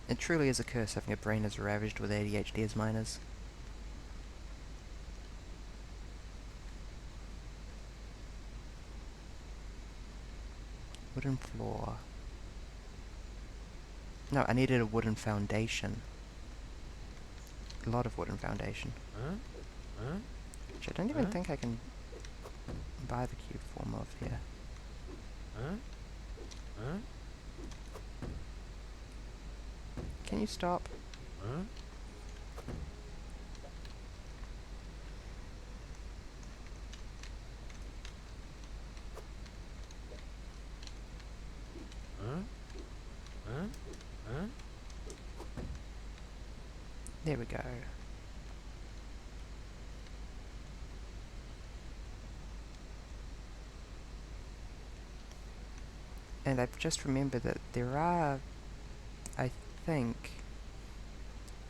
It truly is a curse having a brain as ravaged with ADHD as mine is. Wooden floor. No, I needed a wooden foundation. A lot of wooden foundation. Which I don't even think I can buy the cube form of here. Can you stop? There we go. And I've just remembered that there are, I think,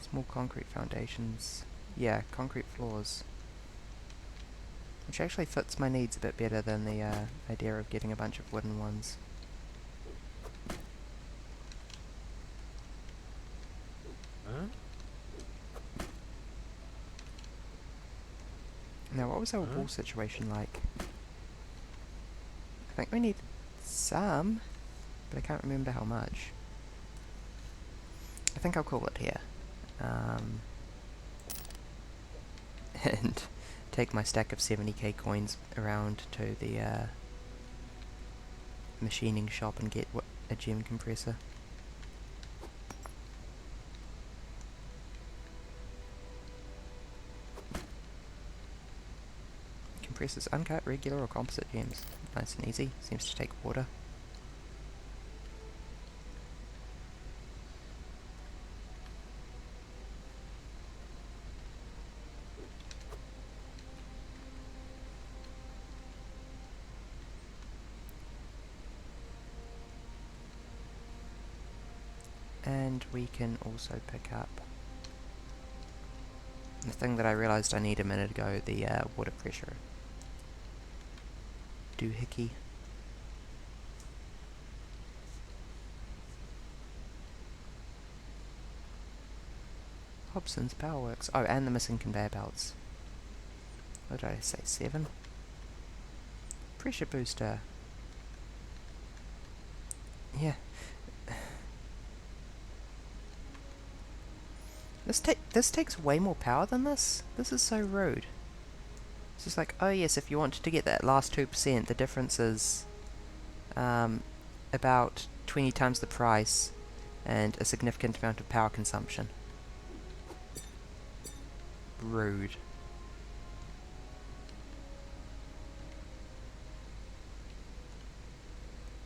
small concrete foundations. Yeah, concrete floors. Which actually fits my needs a bit better than the idea of getting a bunch of wooden ones. Now, what was our wall situation like? I think we need some, but I can't remember how much. I think I'll call it here. And take my stack of 70k coins around to the machining shop and get a gem compressor. Compresses uncut, regular or composite gems. Nice and easy. Seems to take water. And we can also pick up the thing that I realised I need a minute ago, the water pressure doohickey. Hobson's Power Works. Oh, and the missing conveyor belts. What did I say, 7? Pressure booster. Yeah. This takes way more power than this? This is so rude. It's just like, oh yes, if you want to get that last 2%, the difference is about 20 times the price and a significant amount of power consumption. Rude.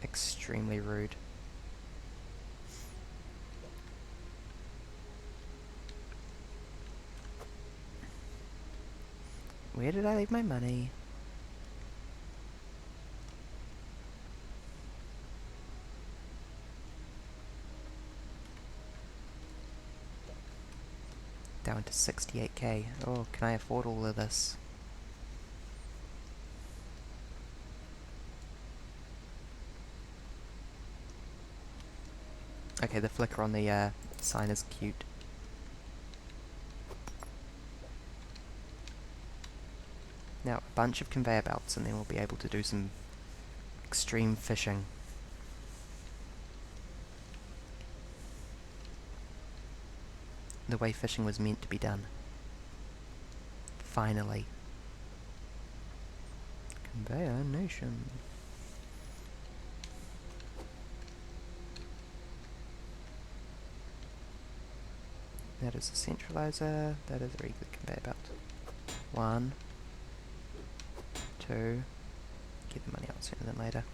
Extremely rude. Where did I leave my money? Down to 68k. Oh, can I afford all of this? Okay, the flicker on the sign is cute. Now, a bunch of conveyor belts and then we'll be able to do some extreme fishing. the way fishing was meant to be done. Finally. Conveyor Nation. That is a centralizer, that is a regular conveyor belt. 1, 2, get the money out sooner than later.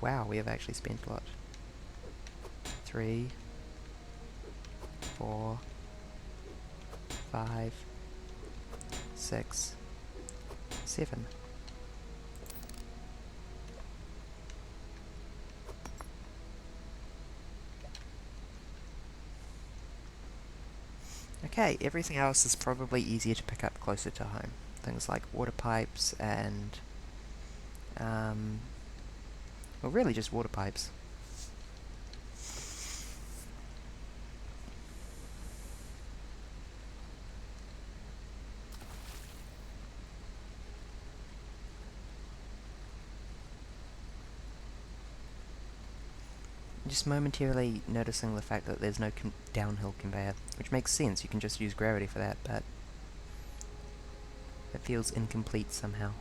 Wow, we have actually spent a lot. 3, 4, 5, 6, 7. Okay, everything else is probably easier to pick up closer to home. Things like water pipes and, well, really just water pipes. Just momentarily noticing the fact that there's no downhill conveyor, which makes sense, you can just use gravity for that, but it feels incomplete somehow.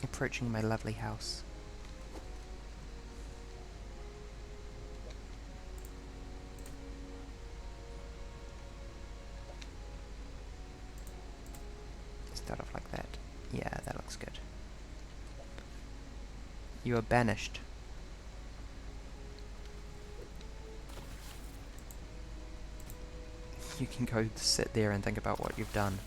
Approaching my lovely house. Start off like that. Yeah, that looks good. You are banished. You can go sit there and think about what you've done.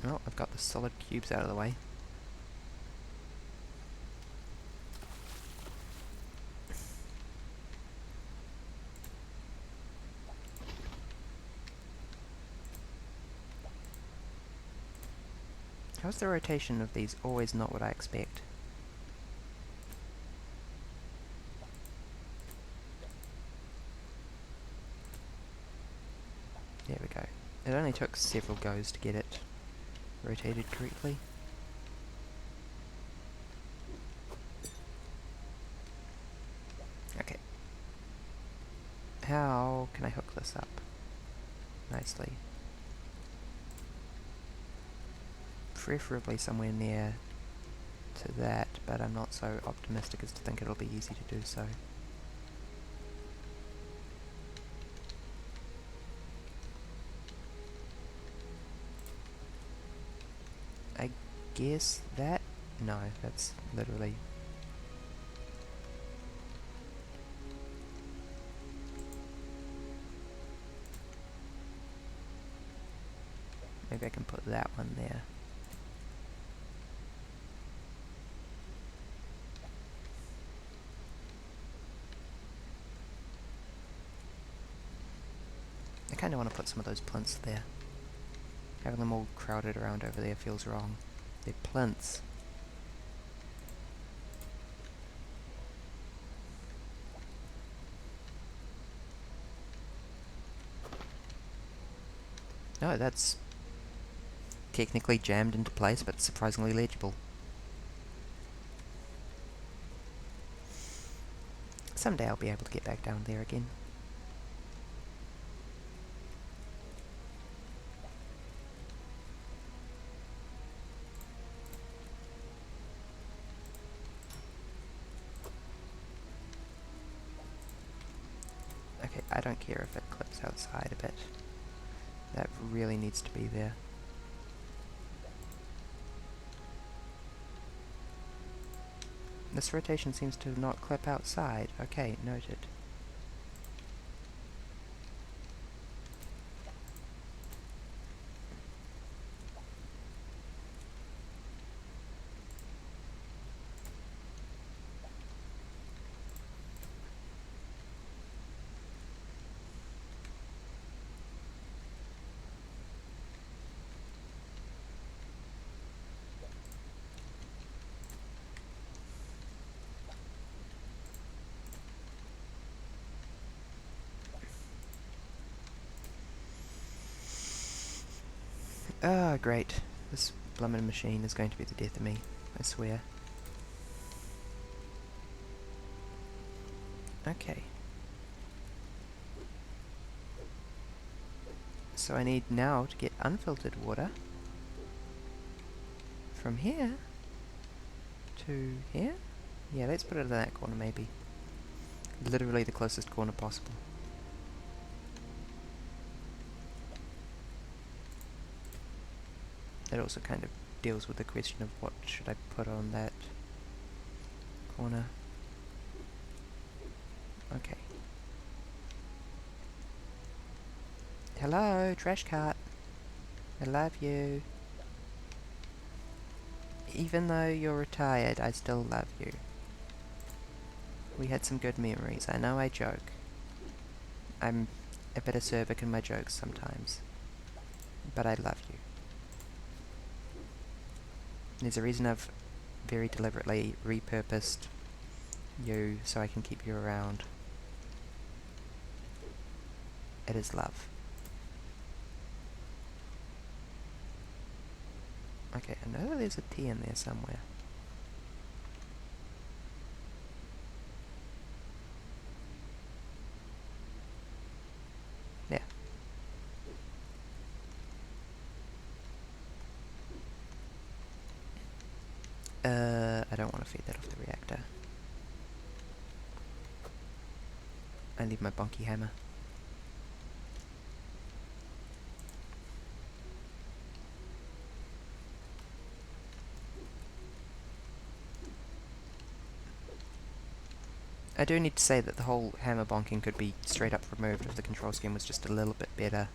Well, I've got the solid cubes out of the way. How's the rotation of these always not what I expect? There we go. It only took several goes to get it rotated correctly. Okay. How can I hook this up nicely? Preferably somewhere near to that, but I'm not so optimistic as to think it'll be easy to do so. I guess that? No, that's literally... Maybe I can put that one there. I kinda want to put some of those plinths there. Having them all crowded around over there feels wrong. They're plinths. No, that's technically jammed into place, but surprisingly legible. Someday I'll be able to get back down there again. Okay, I don't care if it clips outside a bit. That really needs to be there. This rotation seems to not clip outside. Okay, noted. Ah, great. This blummin' machine is going to be the death of me, I swear. Okay. So I need now to get unfiltered water from here to here? Yeah, let's put it in that corner maybe. Literally the closest corner possible. It also kind of deals with the question of what should I put on that corner. Okay. Hello, trash cart. I love you. Even though you're retired, I still love you. We had some good memories. I know I joke. I'm a bit acerbic in my jokes sometimes. But I love you. There's a reason I've very deliberately repurposed you so I can keep you around. It is love. Okay, I know that there's a T in there somewhere. Yeah. I don't want to feed that off the reactor. I need my bonky hammer. I do need to say that the whole hammer bonking could be straight up removed if the control scheme was just a little bit better.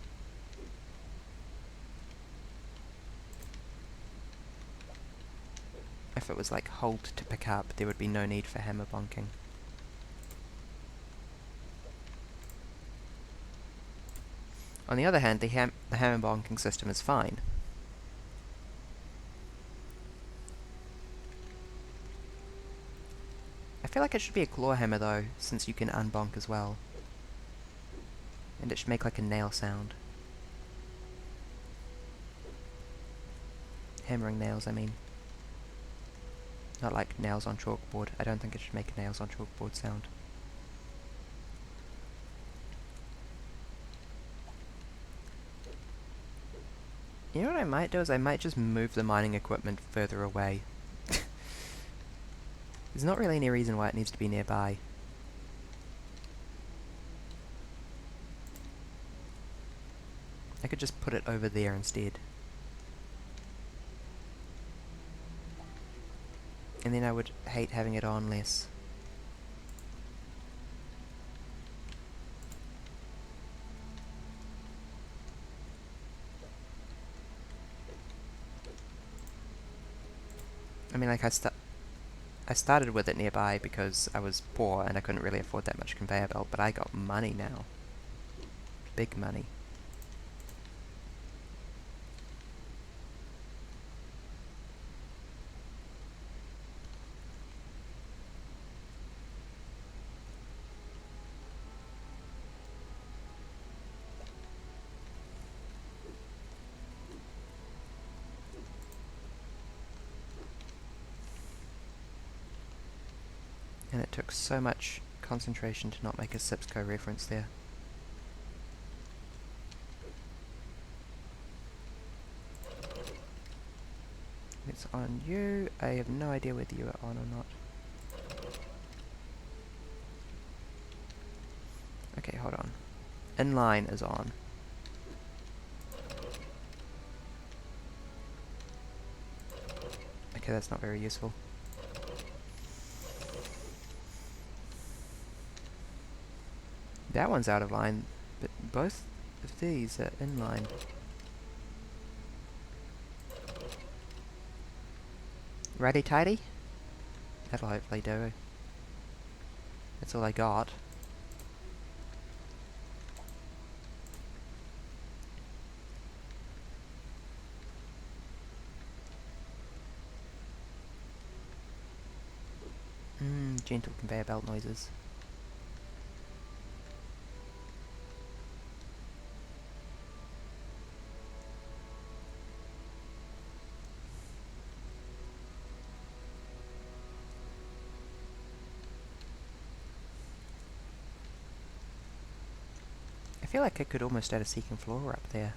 If it was like hold to pick up, there would be no need for hammer bonking. On the other hand, the hammer bonking system is fine. I feel like it should be a claw hammer though, since you can unbonk as well. And it should make like a nail sound. Hammering nails, I mean. Not like nails on chalkboard. I don't think it should make a nails on chalkboard sound. You know what I might do is I might just move the mining equipment further away. There's not really any reason why it needs to be nearby. I could just put it over there instead. And then I would hate having it on less. I mean, like, I started with it nearby because I was poor and I couldn't really afford that much conveyor belt, but I got money now. Big money. And it took so much concentration to not make a Sipsco reference there. It's on you. I have no idea whether you are on or not. Okay, hold on. Inline is on. Okay, that's not very useful. That one's out of line, but both of these are in line. Righty tighty? That'll hopefully do. That's all I got. Gentle conveyor belt noises. feel like I could almost add a second floor up there.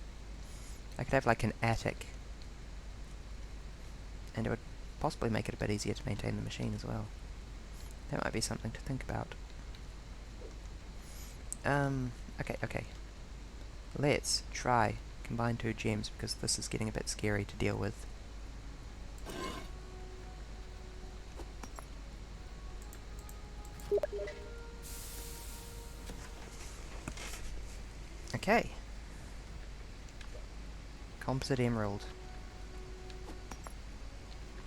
I could have like an attic. And it would possibly make it a bit easier to maintain the machine as well. That might be something to think about. Okay. Let's try combine 2 gems, because this is getting a bit scary to deal with. Okay. Composite emerald.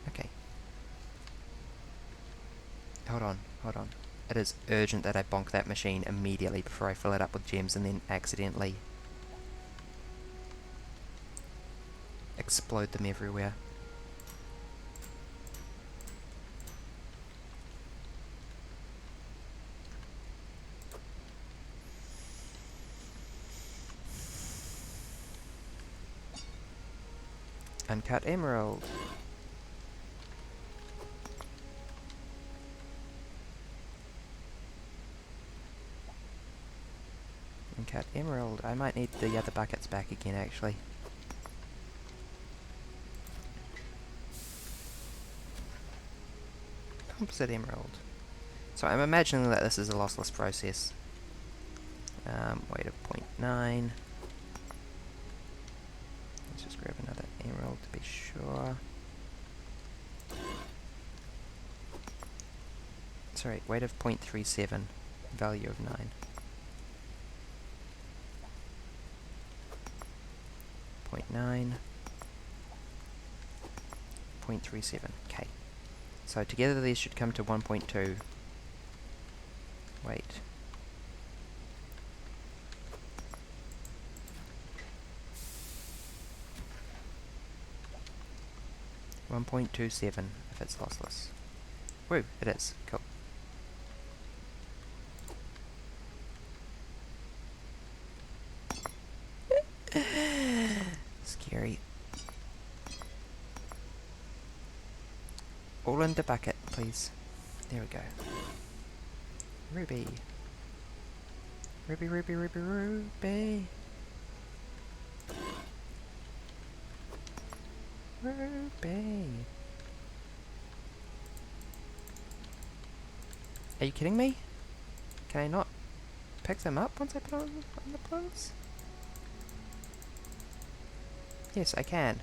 Okay. Hold on. It is urgent that I bonk that machine immediately before I fill it up with gems and then accidentally explode them everywhere. Uncut emerald. Uncut emerald. I might need the other buckets back again, actually. Composite emerald. So I'm imagining that this is a lossless process. Weight of 0.9. Let's just grab another emerald to be sure. Sorry, weight of 0.37. Value of 9. 0.9. 0.37. Okay. So together these should come to 1.2. Wait. $1.27 if it's lossless. Woo, it is. Cool. Scary. All in the bucket, please. There we go. Ruby. Ruby. Ruby. Are you kidding me? Can I not pick them up once I put on the plants? Yes, I can.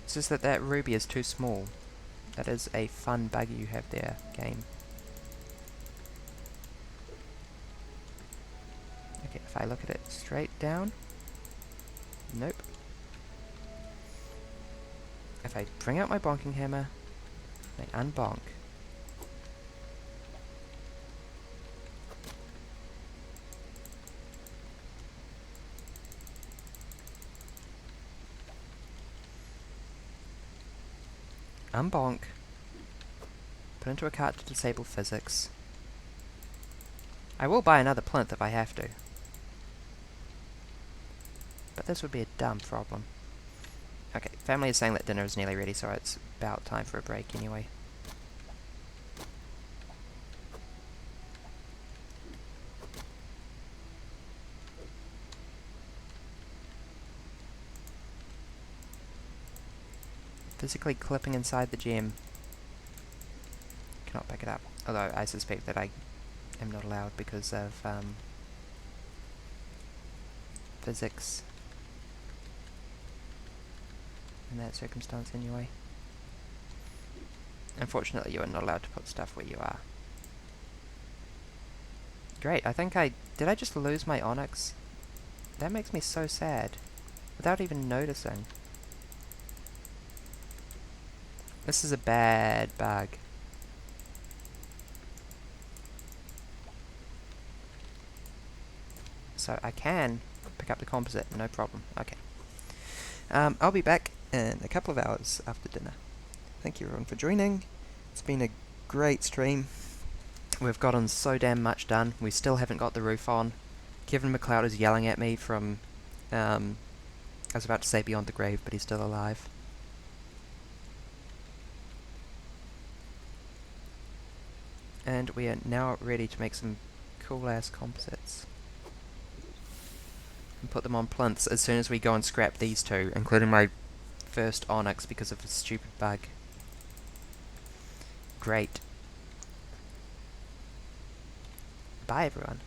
It's just that that ruby is too small. That is a fun bug you have there, game. Okay, if I look at it straight down... Nope. If I bring out my bonking hammer, I unbonk. Unbonk. Put into a cart to disable physics. I will buy another plinth if I have to. But this would be a dumb problem. Okay, family is saying that dinner is nearly ready, so it's about time for a break anyway. Physically clipping inside the gem. Cannot pick it up. Although I suspect that I am not allowed because of physics. In that circumstance anyway. Unfortunately you are not allowed to put stuff where you are. Great, I think did I just lose my onyx? That makes me so sad. Without even noticing. This is a bad bug. So I can pick up the composite, no problem. Okay. I'll be back in a couple of hours after dinner. Thank you everyone for joining. It's been a great stream. We've gotten so damn much done. We still haven't got the roof on. Kevin McLeod is yelling at me from, I was about to say beyond the grave, but he's still alive. And we are now ready to make some cool ass composites. And put them on plinths as soon as we go and scrap these two, including my first onyx because of a stupid bug. Great. Bye everyone.